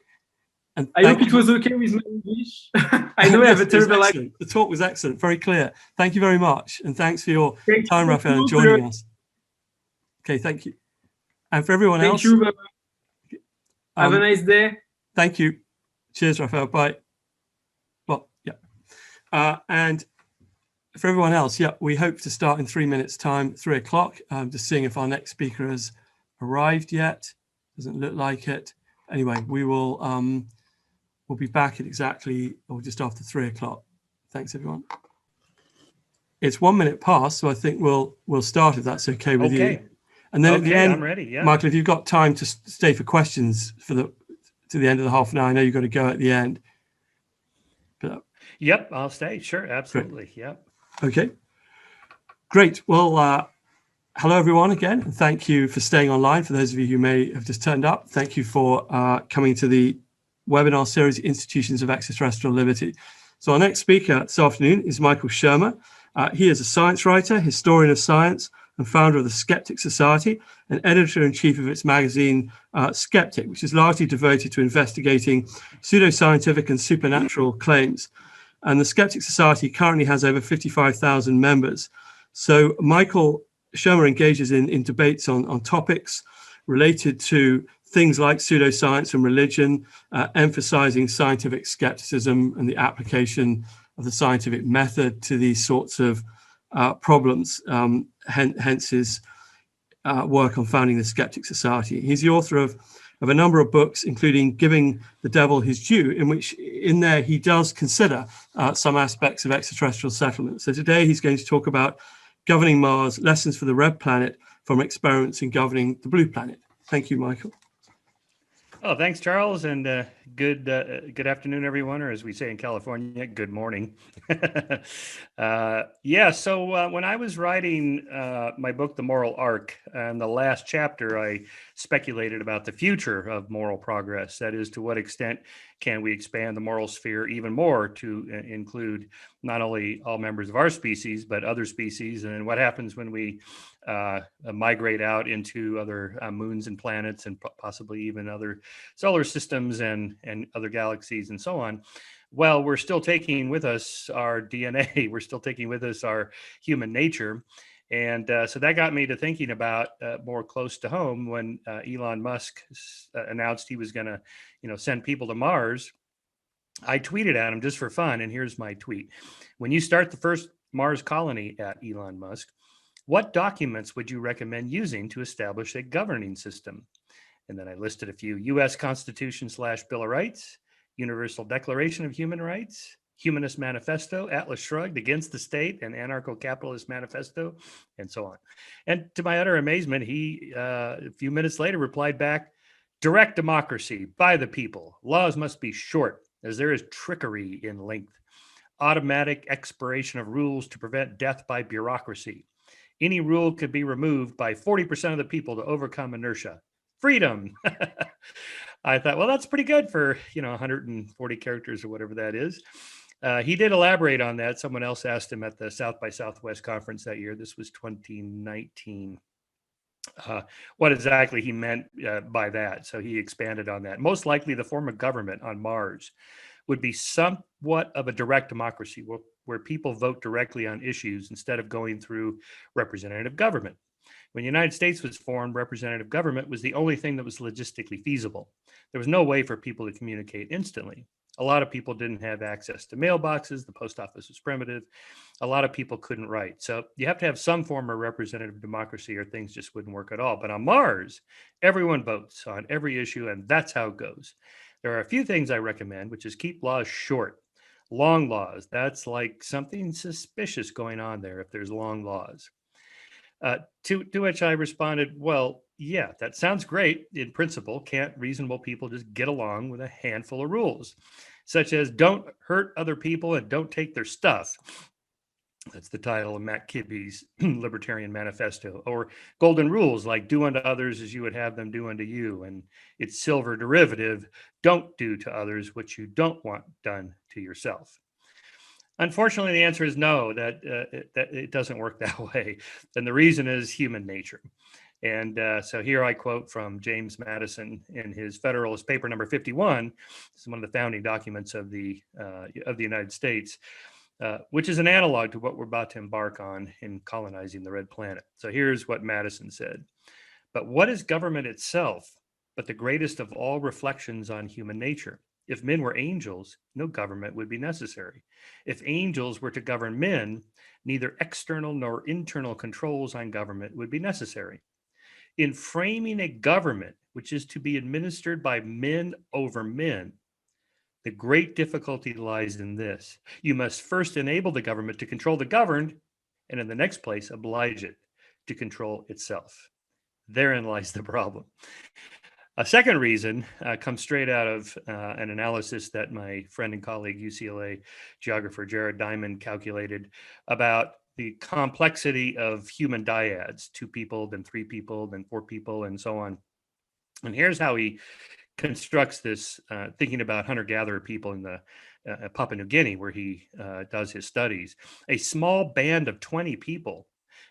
[SPEAKER 1] And
[SPEAKER 5] I hope it was okay with my English. I know I have a terrible accent.
[SPEAKER 1] The talk was excellent, very clear. Thank you very much, and thanks for your time, Raphael, and
[SPEAKER 5] for
[SPEAKER 1] joining us. Okay, thank you. And for everyone else,
[SPEAKER 5] thank you. Have a nice day.
[SPEAKER 1] Thank you. Cheers, Raphael. Bye. Well, yeah. And for everyone else, yeah, we hope to start in 3 minutes' time, 3 o'clock. Just seeing if our next speaker has arrived yet. Doesn't look like it. Anyway, we will we'll be back at exactly or just after 3 o'clock. Thanks, everyone. It's 1 minute past, so I think we'll start if that's okay with you. And then at the end,
[SPEAKER 6] I'm ready. Yeah,
[SPEAKER 1] Michael, if you've got time to stay for questions to the end of the half an hour, I know you've got to go at the end. But,
[SPEAKER 6] yep, I'll stay. Sure, absolutely. Great. Yep.
[SPEAKER 1] Okay, great. Well, hello everyone again, and thank you for staying online. For those of you who may have just turned up, thank you for coming to the webinar series, Institutions of Extraterrestrial Liberty. So our next speaker this afternoon is Michael Shermer. He is a science writer, historian of science, and founder of the Skeptic Society, and editor-in-chief of its magazine, Skeptic, which is largely devoted to investigating pseudoscientific and supernatural claims. And the Skeptic Society currently has over 55,000 members. So Michael Shermer engages in debates on topics related to things like pseudoscience and religion, emphasizing scientific skepticism and the application of the scientific method to these sorts of problems, hence his work on founding the Skeptic Society. He's the author of a number of books, including Giving the Devil His Due, in there he does consider some aspects of extraterrestrial settlement. So today he's going to talk about governing Mars, lessons for the red planet from experiments in governing the blue planet. Thank you, Michael.
[SPEAKER 6] Oh, thanks, Charles, and good afternoon, everyone, or as we say in California, good morning. So when I was writing my book, The Moral Arc, and the last chapter, I speculated about the future of moral progress. That is, to what extent can we expand the moral sphere even more to include not only all members of our species, but other species, and what happens when we migrate out into other moons and planets, and possibly even other solar systems and other galaxies and so on. Well, we're still taking with us our DNA. We're still taking with us our human nature. And so that got me to thinking about more close to home when Elon Musk announced he was going to, send people to Mars. I tweeted at him just for fun, and here's my tweet. When you start the first Mars colony at Elon Musk, what documents would you recommend using to establish a governing system? And then I listed a few: U.S. Constitution / Bill of Rights, Universal Declaration of Human Rights, Humanist Manifesto, Atlas Shrugged, Against the State, and Anarcho-Capitalist Manifesto, and so on. And to my utter amazement, he, a few minutes later, replied back, direct democracy by the people. Laws must be short, as there is trickery in length. Automatic expiration of rules to prevent death by bureaucracy. Any rule could be removed by 40% of the people to overcome inertia. Freedom. I thought, well, that's pretty good for, 140 characters or whatever that is. He did elaborate on that. Someone else asked him at the South by Southwest conference that year. This was 2019. What exactly he meant by that. So he expanded on that. Most likely the form of government on Mars would be somewhat of a direct democracy where people vote directly on issues instead of going through representative government. When the United States was formed, representative government was the only thing that was logistically feasible. There was no way for people to communicate instantly. A lot of people didn't have access to mailboxes. The post office was primitive. A lot of people couldn't write. So you have to have some form of representative democracy or things just wouldn't work at all. But on Mars, everyone votes on every issue, and that's how it goes. There are a few things I recommend, which is keep laws short. Long laws, that's like something suspicious going on there if there's long laws. To which I responded, well, yeah, that sounds great in principle. Can't reasonable people just get along with a handful of rules, such as don't hurt other people and don't take their stuff? That's the title of Matt Kibbe's Libertarian Manifesto. Or golden rules like do unto others as you would have them do unto you. And its silver derivative, don't do to others what you don't want done to yourself. Unfortunately, the answer is no, that it doesn't work that way. And the reason is human nature. And so here I quote from James Madison in his Federalist Paper number 51. This is one of the founding documents of the United States, which is an analog to what we're about to embark on in colonizing the Red Planet. So here's what Madison said. But what is government itself but the greatest of all reflections on human nature? If men were angels, no government would be necessary. If angels were to govern men, neither external nor internal controls on government would be necessary. In framing a government which is to be administered by men over men, the great difficulty lies in this. You must first enable the government to control the governed, and in the next place, oblige it to control itself. Therein lies the problem. A second reason comes straight out of an analysis that my friend and colleague, UCLA geographer Jared Diamond, calculated about the complexity of human dyads, 2 people, then 3 people, then 4 people, and so on. And here's how he constructs this, thinking about hunter-gatherer people in the Papua New Guinea, where he does his studies. A small band of 20 people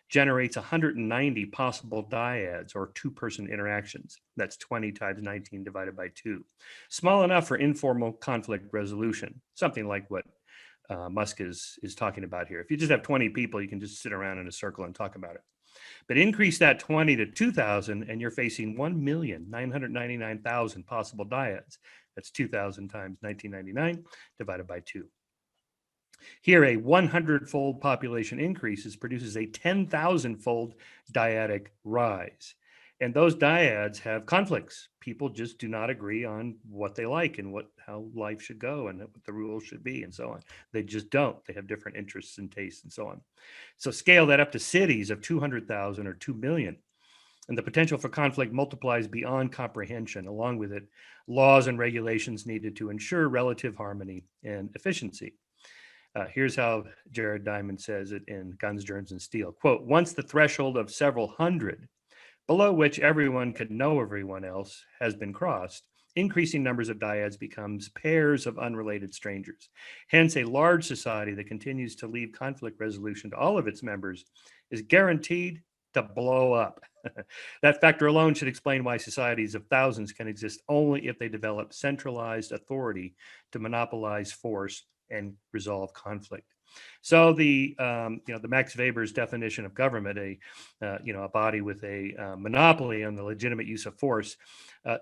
[SPEAKER 6] generates 190 possible dyads or 2-person interactions. That's 20 times 19 divided by 2. Small enough for informal conflict resolution, something like what Musk is talking about here. If you just have 20 people, you can just sit around in a circle and talk about it. But increase that 20 to 2,000 and you're facing 1,999,000 possible dyads. That's 2,000 times 1999 divided by 2. Here, a 100-fold population increase produces a 10,000-fold dyadic rise. And those dyads have conflicts. People just do not agree on what they like and how life should go and what the rules should be and so on. They just don't. They have different interests and tastes and so on. So scale that up to cities of 200,000 or 2 million. And the potential for conflict multiplies beyond comprehension. Along with it, laws and regulations needed to ensure relative harmony and efficiency. Here's how Jared Diamond says it in Guns, Germs, and Steel. Quote, once the threshold of several hundred, below which everyone can know everyone else, has been crossed, increasing numbers of dyads becomes pairs of unrelated strangers. Hence, a large society that continues to leave conflict resolution to all of its members is guaranteed to blow up. That factor alone should explain why societies of thousands can exist only if they develop centralized authority to monopolize force and resolve conflict. So the Max Weber's definition of government, a body with a monopoly on the legitimate use of force,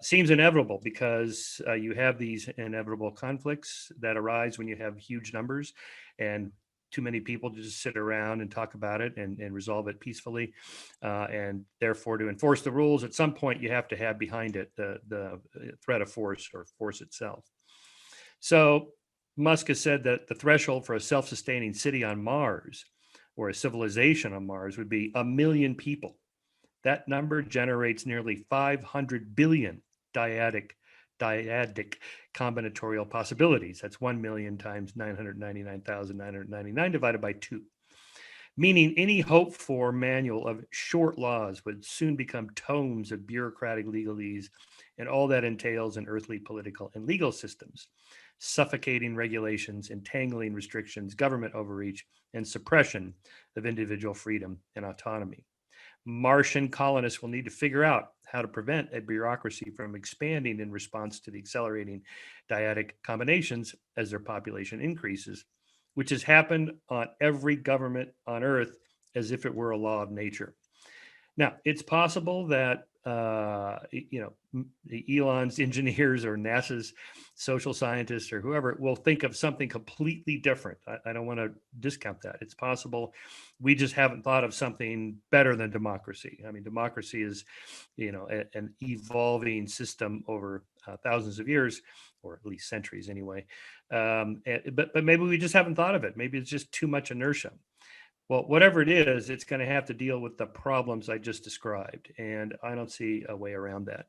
[SPEAKER 6] seems inevitable because you have these inevitable conflicts that arise when you have huge numbers and too many people to just sit around and talk about it and resolve it peacefully. And therefore, to enforce the rules, at some point you have to have behind it the threat of force or force itself. So Musk has said that the threshold for a self-sustaining city on Mars or a civilization on Mars would be 1 million people. That number generates nearly 500 billion dyadic combinatorial possibilities. That's 1 million times 999,999 divided by 2. Meaning any hope for manual of short laws would soon become tomes of bureaucratic legalese and all that entails in earthly political and legal systems, suffocating regulations, entangling restrictions, government overreach, and suppression of individual freedom and autonomy. Martian colonists will need to figure out how to prevent a bureaucracy from expanding in response to the accelerating dyadic combinations as their population increases, which has happened on every government on Earth as if it were a law of nature. Now, it's possible that Elon's engineers or NASA's social scientists or whoever will think of something completely different. I don't want to discount that. It's possible we just haven't thought of something better than democracy. I mean, democracy is, an evolving system over thousands of years, or at least centuries anyway. But maybe we just haven't thought of it. Maybe it's just too much inertia. Well, whatever it is, it's going to have to deal with the problems I just described, and I don't see a way around that.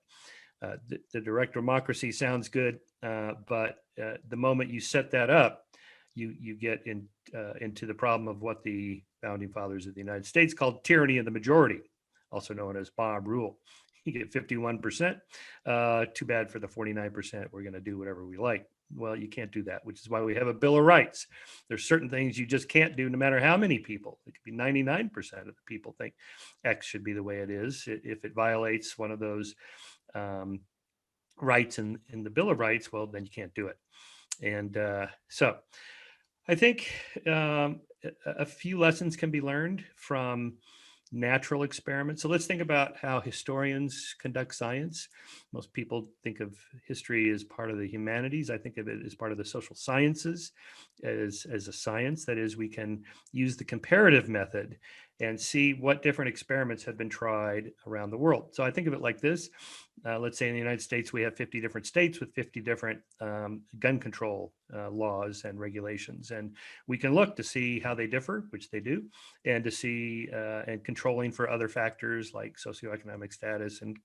[SPEAKER 6] The direct democracy sounds good, but the moment you set that up, you get into the problem of what the founding fathers of the United States called tyranny of the majority, also known as Bob rule. You get 51%. Too bad for the 49%. We're going to do whatever we like. Well, you can't do that, which is why we have a Bill of Rights. There's certain things you just can't do no matter how many people. It could be 99% of the people think X should be the way it is. If it violates one of those rights in the Bill of Rights, well, then you can't do it. And so I think a few lessons can be learned from natural experiments. So let's think about how historians conduct science. Most people think of history as part of the humanities. I think of it as part of the social sciences, as a science. That is, we can use the comparative method and see what different experiments have been tried around the world. So I think of it like this. Let's say in the United States, we have 50 different states with 50 different gun control laws and regulations. And we can look to see how they differ, which they do, and to see and controlling for other factors like socioeconomic status and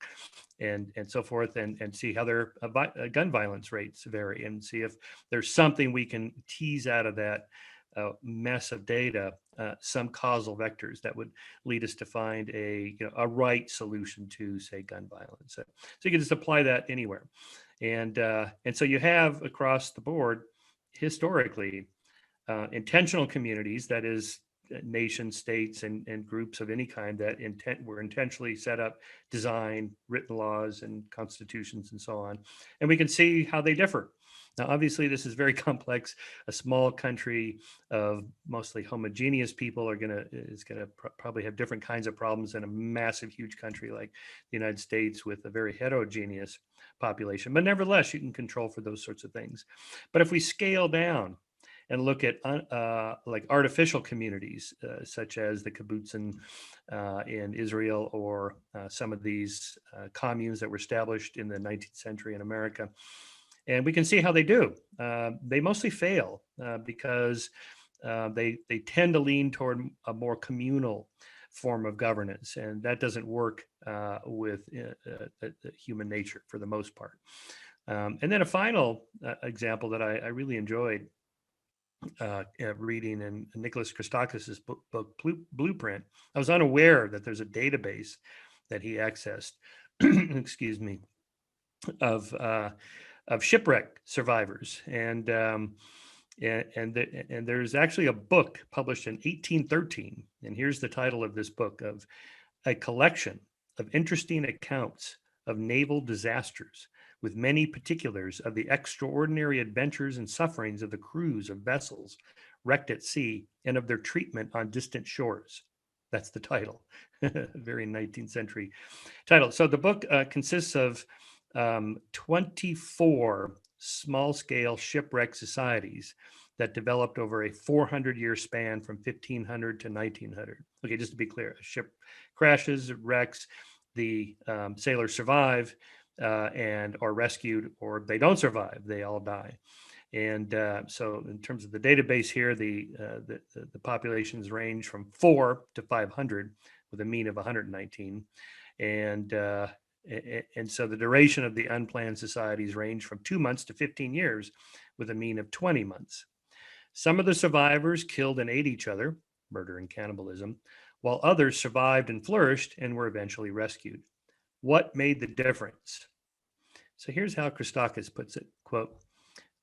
[SPEAKER 6] so forth, and see how their gun violence rates vary, and see if there's something we can tease out of that mess of data, some causal vectors that would lead us to find a right solution to, say, gun violence. So you can just apply that anywhere, and so you have across the board historically intentional communities, that is, nation states and groups of any kind that were intentionally set up, designed, written laws and constitutions and so on, and we can see how they differ. Now, obviously, this is very complex. A small country of mostly homogeneous people is gonna probably have different kinds of problems than a massive, huge country like the United States with a very heterogeneous population. But nevertheless, you can control for those sorts of things. But if we scale down and look at like artificial communities, such as the kibbutzim in Israel, or some of these communes that were established in the 19th century in America, and we can see how they do. They mostly fail because they tend to lean toward a more communal form of governance, and that doesn't work with human nature for the most part. And then a final example that I really enjoyed reading in Nicholas Christakis' book Blueprint. I was unaware that there's a database that he accessed, excuse me, of shipwreck survivors, and there's actually a book published in 1813, and here's the title of this book: of a collection of interesting accounts of naval disasters, with many particulars of the extraordinary adventures and sufferings of the crews of vessels wrecked at sea and of their treatment on distant shores. That's the title. Very 19th century title. So the book consists of 24 small-scale shipwreck societies that developed over a 400-year span from 1500 to 1900. Okay, just to be clear, a ship crashes, wrecks, the sailors survive and are rescued, or they don't survive, they all die. And so in terms of the database here, the populations range from 4 to 500 with a mean of 119. And so the duration of the unplanned societies range from 2 months to 15 years with a mean of 20 months. Some of the survivors killed and ate each other, murder and cannibalism, while others survived and flourished and were eventually rescued. What made the difference? So here's how Christakis puts it, quote,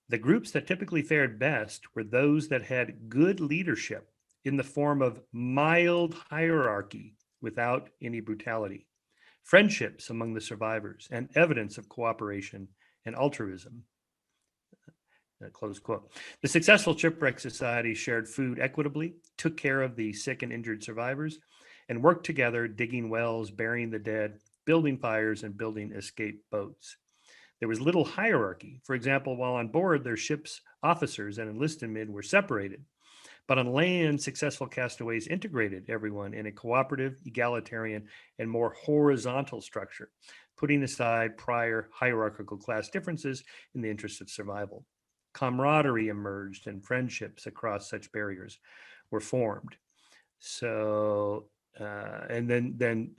[SPEAKER 6] "The groups that typically fared best were those that had good leadership in the form of mild hierarchy without any brutality, friendships among the survivors, and evidence of cooperation and altruism." Close quote. The successful shipwreck society shared food equitably, took care of the sick and injured survivors, and worked together digging wells, burying the dead, building fires, and building escape boats. There was little hierarchy. For example, while on board, their ship's officers and enlisted men were separated. But on land, successful castaways integrated everyone in a cooperative, egalitarian, and more horizontal structure, putting aside prior hierarchical class differences in the interest of survival. Camaraderie emerged and friendships across such barriers were formed. So, and then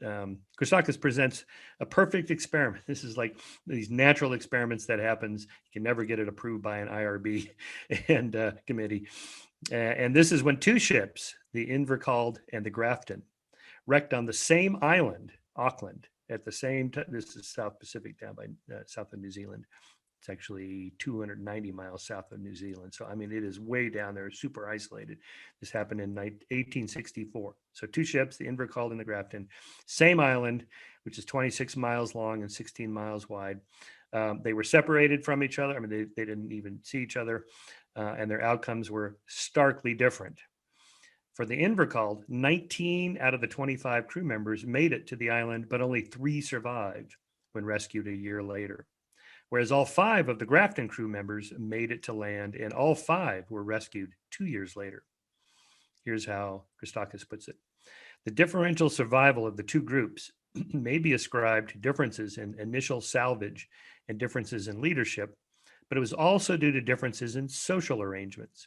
[SPEAKER 6] Christakis presents a perfect experiment. This is like these natural experiments that happens. You can never get it approved by an IRB and committee. And this is when two ships, the Invercald and the Grafton, wrecked on the same island, Auckland, at the same time. This is South Pacific down by south of New Zealand. It's actually 290 miles south of New Zealand. So, I mean, it is way down there, super isolated. This happened in 1864. So 2 ships, the Invercald and the Grafton, same island, which is 26 miles long and 16 miles wide. They were separated from each other. I mean, they didn't even see each other, and their outcomes were starkly different. For the Invercald, 19 out of the 25 crew members made it to the island, but only 3 survived when rescued a year later. Whereas all 5 of the Grafton crew members made it to land, and all 5 were rescued 2 years later. Here's how Christakis puts it. The differential survival of the 2 groups may be ascribed to differences in initial salvage and differences in leadership, but it was also due to differences in social arrangements.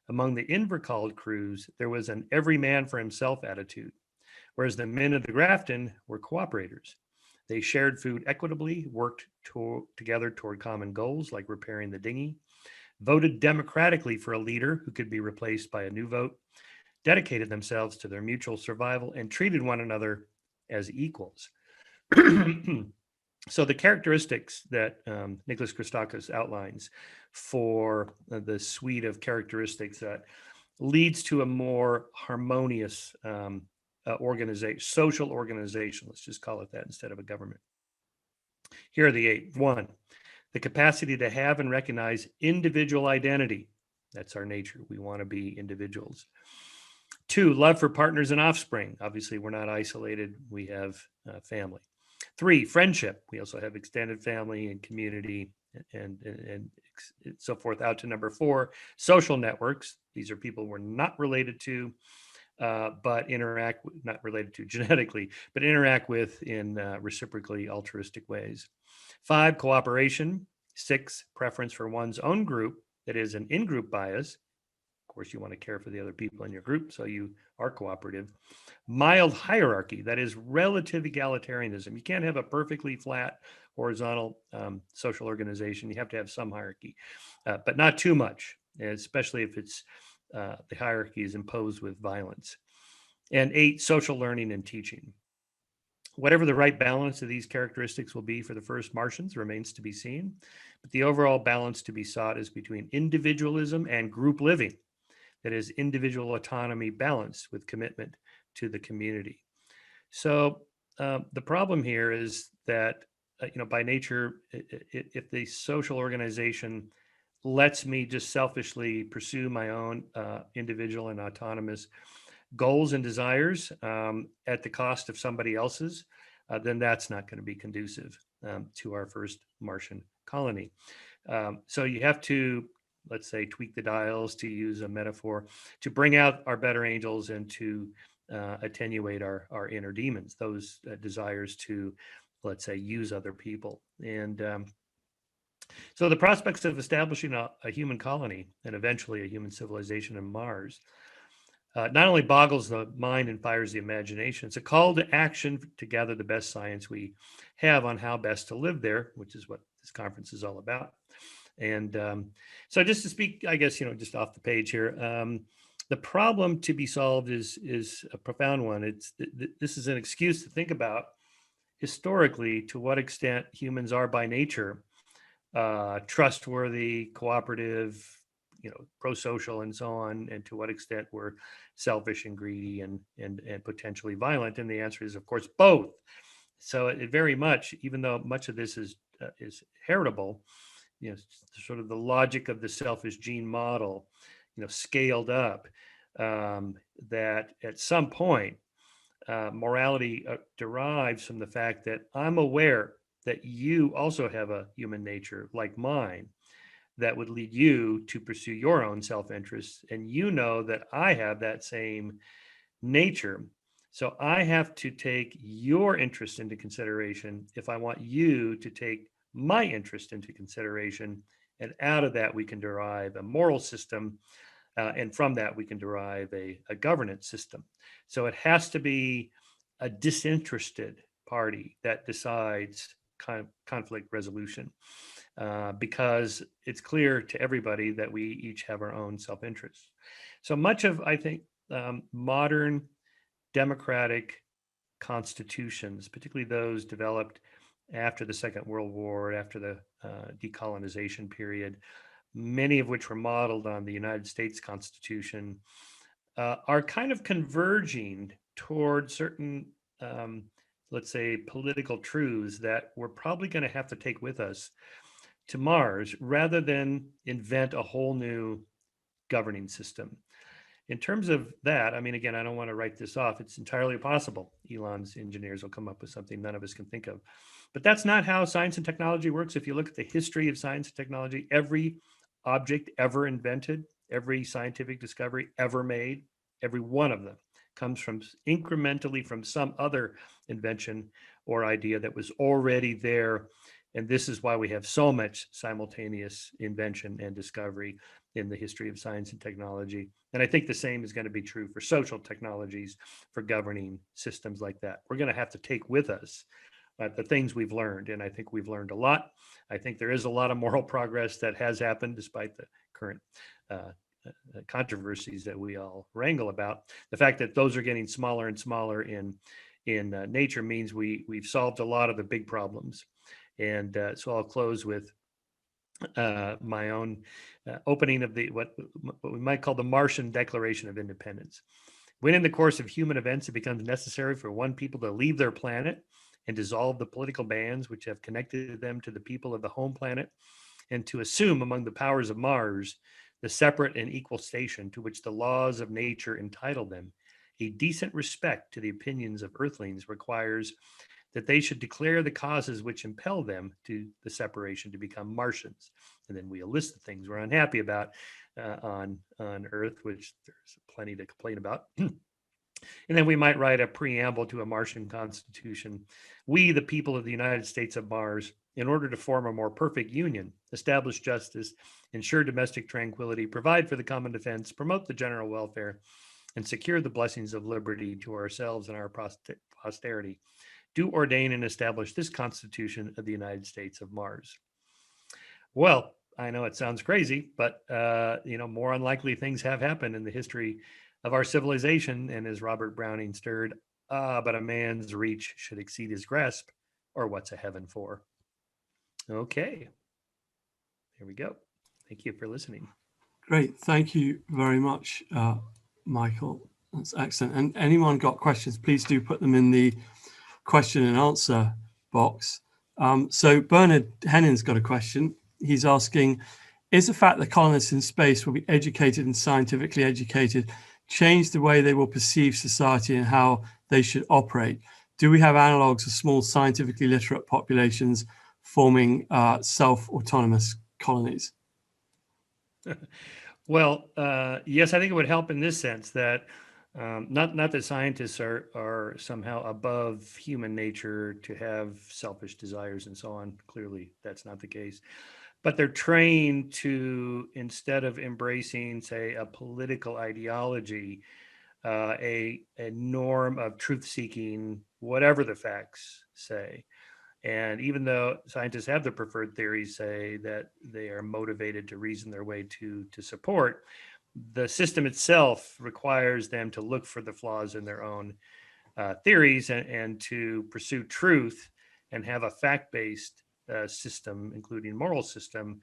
[SPEAKER 6] Among the Invercald crews, there was an every man for himself attitude, whereas the men of the Grafton were cooperators. They shared food equitably, worked together toward common goals like repairing the dinghy, voted democratically for a leader who could be replaced by a new vote, dedicated themselves to their mutual survival, and treated one another as equals. So the characteristics that Nicholas Christakis outlines for the suite of characteristics that leads to a more harmonious organization, social organization, let's just call it that instead of a government. Here are the 8. 1, the capacity to have and recognize individual identity. That's our nature. We want to be individuals. 2, love for partners and offspring. Obviously, we're not isolated. We have family. 3, friendship. We also have extended family and community and so forth. Out to number 4, social networks. These are people we're not related to, but interact, not related to genetically, but interact with in reciprocally altruistic ways. 5, cooperation. 6, preference for one's own group. That is an in-group bias. Of course, you want to care for the other people in your group, so you are cooperative. Mild hierarchy, that is relative egalitarianism. You can't have a perfectly flat, horizontal social organization. You have to have some hierarchy, but not too much, especially if it's the hierarchy is imposed with violence. And 8, social learning and teaching. Whatever the right balance of these characteristics will be for the first Martians remains to be seen, but the overall balance to be sought is between individualism and group living. That is individual autonomy balanced with commitment to the community. So the problem here is that, by nature, if the social organization lets me just selfishly pursue my own individual and autonomous goals and desires at the cost of somebody else's, then that's not going to be conducive to our first Martian colony. So you have to, let's say, tweak the dials, to use a metaphor, to bring out our better angels and to attenuate our inner demons, those desires to, let's say, use other people. And So the prospects of establishing a human colony and eventually a human civilization on Mars not only boggles the mind and fires the imagination, it's a call to action to gather the best science we have on how best to live there, which is what this conference is all about. And so just to speak, I guess, just off the page here, the problem to be solved is a profound one. This is an excuse to think about historically to what extent humans are by nature trustworthy, cooperative, pro-social and so on, and to what extent we're selfish and greedy and potentially violent. And the answer is, of course, both. So it very much, even though much of this is heritable, sort of the logic of the selfish gene model, scaled up, that at some point, morality derives from the fact that I'm aware that you also have a human nature like mine that would lead you to pursue your own self-interest. And that I have that same nature. So I have to take your interest into consideration if I want you to take my interest into consideration. And out of that, we can derive a moral system. And from that, we can derive a governance system. So it has to be a disinterested party that decides conflict resolution, because it's clear to everybody that we each have our own self-interest. So much of, I think, modern democratic constitutions, particularly those developed after the Second World War, after the decolonization period, many of which were modeled on the United States Constitution, are kind of converging toward certain let's say, political truths that we're probably going to have to take with us to Mars rather than invent a whole new governing system. In terms of that, I mean, again, I don't want to write this off. It's entirely possible Elon's engineers will come up with something none of us can think of. But that's not how science and technology works. If you look at the history of science and technology, every object ever invented, every scientific discovery ever made, every one of them comes from incrementally from some other invention or idea that was already there. And this is why we have so much simultaneous invention and discovery in the history of science and technology. And I think the same is going to be true for social technologies, for governing systems like that. We're going to have to take with us the things we've learned. And I think we've learned a lot. I think there is a lot of moral progress that has happened despite the current controversies that we all wrangle about. The fact that those are getting smaller and smaller in nature means we've solved a lot of the big problems. And so I'll close with my own opening of what we might call the Martian Declaration of Independence. When in the course of human events it becomes necessary for one people to leave their planet and dissolve the political bands which have connected them to the people of the home planet, and to assume among the powers of Mars the separate and equal station to which the laws of nature entitle them, a decent respect to the opinions of earthlings requires that they should declare the causes which impel them to the separation to become Martians. And then we list the things we're unhappy about on Earth, which there's plenty to complain about. And then we might write a preamble to a Martian constitution. We, the people of the United States of Mars, in order to form a more perfect union, establish justice, ensure domestic tranquility, provide for the common defense, promote the general welfare, and secure the blessings of liberty to ourselves and our posterity, do ordain and establish this Constitution of the United States of Mars. Well, I know it sounds crazy, but more unlikely things have happened in the history of our civilization. And as Robert Browning stirred, but a man's reach should exceed his grasp, or what's a heaven for? Okay, here we go. Thank you for listening.
[SPEAKER 1] Great, thank you very much, Michael. That's excellent. And anyone got questions, please do put them in the question and answer box. So Bernard Hennon's got a question. He's asking, is the fact that colonists in space will be educated and scientifically educated change the way they will perceive society and how they should operate? Do we have analogues of small scientifically literate populations forming self-autonomous colonies?
[SPEAKER 6] Well, yes, I think it would help in this sense that not that scientists are somehow above human nature to have selfish desires and so on. Clearly, that's not the case. but they're trained to, instead of embracing, say, a political ideology, a norm of truth seeking, whatever the facts say. And even though scientists have their preferred theories, say that they are motivated to reason their way to support, the system itself requires them to look for the flaws in their own theories and to pursue truth and have a fact-based system, including moral system,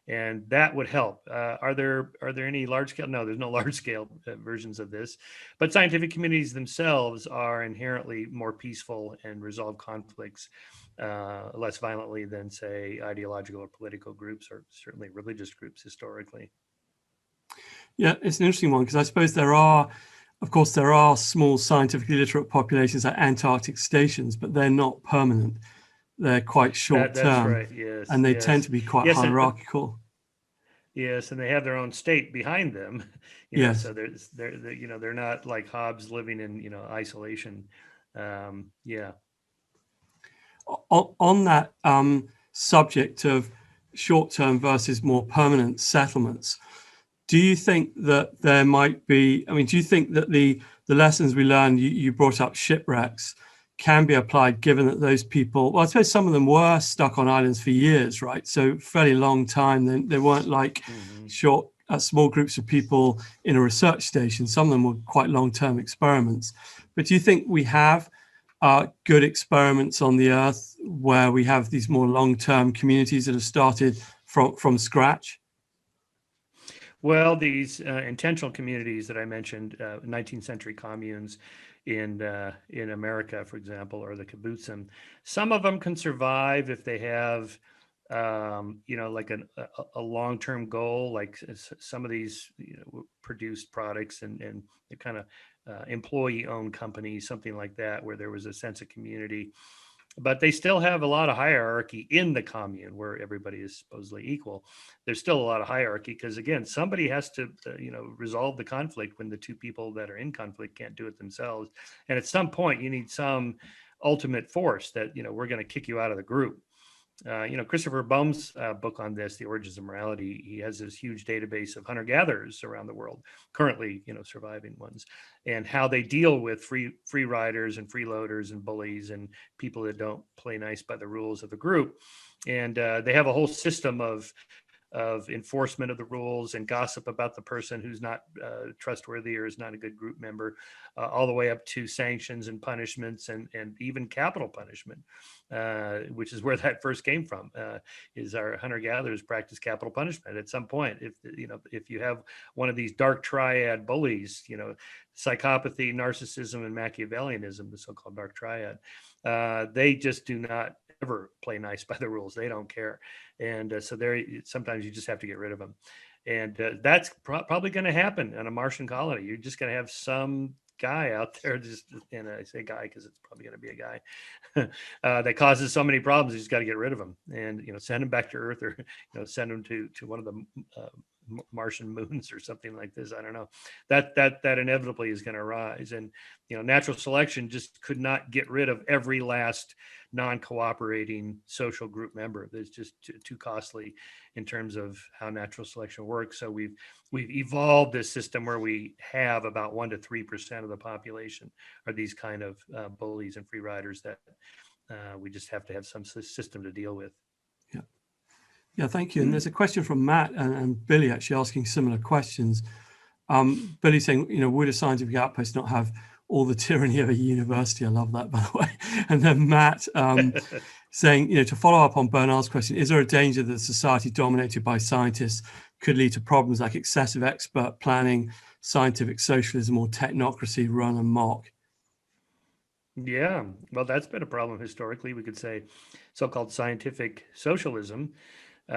[SPEAKER 6] and that would help. Are there any large scale? No, there's no large scale versions of this, but scientific communities themselves are inherently more peaceful and resolve conflicts less violently than, say, ideological or political groups, or certainly religious groups historically.
[SPEAKER 1] Yeah, it's an interesting one, because I suppose there are, of course, there are small scientifically literate populations at Antarctic stations, but they're not permanent. They're quite short term.
[SPEAKER 6] That's right. Yes,
[SPEAKER 1] and they
[SPEAKER 6] yes.
[SPEAKER 1] tend to be quite
[SPEAKER 6] Yes,
[SPEAKER 1] hierarchical.
[SPEAKER 6] Yes, and they have their own state behind them. You know,
[SPEAKER 1] Yes.
[SPEAKER 6] so they're you know, they're not like Hobbes living in, you know, isolation. Yeah.
[SPEAKER 1] On that subject of short-term versus more permanent settlements, do you think that there might be, I mean, do you think that the lessons we learned, you brought up shipwrecks, can be applied, given that those people, well, I suppose some of them were stuck on islands for years, right? So fairly long time. They weren't like short, small groups of people in a research station. Some of them were quite long-term experiments. But do you think we have good experiments on the Earth where we have these more long-term communities that have started from scratch?
[SPEAKER 6] Well, these intentional communities that I mentioned, 19th century communes in America, for example, or the kibbutzim, some of them can survive if they have, you know, like a long-term goal. Like some of these, you know, produced products and they're kind of employee-owned companies, something like that, where there was a sense of community. But they still have a lot of hierarchy in the commune where everybody is supposedly equal. There's still a lot of hierarchy because, again, somebody has to, you know, resolve the conflict when the two people that are in conflict can't do it themselves. And at some point, you need some ultimate force that, you know, we're going to kick you out of the group. You know, Christopher Baum's book on this, The Origins of Morality, he has this huge database of hunter-gatherers around the world, currently, you know, surviving ones, and how they deal with free riders and freeloaders and bullies and people that don't play nice by the rules of the group. And they have a whole system of enforcement of the rules and gossip about the person who's not trustworthy or is not a good group member, all the way up to sanctions and punishments and even capital punishment, which is where that first came from. Is our hunter-gatherers practice capital punishment at some point? If you have one of these dark triad bullies, you know, psychopathy, narcissism, and Machiavellianism, the so-called dark triad, they just do not ever play nice by the rules. They don't care. And so sometimes you just have to get rid of them. And that's probably going to happen on a Martian colony. You're just going to have some guy out there, and I say guy because it's probably going to be a guy that causes so many problems. You just got to get rid of him and, you know, send him back to Earth, or, you know, send him to one of the Martian moons or something like this. I don't know. That inevitably is going to rise. And, you know, natural selection just could not get rid of every last non-cooperating social group member. That's just too costly in terms of how natural selection works. So we've evolved this system where we have about 1% to 3% of the population are these kind of bullies and free riders that we just have to have some system to deal with.
[SPEAKER 1] Yeah, thank you. And there's a question from Matt and Billy actually asking similar questions. Billy saying, you know, would a scientific outpost not have all the tyranny of a university? I love that, by the way. And then Matt saying, you know, to follow up on Bernard's question, is there a danger that a society dominated by scientists could lead to problems like excessive expert planning, scientific socialism, or technocracy run amok?
[SPEAKER 6] Yeah, well, that's been a problem historically. We could say so-called scientific socialism, you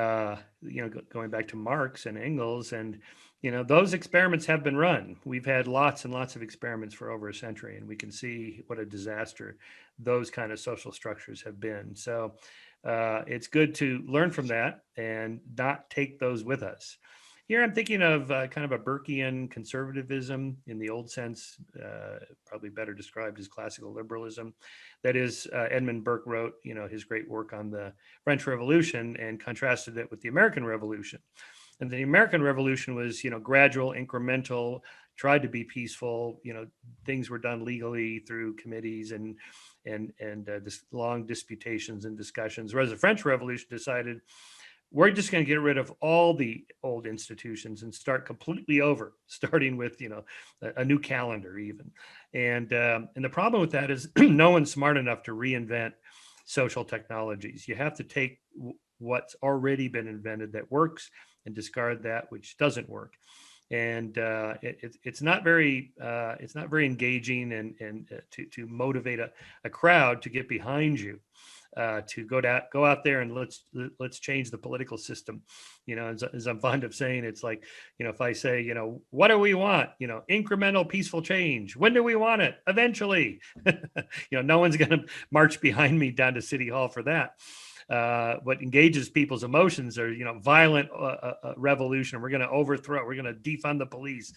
[SPEAKER 6] know, going back to Marx and Engels, and, you know, those experiments have been run. We've had lots and lots of experiments for over a century, and we can see what a disaster those kind of social structures have been. So it's good to learn from that and not take those with us. Here I'm thinking of kind of a Burkean conservatism in the old sense, probably better described as classical liberalism. That is, Edmund Burke wrote, his great work on the French Revolution and contrasted it with the American Revolution. And the American Revolution was, gradual, incremental, tried to be peaceful. Things were done legally through committees and this long disputations and discussions. Whereas the French Revolution decided, we're just going to get rid of all the old institutions and start completely over, starting with a new calendar even. And the problem with that is no one's smart enough to reinvent social technologies. You have to take what's already been invented that works and discard that which doesn't work. And it's not very engaging and to motivate a crowd to get behind you. To go out there and let's change the political system. As I'm fond of saying, it's like, if I say, what do we want? Incremental peaceful change. When do we want it? Eventually. No one's going to march behind me down to City Hall for that. What engages people's emotions are, violent revolution. We're going to overthrow. We're going to defund the police.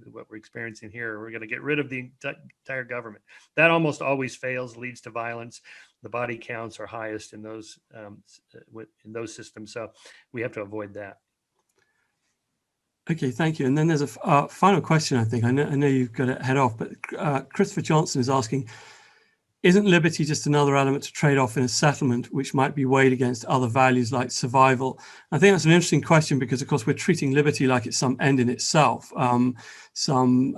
[SPEAKER 6] What we're experiencing here, we're going to get rid of the entire government. That almost always fails, leads to violence. The body counts are highest in those systems, so we have to avoid that.
[SPEAKER 1] Okay, thank you. And then there's a final question. I think I know you've got to head off, but Christopher Johnson is asking, isn't liberty just another element to trade off in a settlement which might be weighed against other values like survival? I think that's an interesting question because, of course, we're treating liberty like it's some end in itself, some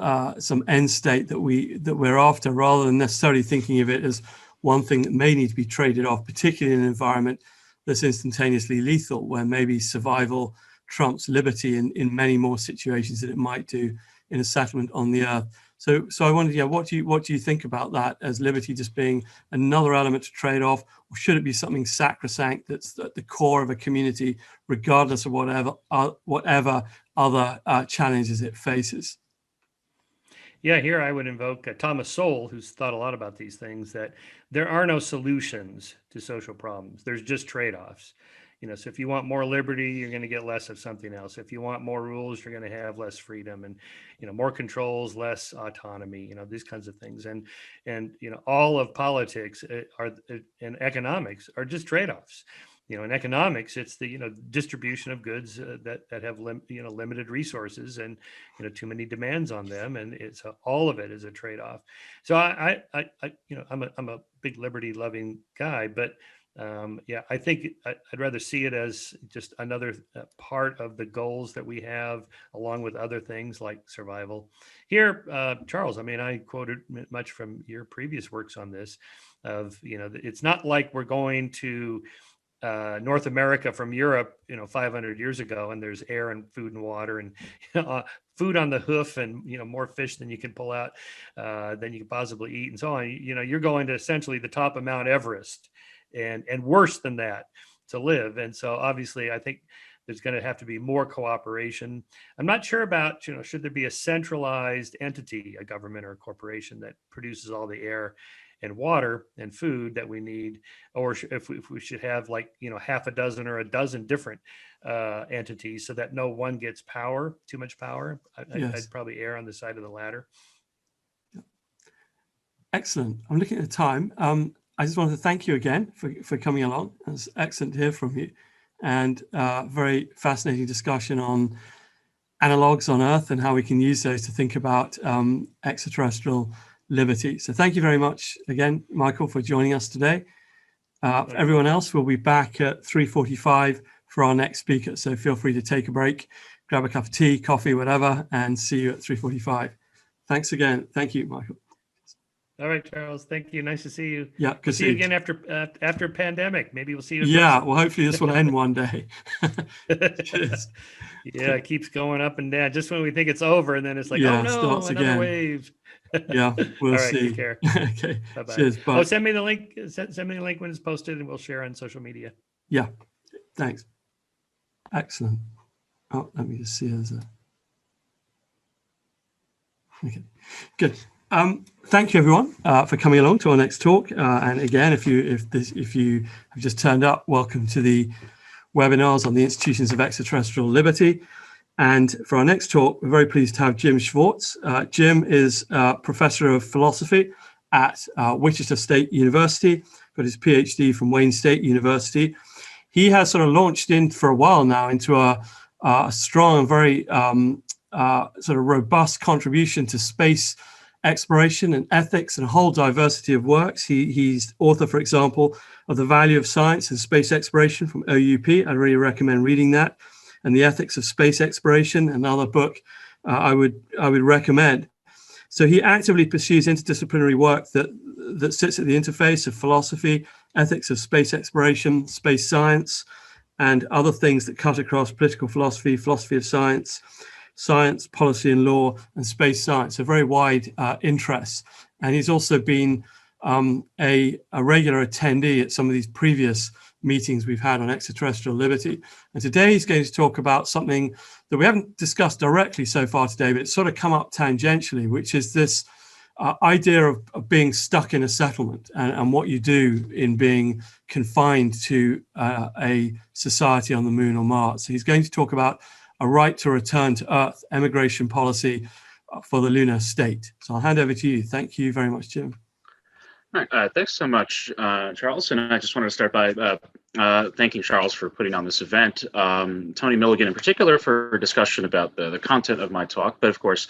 [SPEAKER 1] end state that we're after, rather than necessarily thinking of it as one thing that may need to be traded off, particularly in an environment that's instantaneously lethal, where maybe survival trumps liberty in many more situations than it might do in a settlement on the earth. So I wondered, what do you think about that, as liberty just being another element to trade off, or should it be something sacrosanct that's at the core of a community, regardless of whatever other challenges it faces?
[SPEAKER 6] Yeah, here I would invoke Thomas Sowell, who's thought a lot about these things, that there are no solutions to social problems. There's just trade-offs. So if you want more liberty, you're going to get less of something else. If you want more rules, you're going to have less freedom, and more controls, less autonomy. These kinds of things, and all of politics and economics are just trade-offs. In economics, it's the distribution of goods that have limited resources and too many demands on them, and it's all of it is a trade-off. So I'm a big liberty-loving guy, but I think I'd rather see it as just another part of the goals that we have, along with other things like survival. Here, Charles, I quoted much from your previous works on this. It's not like we're going to North America from Europe, 500 years ago, and there's air and food and water and food on the hoof and more fish than you can pull out than you can possibly eat and so on. You're going to essentially the top of Mount Everest and worse than that to live. And so obviously I think there's going to have to be more cooperation. I'm not sure about, should there be a centralized entity, a government or a corporation that produces all the air and water and food that we need, or if we should have half a dozen or a dozen different entities so that no one gets too much power. I'd probably err on the side of the latter.
[SPEAKER 1] Excellent. I'm looking at the time. I just wanted to thank you again for coming along. It was excellent to hear from you, and very fascinating discussion on analogs on Earth and how we can use those to think about extraterrestrial liberty. So thank you very much again, Michael, for joining us today. Everyone else will be back at 3:45 for our next speaker. So feel free to take a break, grab a cup of tea, coffee, whatever, and see you at 3:45. Thanks again. Thank you, Michael.
[SPEAKER 6] All right, Charles. Thank you. Nice to see you.
[SPEAKER 1] Yeah, good
[SPEAKER 6] to see you again after pandemic. Maybe we'll see you.
[SPEAKER 1] Yeah, well, hopefully this will end one day.
[SPEAKER 6] Cheers. Yeah, it keeps going up and down. Just when we think it's over, and then it's like, oh no,
[SPEAKER 1] starts
[SPEAKER 6] another
[SPEAKER 1] again.
[SPEAKER 6] Wave.
[SPEAKER 1] Yeah, we'll
[SPEAKER 6] All right,
[SPEAKER 1] see.
[SPEAKER 6] Take care.
[SPEAKER 1] Okay.
[SPEAKER 6] Bye-bye.
[SPEAKER 1] Cheers. Bye.
[SPEAKER 6] Oh, send me the link. Send me the link when it's posted, and we'll share on social media.
[SPEAKER 1] Yeah. Thanks. Excellent. Oh, let me just see. Okay. Good. Thank you, everyone, for coming along to our next talk. And again, if you have just turned up, welcome to the webinars on the Institutions of Extraterrestrial Liberty. And for our next talk, we're very pleased to have Jim Schwartz. Jim is Professor of Philosophy at Wichita State University, got his PhD from Wayne State University. He has sort of launched in for a while now into a strong and very sort of robust contribution to space exploration and ethics and a whole diversity of works. He's author, for example, of The Value of Science and Space Exploration from OUP. I really recommend reading that. And The Ethics of Space Exploration, another book I would recommend. So he actively pursues interdisciplinary work that sits at the interface of philosophy, ethics of space exploration, space science, and other things that cut across political philosophy, philosophy of science, science, policy and law, and space science, a very wide interest. And he's also been a regular attendee at some of these previous meetings we've had on extraterrestrial liberty. And today he's going to talk about something that we haven't discussed directly so far today, but it's sort of come up tangentially, which is this idea of being stuck in a settlement and what you do in being confined to a society on the moon or Mars. So he's going to talk about a right to return to Earth, emigration policy for the lunar state. So I'll hand over to you. Thank you very much, Jim.
[SPEAKER 7] All right, thanks so much, Charles. And I just wanted to start by thanking Charles for putting on this event, Tony Milligan in particular for a discussion about the content of my talk. But of course,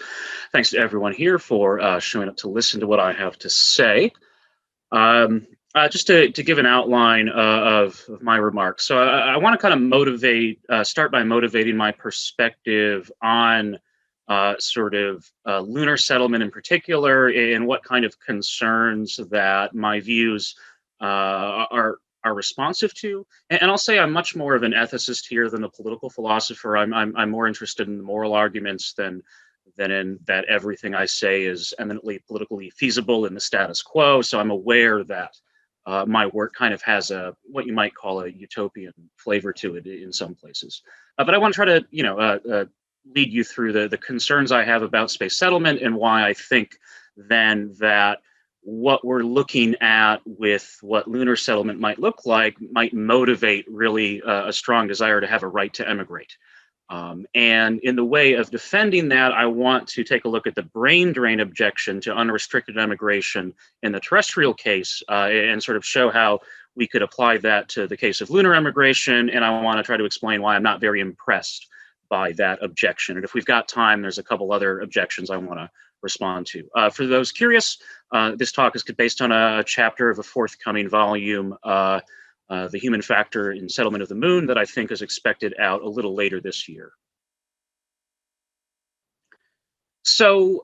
[SPEAKER 7] thanks to everyone here for showing up to listen to what I have to say. Just to give an outline of my remarks. So I want to kind of start by motivating my perspective on sort of lunar settlement in particular, and what kind of concerns that my views are responsive to. And I'll say I'm much more of an ethicist here than a political philosopher. I'm more interested in the moral arguments than in that everything I say is eminently politically feasible in the status quo. So I'm aware that my work kind of has what you might call a utopian flavor to it in some places. But I want to try to, lead you through the concerns I have about space settlement and why I think then that what we're looking at with what lunar settlement might look like might motivate really a strong desire to have a right to emigrate. And in the way of defending that, I want to take a look at the brain drain objection to unrestricted emigration in the terrestrial case and sort of show how we could apply that to the case of lunar emigration. And I want to try to explain why I'm not very impressed by that objection. And if we've got time, there's a couple other objections I want to respond to. For those curious, this talk is based on a chapter of a forthcoming volume, The Human Factor in Settlement of the Moon, that I think is expected out a little later this year. So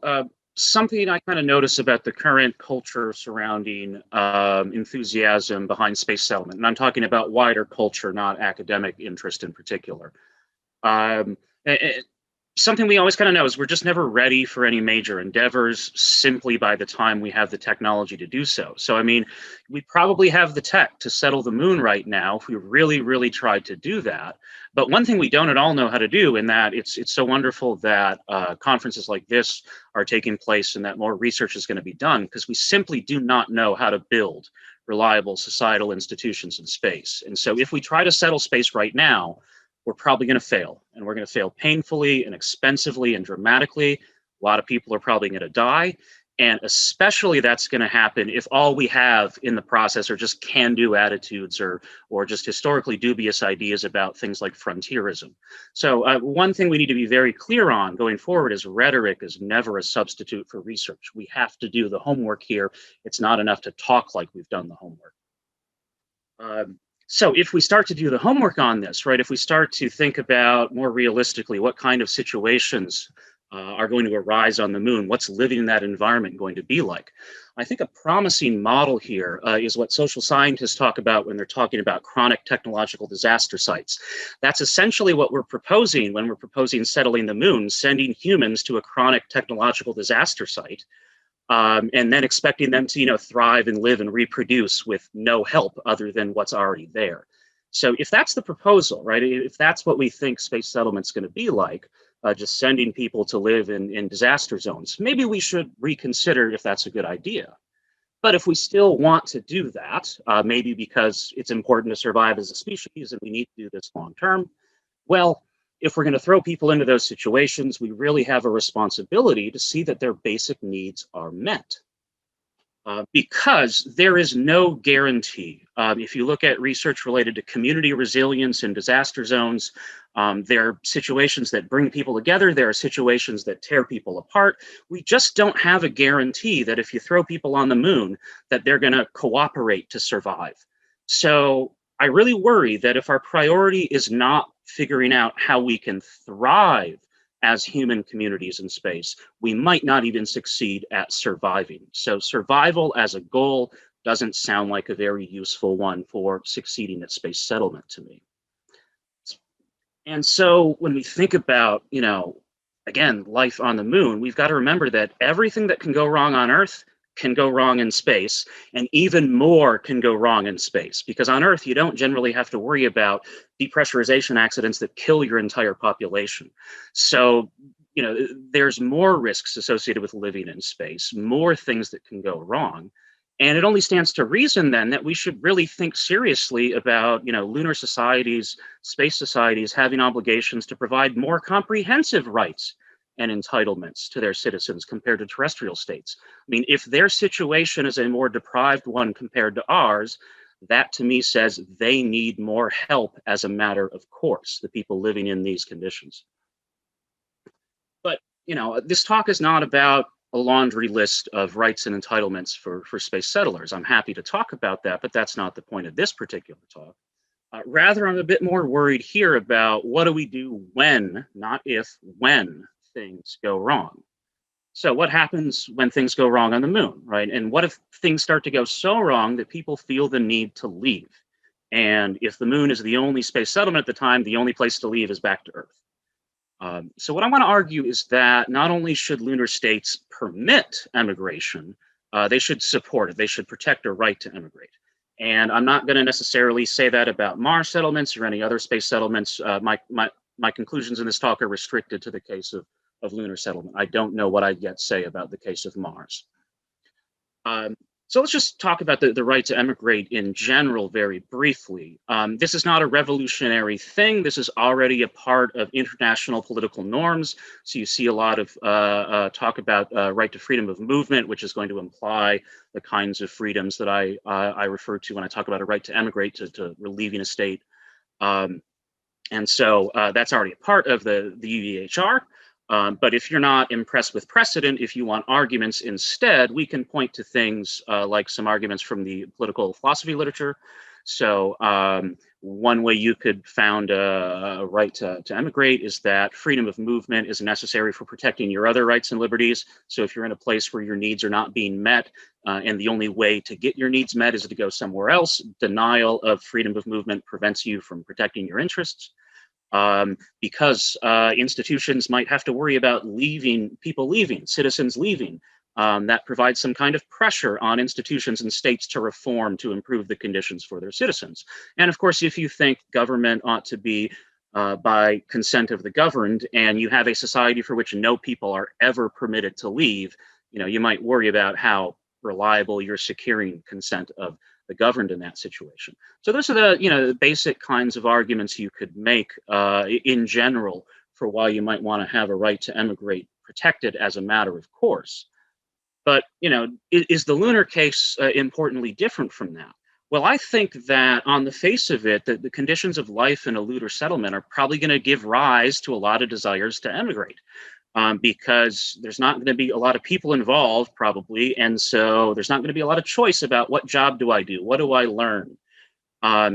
[SPEAKER 7] something I kind of notice about the current culture surrounding enthusiasm behind space settlement, and I'm talking about wider culture, not academic interest in particular. Something we always kind of know is we're just never ready for any major endeavors simply by the time we have the technology to do so. So, I mean, we probably have the tech to settle the moon right now if we really, really tried to do that. But one thing we don't at all know how to do, and that it's so wonderful that conferences like this are taking place and that more research is going to be done, because we simply do not know how to build reliable societal institutions in space. And so if we try to settle space right now, we're probably going to fail, and we're going to fail painfully and expensively and dramatically. A lot of people are probably going to die, and especially that's going to happen if all we have in the process are just can-do attitudes or just historically dubious ideas about things like frontierism. So one thing we need to be very clear on going forward is rhetoric is never a substitute for research. We have to do the homework here. It's not enough to talk like we've done the homework. So if we start to do the homework on this, right, if we start to think about more realistically what kind of situations are going to arise on the moon, what's living in that environment going to be like? I think a promising model here is what social scientists talk about when they're talking about chronic technological disaster sites. That's essentially what we're proposing when we're proposing settling the moon, sending humans to a chronic technological disaster site. And then expecting them to, thrive and live and reproduce with no help other than what's already there. So if that's the proposal, right, if that's what we think space settlement's going to be like, just sending people to live in disaster zones, maybe we should reconsider if that's a good idea. But if we still want to do that, maybe because it's important to survive as a species and we need to do this long term, well, if we're going to throw people into those situations, we really have a responsibility to see that their basic needs are met. Because there is no guarantee. If you look at research related to community resilience in disaster zones, there are situations that bring people together. There are situations that tear people apart. We just don't have a guarantee that if you throw people on the moon, that they're going to cooperate to survive. So I really worry that if our priority is not figuring out how we can thrive as human communities in space, we might not even succeed at surviving. So survival as a goal doesn't sound like a very useful one for succeeding at space settlement to me. And so when we think about, again, life on the moon, we've got to remember that everything that can go wrong on Earth can go wrong in space, and even more can go wrong in space. Because on Earth, you don't generally have to worry about depressurization accidents that kill your entire population. So, there's more risks associated with living in space, more things that can go wrong. And it only stands to reason then that we should really think seriously about, lunar societies, space societies having obligations to provide more comprehensive rights and entitlements to their citizens compared to terrestrial states. I mean, if their situation is a more deprived one compared to ours, that to me says they need more help as a matter of course, the people living in these conditions. But, this talk is not about a laundry list of rights and entitlements for space settlers. I'm happy to talk about that, but that's not the point of this particular talk. Rather, I'm a bit more worried here about what do we do when, not if, when things go wrong. So what happens when things go wrong on the moon, right? And what if things start to go so wrong that people feel the need to leave? And if the moon is the only space settlement at the time, the only place to leave is back to Earth. So what I want to argue is that not only should lunar states permit emigration, they should support it. They should protect a right to emigrate. And I'm not going to necessarily say that about Mars settlements or any other space settlements. My conclusions in this talk are restricted to the case of lunar settlement. I don't know what I'd yet say about the case of Mars. So let's just talk about the right to emigrate in general very briefly. This is not a revolutionary thing. This is already a part of international political norms. So you see a lot of talk about right to freedom of movement, which is going to imply the kinds of freedoms that I refer to when I talk about a right to emigrate, to relieving a state. And so that's already a part of the UEHR. But if you're not impressed with precedent, if you want arguments instead, we can point to things like some arguments from the political philosophy literature. So one way you could found a right to emigrate is that freedom of movement is necessary for protecting your other rights and liberties. So if you're in a place where your needs are not being met, and the only way to get your needs met is to go somewhere else, denial of freedom of movement prevents you from protecting your interests. Because institutions might have to worry about people leaving, citizens leaving. That provides some kind of pressure on institutions and states to reform to improve the conditions for their citizens. And of course, if you think government ought to be by consent of the governed, and you have a society for which no people are ever permitted to leave, you might worry about how reliable you're securing consent of the governed in that situation. So those are the basic kinds of arguments you could make in general for why you might want to have a right to emigrate protected as a matter of course. But is the lunar case importantly different from that? Well, I think that on the face of it, that the conditions of life in a lunar settlement are probably going to give rise to a lot of desires to emigrate. Because there's not going to be a lot of people involved probably, and so there's not going to be a lot of choice about what job do I do, what do I learn.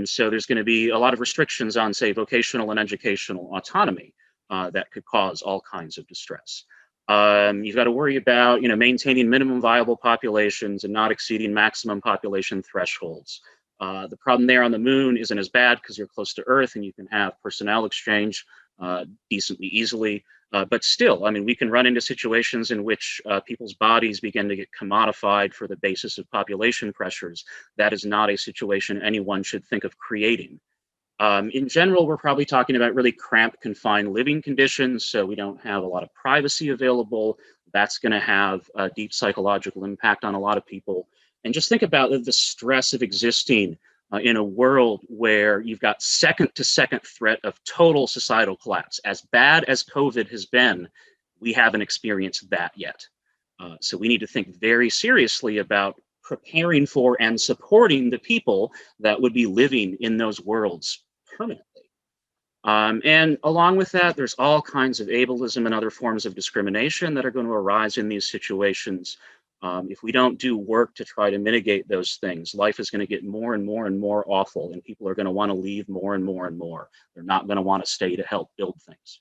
[SPEAKER 7] So there's going to be a lot of restrictions on, say, vocational and educational autonomy that could cause all kinds of distress. You've got to worry about maintaining minimum viable populations and not exceeding maximum population thresholds. The problem there on the moon isn't as bad because you're close to Earth and you can have personnel exchange decently easily. But still, we can run into situations in which people's bodies begin to get commodified for the basis of population pressures. That is not a situation anyone should think of creating. In general, we're probably talking about really cramped, confined living conditions, so we don't have a lot of privacy available. That's going to have a deep psychological impact on a lot of people. And just think about the stress of existing in a world where you've got second-to-second threat of total societal collapse. As bad as COVID has been, we haven't experienced that yet. So we need to think very seriously about preparing for and supporting the people that would be living in those worlds permanently. And along with that, there's all kinds of ableism and other forms of discrimination that are going to arise in these situations. If we don't do work to try to mitigate those things, life is going to get more and more and more awful, and people are going to want to leave more and more and more. They're not going to want to stay to help build things.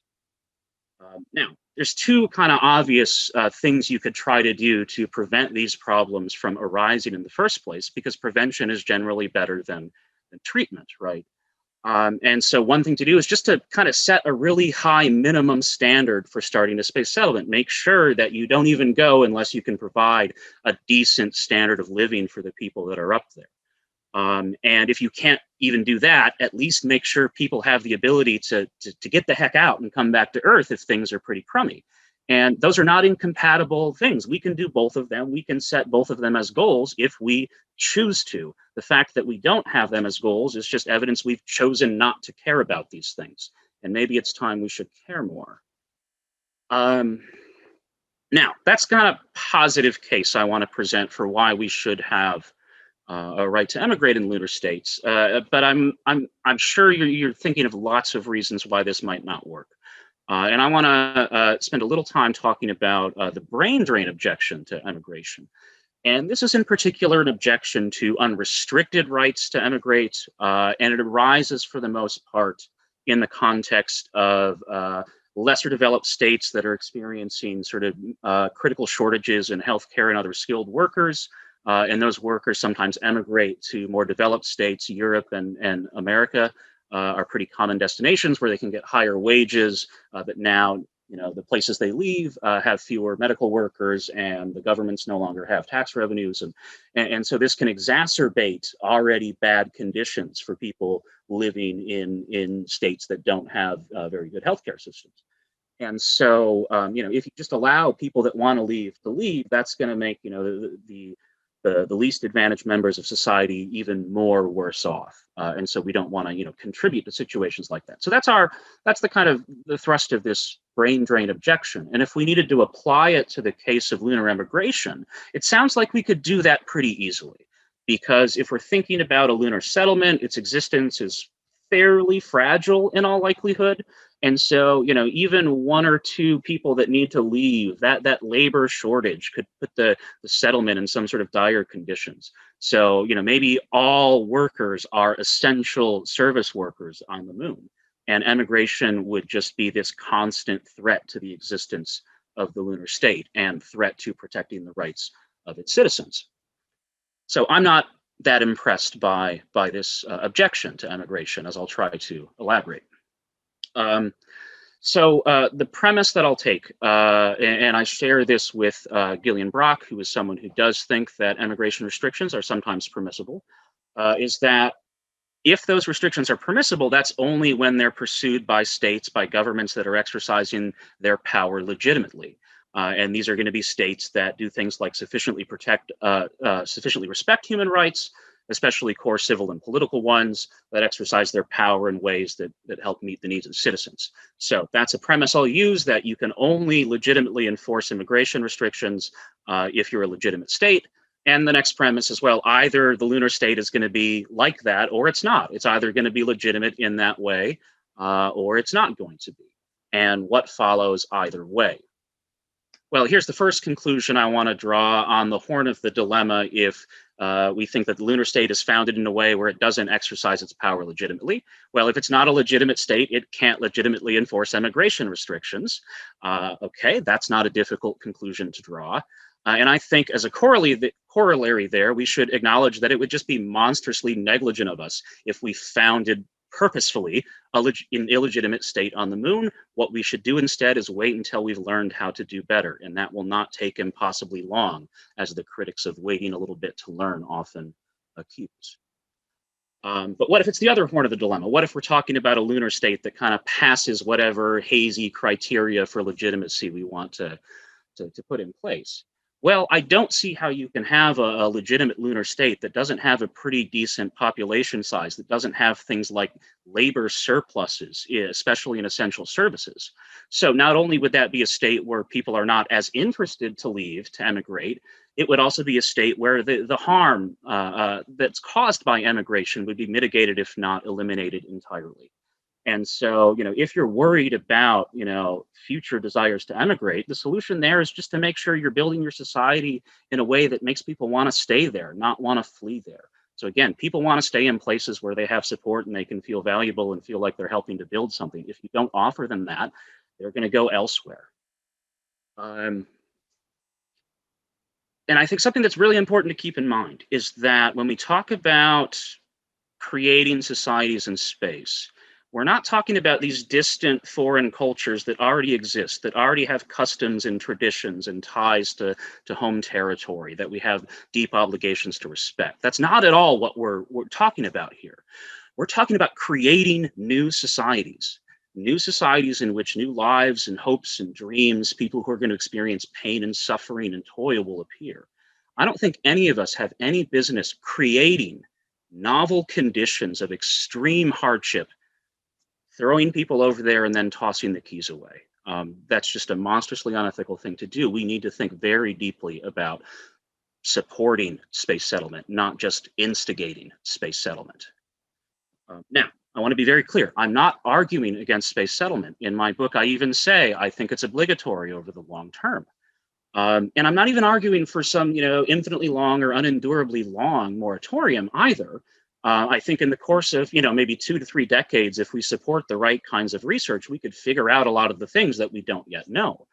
[SPEAKER 7] Now, there's two kind of obvious things you could try to do to prevent these problems from arising in the first place, because prevention is generally better than treatment, right? And so one thing to do is just to kind of set a really high minimum standard for starting a space settlement. Make sure that you don't even go unless you can provide a decent standard of living for the people that are up there. And if you can't even do that, at least make sure people have the ability to get the heck out and come back to Earth if things are pretty crummy. And those are not incompatible things. We can do both of them. We can set both of them as goals if we choose to. The fact that we don't have them as goals is just evidence we've chosen not to care about these things. And maybe it's time we should care more. Now, that's kind of positive case I want to present for why we should have a right to emigrate in lunar states. But I'm sure you're thinking of lots of reasons why this might not work. And I want to spend a little time talking about the brain drain objection to emigration. And this is in particular an objection to unrestricted rights to emigrate, and it arises for the most part in the context of lesser developed states that are experiencing sort of critical shortages in healthcare and other skilled workers. And those workers sometimes emigrate to more developed states. Europe and America are pretty common destinations where they can get higher wages, but now, you know, the places they leave have fewer medical workers, and the governments no longer have tax revenues, and so this can exacerbate already bad conditions for people living in states that don't have very good healthcare systems. And so, you know, if you just allow people that want to leave, that's going to make, you know, the least advantaged members of society even more worse off. And so we don't want to, you know, contribute to situations like that. So that's the kind of the thrust of this brain drain objection. And if we needed to apply it to the case of lunar emigration, it sounds like we could do that pretty easily. Because if we're thinking about a lunar settlement, its existence is fairly fragile in all likelihood. And so, you know, even one or two people that need to leave, that labor shortage could put the settlement in some sort of dire conditions. So, you know, maybe all workers are essential service workers on the moon, and emigration would just be this constant threat to the existence of the lunar state and threat to protecting the rights of its citizens. So I'm not that impressed by this objection to emigration, as I'll try to elaborate. So the premise that I'll take, and I share this with Gillian Brock, who is someone who does think that emigration restrictions are sometimes permissible, is that if those restrictions are permissible, that's only when they're pursued by states, by governments that are exercising their power legitimately. And these are going to be states that do things like sufficiently respect human rights, especially core civil and political ones, that exercise their power in ways that help meet the needs of citizens. So that's a premise I'll use, that you can only legitimately enforce immigration restrictions if you're a legitimate state. And the next premise as well, either the lunar state is going to be like that or it's not. It's either going to be legitimate in that way or it's not going to be. And what follows either way? Well, here's the first conclusion I want to draw on the horn of the dilemma if we think that the lunar state is founded in a way where it doesn't exercise its power legitimately. Well, if it's not a legitimate state, it can't legitimately enforce immigration restrictions. Okay, that's not a difficult conclusion to draw. And I think as a corollary there, we should acknowledge that it would just be monstrously negligent of us if we founded purposefully an illegitimate state on the moon. What we should do instead is wait until we've learned how to do better, and that will not take impossibly long, as the critics of waiting a little bit to learn often accuse. But what if it's the other horn of the dilemma? What if we're talking about a lunar state that kind of passes whatever hazy criteria for legitimacy we want to put in place? Well, I don't see how you can have a legitimate lunar state that doesn't have a pretty decent population size, that doesn't have things like labor surpluses, especially in essential services. So not only would that be a state where people are not as interested to leave, to emigrate, it would also be a state where the harm that's caused by emigration would be mitigated, if not eliminated entirely. And so, if you're worried about, future desires to emigrate, the solution there is just to make sure you're building your society in a way that makes people want to stay there, not want to flee there. So again, people want to stay in places where they have support and they can feel valuable and feel like they're helping to build something. If you don't offer them that, they're going to go elsewhere. And I think something that's really important to keep in mind is that when we talk about creating societies in space, we're not talking about these distant foreign cultures that already exist, that already have customs and traditions and ties to home territory that we have deep obligations to respect. That's not at all what we're talking about here. We're talking about creating new societies in which new lives and hopes and dreams, people who are going to experience pain and suffering and toil will appear. I don't think any of us have any business creating novel conditions of extreme hardship, throwing people over there and then tossing the keys away. That's just a monstrously unethical thing to do. We need to think very deeply about supporting space settlement, not just instigating space settlement. Now, I want to be very clear. I'm not arguing against space settlement. In my book, I even say I think it's obligatory over the long term. And I'm not even arguing for some, infinitely long or unendurably long moratorium either. I think in the course of, maybe 2 to 3 decades, if we support the right kinds of research, we could figure out a lot of the things that we don't yet know.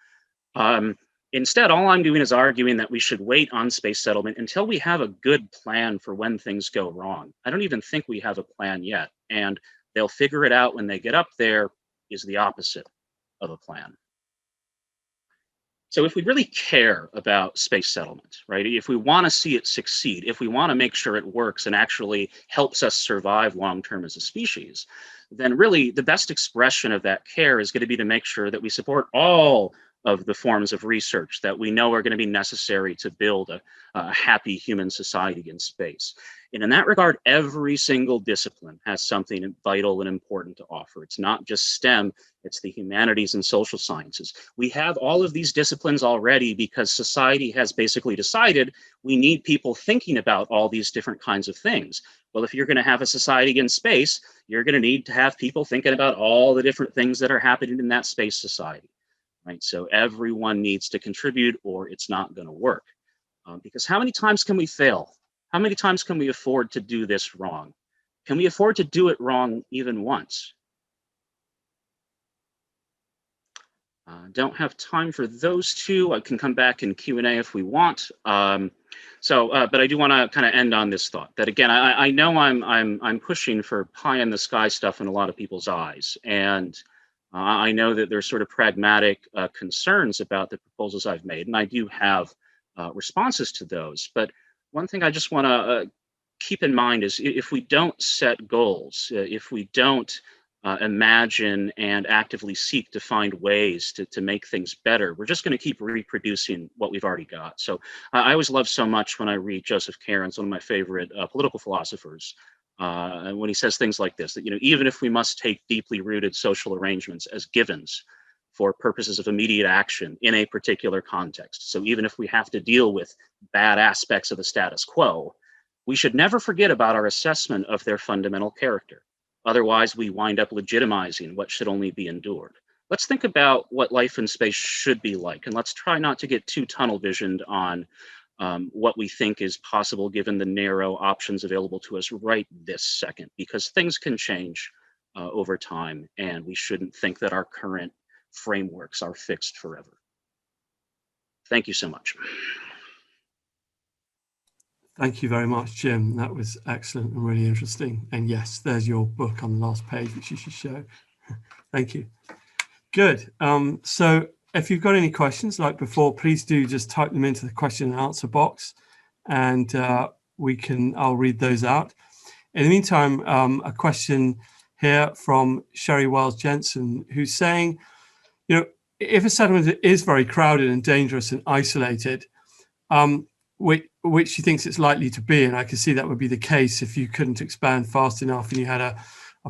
[SPEAKER 7] Instead, all I'm doing is arguing that we should wait on space settlement until we have a good plan for when things go wrong. I don't even think we have a plan yet, and they'll figure it out when they get up there is the opposite of a plan. So if we really care about space settlement, right, if we want to see it succeed, if we want to make sure it works and actually helps us survive long-term as a species, then really the best expression of that care is going to be to make sure that we support all of the forms of research that we know are going to be necessary to build a happy human society in space. And in that regard, every single discipline has something vital and important to offer. It's not just STEM, it's the humanities and social sciences. We have all of these disciplines already because society has basically decided we need people thinking about all these different kinds of things. Well, if you're going to have a society in space, you're going to need to have people thinking about all the different things that are happening in that space society. Right? So everyone needs to contribute or it's not going to work. Because how many times can we fail? How many times can we afford to do this wrong? Can we afford to do it wrong even once? Don't have time for those two. I can come back in Q&A if we want. But I do want to kind of end on this thought that again, I know I'm pushing for pie in the sky stuff in a lot of people's eyes, and I know that there's sort of pragmatic concerns about the proposals I've made, and I do have responses to those. But one thing I just want to keep in mind is if we don't set goals, if we don't imagine and actively seek to find ways to make things better, we're just going to keep reproducing what we've already got. So I always love so much when I read Joseph Cairns, one of my favorite political philosophers, when he says things like this, that even if we must take deeply rooted social arrangements as givens for purposes of immediate action in a particular context, so even if we have to deal with bad aspects of the status quo, we should never forget about our assessment of their fundamental character. Otherwise, we wind up legitimizing what should only be endured. Let's think about what life in space should be like, and let's try not to get too tunnel visioned on what we think is possible given the narrow options available to us right this second, because things can change over time, and we shouldn't think that our current frameworks are fixed forever. Thank you so much.
[SPEAKER 1] Thank you very much, Jim. That was excellent and really interesting. And yes, there's your book on the last page, which you should show. Thank you. Good. So if you've got any questions like before, please do just type them into the question and answer box, and I'll read those out. In the meantime, a question here from Sherry Wells Jensen, who's saying, if a settlement is very crowded and dangerous and isolated, which she thinks it's likely to be. And I can see that would be the case if you couldn't expand fast enough and you had a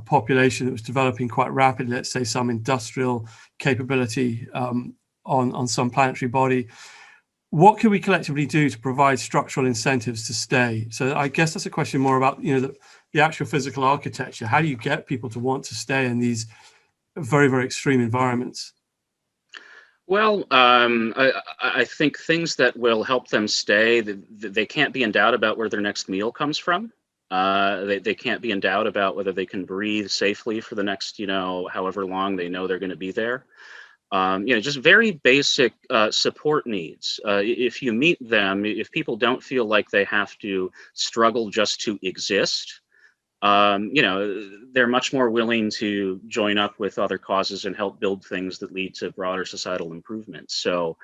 [SPEAKER 1] population that was developing quite rapidly, let's say some industrial capability on some planetary body. What can we collectively do to provide structural incentives to stay? So I guess that's a question more about, the actual physical architecture. How do you get people to want to stay in these very, very extreme environments?
[SPEAKER 7] Well, I think things that will help them stay, they can't be in doubt about where their next meal comes from. They can't be in doubt about whether they can breathe safely for the next, however long they know they're going to be there. Just very basic support needs. If you meet them, if people don't feel like they have to struggle just to exist, they're much more willing to join up with other causes and help build things that lead to broader societal improvement. So,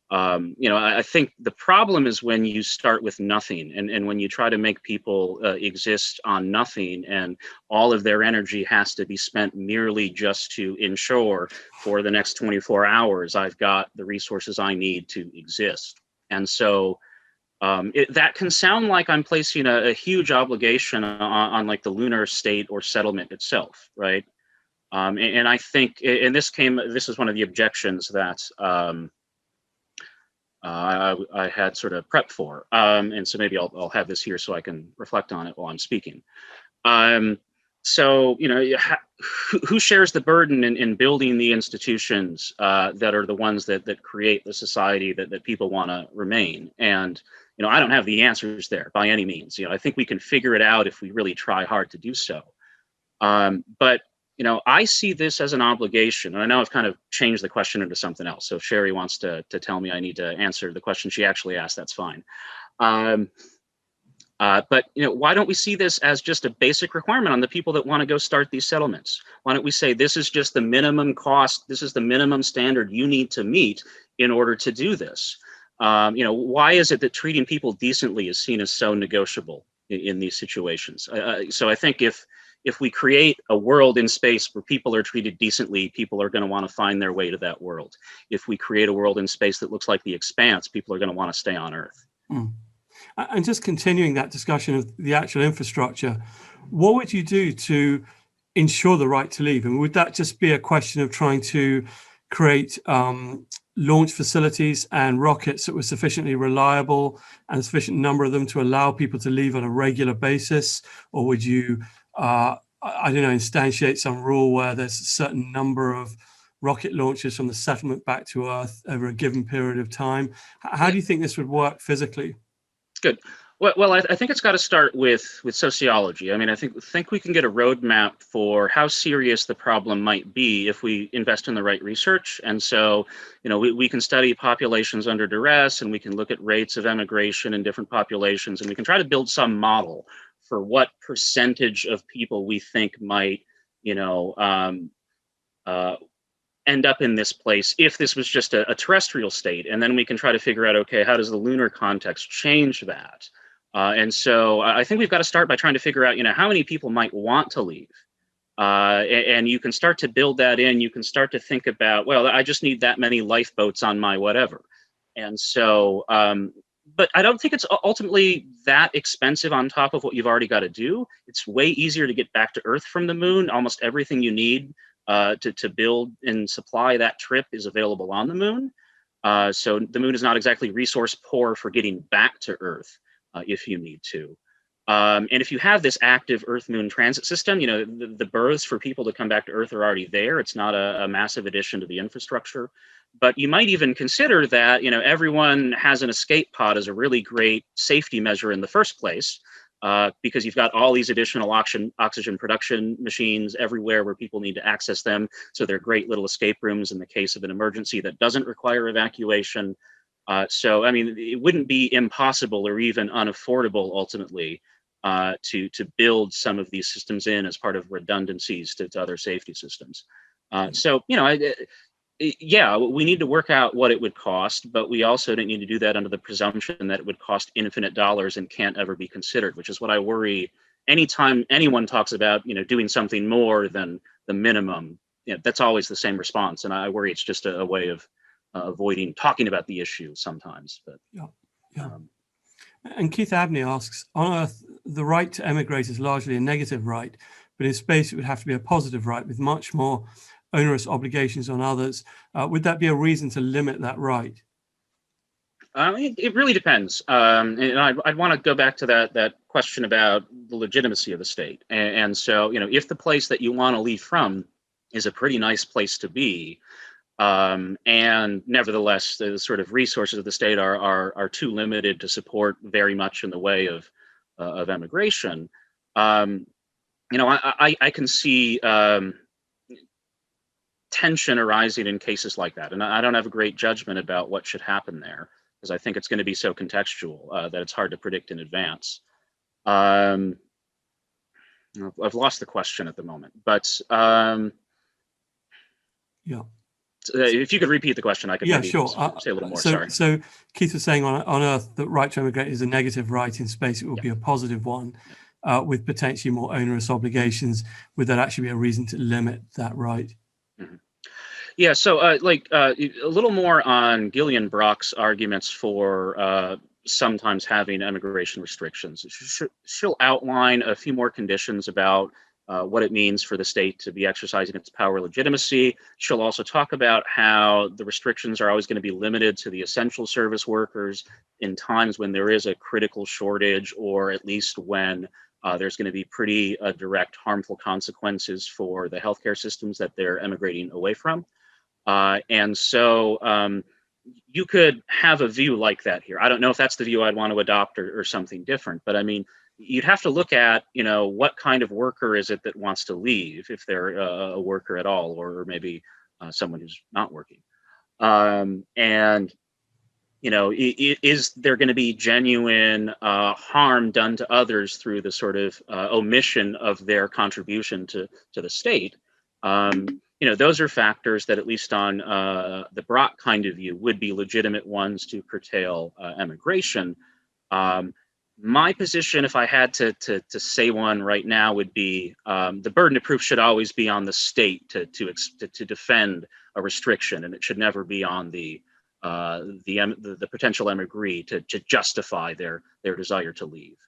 [SPEAKER 7] I think the problem is when you start with nothing and when you try to make people exist on nothing, and all of their energy has to be spent merely just to ensure for the next 24 hours, I've got the resources I need to exist. And so that can sound like I'm placing a huge obligation on like the lunar state or settlement itself, right? And I think, and this is one of the objections that I had sort of prepped for, and so maybe I'll have this here so I can reflect on it while I'm speaking. So, who shares the burden in building the institutions that are the ones that create the society that people want to remain? And, I don't have the answers there by any means. I think we can figure it out if we really try hard to do so. But, I see this as an obligation, and I know I've kind of changed the question into something else. So if Sherry wants to tell me I need to answer the question she actually asked, that's fine. But why don't we see this as just a basic requirement on the people that want to go start these settlements? Why don't we say this is just the minimum cost, this is the minimum standard you need to meet in order to do this? Why is it that treating people decently is seen as so negotiable in these situations? So I think if we create a world in space where people are treated decently, people are going to want to find their way to that world. If we create a world in space that looks like the expanse, people are going to want to stay on Earth.
[SPEAKER 1] And just continuing that discussion of the actual infrastructure, what would you do to ensure the right to leave? And would that just be a question of trying to create launch facilities and rockets that were sufficiently reliable and a sufficient number of them to allow people to leave on a regular basis? Or would you, instantiate some rule where there's a certain number of rocket launches from the settlement back to Earth over a given period of time? How do you think this would work physically?
[SPEAKER 7] Good. Well, I think it's got to start with sociology. I mean, I think we can get a roadmap for how serious the problem might be if we invest in the right research. And so, we can study populations under duress, and we can look at rates of emigration in different populations, and we can try to build some model for what percentage of people we think might, end up in this place if this was just a terrestrial state. And then we can try to figure out, okay, how does the lunar context change that? And so I think we've got to start by trying to figure out, how many people might want to leave. And you can start to build that in. You can start to think about, well, I just need that many lifeboats on my whatever. And so, but I don't think it's ultimately that expensive on top of what you've already got to do. It's way easier to get back to Earth from the moon. Almost everything you need to build and supply that trip is available on the moon. So the moon is not exactly resource poor for getting back to Earth if you need to. And if you have this active Earth-Moon transit system, the berths for people to come back to Earth are already there. It's not a massive addition to the infrastructure. But you might even consider that, everyone has an escape pod as a really great safety measure in the first place, because you've got all these additional oxygen production machines everywhere where people need to access them. So they're great little escape rooms in the case of an emergency that doesn't require evacuation. So, I mean, it wouldn't be impossible or even unaffordable ultimately to build some of these systems in as part of redundancies to other safety systems. So, yeah, we need to work out what it would cost, but we also don't need to do that under the presumption that it would cost infinite dollars and can't ever be considered, which is what I worry anytime anyone talks about, doing something more than the minimum. That's always the same response. And I worry it's just a way of avoiding talking about the issue sometimes. But
[SPEAKER 1] Yeah. And Keith Agnew asks, on Earth, the right to emigrate is largely a negative right, but in space it would have to be a positive right with much more onerous obligations on others. Would that be a reason to limit that right?
[SPEAKER 7] It really depends. And I'd want to go back to that question about the legitimacy of the state. And so, if the place that you want to leave from is a pretty nice place to be, and nevertheless, the sort of resources of the state are too limited to support very much in the way of emigration, I can see tension arising in cases like that. And I don't have a great judgment about what should happen there, because I think it's going to be so contextual that it's hard to predict in advance. I've lost the question at the moment, but
[SPEAKER 1] yeah.
[SPEAKER 7] If you could repeat the question, I could
[SPEAKER 1] maybe sure.
[SPEAKER 7] Say a little more.
[SPEAKER 1] So Keith was saying on Earth, the right to emigrate is a negative right. In space, it will be a positive one, with potentially more onerous obligations. Would that actually be a reason to limit that right?
[SPEAKER 7] Mm-hmm. Yeah, so a little more on Gillian Brock's arguments for sometimes having emigration restrictions. She'll outline a few more conditions about what it means for the state to be exercising its power legitimacy. She'll also talk about how the restrictions are always going to be limited to the essential service workers in times when there is a critical shortage, or at least when there's going to be pretty direct harmful consequences for the healthcare systems that they're emigrating away from. And so you could have a view like that here. I don't know if that's the view I'd want to adopt or something different, but I mean, you'd have to look at, what kind of worker is it that wants to leave, if they're a worker at all, or maybe someone who's not working. And, is there going to be genuine harm done to others through the sort of omission of their contribution to the state? Those are factors that, at least on the Brock kind of view, would be legitimate ones to curtail emigration. My position, if I had to say one right now, would be the burden of proof should always be on the state to defend a restriction, and it should never be on the potential emigree to justify their desire to leave.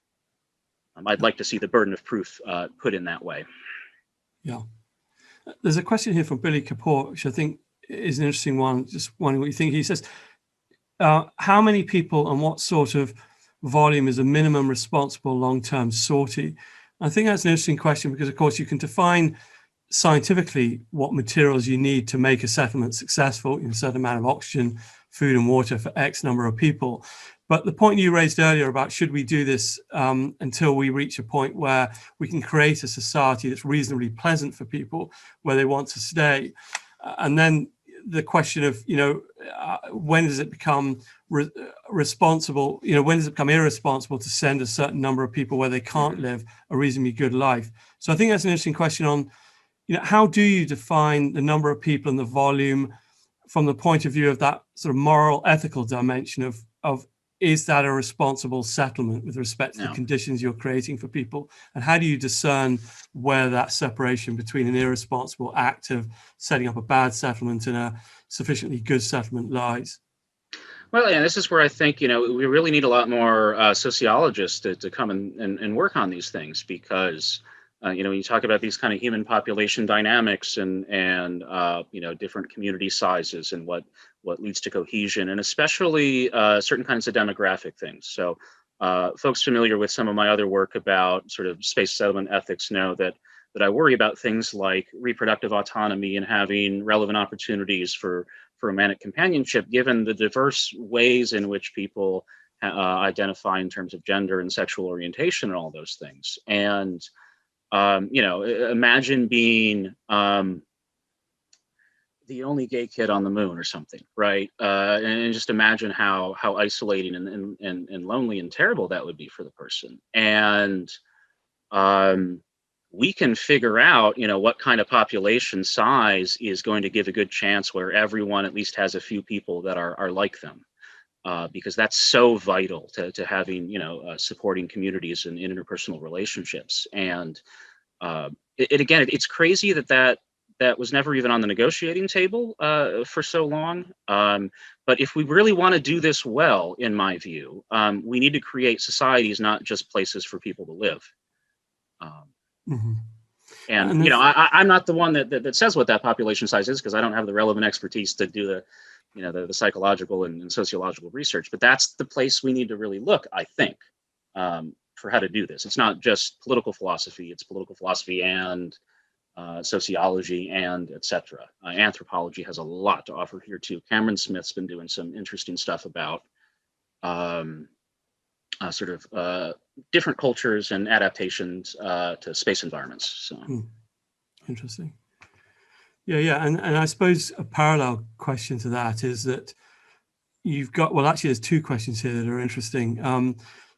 [SPEAKER 7] I'd like to see the burden of proof put in that way.
[SPEAKER 1] Yeah. There's a question here from Billy Kapoor, which I think is an interesting one. Just wondering what you think. He says, how many people and what sort of volume is a minimum responsible long-term sortie? I think that's an interesting question, because of course you can define scientifically what materials you need to make a settlement successful, a certain amount of oxygen, food and water for X number of people. But the point you raised earlier about should we do this until we reach a point where we can create a society that's reasonably pleasant for people, where they want to stay, and then the question of, when does it become responsible, when does it become irresponsible to send a certain number of people where they can't live a reasonably good life? So I think that's an interesting question on, how do you define the number of people and the volume from the point of view of that sort of moral, ethical dimension of is that a responsible settlement with respect to the conditions you're creating for people? And how do you discern where that separation between an irresponsible act of setting up a bad settlement and a sufficiently good settlement lies?
[SPEAKER 7] Well, yeah, this is where I think, we really need a lot more sociologists to come and work on these things, because, when you talk about these kind of human population dynamics and different community sizes and what leads to cohesion, and especially certain kinds of demographic things. So folks familiar with some of my other work about sort of space settlement ethics know that I worry about things like reproductive autonomy and having relevant opportunities for romantic companionship, given the diverse ways in which people identify in terms of gender and sexual orientation and all those things. And imagine being the only gay kid on the moon or something, right? And just imagine how isolating and lonely and terrible that would be for the person. And we can figure out, what kind of population size is going to give a good chance where everyone at least has a few people that are like them, because that's so vital to having, supporting communities and interpersonal relationships. And again, it's crazy that that was never even on the negotiating table for so long. But if we really want to do this well, in my view, we need to create societies, not just places for people to live. And you know, I'm not the one that says what that population size is, because I don't have the relevant expertise to do the, you know, the psychological and sociological research. But that's the place we need to really look, I think, for how to do this. It's not just political philosophy; it's political philosophy and sociology and etc. Anthropology has a lot to offer here too. Cameron Smith's been doing some interesting stuff about sort of different cultures and adaptations to space environments. So
[SPEAKER 1] interesting. Yeah, and I suppose a parallel question to that is that you've got, well, actually there's two questions here that are interesting.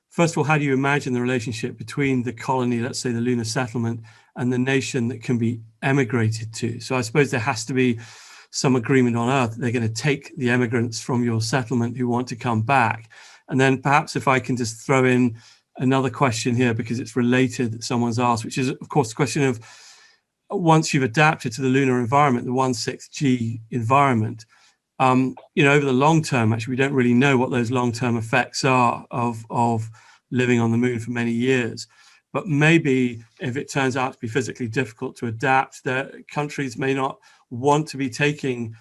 [SPEAKER 1] First of all, how do you imagine the relationship between the colony, let's say the lunar settlement, and the nation that can be emigrated to? So I suppose there has to be some agreement on Earth that they're going to take the emigrants from your settlement who want to come back. And then perhaps if I can just throw in another question here, because it's related, that someone's asked, which is, of course, the question of, once you've adapted to the lunar environment, the 1/6G environment, you know, over the long term, actually, we don't really know what those long-term effects are of living on the moon for many years. But maybe if it turns out to be physically difficult to adapt, the countries may not want to be taking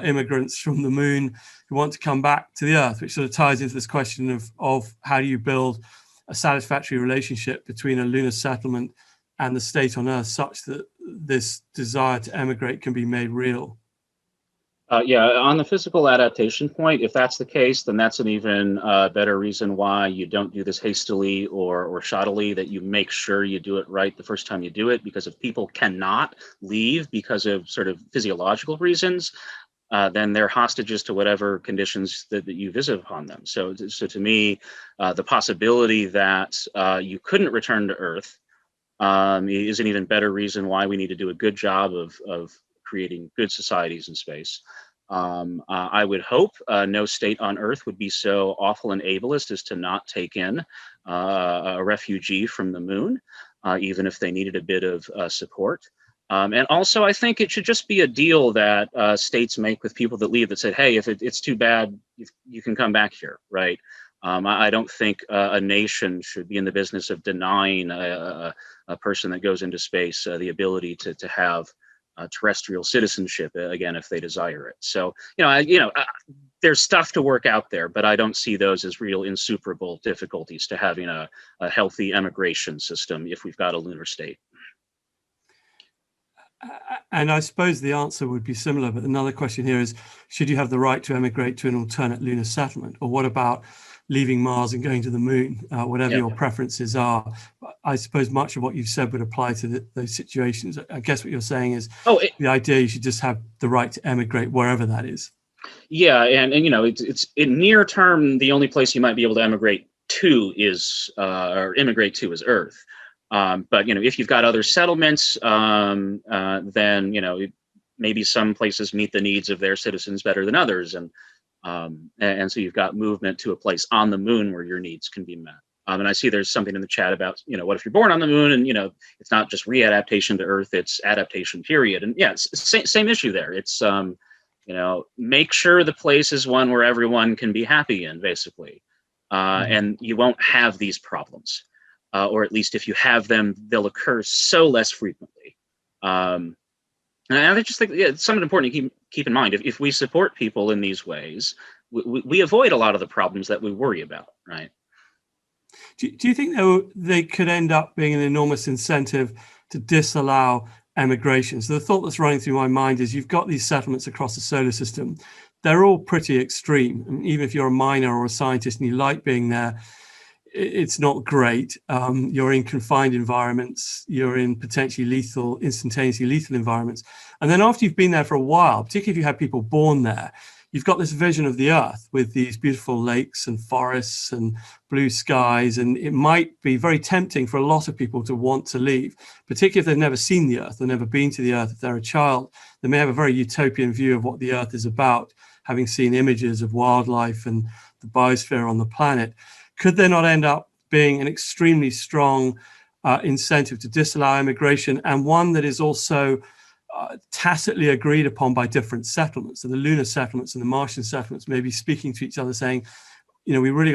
[SPEAKER 1] immigrants from the moon who want to come back to the Earth, which sort of ties into this question of how do you build a satisfactory relationship between a lunar settlement and the state on Earth, such that this desire to emigrate can be made real.
[SPEAKER 7] Yeah, on the physical adaptation point, if that's the case, then that's an even better reason why you don't do this hastily or shoddily, that you make sure you do it right the first time you do it. Because if people cannot leave because of sort of physiological reasons, then they're hostages to whatever conditions that you visit upon them. So to me, the possibility that you couldn't return to Earth is an even better reason why we need to do a good job of creating good societies in space. I would hope no state on Earth would be so awful and ableist as to not take in a refugee from the moon, even if they needed a bit of support. And also, I think it should just be a deal that states make with people that leave, that said, hey, if it's too bad, you can come back here, right? I don't think a nation should be in the business of denying a person that goes into space the ability to have terrestrial citizenship, again, if they desire it. So, there's stuff to work out there, but I don't see those as real insuperable difficulties to having a healthy emigration system if we've got a lunar state.
[SPEAKER 1] And I suppose the answer would be similar, but another question here is, should you have the right to emigrate to an alternate lunar settlement? Or what about leaving Mars and going to the moon, whatever your preferences are? I suppose much of what you've said would apply to those situations. I guess what you're saying is the idea you should just have the right to emigrate wherever that is. Yeah, and it's in near term, the only place you might be able to emigrate to is Earth. But if you've got other settlements, then maybe some places meet the needs of their citizens better than others, and so you've got movement to a place on the moon where your needs can be met. And I see there's something in the chat about what if you're born on the moon, and it's not just readaptation to Earth, it's adaptation period. And yeah, it's same issue there. It's make sure the place is one where everyone can be happy in, basically, and you won't have these problems. Or at least if you have them, they'll occur so less frequently. And I just think it's something important to keep in mind. If we support people in these ways, we avoid a lot of the problems that we worry about, right? Do you think they could end up being an enormous incentive to disallow emigration? So the thought that's running through my mind is, you've got these settlements across the solar system. They're all pretty extreme. I mean, even if you're a miner or a scientist and you like being there, it's not great. You're in confined environments, you're in potentially instantaneously lethal environments. And then after you've been there for a while, particularly if you have people born there, you've got this vision of the Earth with these beautiful lakes and forests and blue skies. And it might be very tempting for a lot of people to want to leave, particularly if they've never seen the Earth, they've never been to the Earth. If they're a child, they may have a very utopian view of what the Earth is about, having seen images of wildlife and the biosphere on the planet. Could there not end up being an extremely strong incentive to disallow immigration, and one that is also tacitly agreed upon by different settlements. So the lunar settlements and the Martian settlements may be speaking to each other, saying, you know, we've really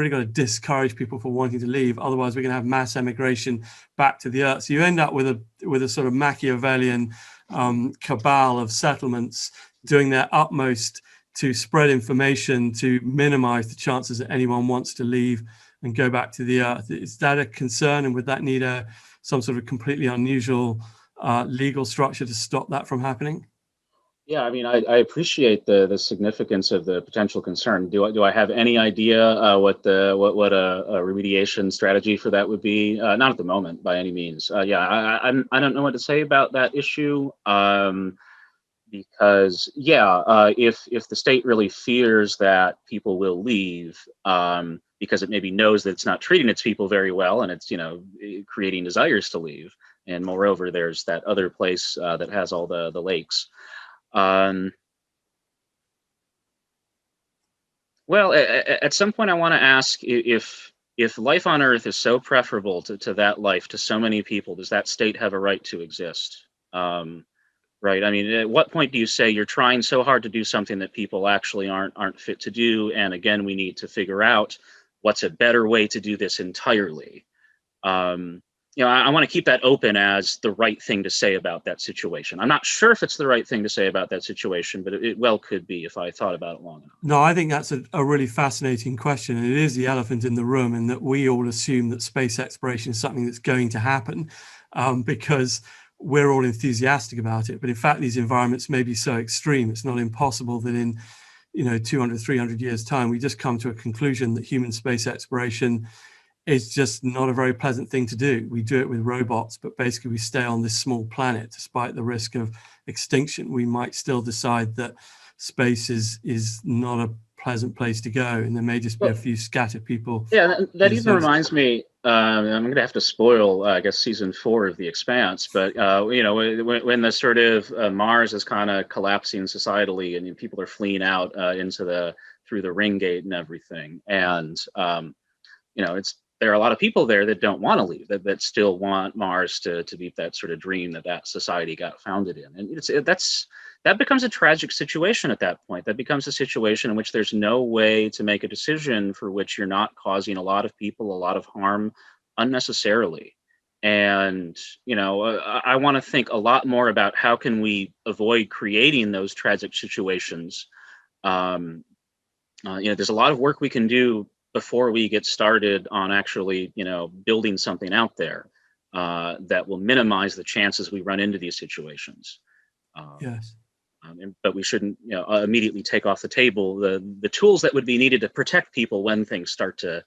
[SPEAKER 1] got to discourage people from wanting to leave. Otherwise, we're going to have mass emigration back to the Earth. So you end up with a sort of Machiavellian cabal of settlements doing their utmost to spread information to minimize the chances that anyone wants to leave and go back to the Earth. Is that a concern, and would that need some sort of completely unusual legal structure to stop that from happening?
[SPEAKER 7] Yeah, I mean, I appreciate the significance of the potential concern. Do I have any idea what a remediation strategy for that would be? Not at the moment, by any means. Yeah, I don't know what to say about that issue. Because if the state really fears that people will leave because it maybe knows that it's not treating its people very well, and it's, you know, creating desires to leave, and moreover there's that other place that has all the lakes. Well, at some point I want to ask, if life on Earth is so preferable to that life to so many people, does that state have a right to exist? Right. I mean, at what point do you say you're trying so hard to do something that people actually aren't fit to do? And again, we need to figure out what's a better way to do this entirely. You know, I want to keep that open as the right thing to say about that situation. I'm not sure if it's the right thing to say about that situation, but it well could be if I thought about it long enough.
[SPEAKER 1] No, I think that's a really fascinating question. And it is the elephant in the room, in that we all assume that space exploration is something that's going to happen because we're all enthusiastic about it. But in fact, these environments may be so extreme, it's not impossible that in, you know, 200, 300 years time, we just come to a conclusion that human space exploration is just not a very pleasant thing to do. We do it with robots, but basically we stay on this small planet despite the risk of extinction. We might still decide that space is not a pleasant place to go, and there may just be a few scattered people.
[SPEAKER 7] Yeah, that even reminds me, I'm going to have to spoil, I guess, season 4 of The Expanse, but you know, when the sort of Mars is kind of collapsing societally, and people are fleeing out through the ring gate and everything, and you know, there are a lot of people there that don't want to leave, that still want Mars to be that sort of dream that society got founded in, and that becomes a tragic situation at that point. That becomes a situation in which there's no way to make a decision for which you're not causing a lot of people a lot of harm unnecessarily. And, you know, I want to think a lot more about how can we avoid creating those tragic situations. You know, there's a lot of work we can do before we get started on actually, you know, building something out there that will minimize the chances we run into these situations.
[SPEAKER 1] Yes.
[SPEAKER 7] But we shouldn't, you know, immediately take off the table the tools that would be needed to protect people when things start to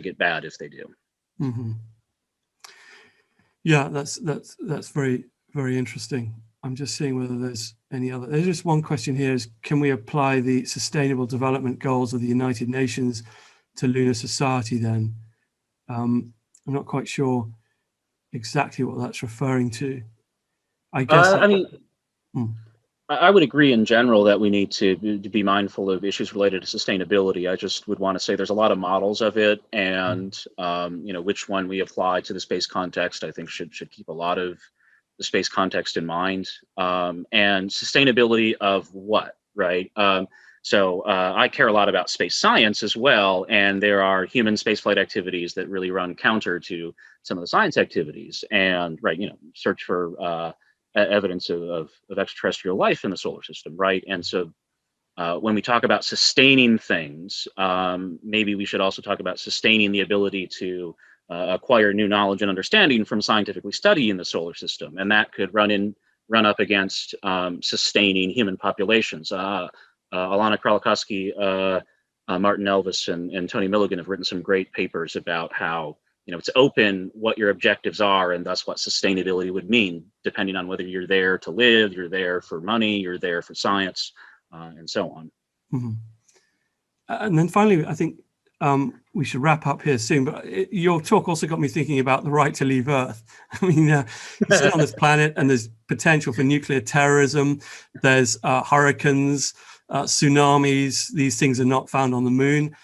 [SPEAKER 7] get bad, if they do.
[SPEAKER 1] Mm-hmm. Yeah, that's very, very interesting. I'm just seeing whether there's any other. There's just one question here: is can we apply the Sustainable Development Goals of the United Nations to lunar society? Then I'm not quite sure exactly what that's referring to. I guess.
[SPEAKER 7] I mean. I would agree in general that we need to be mindful of issues related to sustainability. I just would want to say there's a lot of models of it, and you know, which one we apply to the space context, I think should keep a lot of the space context in mind. And sustainability of what, right? So I care a lot about space science as well, and there are human spaceflight activities that really run counter to some of the science activities, and right, you know, search for evidence of extraterrestrial life in the solar system, right? And so when we talk about sustaining things, maybe we should also talk about sustaining the ability to acquire new knowledge and understanding from scientifically studying the solar system. And that could run up against sustaining human populations. Alana Kralakowski, Martin Elvis, and Tony Milligan have written some great papers about how, you know, it's open what your objectives are, and thus what sustainability would mean, depending on whether you're there to live, you're there for money, you're there for science, and so on.
[SPEAKER 1] Mm-hmm. And then finally, I think we should wrap up here soon, but your talk also got me thinking about the right to leave Earth. I mean, you're still on this planet, and there's potential for nuclear terrorism, there's hurricanes, tsunamis. These things are not found on the moon.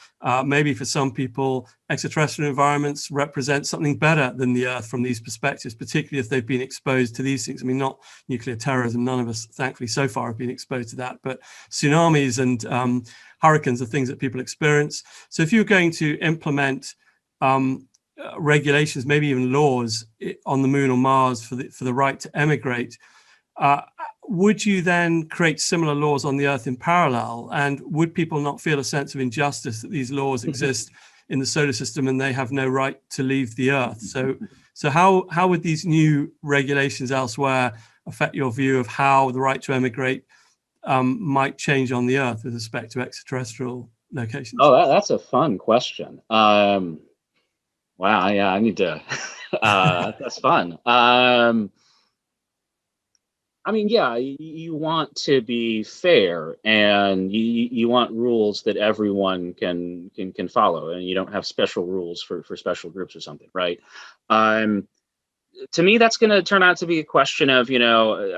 [SPEAKER 1] Maybe for some people, extraterrestrial environments represent something better than the Earth from these perspectives, particularly if they've been exposed to these things. I mean, not nuclear terrorism. None of us, thankfully, so far have been exposed to that. But tsunamis and hurricanes are things that people experience. So if you're going to implement regulations, maybe even laws on the Moon or Mars for the right to emigrate, would you then create similar laws on the Earth in parallel? And would people not feel a sense of injustice that these laws exist in the solar system and they have no right to leave the Earth? So how would these new regulations elsewhere affect your view of how the right to emigrate might change on the Earth with respect to extraterrestrial locations?
[SPEAKER 7] Oh, that's a fun question. Wow, yeah, I need to. That's fun. I mean, yeah, you want to be fair, and you want rules that everyone can follow, and you don't have special rules for special groups or something, right? To me, that's going to turn out to be a question of,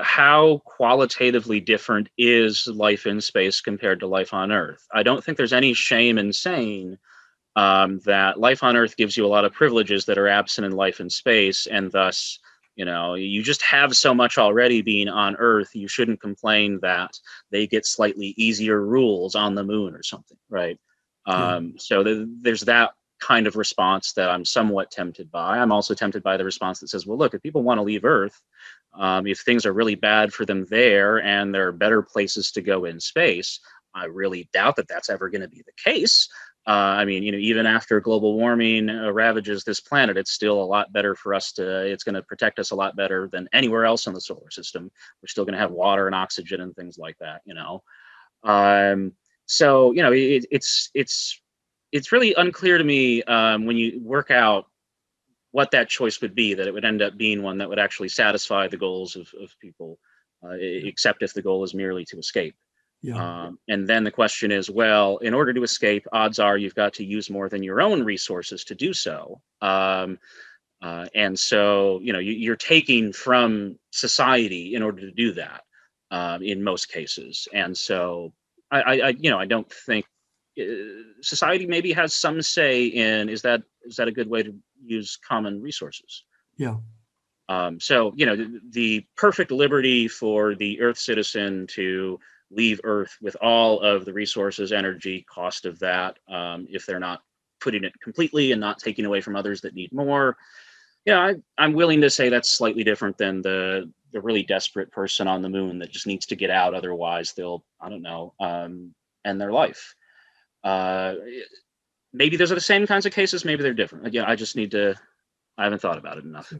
[SPEAKER 7] how qualitatively different is life in space compared to life on Earth. I don't think there's any shame in saying that life on Earth gives you a lot of privileges that are absent in life in space, and thus, you just have so much already being on Earth. You shouldn't complain that they get slightly easier rules on the Moon or something, right? So there's that kind of response that I'm somewhat tempted by. I'm also tempted by the response that says, well, look, if people want to leave Earth, if things are really bad for them there and there are better places to go in space, I really doubt that that's ever going to be the case. I mean, even after global warming ravages this planet, it's still a lot better for us it's going to protect us a lot better than anywhere else in the solar system. We're still going to have water and oxygen and things like that, So, it's really unclear to me when you work out what that choice would be, that it would end up being one that would actually satisfy the goals of people, except if the goal is merely to escape.
[SPEAKER 1] Yeah.
[SPEAKER 7] And then the question is, well, in order to escape, odds are you've got to use more than your own resources to do so. And so, you're taking from society in order to do that in most cases. And so I don't think society maybe has some say in, is that a good way to use common resources?
[SPEAKER 1] Yeah.
[SPEAKER 7] So, the perfect liberty for the Earth citizen to leave Earth with all of the resources, energy, cost of that, if they're not putting it completely and not taking away from others that need more. I'm willing to say that's slightly different than the really desperate person on the Moon that just needs to get out. Otherwise, they'll, end their life. Maybe those are the same kinds of cases. Maybe they're different. Again, I haven't thought about it enough.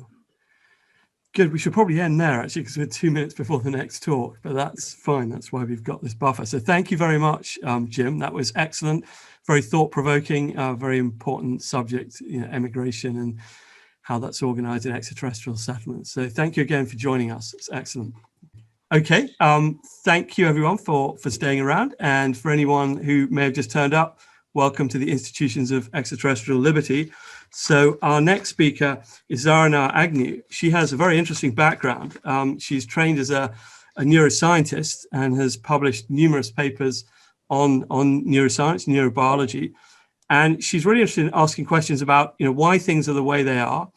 [SPEAKER 1] Good. We should probably end there, actually, because we're 2 minutes before the next talk, but that's fine. That's why we've got this buffer. So thank you very much, Jim. That was excellent, very thought-provoking, very important subject, emigration and how that's organized in extraterrestrial settlements. So thank you again for joining us. It's excellent. Okay. Thank you, everyone, for staying around. And for anyone who may have just turned up, welcome to the Institutions of Extraterrestrial Liberty. So our next speaker is Zarinah Agnew. She has a very interesting background. She's trained as a neuroscientist and has published numerous papers on neuroscience, neurobiology. And she's really interested in asking questions about, why things are the way they are.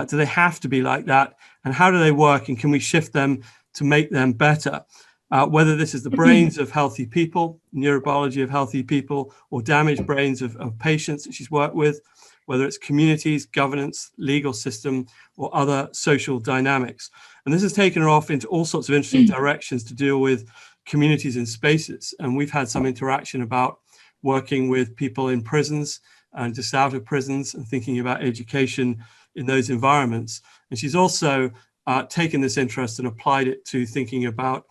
[SPEAKER 1] Do they have to be like that? And how do they work? And can we shift them to make them better? Whether this is the brains of healthy people, neurobiology of healthy people, or damaged brains of patients that she's worked with, whether it's communities, governance, legal system, or other social dynamics. And this has taken her off into all sorts of interesting directions to deal with communities and spaces. And we've had some interaction about working with people in prisons and just out of prisons and thinking about education in those environments. And she's also taken this interest and applied it to thinking about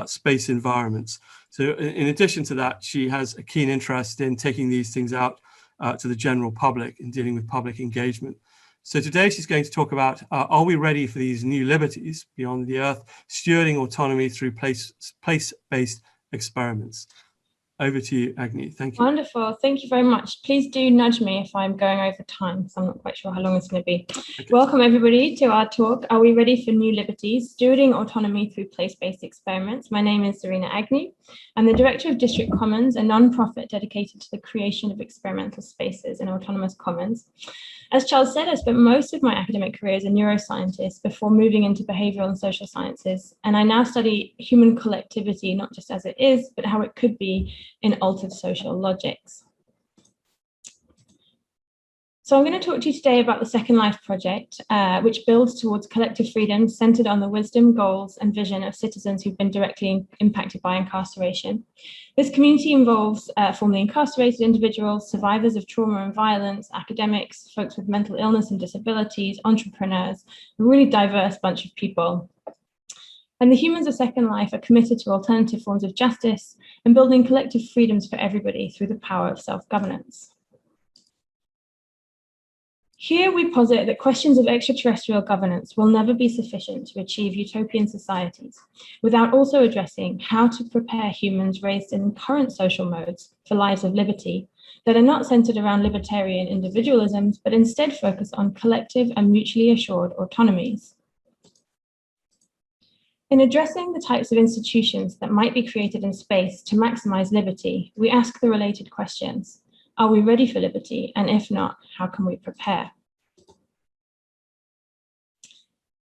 [SPEAKER 1] space environments. So in addition to that, she has a keen interest in taking these things out to the general public and dealing with public engagement. So today she's going to talk about, are we ready for these new liberties beyond the Earth, stewarding autonomy through place-based experiments. over to you, Agnew. Thank you.
[SPEAKER 8] Wonderful. Thank you very much. Please do nudge me if I'm going over time, because I'm not quite sure how long it's going to be.
[SPEAKER 1] Okay.
[SPEAKER 8] Welcome, everybody, to our talk. Are we ready for new liberties? Stewarding autonomy through place-based experiments. My name is Zarinah Agnew. I'm the director of District Commons, a non-profit dedicated to the creation of experimental spaces in autonomous commons. As Charles said, I spent most of my academic career as a neuroscientist before moving into behavioral and social sciences. And I now study human collectivity, not just as it is, but how it could be in altered social logics. So I'm going to talk to you today about the Second Life Project, which builds towards collective freedom centered on the wisdom, goals, and vision of citizens who've been directly impacted by incarceration. This community involves formerly incarcerated individuals, survivors of trauma and violence, academics, folks with mental illness and disabilities, entrepreneurs, a really diverse bunch of people. And the humans of Second Life are committed to alternative forms of justice and building collective freedoms for everybody through the power of self-governance. Here we posit that questions of extraterrestrial governance will never be sufficient to achieve utopian societies without also addressing how to prepare humans raised in current social modes for lives of liberty that are not centered around libertarian individualisms, but instead focus on collective and mutually assured autonomies. In addressing the types of institutions that might be created in space to maximize liberty, we ask the related questions. Are we ready for liberty? And if not, how can we prepare?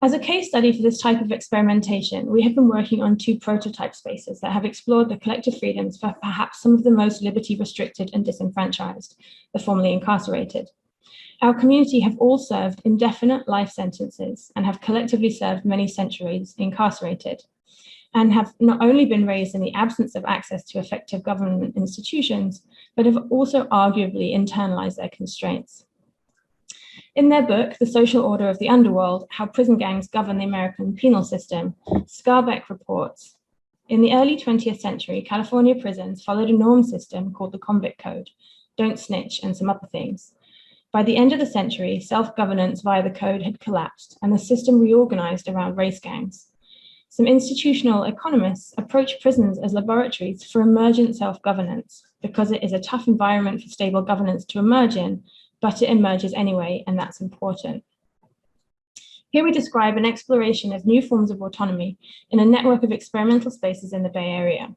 [SPEAKER 8] As a case study for this type of experimentation, we have been working on 2 prototype spaces that have explored the collective freedoms for perhaps some of the most liberty restricted and disenfranchised, the formerly incarcerated. Our community have all served indefinite life sentences and have collectively served many centuries incarcerated, and have not only been raised in the absence of access to effective government institutions, but have also arguably internalized their constraints. In their book, The Social Order of the Underworld, How Prison Gangs Govern the American Penal System, Skarbek reports, in the early 20th century, California prisons followed a norm system called the Convict Code, don't snitch, and some other things. By the end of the century, self-governance via the code had collapsed, and the system reorganized around race gangs. Some institutional economists approach prisons as laboratories for emergent self-governance because it is a tough environment for stable governance to emerge in, but it emerges anyway, and that's important. Here we describe an exploration of new forms of autonomy in a network of experimental spaces in the Bay Area.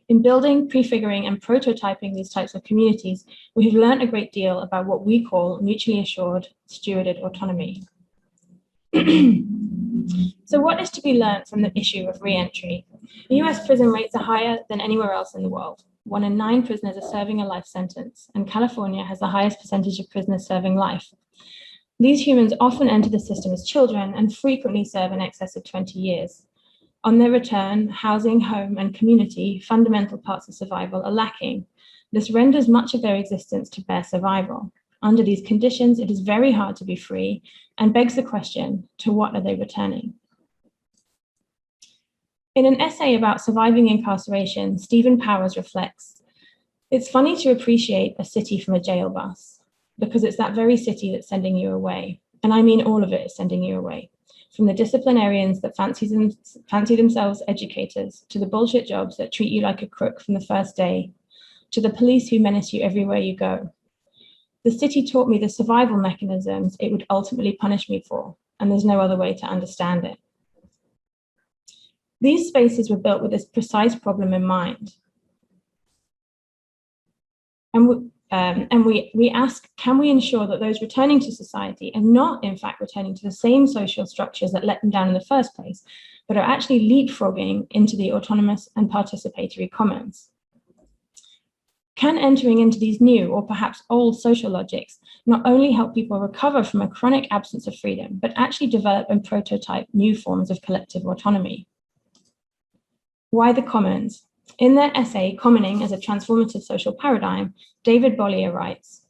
[SPEAKER 8] In building, prefiguring, and prototyping these types of communities, we have learned a great deal about what we call mutually assured, stewarded autonomy. So what is to be learned from the issue of re-entry? US prison rates are higher than anywhere else in the world. 1 in 9 prisoners are serving a life sentence, and California has the highest percentage of prisoners serving life. These humans often enter the system as children and frequently serve in excess of 20 years. On their return, housing, home, and community, fundamental parts of survival, are lacking. This renders much of their existence to bare survival. Under these conditions, it is very hard to be free and begs the question, to what are they returning? In an essay about surviving incarceration, Stephen Powers reflects, it's funny to appreciate a city from a jail bus, because it's that very city that's sending you away. And I mean all of it is sending you away. From the disciplinarians that fancy themselves educators, to the bullshit jobs that treat you like a crook from the first day, to the police who menace you everywhere you go. The city taught me the survival mechanisms it would ultimately punish me for, and there's no other way to understand it. These spaces were built with this precise problem in mind. And we ask, can we ensure that those returning to society are not, in fact, returning to the same social structures that let them down in the first place, but are actually leapfrogging into the autonomous and participatory commons? Can entering into these new or perhaps old social logics not only help people recover from a chronic absence of freedom, but actually develop and prototype new forms of collective autonomy? Why the commons? In their essay, Commoning as a Transformative Social Paradigm, David Bollier writes,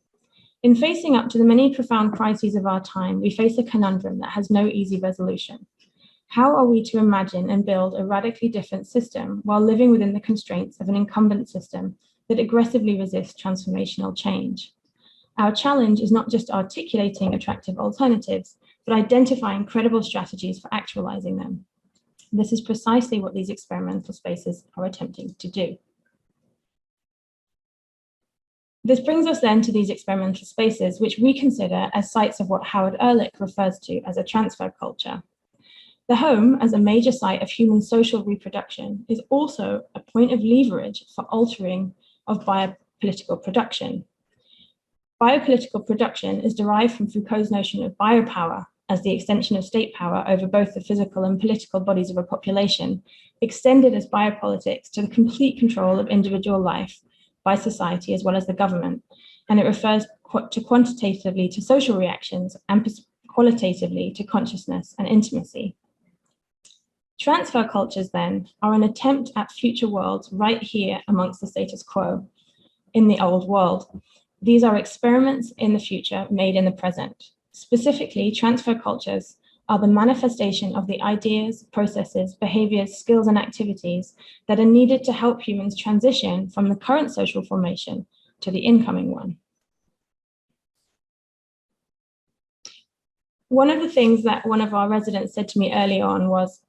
[SPEAKER 8] in facing up to the many profound crises of our time, we face a conundrum that has no easy resolution. How are we to imagine and build a radically different system while living within the constraints of an incumbent system that aggressively resists transformational change? Our challenge is not just articulating attractive alternatives, but identifying credible strategies for actualizing them. This is precisely what these experimental spaces are attempting to do. This brings us then to these experimental spaces, which we consider as sites of what Howard Ehrlich refers to as a transfer culture. The home, as a major site of human social reproduction, is also a point of leverage for altering of biopolitical production. Biopolitical production is derived from Foucault's notion of biopower as the extension of state power over both the physical and political bodies of a population, extended as biopolitics to the complete control of individual life by society as well as the government. And it refers quantitatively to social reactions and qualitatively to consciousness and intimacy. Transfer cultures, then, are an attempt at future worlds right here amongst the status quo in the old world. These are experiments in the future made in the present. Specifically, transfer cultures are the manifestation of the ideas, processes, behaviors, skills, and activities that are needed to help humans transition from the current social formation to the incoming one. One of the things that one of our residents said to me early on was,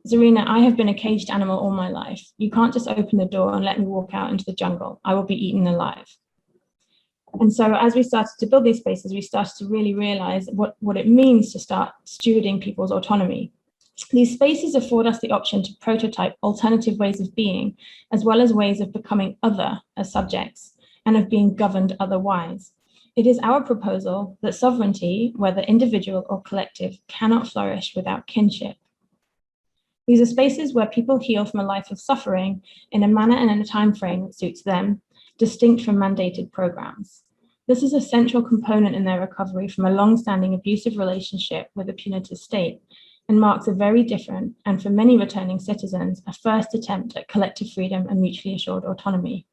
[SPEAKER 8] Zarinah, I have been a caged animal all my life. You can't just open the door and let me walk out into the jungle. I will be eaten alive. And so as we started to build these spaces, we started to really realize what it means to start stewarding people's autonomy. These spaces afford us the option to prototype alternative ways of being, as well as ways of becoming other as subjects and of being governed otherwise. It is our proposal that sovereignty, whether individual or collective, cannot flourish without kinship. These are spaces where people heal from a life of suffering in a manner and in a time frame that suits them, distinct from mandated programs. This is a central component in their recovery from a long-standing abusive relationship with a punitive state and marks a very different, and for many returning citizens, a first attempt at collective freedom and mutually assured autonomy.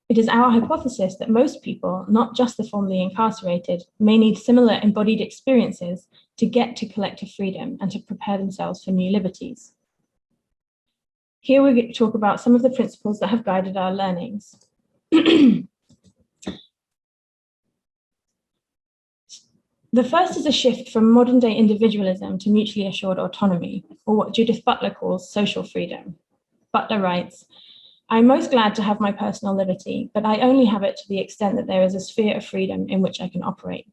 [SPEAKER 8] It is our hypothesis that most people, not just the formerly incarcerated, may need similar embodied experiences to get to collective freedom and to prepare themselves for new liberties. Here we talk about some of the principles that have guided our learnings. The first is a shift from modern day individualism to mutually assured autonomy, or what Judith Butler calls social freedom. Butler writes, I'm most glad to have my personal liberty, but I only have it to the extent that there is a sphere of freedom in which I can operate.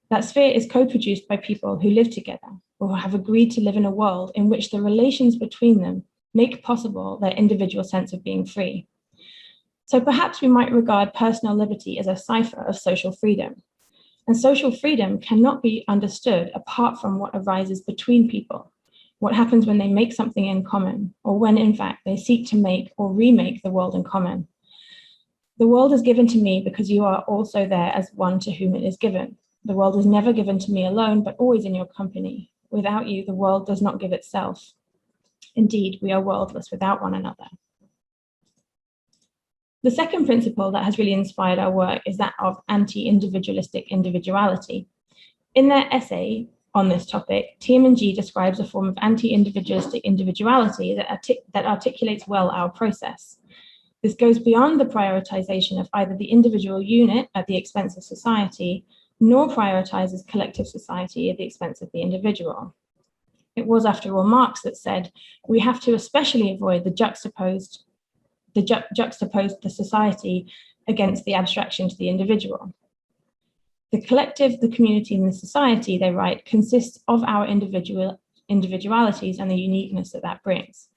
[SPEAKER 8] That sphere is co-produced by people who live together or who have agreed to live in a world in which the relations between them make possible their individual sense of being free. So perhaps we might regard personal liberty as a cipher of social freedom. And social freedom cannot be understood apart from what arises between people, what happens when they make something in common, or when in fact they seek to make or remake the world in common. The world is given to me because you are also there as one to whom it is given. The world is never given to me alone, but always in your company. Without you, the world does not give itself. Indeed, we are worldless without one another. The second principle that has really inspired our work is that of anti-individualistic individuality. In their essay on this topic, TMG describes a form of anti-individualistic individuality that articulates well our process. This goes beyond the prioritization of either the individual unit at the expense of society, nor prioritizes collective society at the expense of the individual. It was, after all, Marx that said, we have to especially avoid the juxtaposed the society against the abstraction to the individual. The collective, the community, and the society, they write, consists of our individualities and the uniqueness that brings.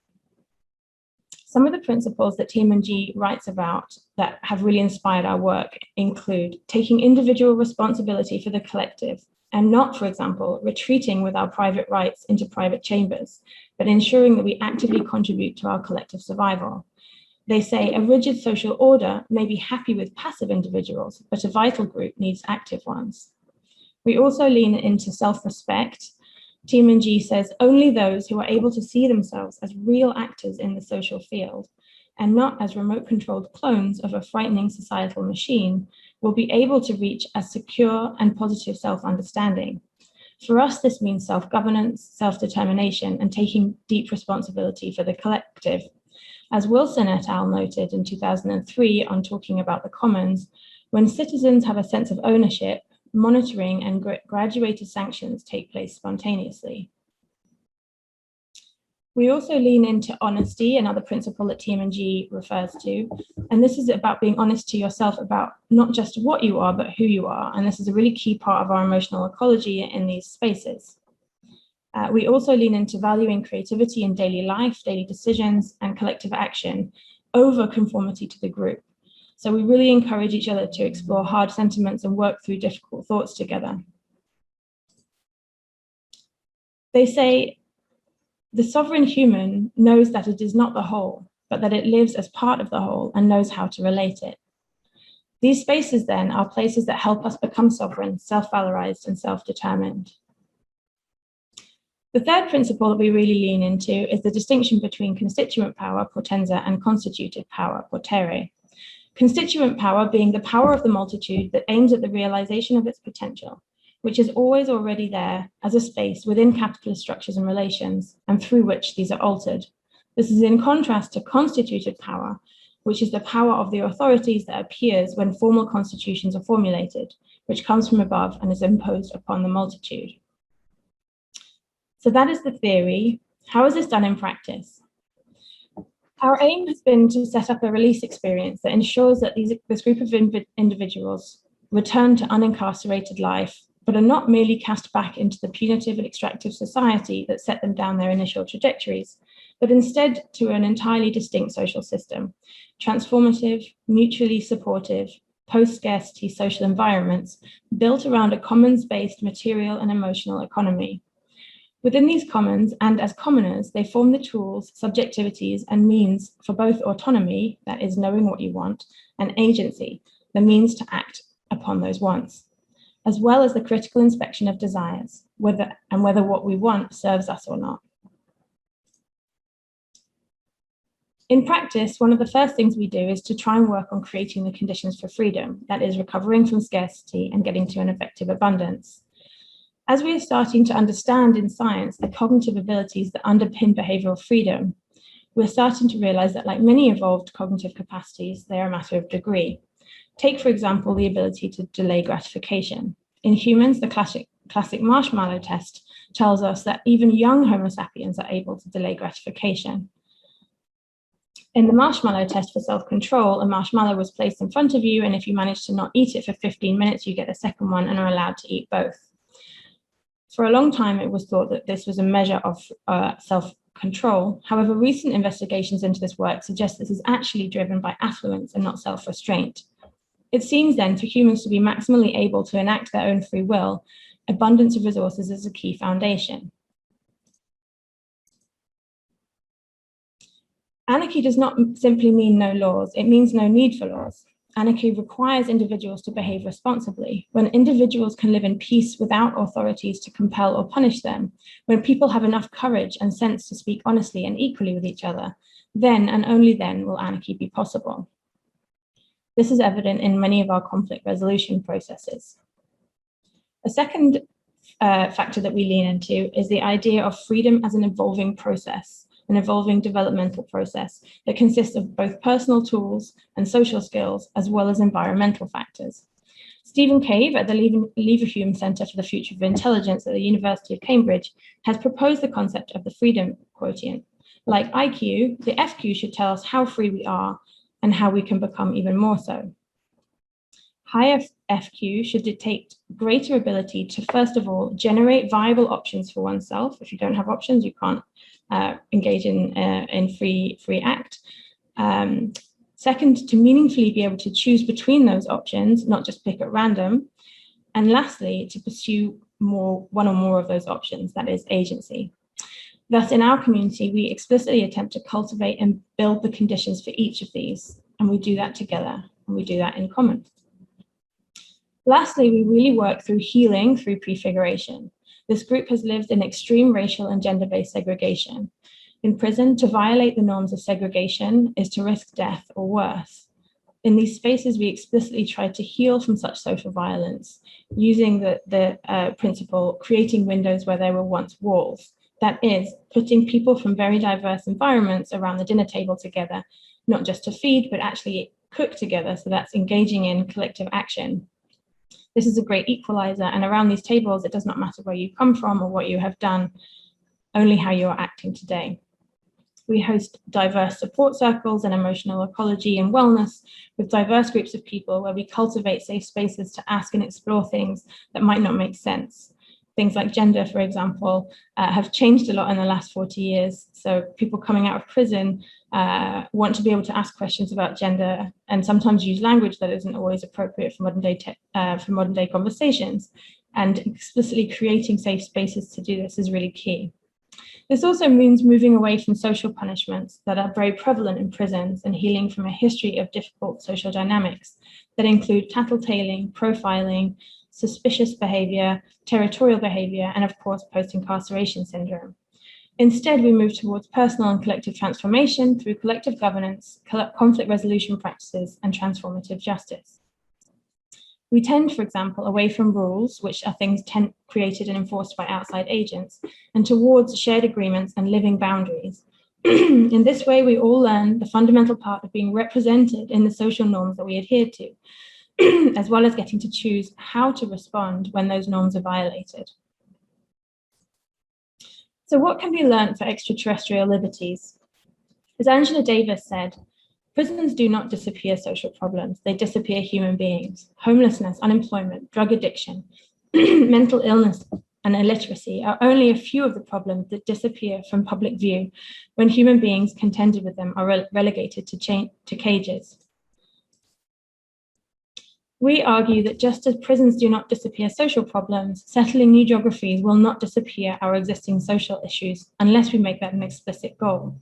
[SPEAKER 8] Some of the principles that TMG writes about that have really inspired our work include taking individual responsibility for the collective and not, for example, retreating with our private rights into private chambers, but ensuring that we actively contribute to our collective survival. They say a rigid social order may be happy with passive individuals, but a vital group needs active ones. We also lean into self-respect. TMG says only those who are able to see themselves as real actors in the social field and not as remote-controlled clones of a frightening societal machine will be able to reach a secure and positive self-understanding. For us, this means self-governance, self-determination, and taking deep responsibility for the collective. As Wilson et al. Noted in 2003 on talking about the commons, when citizens have a sense of ownership, monitoring and graduated sanctions take place spontaneously. We also lean into honesty, another principle that TMNG refers to. And this is about being honest to yourself about not just what you are, but who you are. And this is a really key part of our emotional ecology in these spaces. We also lean into valuing creativity in daily life, daily decisions, and collective action over conformity to the group. So we really encourage each other to explore hard sentiments and work through difficult thoughts together. They say, the sovereign human knows that it is not the whole, but that it lives as part of the whole and knows how to relate it. These spaces then are places that help us become sovereign, self-valorized, and self-determined. The third principle that we really lean into is the distinction between constituent power, potenza, and constitutive power, potere. Constituent power being the power of the multitude that aims at the realization of its potential, which is always already there as a space within capitalist structures and relations, and through which these are altered. This is in contrast to constituted power, which is the power of the authorities that appears when formal constitutions are formulated, which comes from above and is imposed upon the multitude. So that is the theory. How is this done in practice? Our aim has been to set up a release experience that ensures that this group of individuals return to unincarcerated life, but are not merely cast back into the punitive and extractive society that set them down their initial trajectories, but instead to an entirely distinct social system, transformative, mutually supportive, post-scarcity social environments built around a commons-based material and emotional economy. Within these commons, and as commoners, they form the tools, subjectivities, and means for both autonomy, that is knowing what you want, and agency, the means to act upon those wants, as well as the critical inspection of desires, whether what we want serves us or not. In practice, one of the first things we do is to try and work on creating the conditions for freedom, that is recovering from scarcity and getting to an effective abundance. As we are starting to understand in science the cognitive abilities that underpin behavioral freedom, we're starting to realize that like many evolved cognitive capacities, they are a matter of degree. Take, for example, the ability to delay gratification. In humans, the classic marshmallow test tells us that even young Homo sapiens are able to delay gratification. In the marshmallow test for self-control, a marshmallow was placed in front of you, and if you manage to not eat it for 15 minutes, you get a second one and are allowed to eat both. For a long time, it was thought that this was a measure of self-control. However, recent investigations into this work suggest this is actually driven by affluence and not self-restraint. It seems then for humans to be maximally able to enact their own free will, abundance of resources is a key foundation. Anarchy does not simply mean no laws, it means no need for laws. Anarchy requires individuals to behave responsibly. When individuals can live in peace without authorities to compel or punish them, when people have enough courage and sense to speak honestly and equally with each other, then and only then will anarchy be possible. This is evident in many of our conflict resolution processes. A second factor that we lean into is the idea of freedom as an evolving process, an evolving developmental process that consists of both personal tools and social skills, as well as environmental factors. Stephen Cave at the Leverhulme Centre for the Future of Intelligence at the University of Cambridge has proposed the concept of the freedom quotient. Like IQ, the FQ should tell us how free we are and how we can become even more so. Higher FQ should dictate greater ability to, first of all, generate viable options for oneself. If you don't have options, you can't engage in free act. Second, to meaningfully be able to choose between those options, not just pick at random. And lastly, to pursue one or more of those options, that is agency. Thus, in our community, we explicitly attempt to cultivate and build the conditions for each of these, and we do that together, and we do that in common. Lastly, we really work through healing through prefiguration. This group has lived in extreme racial and gender-based segregation. In prison, to violate the norms of segregation is to risk death or worse. In these spaces, we explicitly try to heal from such social violence, using the principle, creating windows where there were once walls. That is, putting people from very diverse environments around the dinner table together, not just to feed, but actually cook together. So that's engaging in collective action. This is a great equalizer, and around these tables, it does not matter where you come from or what you have done, only how you are acting today. We host diverse support circles and emotional ecology and wellness with diverse groups of people where we cultivate safe spaces to ask and explore things that might not make sense. Things like gender, for example, have changed a lot in the last 40 years. So people coming out of prison want to be able to ask questions about gender and sometimes use language that isn't always appropriate for modern day conversations. And explicitly creating safe spaces to do this is really key. This also means moving away from social punishments that are very prevalent in prisons and healing from a history of difficult social dynamics that include tattletaling, profiling, suspicious behavior, territorial behavior, and of course, post-incarceration syndrome. Instead, we move towards personal and collective transformation through collective governance, conflict resolution practices, and transformative justice. We tend, for example, away from rules, which are things created and enforced by outside agents, and towards shared agreements and living boundaries. In this way, we all learn the fundamental part of being represented in the social norms that we adhere to, as well as getting to choose how to respond when those norms are violated. So what can be learned for extraterrestrial liberties? As Angela Davis said, prisons do not disappear social problems, they disappear human beings. Homelessness, unemployment, drug addiction, mental illness, and illiteracy are only a few of the problems that disappear from public view when human beings contended with them are relegated to cages. We argue that just as prisons do not disappear social problems, settling new geographies will not disappear our existing social issues unless we make that an explicit goal.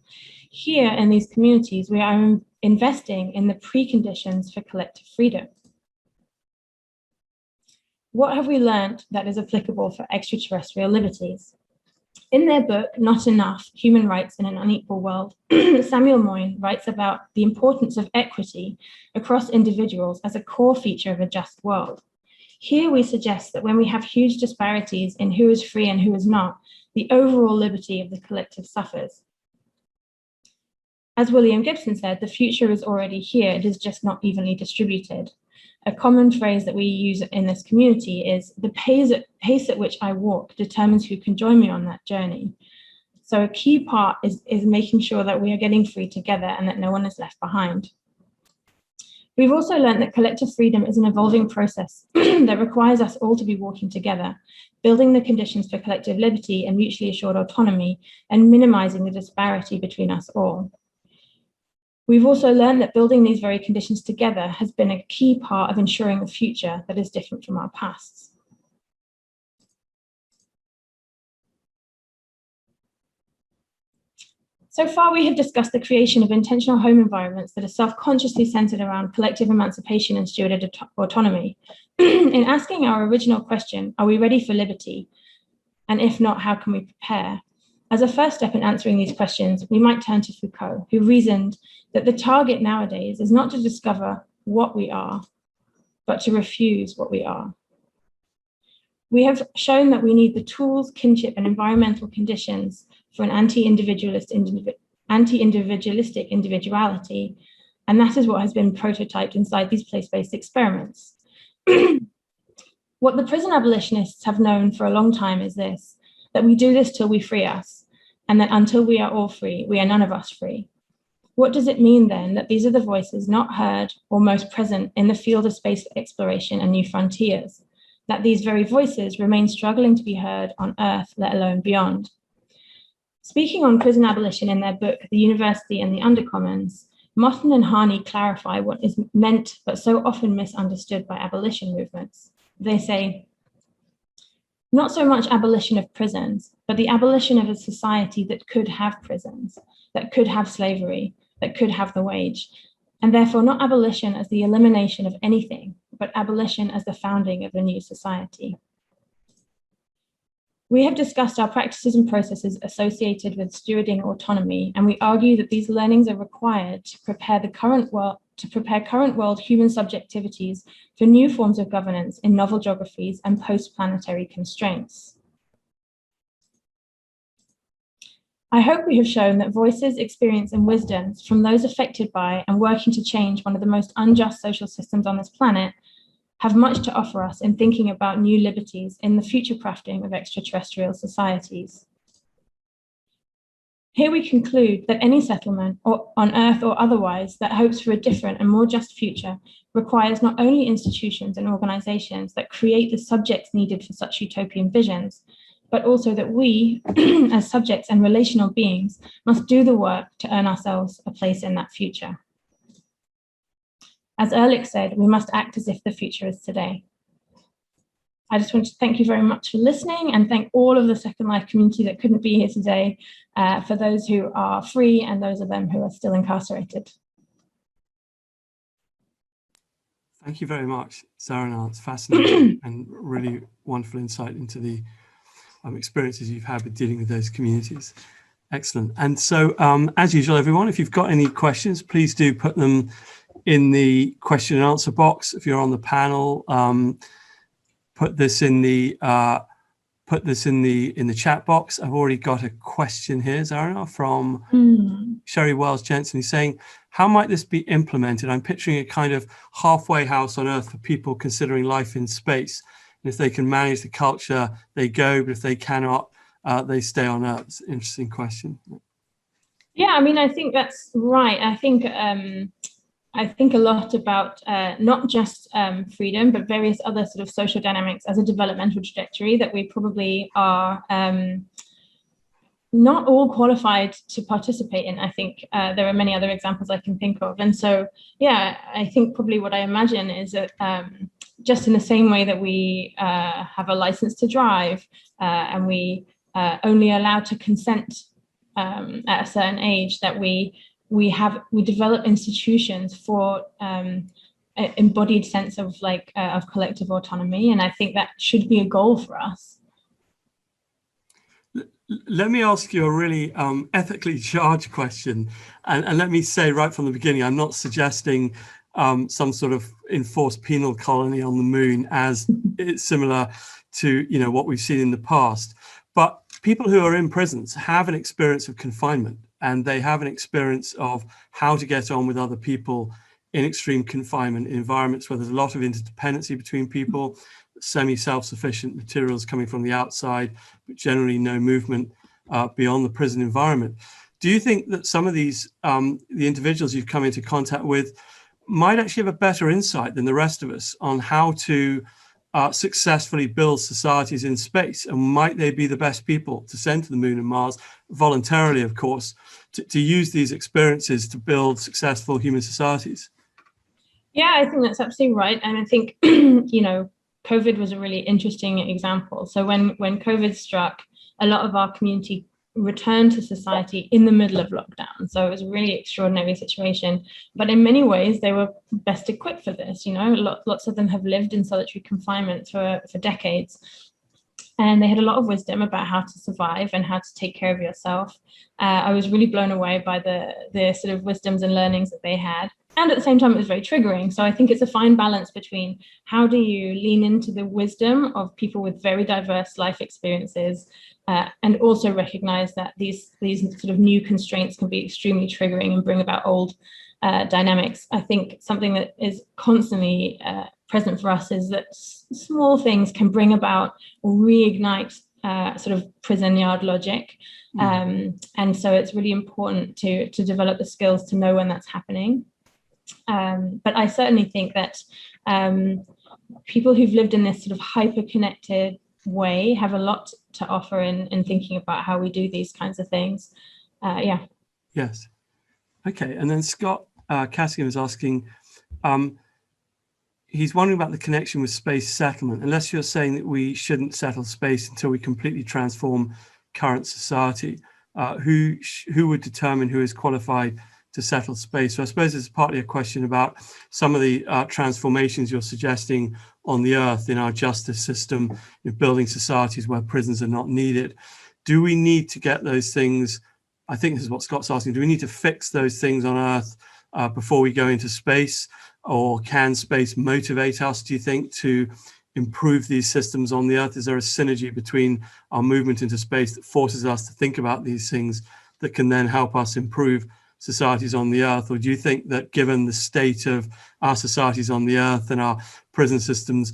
[SPEAKER 8] Here in these communities, we are investing in the preconditions for collective freedom. What have we learned that is applicable for extraterrestrial liberties? In their book, Not Enough, Human Rights in an Unequal World, Samuel Moyn writes about the importance of equity across individuals as a core feature of a just world. Here we suggest that when we have huge disparities in who is free and who is not, the overall liberty of the collective suffers. As William Gibson said, the future is already here, it is just not evenly distributed. A common phrase that we use in this community is, the pace at which I walk determines who can join me on that journey. So a key part is making sure that we are getting free together and that no one is left behind. We've also learned that collective freedom is an evolving process that requires us all to be walking together, building the conditions for collective liberty and mutually assured autonomy, and minimizing the disparity between us all. We've also learned that building these very conditions together has been a key part of ensuring a future that is different from our pasts. So far, we have discussed the creation of intentional home environments that are self-consciously centered around collective emancipation and stewarded autonomy. In asking our original question, are we ready for liberty? And if not, how can we prepare? As a first step in answering these questions, we might turn to Foucault, who reasoned that the target nowadays is not to discover what we are, but to refuse what we are. We have shown that we need the tools, kinship, and environmental conditions for an anti-individualistic individuality, and that is what has been prototyped inside these place-based experiments. What the prison abolitionists have known for a long time is this, that we do this till we free us, and that until we are all free, we are none of us free. What does it mean then that these are the voices not heard or most present in the field of space exploration and new frontiers, that these very voices remain struggling to be heard on Earth, let alone beyond? Speaking on prison abolition in their book, The University and the Undercommons, Motton and Harney clarify what is meant but so often misunderstood by abolition movements. They say, not so much abolition of prisons, but the abolition of a society that could have prisons, that could have slavery, that could have the wage, and therefore not abolition as the elimination of anything, but abolition as the founding of a new society. We have discussed our practices and processes associated with stewarding autonomy, and we argue that these learnings are required to prepare current world human subjectivities for new forms of governance in novel geographies and post-planetary constraints. I hope we have shown that voices, experience, and wisdoms from those affected by and working to change one of the most unjust social systems on this planet have much to offer us in thinking about new liberties in the future crafting of extraterrestrial societies. Here we conclude that any settlement, or on Earth or otherwise, that hopes for a different and more just future requires not only institutions and organizations that create the subjects needed for such utopian visions, but also that we, as subjects and relational beings, must do the work to earn ourselves a place in that future. As Ehrlich said, we must act as if the future is today. I just want to thank you very much for listening, and thank all of the Second Life community that couldn't be here today, for those who are free and those of them who are still incarcerated.
[SPEAKER 1] Thank you very much, Zarinah. It's fascinating and really wonderful insight into the experiences you've had with dealing with those communities. Excellent. And so, as usual, everyone, if you've got any questions, please do put them in the question and answer box. If you're on the panel, put this in the chat box. I've already got a question here, Zarinah, from Sherry Wells Jensen. He's saying, how might this be implemented? I'm picturing a kind of halfway house on Earth for people considering life in space. And if they can manage the culture, they go, but if they cannot, they stay on Earth. It's an interesting question.
[SPEAKER 8] Yeah, I mean, I think that's right. I think a lot about not just freedom, but various other sort of social dynamics as a developmental trajectory that we probably are not all qualified to participate in. I think there are many other examples I can think of. And so, yeah, I think probably what I imagine is that just in the same way that we have a license to drive and we only allowed to consent at a certain age, that we develop institutions for an embodied sense of of collective autonomy, and I think that should be a goal for us.
[SPEAKER 1] Let me ask you a really ethically charged question, and let me say right from the beginning, I'm not suggesting some sort of enforced penal colony on the moon as it's similar to what we've seen in the past, but people who are in prisons have an experience of confinement, and they have an experience of how to get on with other people in extreme confinement environments where there's a lot of interdependency between people, semi-self-sufficient materials coming from the outside, but generally no movement beyond the prison environment. Do you think that some of these, the individuals you've come into contact with, might actually have a better insight than the rest of us on how to successfully build societies in space? And might they be the best people to send to the moon and Mars, voluntarily, of course, to use these experiences to build successful human societies?
[SPEAKER 8] Yeah, I think that's absolutely right. And I think, COVID was a really interesting example. So when COVID struck, a lot of our community returned to society in the middle of lockdown. So it was a really extraordinary situation. But in many ways, they were best equipped for this. Lots of them have lived in solitary confinement for decades. And they had a lot of wisdom about how to survive and how to take care of yourself. I was really blown away by the sort of wisdoms and learnings that they had. And at the same time, it was very triggering. So I think it's a fine balance between how do you lean into the wisdom of people with very diverse life experiences, and also recognize that these sort of new constraints can be extremely triggering and bring about old dynamics. I think something that is constantly present for us is that small things can bring about or reignite sort of prison yard logic. And so it's really important to develop the skills to know when that's happening. But I certainly think that people who've lived in this sort of hyper-connected way have a lot to offer in thinking about how we do these kinds of things. Yeah.
[SPEAKER 1] Yes. Okay. And then Scott Cassian is asking, he's wondering about the connection with space settlement. Unless you're saying that we shouldn't settle space until we completely transform current society, who would determine who is qualified to settle space? So I suppose it's partly a question about some of the transformations you're suggesting on the Earth in our justice system, in building societies where prisons are not needed. Do we need to get those things? I think this is what Scott's asking. Do we need to fix those things on Earth before we go into space? Or can space motivate us, do you think, to improve these systems on the Earth? Is there a synergy between our movement into space that forces us to think about these things that can then help us improve societies on the Earth? Or do you think that given the state of our societies on the Earth and our prison systems,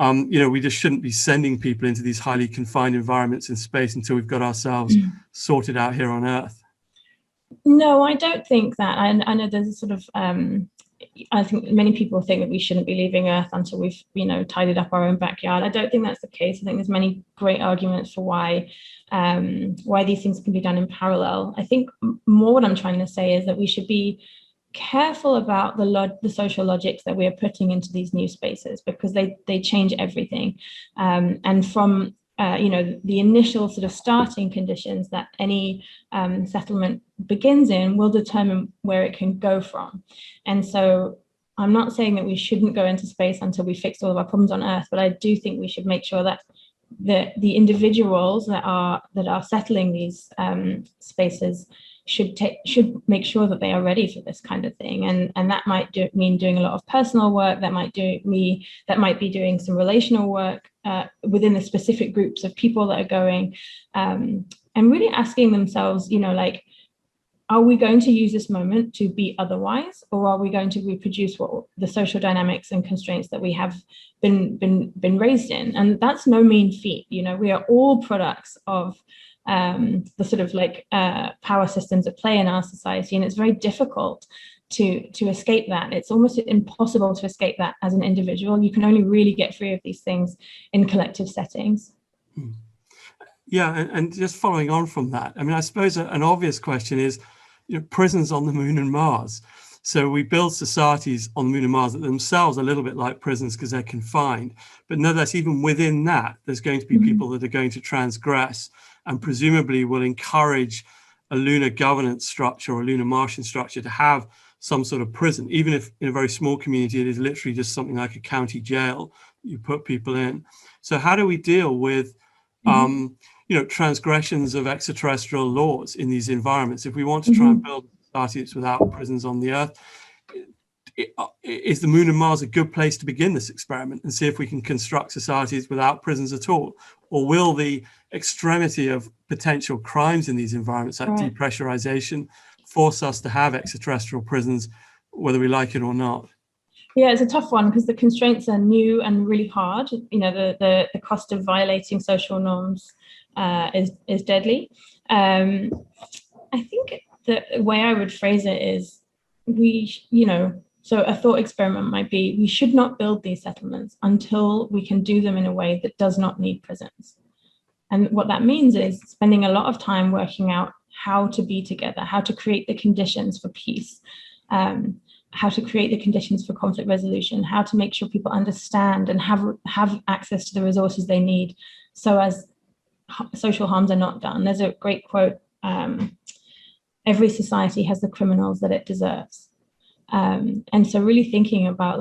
[SPEAKER 1] we just shouldn't be sending people into these highly confined environments in space until we've got ourselves sorted out here on Earth?
[SPEAKER 8] No, I don't think that. I know there's a sort of, I think many people think that we shouldn't be leaving Earth until we've, tidied up our own backyard. I don't think that's the case. I think there's many great arguments for why these things can be done in parallel. I think more what I'm trying to say is that we should be careful about the social logics that we are putting into these new spaces, because they change everything. And from the initial sort of starting conditions that any settlement begins in will determine where it can go from. And so I'm not saying that we shouldn't go into space until we fix all of our problems on Earth, but I do think we should make sure that the individuals that are settling these spaces should make sure that they are ready for this kind of thing, and that might mean doing a lot of personal work. That might be doing some relational work within the specific groups of people that are going, and really asking themselves, are we going to use this moment to be otherwise, or are we going to reproduce what the social dynamics and constraints that we have been raised in? And that's no mean feat. We are all products of the sort of power systems at play in our society, and it's very difficult to escape that. It's almost impossible to escape that as an individual. You can only really get free of these things in collective settings.
[SPEAKER 1] Yeah, and just following on from that, I mean, I suppose an obvious question is, prisons on the Moon and Mars. So we build societies on the Moon and Mars that themselves are a little bit like prisons because they're confined. But nonetheless, even within that, there's going to be people that are going to transgress and presumably will encourage a lunar governance structure or a lunar Martian structure to have some sort of prison, even if in a very small community, it is literally just something like a county jail you put people in. So how do we deal with transgressions of extraterrestrial laws in these environments? If we want to try and build societies without prisons on the Earth, is the Moon and Mars a good place to begin this experiment and see if we can construct societies without prisons at all? Or will the extremity of potential crimes in these environments, like depressurization, force us to have extraterrestrial prisons, whether we like it or not?
[SPEAKER 8] Yeah, it's a tough one because the constraints are new and really hard. The cost of violating social norms is deadly. I think the way I would phrase it is so a thought experiment might be, we should not build these settlements until we can do them in a way that does not need prisons. And what that means is spending a lot of time working out how to be together, how to create the conditions for peace, how to create the conditions for conflict resolution, how to make sure people understand and have access to the resources they need so as social harms are not done. There's a great quote, every society has the criminals that it deserves. And so really thinking about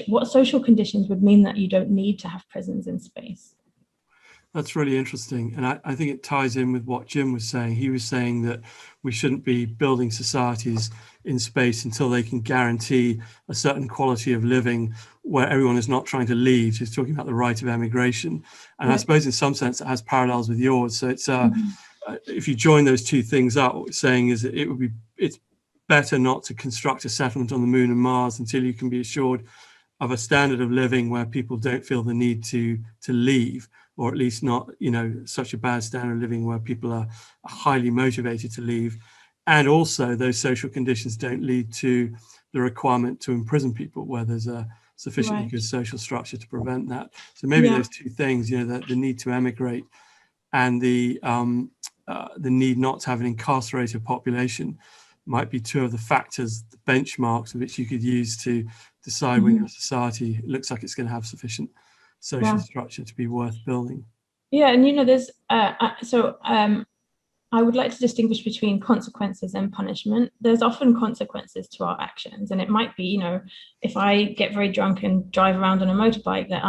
[SPEAKER 8] what social conditions would mean that you don't need to have prisons in space.
[SPEAKER 1] That's really interesting. And I think it ties in with what Jim was saying. He was saying that we shouldn't be building societies in space until they can guarantee a certain quality of living where everyone is not trying to leave. He's talking about the right of emigration. And I suppose in some sense it has parallels with yours. So it's if you join those two things up, what we're saying is that it's better not to construct a settlement on the Moon and Mars until you can be assured of a standard of living where people don't feel the need to leave, or at least not, such a bad standard of living where people are highly motivated to leave. And also those social conditions don't lead to the requirement to imprison people where there's a sufficiently good social structure to prevent that. So maybe those two things, the need to emigrate and the need not to have an incarcerated population might be two of the factors, the benchmarks which you could use to decide when your society looks like it's going to have sufficient social structure to be worth building.
[SPEAKER 8] Yeah, and there's I would like to distinguish between consequences and punishment. There's often consequences to our actions, and it might be, if I get very drunk and drive around on a motorbike, that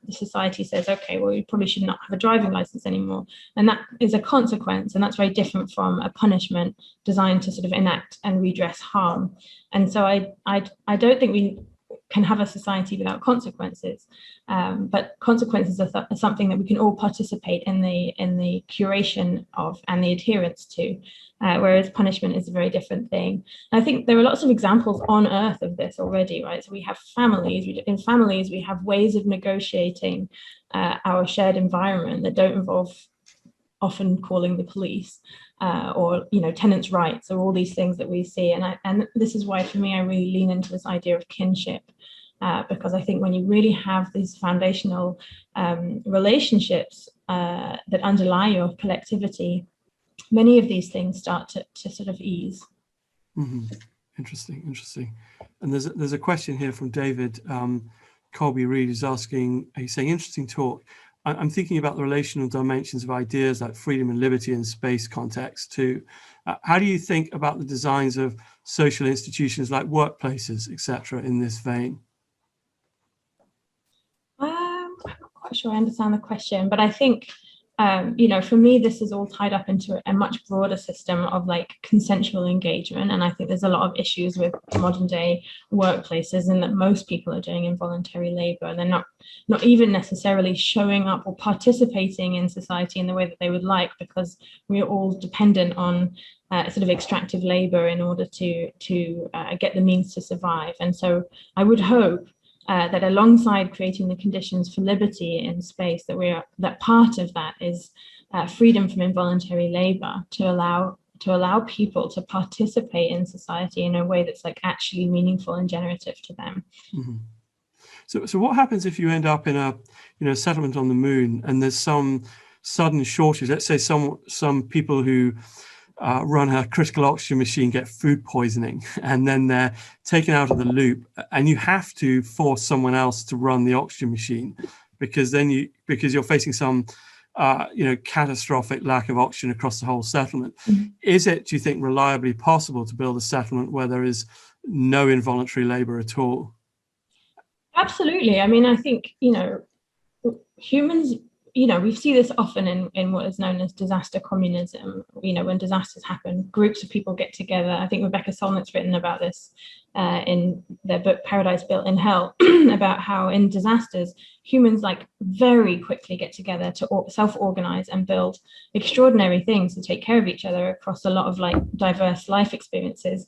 [SPEAKER 8] the society says, okay, well, you probably should not have a driving license anymore, and that is a consequence, and that's very different from a punishment designed to sort of enact and redress harm. And so I don't think we can have a society without consequences, but consequences are something that we can all participate in the curation of and the adherence to, whereas punishment is a very different thing. And I think there are lots of examples on Earth of this already, right? So we have families. In families, we have ways of negotiating our shared environment that don't involve often calling the police, or tenants' rights, or all these things that we see. And this is why, for me, I really lean into this idea of kinship, because I think when you really have these foundational relationships that underlie your collectivity, many of these things start to sort of ease.
[SPEAKER 1] Mm-hmm. Interesting. And there's a question here from David Colby Reed, who's asking, he's saying, interesting talk. I'm thinking about the relational dimensions of ideas like freedom and liberty in space context too. How do you think about the designs of social institutions like workplaces, etc., in this vein?
[SPEAKER 8] I'm not quite sure I understand the question, but I think, for me, this is all tied up into a much broader system of like consensual engagement. And I think there's a lot of issues with modern day workplaces, and that most people are doing involuntary labor, and they're not even necessarily showing up or participating in society in the way that they would like, because we are all dependent on sort of extractive labor in order to get the means to survive. And so I would hope that alongside creating the conditions for liberty in space, that part of that is freedom from involuntary labor, to allow people to participate in society in a way that's like actually meaningful and generative to them.
[SPEAKER 1] Mm-hmm. So what happens if you end up in a settlement on the moon and there's some sudden shortage? Let's say some people who run a critical oxygen machine get food poisoning, and then they're taken out of the loop, and you have to force someone else to run the oxygen machine, because you're facing some catastrophic lack of oxygen across the whole settlement. Mm-hmm. Is it, do you think, reliably possible to build a settlement where there is no involuntary labor at all? Absolutely.
[SPEAKER 8] I mean, I think humans, we see this often in what is known as disaster communism. When disasters happen, groups of people get together. I think Rebecca Solnit's written about this in their book Paradise Built in Hell, about how in disasters, humans like very quickly get together to self-organize and build extraordinary things to take care of each other across a lot of like diverse life experiences.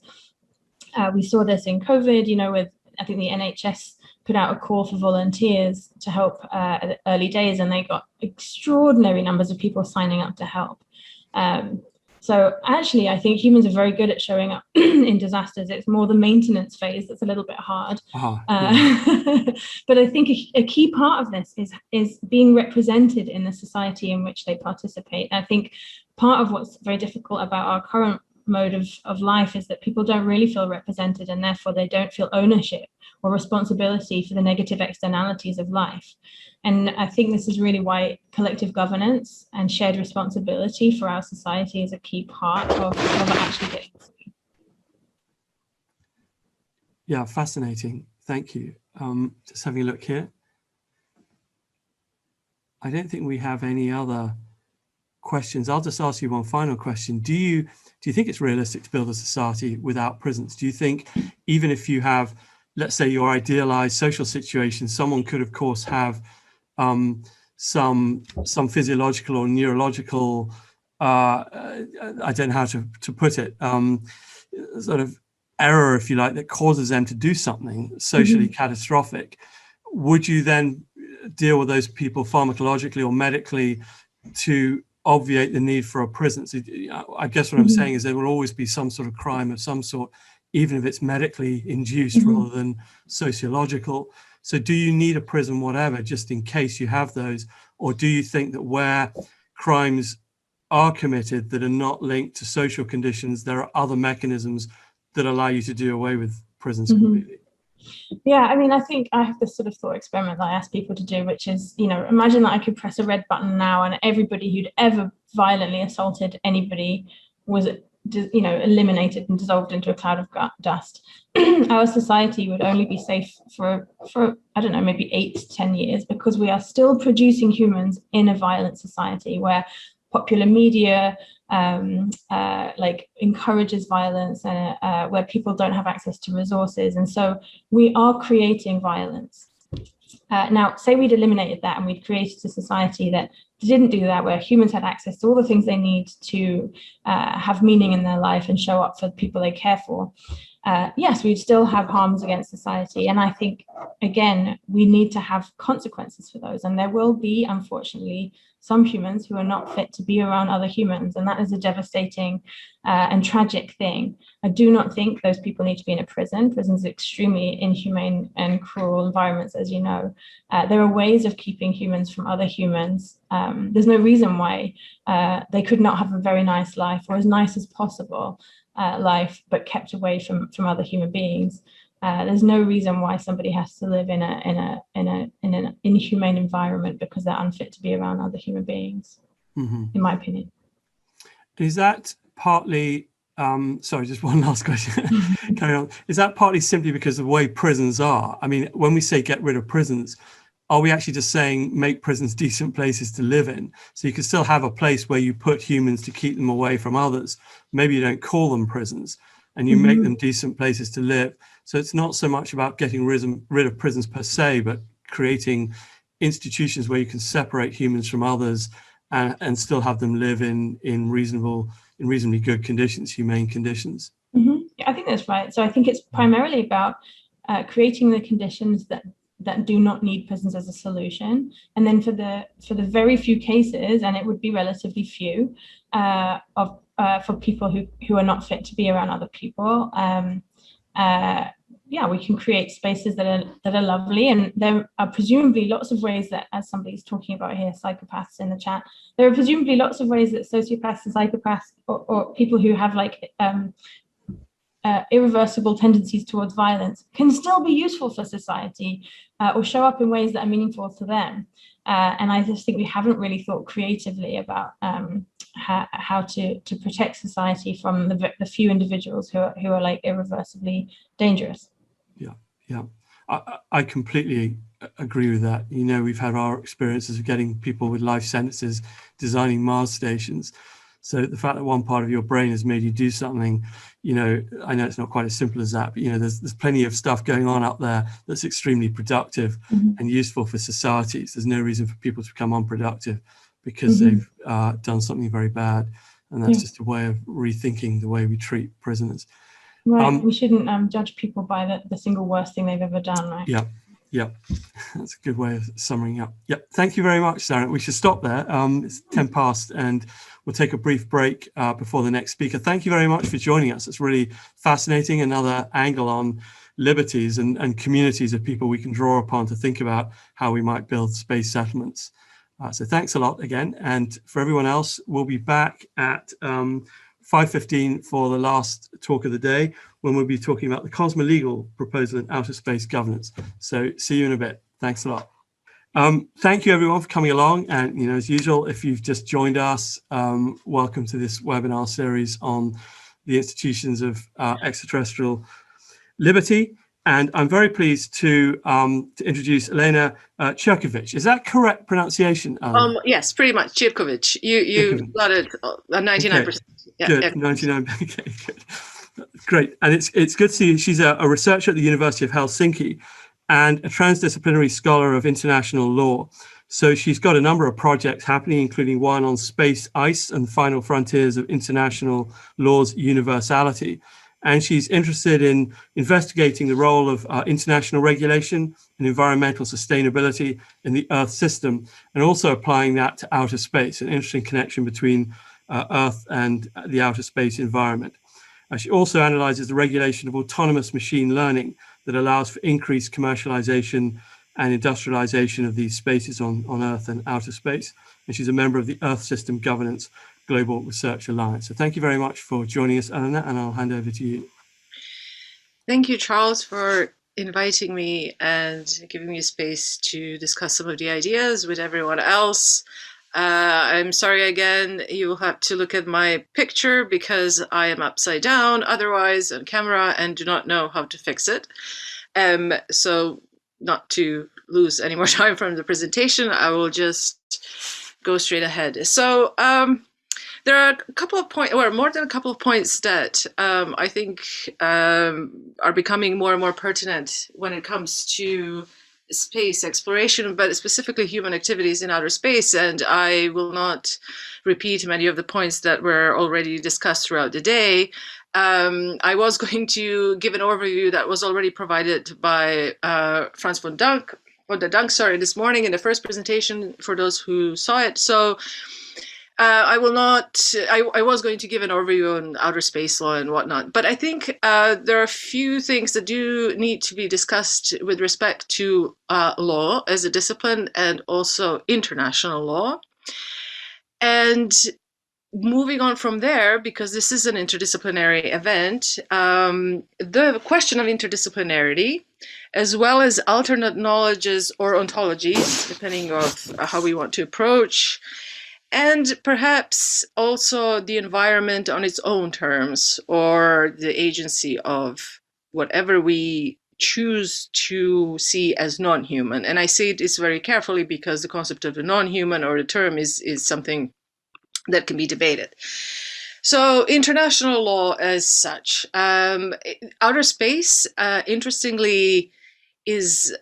[SPEAKER 8] We saw this in COVID, with, I think, the NHS put out a call for volunteers to help at the early days, and they got extraordinary numbers of people signing up to help. So actually, I think humans are very good at showing up in disasters. It's more the maintenance phase that's a little bit hard. But I think a key part of this is being represented in the society in which they participate. I think part of what's very difficult about our current mode of life is that people don't really feel represented, and therefore they don't feel ownership or responsibility for the negative externalities of life. And I think this is really why collective governance and shared responsibility for our society is a key part of actually getting through.
[SPEAKER 1] Yeah, fascinating. Thank you. Just having a look here. I don't think we have any other questions. I'll just ask you one final question. Do you think it's realistic to build a society without prisons? Do you think even if you have, let's say, your idealized social situation, someone could, of course, have some physiological or neurological, I don't know how to put it, sort of error, if you like, that causes them to do something socially catastrophic? Would you then deal with those people pharmacologically or medically to obviate the need for a prison? So I guess what I'm saying is there will always be some sort of crime of some sort, even if it's medically induced rather than sociological. So do you need a prison, whatever, just in case you have those? Or do you think that where crimes are committed that are not linked to social conditions, there are other mechanisms that allow you to do away with prisons completely?
[SPEAKER 8] Yeah, I mean, I think I have this sort of thought experiment that I ask people to do, which is, imagine that I could press a red button now and everybody who'd ever violently assaulted anybody was, eliminated and dissolved into a cloud of dust. Our society would only be safe for I don't know, maybe 8 to 10 years, because we are still producing humans in a violent society where popular media encourages violence, and where people don't have access to resources, and so we are creating violence. Now, say we'd eliminated that and we'd created a society that didn't do that, where humans had access to all the things they need to have meaning in their life and show up for the people they care for. yes, we still have harms against society. And I think, again, we need to have consequences for those. And there will be, unfortunately, some humans who are not fit to be around other humans. And that is a devastating and tragic thing. I do not think those people need to be in a prison. Prisons are extremely inhumane and cruel environments, as you know. There are ways of keeping humans from other humans. There's no reason why they could not have a very nice life, or as nice as possible life, but kept away from other human beings. There's no reason why somebody has to live in an inhumane environment because they're unfit to be around other human beings, in my opinion.
[SPEAKER 1] Is that partly, sorry, just one last question, carry on. Is that partly simply because of the way prisons are? I mean, when we say get rid of prisons, are we actually just saying make prisons decent places to live in? So you can still have a place where you put humans to keep them away from others. Maybe you don't call them prisons, and you make them decent places to live. So it's not so much about getting rid of prisons per se, but creating institutions where you can separate humans from others and still have them live in reasonably good conditions, humane conditions.
[SPEAKER 8] Yeah, I think that's right. So I think it's primarily about creating the conditions that do not need prisons as a solution, and then for the very few cases, and it would be relatively few, for people who are not fit to be around other people, yeah, we can create spaces that are lovely. And there are presumably lots of ways that, as somebody's talking about here, psychopaths in the chat, there are presumably lots of ways that sociopaths and psychopaths or people who have like irreversible tendencies towards violence can still be useful for society, or show up in ways that are meaningful to them. And I just think we haven't really thought creatively about how to protect society from the few individuals who are like irreversibly dangerous.
[SPEAKER 1] Yeah. I completely agree with that. You know, we've had our experiences of getting people with life sentences designing Mars stations. So the fact that one part of your brain has made you do something, you know, I know it's not quite as simple as that, but, you know, there's plenty of stuff going on up there that's extremely productive and useful for societies. There's no reason for people to become unproductive because they've done something very bad. And that's just a way of rethinking the way we treat prisoners.
[SPEAKER 8] Right. We shouldn't judge people by the single worst thing they've ever done, right?
[SPEAKER 1] Yeah. That's a good way of summing up. Yeah. Thank you very much, Zarinah. We should stop there. It's 10 past and we'll take a brief break before the next speaker. Thank you very much for joining us. It's really fascinating. Another angle on liberties and communities of people we can draw upon to think about how we might build space settlements. So thanks a lot again. And for everyone else, we'll be back at 5:15 for the last talk of the day, when we'll be talking about the Cosmolegal proposal in outer space governance. So see you in a bit. Thanks a lot. Thank you everyone for coming along. And, you know, as usual, if you've just joined us, welcome to this webinar series on the institutions of extraterrestrial liberty. And I'm very pleased to introduce Elena Cirkovic. Is that correct pronunciation?
[SPEAKER 9] Yes, pretty much. Cirkovic. You got it 99%.
[SPEAKER 1] Okay. Yeah, good, 99. Okay, good. Great. And it's good to see you. She's a researcher at the University of Helsinki and a transdisciplinary scholar of international law. So she's got a number of projects happening, including one on space ice and the final frontiers of international law's universality. And she's interested in investigating the role of international regulation and environmental sustainability in the Earth system, and also applying that to outer space, an interesting connection between Earth and the outer space environment. She also analyzes the regulation of autonomous machine learning that allows for increased commercialization and industrialization of these spaces on Earth and outer space. And she's a member of the Earth System Governance Global Research Alliance. So thank you very much for joining us, Elena, and I'll hand over to you.
[SPEAKER 9] Thank you, Charles, for inviting me and giving me space to discuss some of the ideas with everyone else. I'm sorry again, you will have to look at my picture because I am upside down otherwise on camera and do not know how to fix it. So not to lose any more time from the presentation, I will just go straight ahead. So there are a couple of points, or more than a couple of points that I think are becoming more and more pertinent when it comes to space exploration, but specifically human activities in outer space. And I will not repeat many of the points that were already discussed throughout the day. I was going to give an overview that was already provided by Frans van der Dunk, this morning in the first presentation for those who saw it. So I will not, I was going to give an overview on outer space law and whatnot, but I think there are a few things that do need to be discussed with respect to law as a discipline and also international law. And moving on from there, because this is an interdisciplinary event, the question of interdisciplinarity, as well as alternate knowledges or ontologies, depending on how we want to approach, and perhaps also the environment on its own terms, or the agency of whatever we choose to see as non-human. And I say this very carefully because the concept of the non-human or the term is something that can be debated. So international law as such, outer space, interestingly, is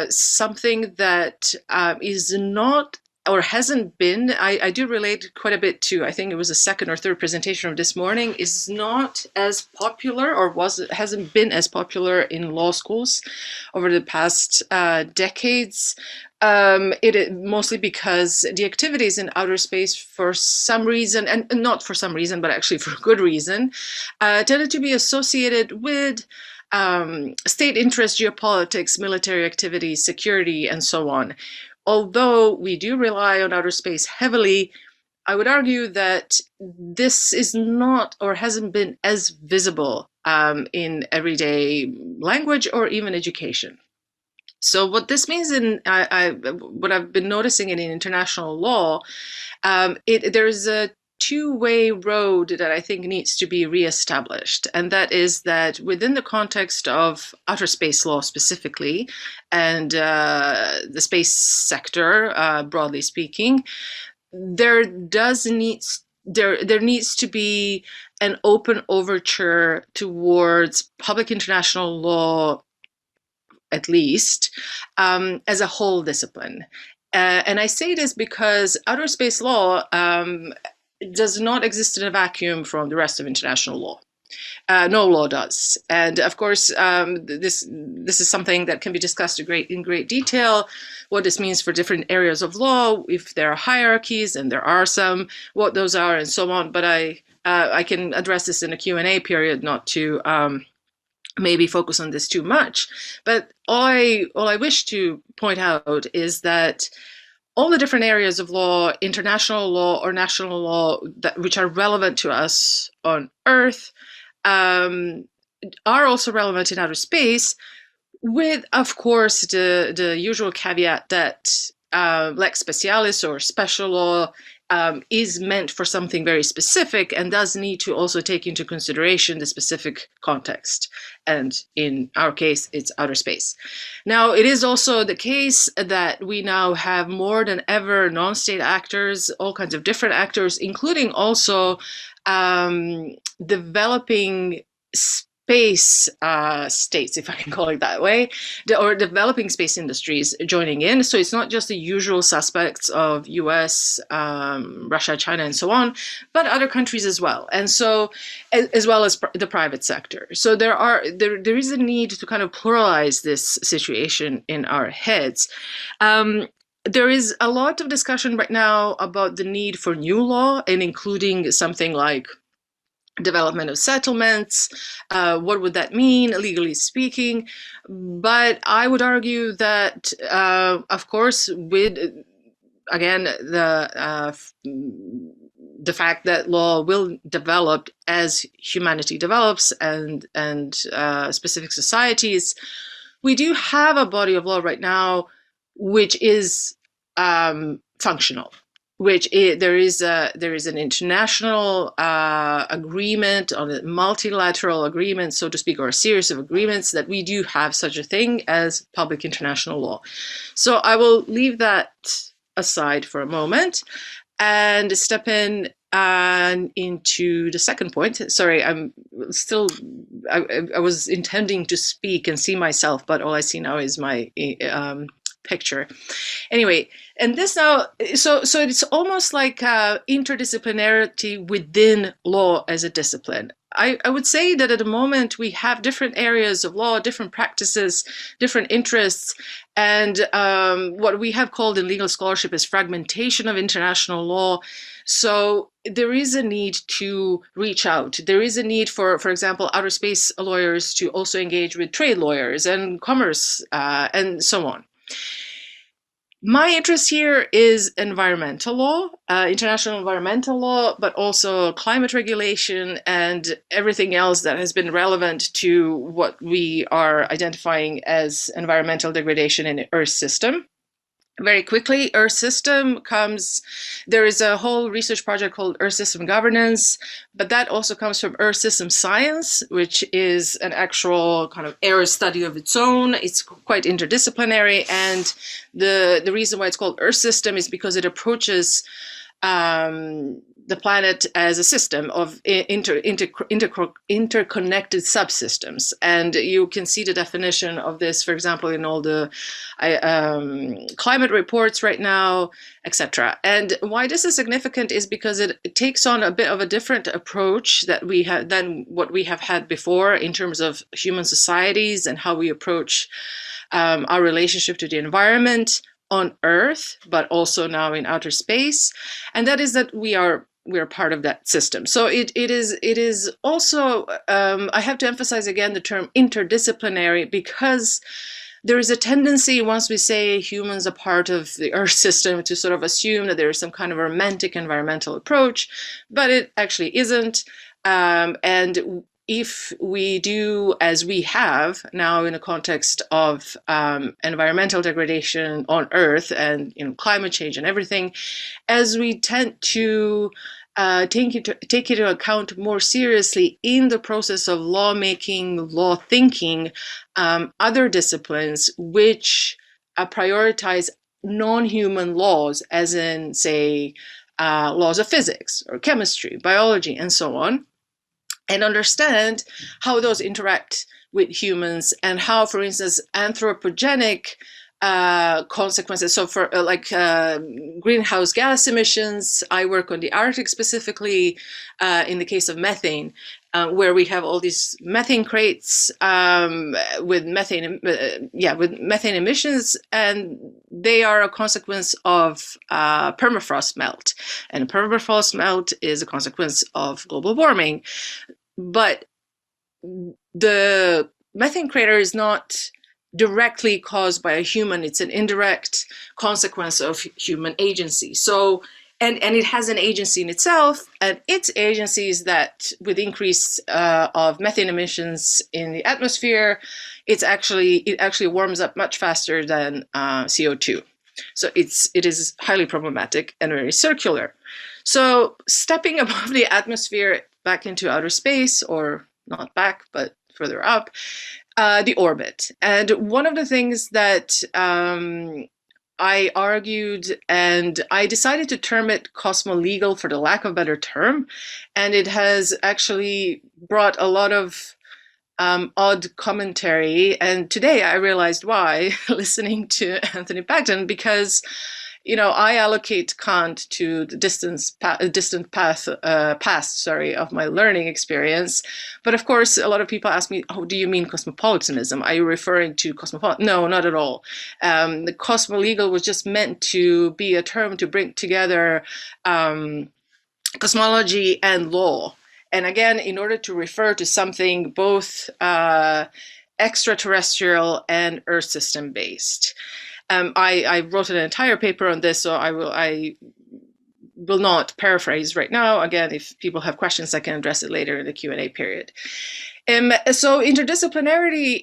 [SPEAKER 9] something that is not or hasn't been, I do relate quite a bit to, I think it was the second or third presentation of this morning, is not as popular or hasn't been as popular in law schools over the past decades. Mostly because the activities in outer space, for some reason, and not for some reason, but actually for good reason, tended to be associated with state interest, geopolitics, military activities, security, and so on. Although we do rely on outer space heavily, I would argue that this is not or hasn't been as visible in everyday language or even education. So what this means in what I've been noticing in international law, there's a two-way road that I think needs to be reestablished, and that is that within the context of outer space law specifically, and the space sector, broadly speaking, there needs to be an open overture towards public international law, at least, as a whole discipline. And I say this because outer space law does not exist in a vacuum from the rest of international law. No law does. And of course, this is something that can be discussed in great detail, what this means for different areas of law, if there are hierarchies, and there are some, what those are, and so on. But I can address this in a Q&A period, not to maybe focus on this too much. But all I wish to point out is that all the different areas of law, international law or national law, which are relevant to us on Earth, are also relevant in outer space, with, of course, the usual caveat that lex specialis or special law is meant for something very specific and does need to also take into consideration the specific context. And in our case, it's outer space. Now, it is also the case that we now have more than ever non-state actors, all kinds of different actors, including also developing space states, if I can call it that way, or developing space industries joining in. So it's not just the usual suspects of US, Russia, China, and so on, but other countries as well. And so, as well as the private sector. So there is a need to kind of pluralize this situation in our heads. There is a lot of discussion right now about the need for new law, and including something like development of settlements, what would that mean, legally speaking? But I would argue that, of course, with, again, the fact that law will develop as humanity develops and specific societies, we do have a body of law right now which is functional. There is an international agreement, on a multilateral agreement, so to speak, or a series of agreements that we do have such a thing as public international law. So I will leave that aside for a moment and step in into the second point. Sorry, I was intending to speak and see myself, but all I see now is my picture. Anyway, and this now, so it's almost like interdisciplinarity within law as a discipline. I would say that at the moment we have different areas of law, different practices, different interests, and what we have called in legal scholarship is fragmentation of international law. So there is a need to reach out. There is a need for example, outer space lawyers to also engage with trade lawyers and commerce and so on. My interest here is environmental law, international environmental law, but also climate regulation and everything else that has been relevant to what we are identifying as environmental degradation in the Earth system. Very quickly, Earth system comes, there is a whole research project called Earth System Governance, but that also comes from Earth System Science, which is an actual kind of area study of its own. It's quite interdisciplinary, and the reason why it's called Earth System is because it approaches the planet as a system of interconnected subsystems. And you can see the definition of this, for example, in all the climate reports right now, etc. And why this is significant is because it takes on a bit of a different approach that we have than what we have had before in terms of human societies and how we approach our relationship to the environment on Earth, but also now in outer space. And that is that we are part of that system. So it is also, I have to emphasize again the term interdisciplinary, because there is a tendency, once we say humans are part of the Earth system, to sort of assume that there is some kind of romantic environmental approach, but it actually isn't. And if we do, as we have now in the context of environmental degradation on Earth and climate change and everything, as we tend to take into account more seriously in the process of lawmaking, law thinking, other disciplines which prioritize non-human laws, as in, say, laws of physics or chemistry, biology, and so on, and understand how those interact with humans and how, for instance, anthropogenic consequences. So for greenhouse gas emissions, I work on the Arctic specifically in the case of methane, where we have all these methane crates with methane emissions, and they are a consequence of permafrost melt, and permafrost melt is a consequence of global warming. But the methane crater is not directly caused by a human, it's an indirect consequence of human agency. So, and it has an agency in itself, and its agency is that with increase of methane emissions in the atmosphere, it actually warms up much faster than CO2. So it is highly problematic and very circular. So stepping above the atmosphere back into outer space, or not back, but further up, the orbit. And one of the things that I argued, and I decided to term it cosmolegal for the lack of a better term, and it has actually brought a lot of odd commentary. And today I realized why, listening to Anthony Pagden, because I allocate Kant to the distant past of my learning experience. But of course, a lot of people ask me, "Oh, do you mean cosmopolitanism? Are you referring to cosmopolitan?" No, not at all. The cosmolegal was just meant to be a term to bring together cosmology and law. And again, in order to refer to something both extraterrestrial and Earth system based. I wrote an entire paper on this, so I will not paraphrase right now. Again, if people have questions, I can address it later in the Q&A period. So interdisciplinarity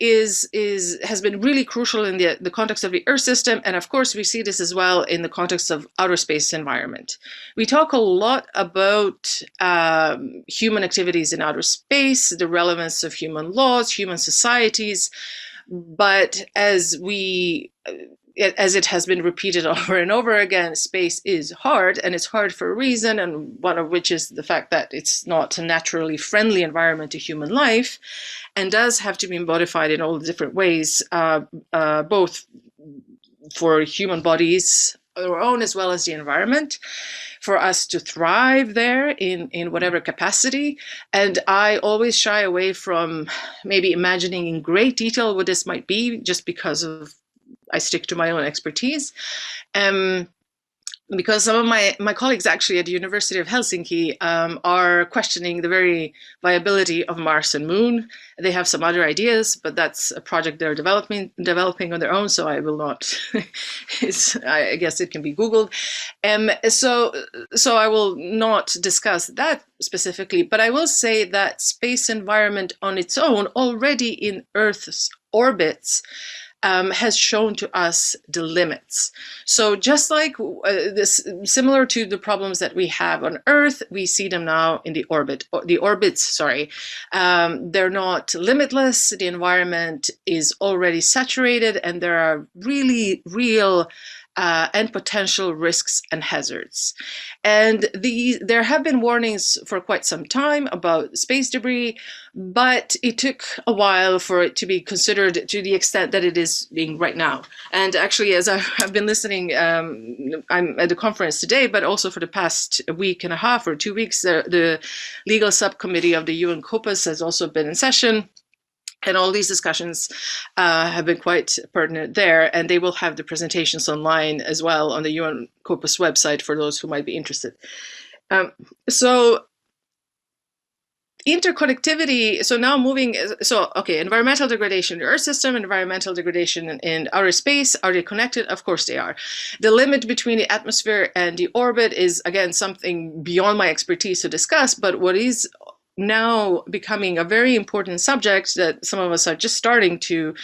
[SPEAKER 9] has been really crucial in the context of the Earth system, and of course we see this as well in the context of outer space environment. We talk a lot about human activities in outer space, the relevance of human laws, human societies, but as it has been repeated over and over again, space is hard, and it's hard for a reason, and one of which is the fact that it's not a naturally friendly environment to human life, and does have to be modified in all the different ways, both for human bodies, our own, as well as the environment. for us to thrive there in whatever capacity. And I always shy away from maybe imagining in great detail what this might be, just because I stick to my own expertise. Because some of my colleagues actually at the University of Helsinki are questioning the very viability of Mars and Moon. They have some other ideas, but that's a project they're developing on their own, so I will not, I guess it can be Googled. So I will not discuss that specifically, but I will say that space environment on its own, already in Earth's orbits, has shown to us the limits. So just like similar to the problems that we have on Earth, we see them now in the orbits. They're not limitless. The environment is already saturated, and there are really real and potential risks and hazards. And there have been warnings for quite some time about space debris, but it took a while for it to be considered to the extent that it is being right now. And actually, as I've been listening, I'm at the conference today, but also for the past week and a half or 2 weeks, the legal subcommittee of the UN COPUS has also been in session. And all these discussions have been quite pertinent there, and they will have the presentations online as well on the UN COPUS website for those who might be interested. So interconnectivity, environmental degradation in the Earth system, environmental degradation in outer space, are they connected? Of course they are. The limit between the atmosphere and the orbit is, again, something beyond my expertise to discuss, but what is now becoming a very important subject that some of us are just starting to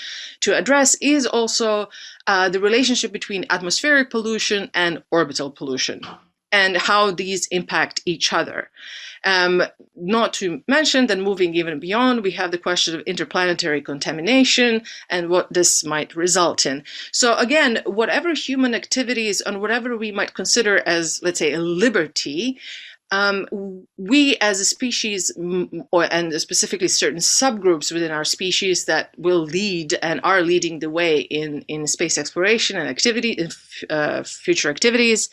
[SPEAKER 9] address is also the relationship between atmospheric pollution and orbital pollution, and how these impact each other. Not to mention that moving even beyond, we have the question of interplanetary contamination and what this might result in. So again, whatever human activities and whatever we might consider as, let's say, a liberty, we as a species, and specifically certain subgroups within our species that will lead and are leading the way in space exploration and activity, in future activities,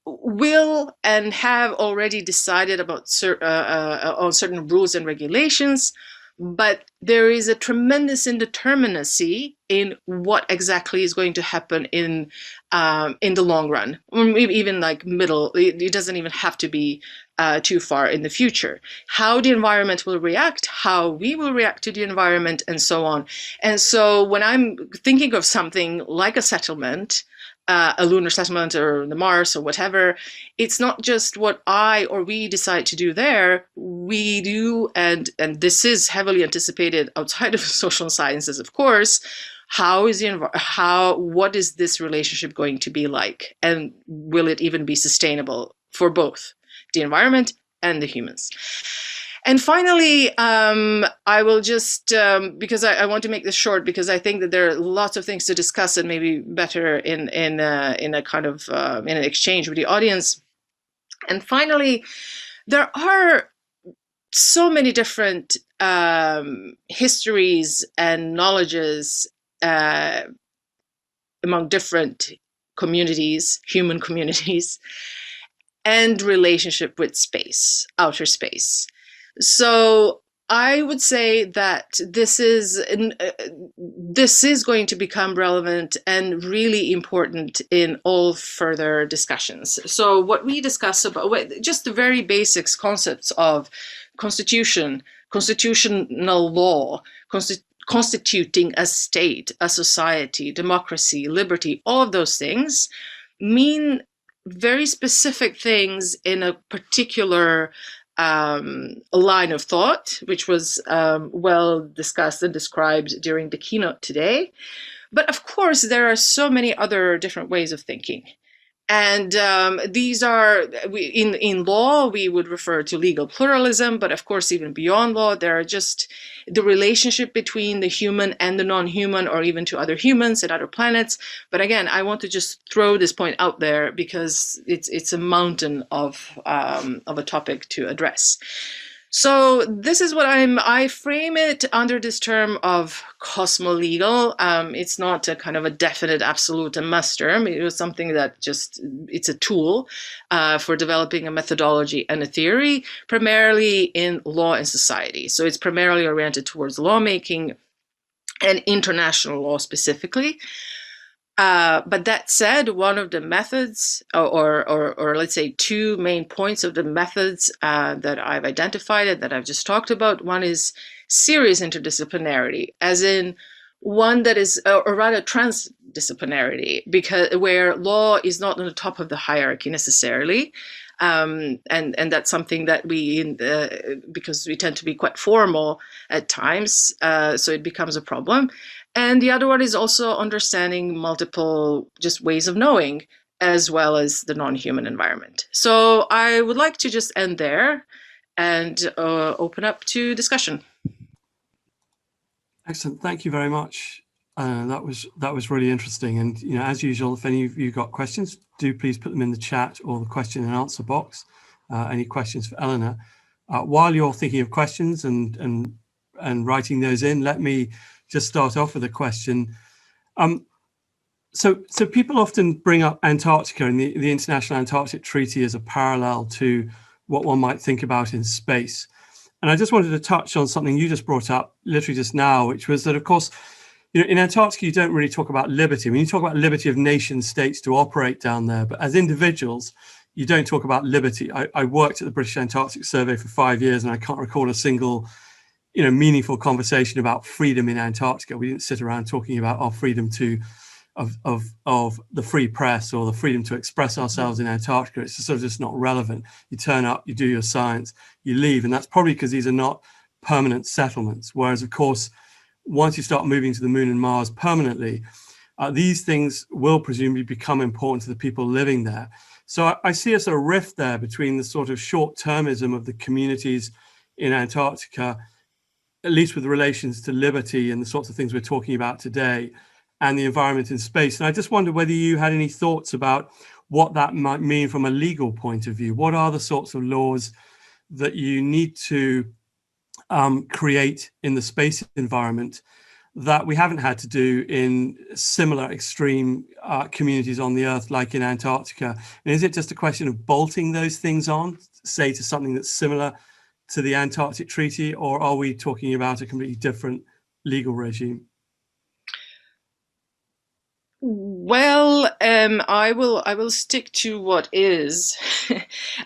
[SPEAKER 9] will and have already decided about on certain rules and regulations, but there is a tremendous indeterminacy in what exactly is going to happen in the long run, or maybe even like middle. It doesn't even have to be too far in the future. How the environment will react, how we will react to the environment, and so on. And so when I'm thinking of something like a settlement, a lunar settlement or the Mars or whatever, it's not just what I or we decide to do there. We do, and this is heavily anticipated outside of social sciences, of course. What is this relationship going to be like, and will it even be sustainable for both the environment and the humans? And finally, I will just, because I want to make this short, because I think that there are lots of things to discuss and maybe better in a kind of in an exchange with the audience. And finally, there are so many different histories and knowledges among different communities, human communities, and relationship with space, outer space. So I would say that this is going to become relevant and really important in all further discussions. So what we discuss about just the very basics concepts of constitution, constitutional law, constituting a state, a society, democracy, liberty, all of those things mean very specific things in a particular line of thought, which was well discussed and described during the keynote today. But of course, there are so many other different ways of thinking. And these are, in law, we would refer to legal pluralism, but of course, even beyond law, there are just the relationship between the human and the non-human, or even to other humans and other planets. But again, I want to just throw this point out there because it's a mountain of a topic to address. So this is what I frame it under this term of cosmolegal. It's not a kind of a definite absolute and must term. It was something that it's a tool for developing a methodology and a theory, primarily in law and society. So it's primarily oriented towards lawmaking and international law specifically. But that said, one of the methods, or let's say two main points of the methods that I've identified and that I've just talked about, one is serious interdisciplinarity, as in one that is, or rather transdisciplinarity, because where law is not on the top of the hierarchy necessarily. And that's something that because we tend to be quite formal at times, so it becomes a problem. And the other one is also understanding multiple just ways of knowing, as well as the non-human environment. So I would like to just end there and open up to discussion.
[SPEAKER 1] Excellent. Thank you very much. That was really interesting. And as usual, if any of you got questions, do please put them in the chat or the question and answer box. Any questions for Elena? While you're thinking of questions and writing those in, let me just start off with a question. So people often bring up Antarctica and the International Antarctic Treaty as a parallel to what one might think about in space. And I just wanted to touch on something you just brought up literally just now, which was that, of course, in Antarctica, you don't really talk about liberty. I mean, you talk about liberty of nation states to operate down there, but as individuals, you don't talk about liberty. I worked at the British Antarctic Survey for 5 years, and I can't recall a single meaningful conversation about freedom in Antarctica. We didn't sit around talking about our freedom of the free press or the freedom to express ourselves in Antarctica. It's sort of just not relevant. You turn up, you do your science, you leave, and that's probably because these are not permanent settlements. Whereas, of course, once you start moving to the moon and Mars permanently, these things will presumably become important to the people living there. So I see a sort of rift there between the sort of short-termism of the communities in Antarctica, at least with relations to liberty and the sorts of things we're talking about today, and the environment in space. And I just wondered whether you had any thoughts about what that might mean from a legal point of view. What are the sorts of laws that you need to create in the space environment that we haven't had to do in similar extreme communities on the Earth, like in Antarctica? And is it just a question of bolting those things on, say, to something that's similar to the Antarctic Treaty, or are we talking about a completely different legal regime?
[SPEAKER 9] Well, I will stick to what is.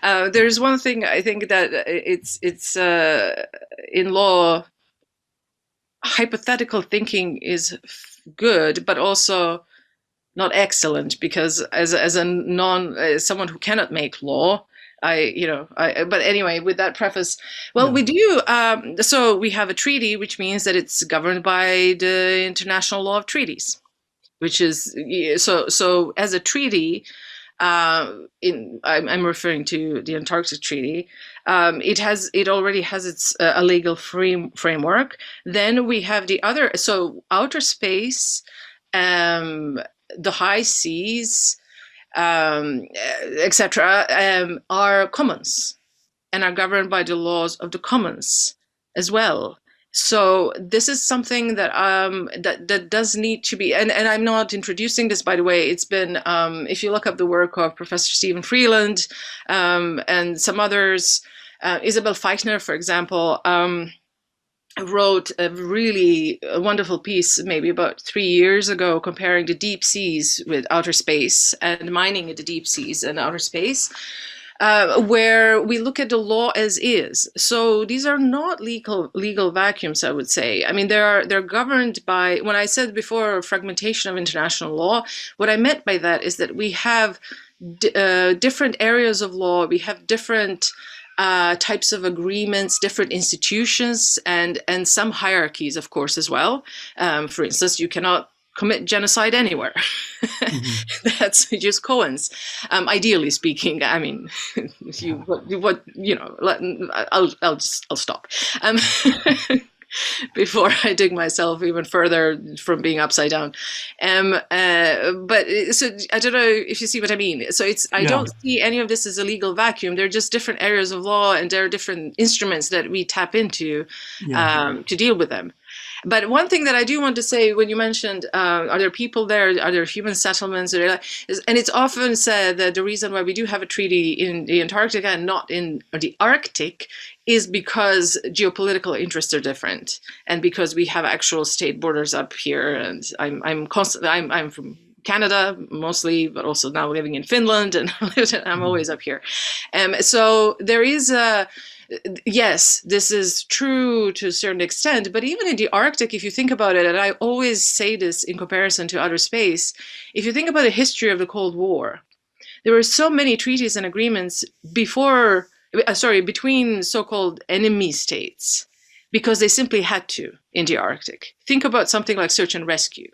[SPEAKER 9] There's one thing I think that it's in law, hypothetical thinking is good, but also not excellent, because as someone who cannot make law, but anyway, with that preface, well, we do. So we have a treaty, which means that it's governed by the international law of treaties, which is so as a treaty. I'm referring to the Antarctic Treaty. It already has its a legal framework. Then we have the other. So outer space, the high seas, etc., are commons and are governed by the laws of the commons as well. So this is something that that does need to be, and I'm not introducing this, by the way. It's been, if you look up the work of Professor Stephen Freeland and some others, Isabel Feichner, for example, wrote a really wonderful piece maybe about 3 years ago comparing the deep seas with outer space and mining in the deep seas and outer space, where we look at the law as is. So these are not legal vacuums, I would say. I mean, they're governed by, when I said before, fragmentation of international law, what I meant by that is that we have different areas of law, we have different types of agreements, different institutions, and some hierarchies, of course, as well. For instance, you cannot commit genocide anywhere. Mm-hmm. That's just Cohen's. Ideally speaking, I mean, I'll stop. before I dig myself even further from being upside down. But so I don't know if you see what I mean. So I don't see any of this as a legal vacuum. They're just different areas of law, and there are different instruments that we tap into to deal with them. But one thing that I do want to say, when you mentioned, are there people there? Are there human settlements? And it's often said that the reason why we do have a treaty in the Antarctica and not in the Arctic is because geopolitical interests are different, and because we have actual state borders up here. And I'm from Canada mostly, but also now living in Finland, and I'm always up here. So there is a. Yes, this is true to a certain extent, but even in the Arctic, if you think about it, and I always say this in comparison to outer space, if you think about the history of the Cold War, there were so many treaties and agreements between so-called enemy states, because they simply had to in the Arctic. Think about something like search and rescue.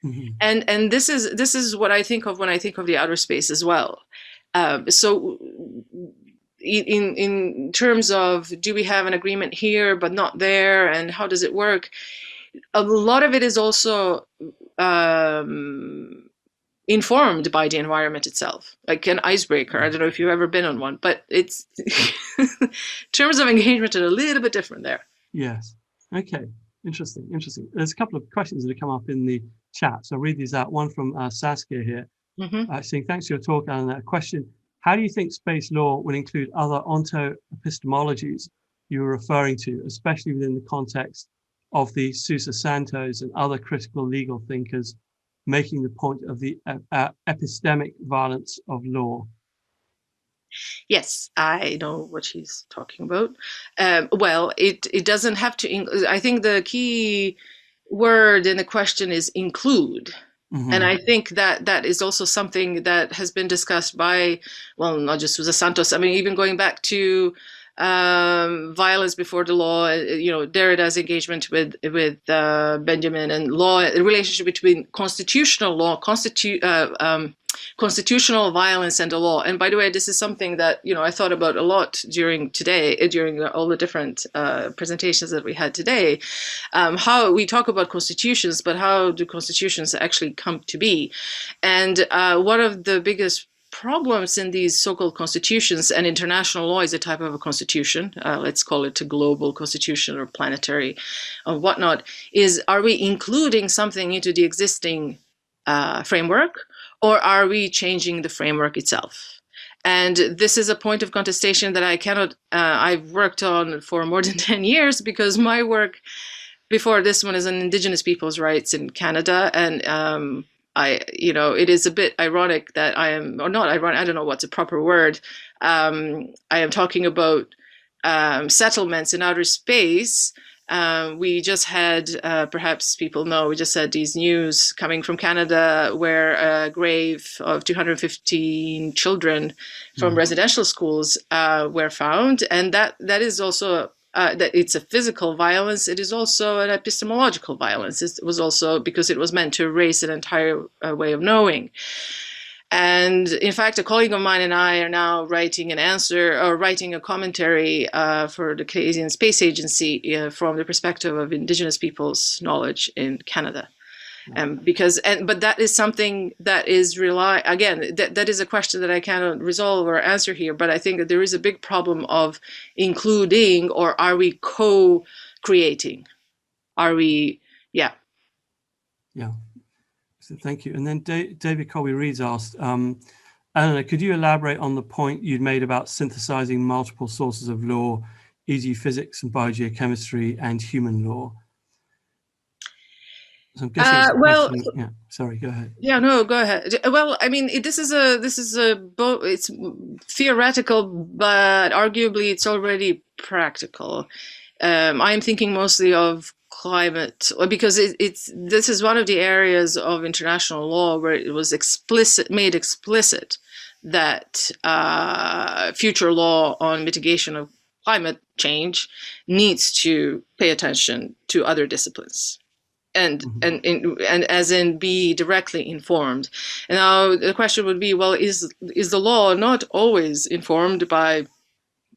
[SPEAKER 9] Mm-hmm. And this is what I think of when I think of the outer space as well. So in terms of, do we have an agreement here but not there, and how does it work? A lot of it is also informed by the environment itself, like an icebreaker. I don't know if you've ever been on one, but it's terms of engagement are a little bit different there.
[SPEAKER 1] Yes. Okay. Interesting. There's a couple of questions that have come up in the chat, so I'll read these out. One from Saskia here, saying, thanks for your talk, Alan. A question: how do you think space law will include other onto-epistemologies you were referring to, especially within the context of the Sousa Santos and other critical legal thinkers making the point of the epistemic violence of law?
[SPEAKER 9] Yes, I know what she's talking about. Well, it doesn't have to. I think the key word in the question is include. Mm-hmm. And I think that is also something that has been discussed by, well, not just Sousa Santos. I mean, even going back to violence before the law, Derrida's engagement with Benjamin, and law, the relationship between constitutional law, constitutional violence and the law. And by the way, this is something that, I thought about a lot during all the different presentations that we had today. How we talk about constitutions, but how do constitutions actually come to be? And one of the biggest problems in these so-called constitutions, and international law is a type of a constitution, let's call it a global constitution or planetary or whatnot, is, are we including something into the existing framework, or are we changing the framework itself? And this is a point of contestation that I cannot, I've worked on for more than 10 years, because my work before this one is on Indigenous people's rights in Canada. And it is a bit ironic that I am, or not ironic, I don't know what's a proper word. I am talking about settlements in outer space. We just had, perhaps people know, we just had these news coming from Canada where a grave of 215 children from residential schools were found. And that is also, that it's a physical violence. It is also an epistemological violence. It was also because it was meant to erase an entire way of knowing. And in fact, a colleague of mine and I are now writing an answer, or writing a commentary for the Canadian Space Agency from the perspective of Indigenous people's knowledge in Canada. But that is something that is that is a question that I cannot resolve or answer here. But I think that there is a big problem of including, or are we co-creating? Are we, yeah.
[SPEAKER 1] So thank you. And then David Colby Reeds asked, Elena, could you elaborate on the point you'd made about synthesizing multiple sources of law, e.g. physics and biogeochemistry and human law? So I'm guessing yeah, sorry, go ahead.
[SPEAKER 9] Yeah, no, go ahead. Well, I mean, it's theoretical, but arguably it's already practical. I'm thinking mostly of climate, because this is one of the areas of international law where it was made explicit that future law on mitigation of climate change needs to pay attention to other disciplines. And as in be directly informed. And now the question would be, well, is the law not always informed by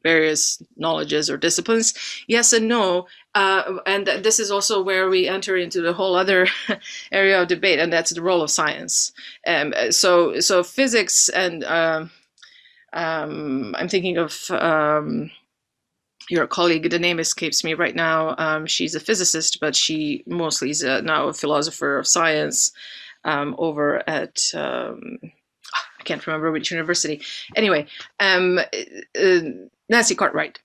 [SPEAKER 9] various knowledges or disciplines? Yes and no. And this is also where we enter into the whole other area of debate, and that's the role of science. So physics and I'm thinking of your colleague, the name escapes me right now. She's a physicist, but she mostly is now a philosopher of science over at, I can't remember which university. Anyway, Nancy Cartwright.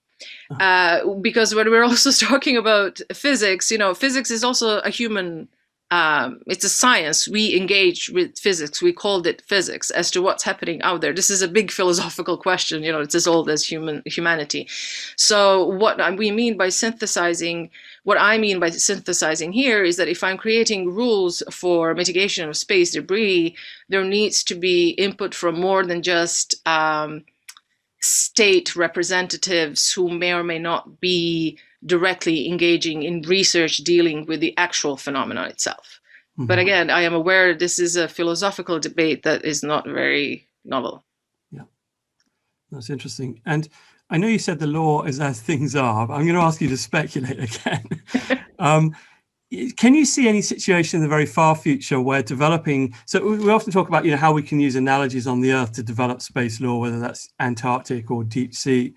[SPEAKER 9] Because when we're also talking about physics, physics is also a human, it's a science. We engage with physics. We called it physics as to what's happening out there. This is a big philosophical question. It's as old as humanity. So what I mean by synthesizing here is that if I'm creating rules for mitigation of space debris, there needs to be input from more than just state representatives who may or may not be directly engaging in research dealing with the actual phenomenon itself. Mm-hmm. But again, I am aware this is a philosophical debate that is not very novel.
[SPEAKER 1] Yeah, that's interesting. And I know you said the law is as things are, but I'm going to ask you to speculate again. Can you see any situation in the very far future where developing, so we often talk about, how we can use analogies on the Earth to develop space law, whether that's Antarctic or deep sea.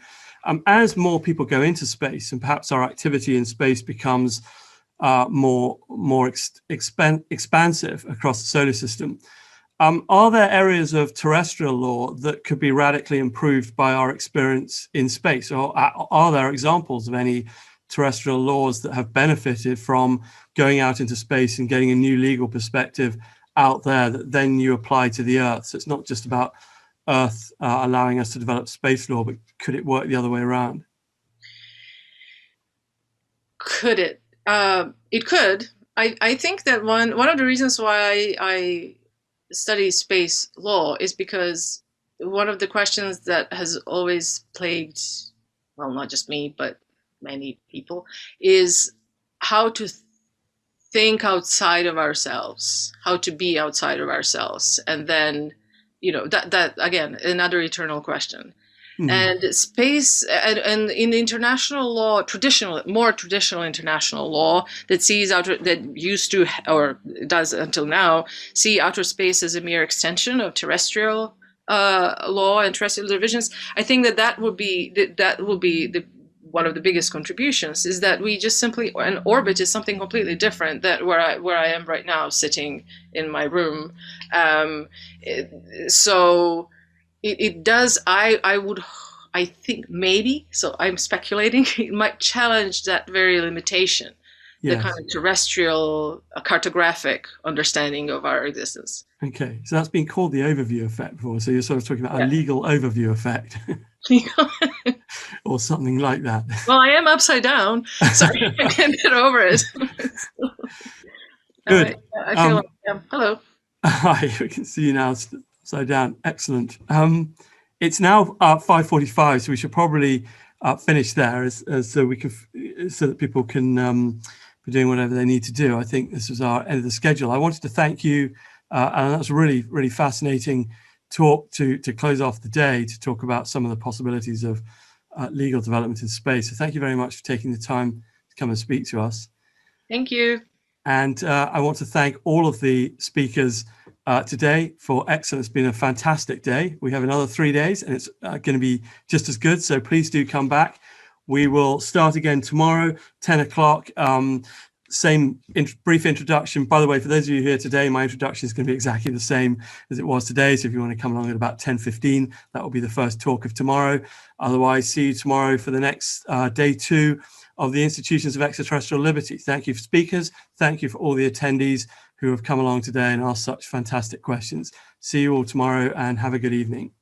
[SPEAKER 1] As more people go into space and perhaps our activity in space becomes more expansive across the solar system, are there areas of terrestrial law that could be radically improved by our experience in space? Or are there examples of any terrestrial laws that have benefited from going out into space and getting a new legal perspective out there that then you apply to the Earth? So it's not just about Earth allowing us to develop space law, but could it work the other way around?
[SPEAKER 9] Could it? It could. I think that one of the reasons why I study space law is because one of the questions that has always plagued, well, not just me, but many people, is how to think outside of ourselves, how to be outside of ourselves. And then, that again, another eternal question. Mm-hmm. And space and in international law, more traditional international law that used to, or does until now, see outer space as a mere extension of terrestrial law and terrestrial divisions. I think that will be the one of the biggest contributions, is that we just simply, an orbit is something completely different than where I am right now, sitting in my room. So it does, I think maybe, so I'm speculating, it might challenge that very limitation, yes, the kind of terrestrial cartographic understanding of our existence.
[SPEAKER 1] Okay, so that's been called the overview effect before. So you're sort of talking about a legal overview effect. Or something like that.
[SPEAKER 9] Well, I am upside down. Sorry, I can't get over it.
[SPEAKER 1] Good.
[SPEAKER 9] I feel like, hello.
[SPEAKER 1] Hi, we can see you now upside down. Excellent. It's now 5:45, so we should probably finish there, so that people can be doing whatever they need to do. I think this was our end of the schedule. I wanted to thank you, and that was a really, really fascinating talk to close off the day, to talk about some of the possibilities of legal development in space. So thank you very much for taking the time to come and speak to us.
[SPEAKER 9] Thank you.
[SPEAKER 1] And I want to thank all of the speakers today for excellent. It's been a fantastic day. We have another 3 days and it's going to be just as good. So please do come back. We will start again tomorrow, 10 o'clock. Same brief introduction. By the way, for those of you here today, my introduction is going to be exactly the same as it was today. So if you want to come along at about 10:15, that will be the first talk of tomorrow. Otherwise, see you tomorrow for the next day 2 of the Institutions of Extraterrestrial Liberty. Thank you for speakers. Thank you for all the attendees who have come along today and asked such fantastic questions. See you all tomorrow and have a good evening.